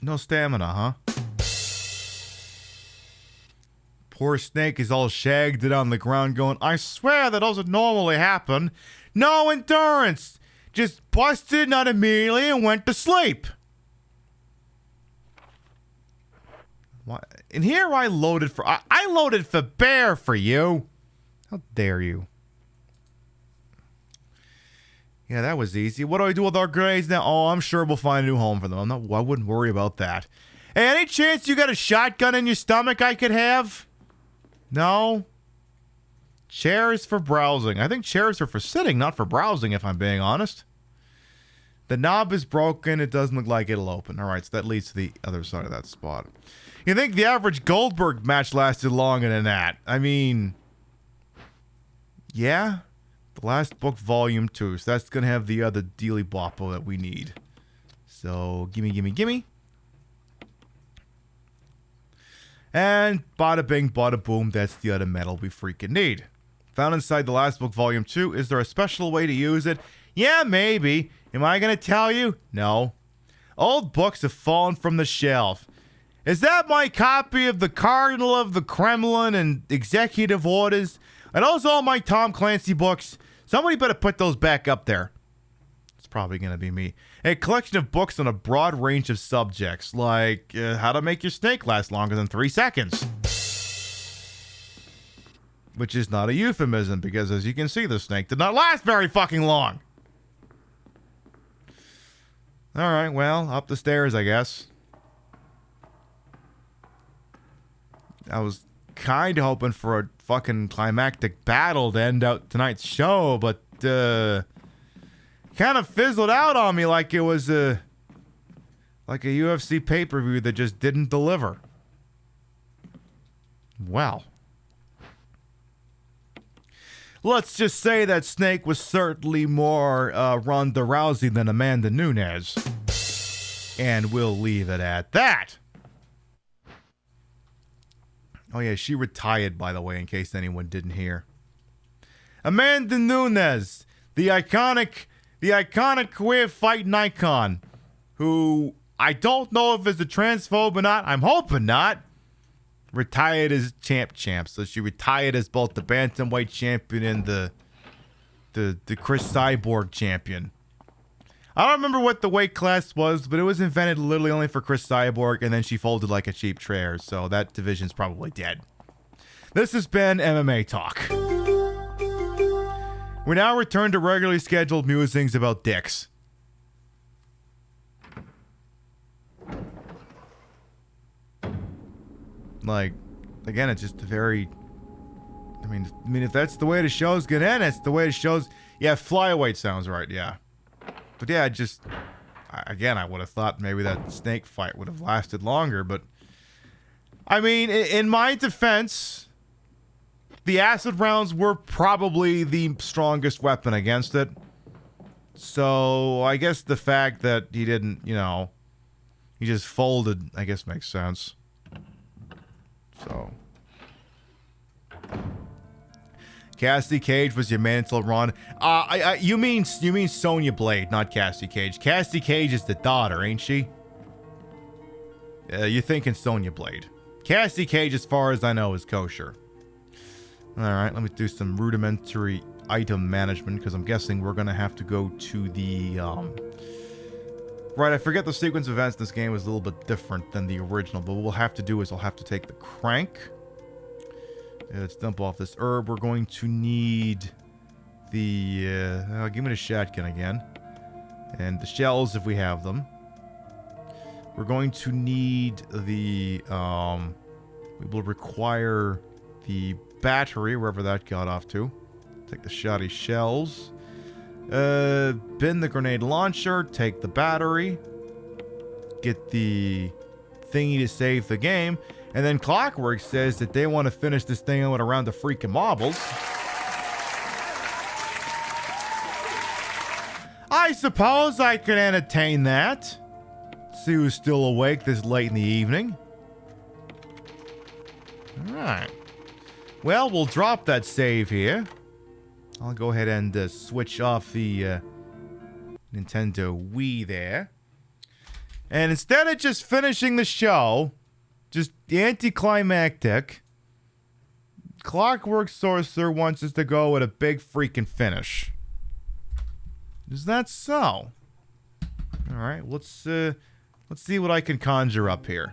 No stamina, huh? Poor Snake is all shagged it on the ground going, I swear that doesn't normally happen. No endurance. Just busted nut immediately and went to sleep. What? And here I loaded for... I loaded for bear for you. How dare you? Yeah, that was easy. What do I do with our grades now? Oh, I'm sure we'll find a new home for them. I wouldn't worry about that. Hey, any chance you got a shotgun in your stomach I could have? No? Chairs for browsing. I think chairs are for sitting, not for browsing, if I'm being honest. The knob is broken. It doesn't look like it'll open. All right, so that leads to the other side of that spot. You think the average Goldberg match lasted longer than that? I mean... Yeah? The last book, volume 2. So that's going to have the other dealy boppo that we need. So, gimme, gimme, gimme. And bada bing, bada boom, that's the other metal we freaking need. Found inside the last book, volume 2. Is there a special way to use it? Yeah, maybe. Am I going to tell you? No. Old books have fallen from the shelf. Is that my copy of the Cardinal of the Kremlin and Executive Orders? Are those all my Tom Clancy books? Somebody better put those back up there. It's probably going to be me. A collection of books on a broad range of subjects, like how to make your snake last longer than 3 seconds. Which is not a euphemism, because as you can see, the snake did not last very fucking long. Alright, well, up the stairs, I guess. I was kind of hoping for a fucking climactic battle to end out tonight's show, but kind of fizzled out on me like it was like a UFC pay-per-view that just didn't deliver. Well, let's just say that Snake was certainly more Ronda Rousey than Amanda Nunes, and we'll leave it at that. Oh yeah, she retired, by the way, in case anyone didn't hear. Amanda Nunes, the iconic queer fighting icon, who I don't know if is a transphobe or not. I'm hoping not. Retired as champ. So she retired as both the bantamweight champion and the Chris Cyborg champion. I don't remember what the weight class was, but it was invented literally only for Chris Cyborg, and then she folded like a cheap tray, so that division's probably dead. This has been MMA Talk. We now return to regularly scheduled musings about dicks. Like, again, it's just a very... I mean, if that's the way the show's gonna end, it's the way the show's... Yeah, flyweight sounds right, yeah. But yeah, again, I would have thought maybe that snake fight would have lasted longer, but I mean, in my defense, the acid rounds were probably the strongest weapon against it. So I guess the fact that he didn't, you know, he just folded, I guess makes sense. So. Cassie Cage was your man until Ron. You mean Sonya Blade, not Cassie Cage. Cassie Cage is the daughter, ain't she? You're thinking Sonya Blade. Cassie Cage, as far as I know, is kosher. Alright, let me do some rudimentary item management, because I'm guessing we're going to have to go to the, Right, I forget the sequence of events in this game was a little bit different than the original, but what we'll have to do is I'll have to take the crank. Let's dump off this herb. We're going to need the, give me the shotgun again. And the shells if we have them. We're going to need the, we will require the battery, wherever that got off to. Take the shoddy shells. Bin the grenade launcher. Take the battery. Get the thingy to save the game. And then Clockwork says that they want to finish this thing out around the freaking marbles. I suppose I could entertain that. See who's still awake this late in the evening. Alright. Well, we'll drop that save here. I'll go ahead and switch off the Nintendo Wii there. And instead of just finishing the show, just anticlimactic, Clockwork Sorcerer wants us to go with a big freaking finish. Is that so? Alright, let's see what I can conjure up here.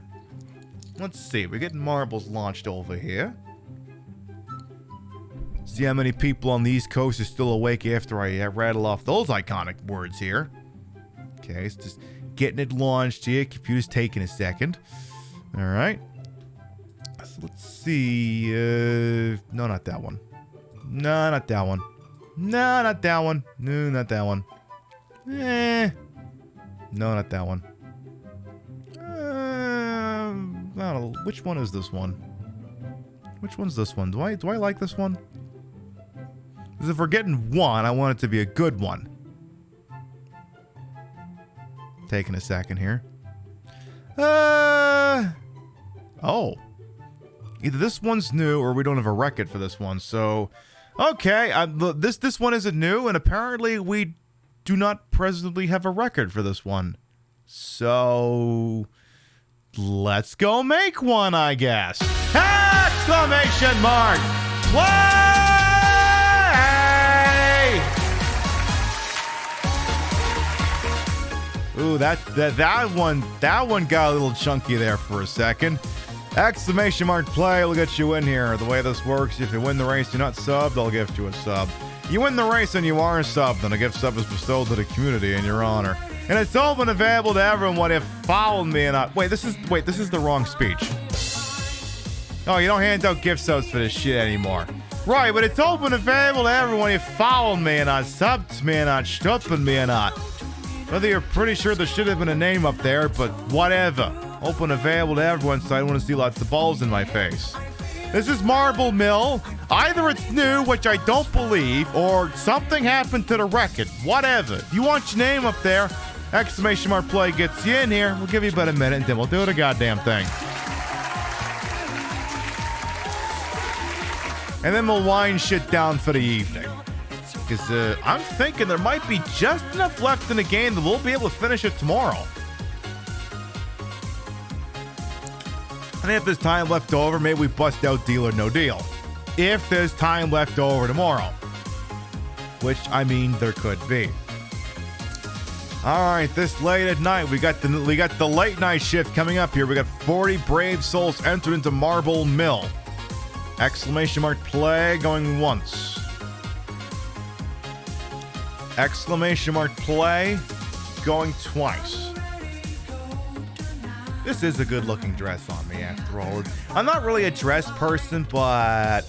Let's see, we're getting marbles launched over here. See how many people on the East Coast are still awake after I rattle off those iconic words here. Okay, it's just getting it launched here. Computer's taking a second. Alright. So let's see. No, not that one. No, not that one. No, not that one. No, not that one. No, not that one. I don't know. Which one is this one? Which one's this one? Do I like this one? Because if we're getting one, I want it to be a good one. Taking a second here. Oh. Either this one's new or we don't have a record for this one. So, okay. This one isn't new, and apparently we do not presently have a record for this one. So, let's go make one, I guess. Exclamation mark! Play! Ooh, that one got a little chunky there for a second. Exclamation mark play will get you in here. The way this works, if you win the race, you're not subbed, I'll gift you a sub. You win the race and you are subbed, then a gift sub is bestowed to the community in your honor. And it's open and available to everyone if followed me and I... Wait, this is the wrong speech. Oh, you don't hand out gift subs for this shit anymore. Right, but it's open and available to everyone if followed me and not subbed me and not stupping me and not. Whether you're pretty sure there should have been a name up there, but whatever. Open available to everyone, so I don't want to see lots of balls in my face. This is Marble Mill. Either it's new, which I don't believe, or something happened to the record. Whatever. If you want your name up there, exclamation mark play gets you in here. We'll give you about a minute, and then we'll do the goddamn thing. And then we'll wind shit down for the evening. Because I'm thinking there might be just enough left in the game that we'll be able to finish it tomorrow. And if there's time left over, maybe we bust out Deal or No Deal. If there's time left over tomorrow. Which, I mean, there could be. Alright, this late at night, we got the late night shift coming up here. We got 40 brave souls entered into Marble Mill. Exclamation mark play going once. Exclamation mark play going twice. This is a good looking dress on me after all. I'm not really a dress person, but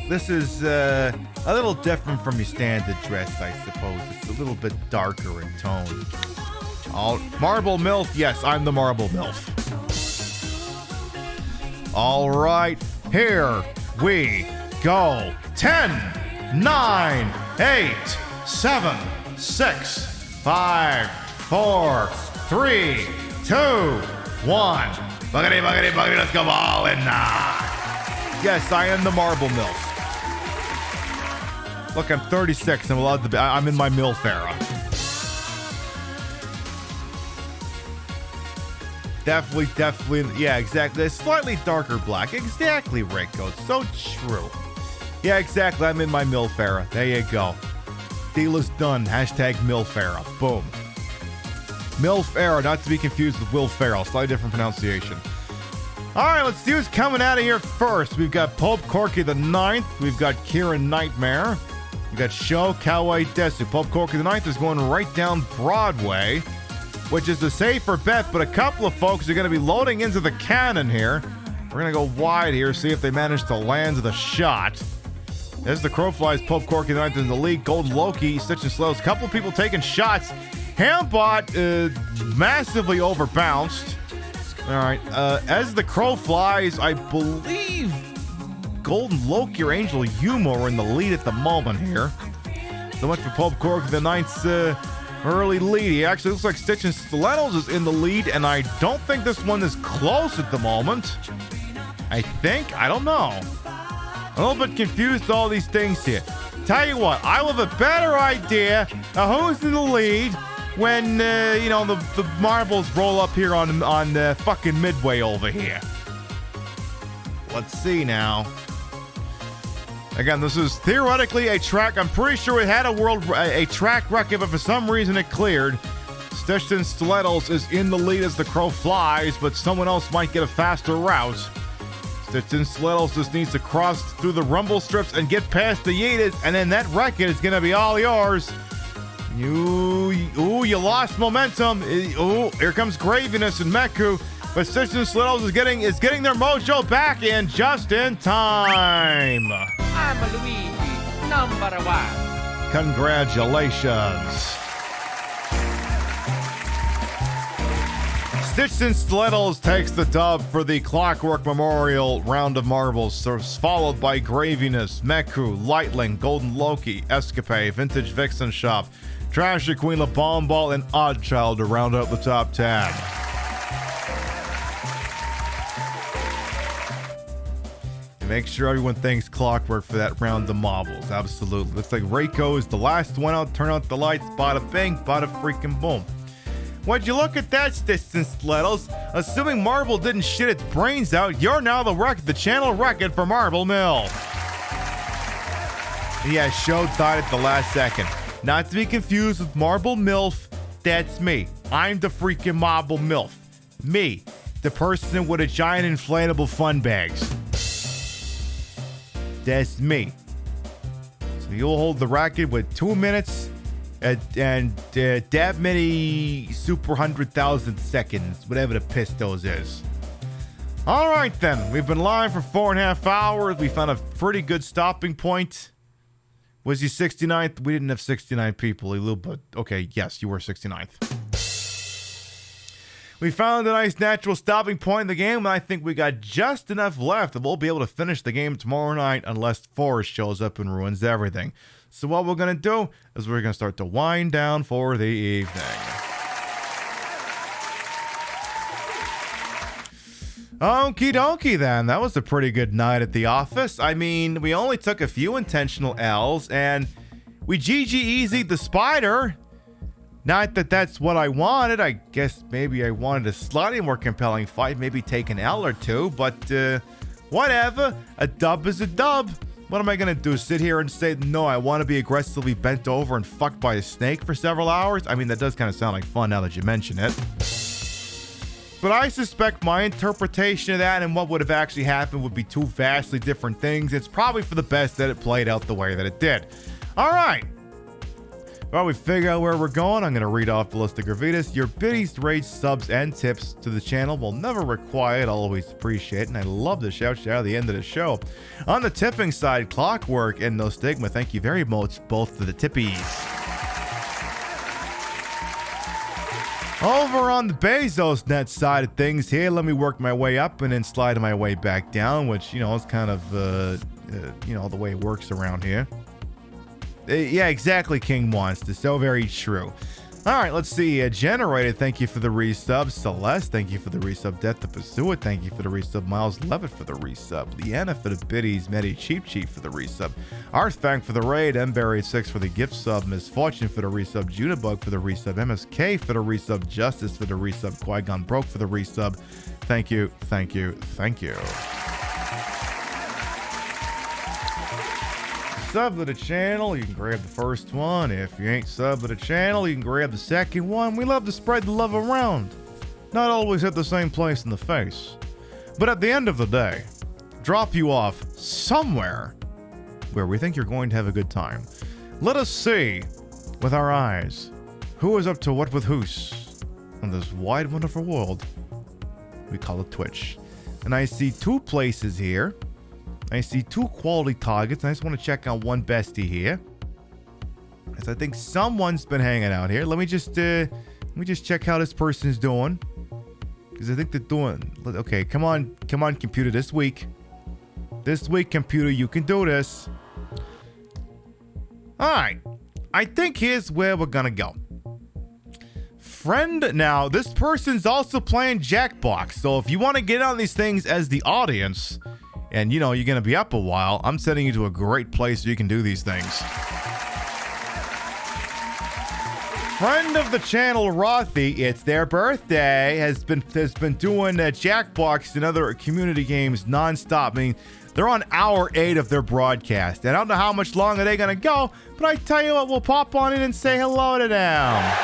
this is a little different from your standard dress, I suppose. It's a little bit darker in tone. Marble MILF, yes, I'm the Marble MILF. All right, here we go. 10, 9, 8, 7, 6, 5, 4, 3, 2, 1. Buggity, buggity, buggity, let's go ball and yes, I am the marble MILF. Look, I'm 36. I'm in my MILF era. Definitely. Yeah, exactly. A slightly darker black. Exactly, Rico. It's so true. Yeah, exactly. I'm in my MILF era. There you go. Deal is done. Hashtag MILF era. Boom. MILF era, not to be confused with Will Ferrell. Slightly different pronunciation. All right, let's see who's coming out of here first. We've got Pope Corky the Ninth. We've got Kieran Nightmare. We've got Sho Kawaii Desu. Pope Corky the Ninth is going right down Broadway, which is the safer bet, but a couple of folks are going to be loading into the cannon here. We're going to go wide here, see if they manage to land the shot. As the crow flies, Pope Corky the Ninth in the lead. Golden Loki, Stitch and Slows. A couple of people taking shots. Hambot massively overbounced. All right, as the crow flies, I believe Golden Loki or Angel Yuma are in the lead at the moment here. So much for Pope Corky the Ninth's early lead. He actually looks like Stitch and Stilettos is in the lead, and I don't think this one is close at the moment. I don't know. I'm a little bit confused with all these things here. Tell you what, I will have a better idea of who's in the lead when, the marbles roll up here on fucking Midway over here. Let's see now. Again, this is theoretically a track. I'm pretty sure it had a track record, but for some reason it cleared. Stitch and Stilettos is in the lead as the crow flies, but someone else might get a faster route. Stitch and Stilettos just needs to cross through the rumble strips and get past the Yeetas, and then that record is going to be all yours. You lost momentum. Here comes Graviness and Meku, but Stitch and Stilettos is getting their mojo back in just in time. I'm Luigi, number one. Congratulations. Stitch and Stilettos takes the dub for the Clockwork Memorial round of marbles, followed by Graviness, Meku, Lightling, Golden Loki, Escape, Vintage Vixen Shop, Trashy Queen, La Bomb Ball, and Oddchild to round out the top 10. Make sure everyone thanks Clockwork for that round of marbles. Absolutely. Looks like Reiko is the last one out. Turn out the lights. Bada bing, bada freaking boom. Would you look at that, Stitch and Stilettos? Assuming Marble didn't shit its brains out, you're now the channel record for Marble Mill. Yeah, Sho died at the last second. Not to be confused with Marble MILF. That's me. I'm the freaking Marble MILF. Me, the person with a giant inflatable fun bags. That's me. So you'll hold the racket with 2 minutes and that many super 100,000 seconds, whatever the pistos is. All right, then. We've been live for 4.5 hours. We found a pretty good stopping point. Was he 69th? We didn't have 69 people, but okay, yes, you were 69th. We found a nice natural stopping point in the game, and I think we got just enough left that we'll be able to finish the game tomorrow night unless Forrest shows up and ruins everything. So what we're going to do is we're going to start to wind down for the evening. Okie dokie then. That was a pretty good night at the office. I mean, we only took a few intentional L's, and we GG easy'd the spider. Not that that's what I wanted. I guess maybe I wanted a slightly more compelling fight, maybe take an L or two, but whatever. A dub is a dub. What am I going to do? Sit here and say, no, I want to be aggressively bent over and fucked by a snake for several hours? I mean, that does kind of sound like fun now that you mention it. But I suspect my interpretation of that and what would have actually happened would be two vastly different things. It's probably for the best that it played out the way that it did. All right. While we figure out where we're going, I'm going to read off the list of Gravitas. Your biddies, rates, subs, and tips to the channel will never require it. I'll always appreciate it, and I love the shout at the end of the show. On the tipping side, Clockwork and No Stigma, thank you very much, both for the tippies. Over on the Bezos net side of things here, let me work my way up and then slide my way back down, which, is kind of, the way it works around here. Yeah, exactly, King Monster. So very true. All right, let's see. Generated, thank you for the resub. Celeste, thank you for the resub. Death to Pursue It, thank you for the resub. Miles Levitt for the resub. Leanna for the biddies. Medi Cheap Cheap for the resub. Arthfang for the raid. Mberry6 for the gift sub. Misfortune for the resub. Junibug for the resub. MSK for the resub. Justice for the resub. Qui-Gon Broke for the resub. Thank you, thank you, thank you. Sub to the channel, you can grab the first one. If you ain't sub to the channel, you can grab the second one. We love to spread the love around. Not always hit the same place in the face. But at the end of the day, drop you off somewhere where we think you're going to have a good time. Let us see with our eyes who is up to what with who's on this wide, wonderful world we call it Twitch. And I see two places here. I see two quality targets. I just want to check on one bestie here. As I think someone's been hanging out here. Let me just check how this person's doing. Because I think they're doing... Okay, come on, computer, this week. This week, computer, you can do this. Alright. I think here's where we're gonna go. Friend, now, this person's also playing Jackbox. So if you want to get on these things as the audience... And, you're going to be up a while. I'm sending you to a great place where you can do these things. Friend of the channel, Rothy, it's their birthday, has been doing Jackbox and other community games nonstop. I mean, they're on hour 8 of their broadcast. And I don't know how much longer they're going to go, but I tell you what, we'll pop on in and say hello to them.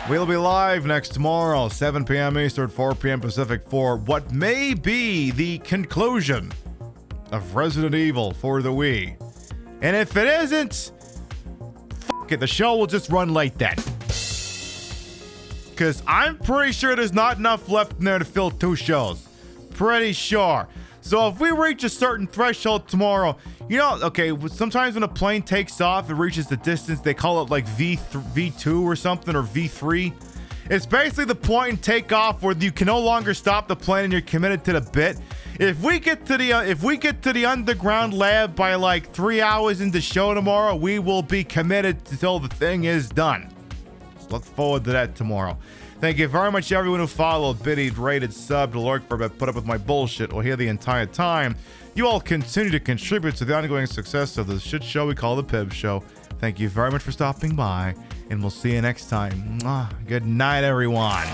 We'll be live next tomorrow, 7 p.m. Eastern, 4 p.m. Pacific, for what may be the conclusion of Resident Evil for the Wii. And if it isn't, fuck it, the show will just run like that. Because I'm pretty sure there's not enough left in there to fill 2 shows. Pretty sure. So if we reach a certain threshold tomorrow, okay, sometimes when a plane takes off, it reaches the distance, they call it like V2 or something, or V3. It's basically the point in takeoff where you can no longer stop the plane and you're committed to the bit. If we get to the underground lab by like 3 hours into show tomorrow, we will be committed until the thing is done. So look forward to that tomorrow. Thank you very much, everyone who followed, biddied, rated, subbed, lurked, for put up with my bullshit or here the entire time. You all continue to contribute to the ongoing success of this shit show we call the Pib Show. Thank you very much for stopping by, and we'll see you next time. Good night, everyone.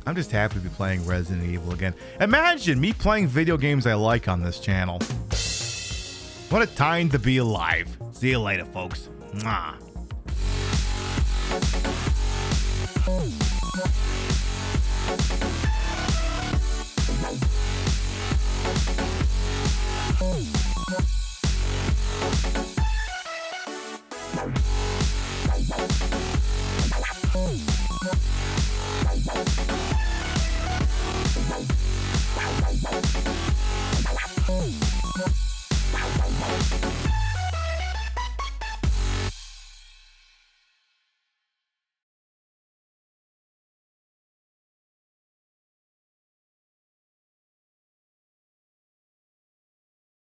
I'm just happy to be playing Resident Evil again. Imagine me playing video games I like on this channel. What a time to be alive. See you later, folks. Mwah. Bye.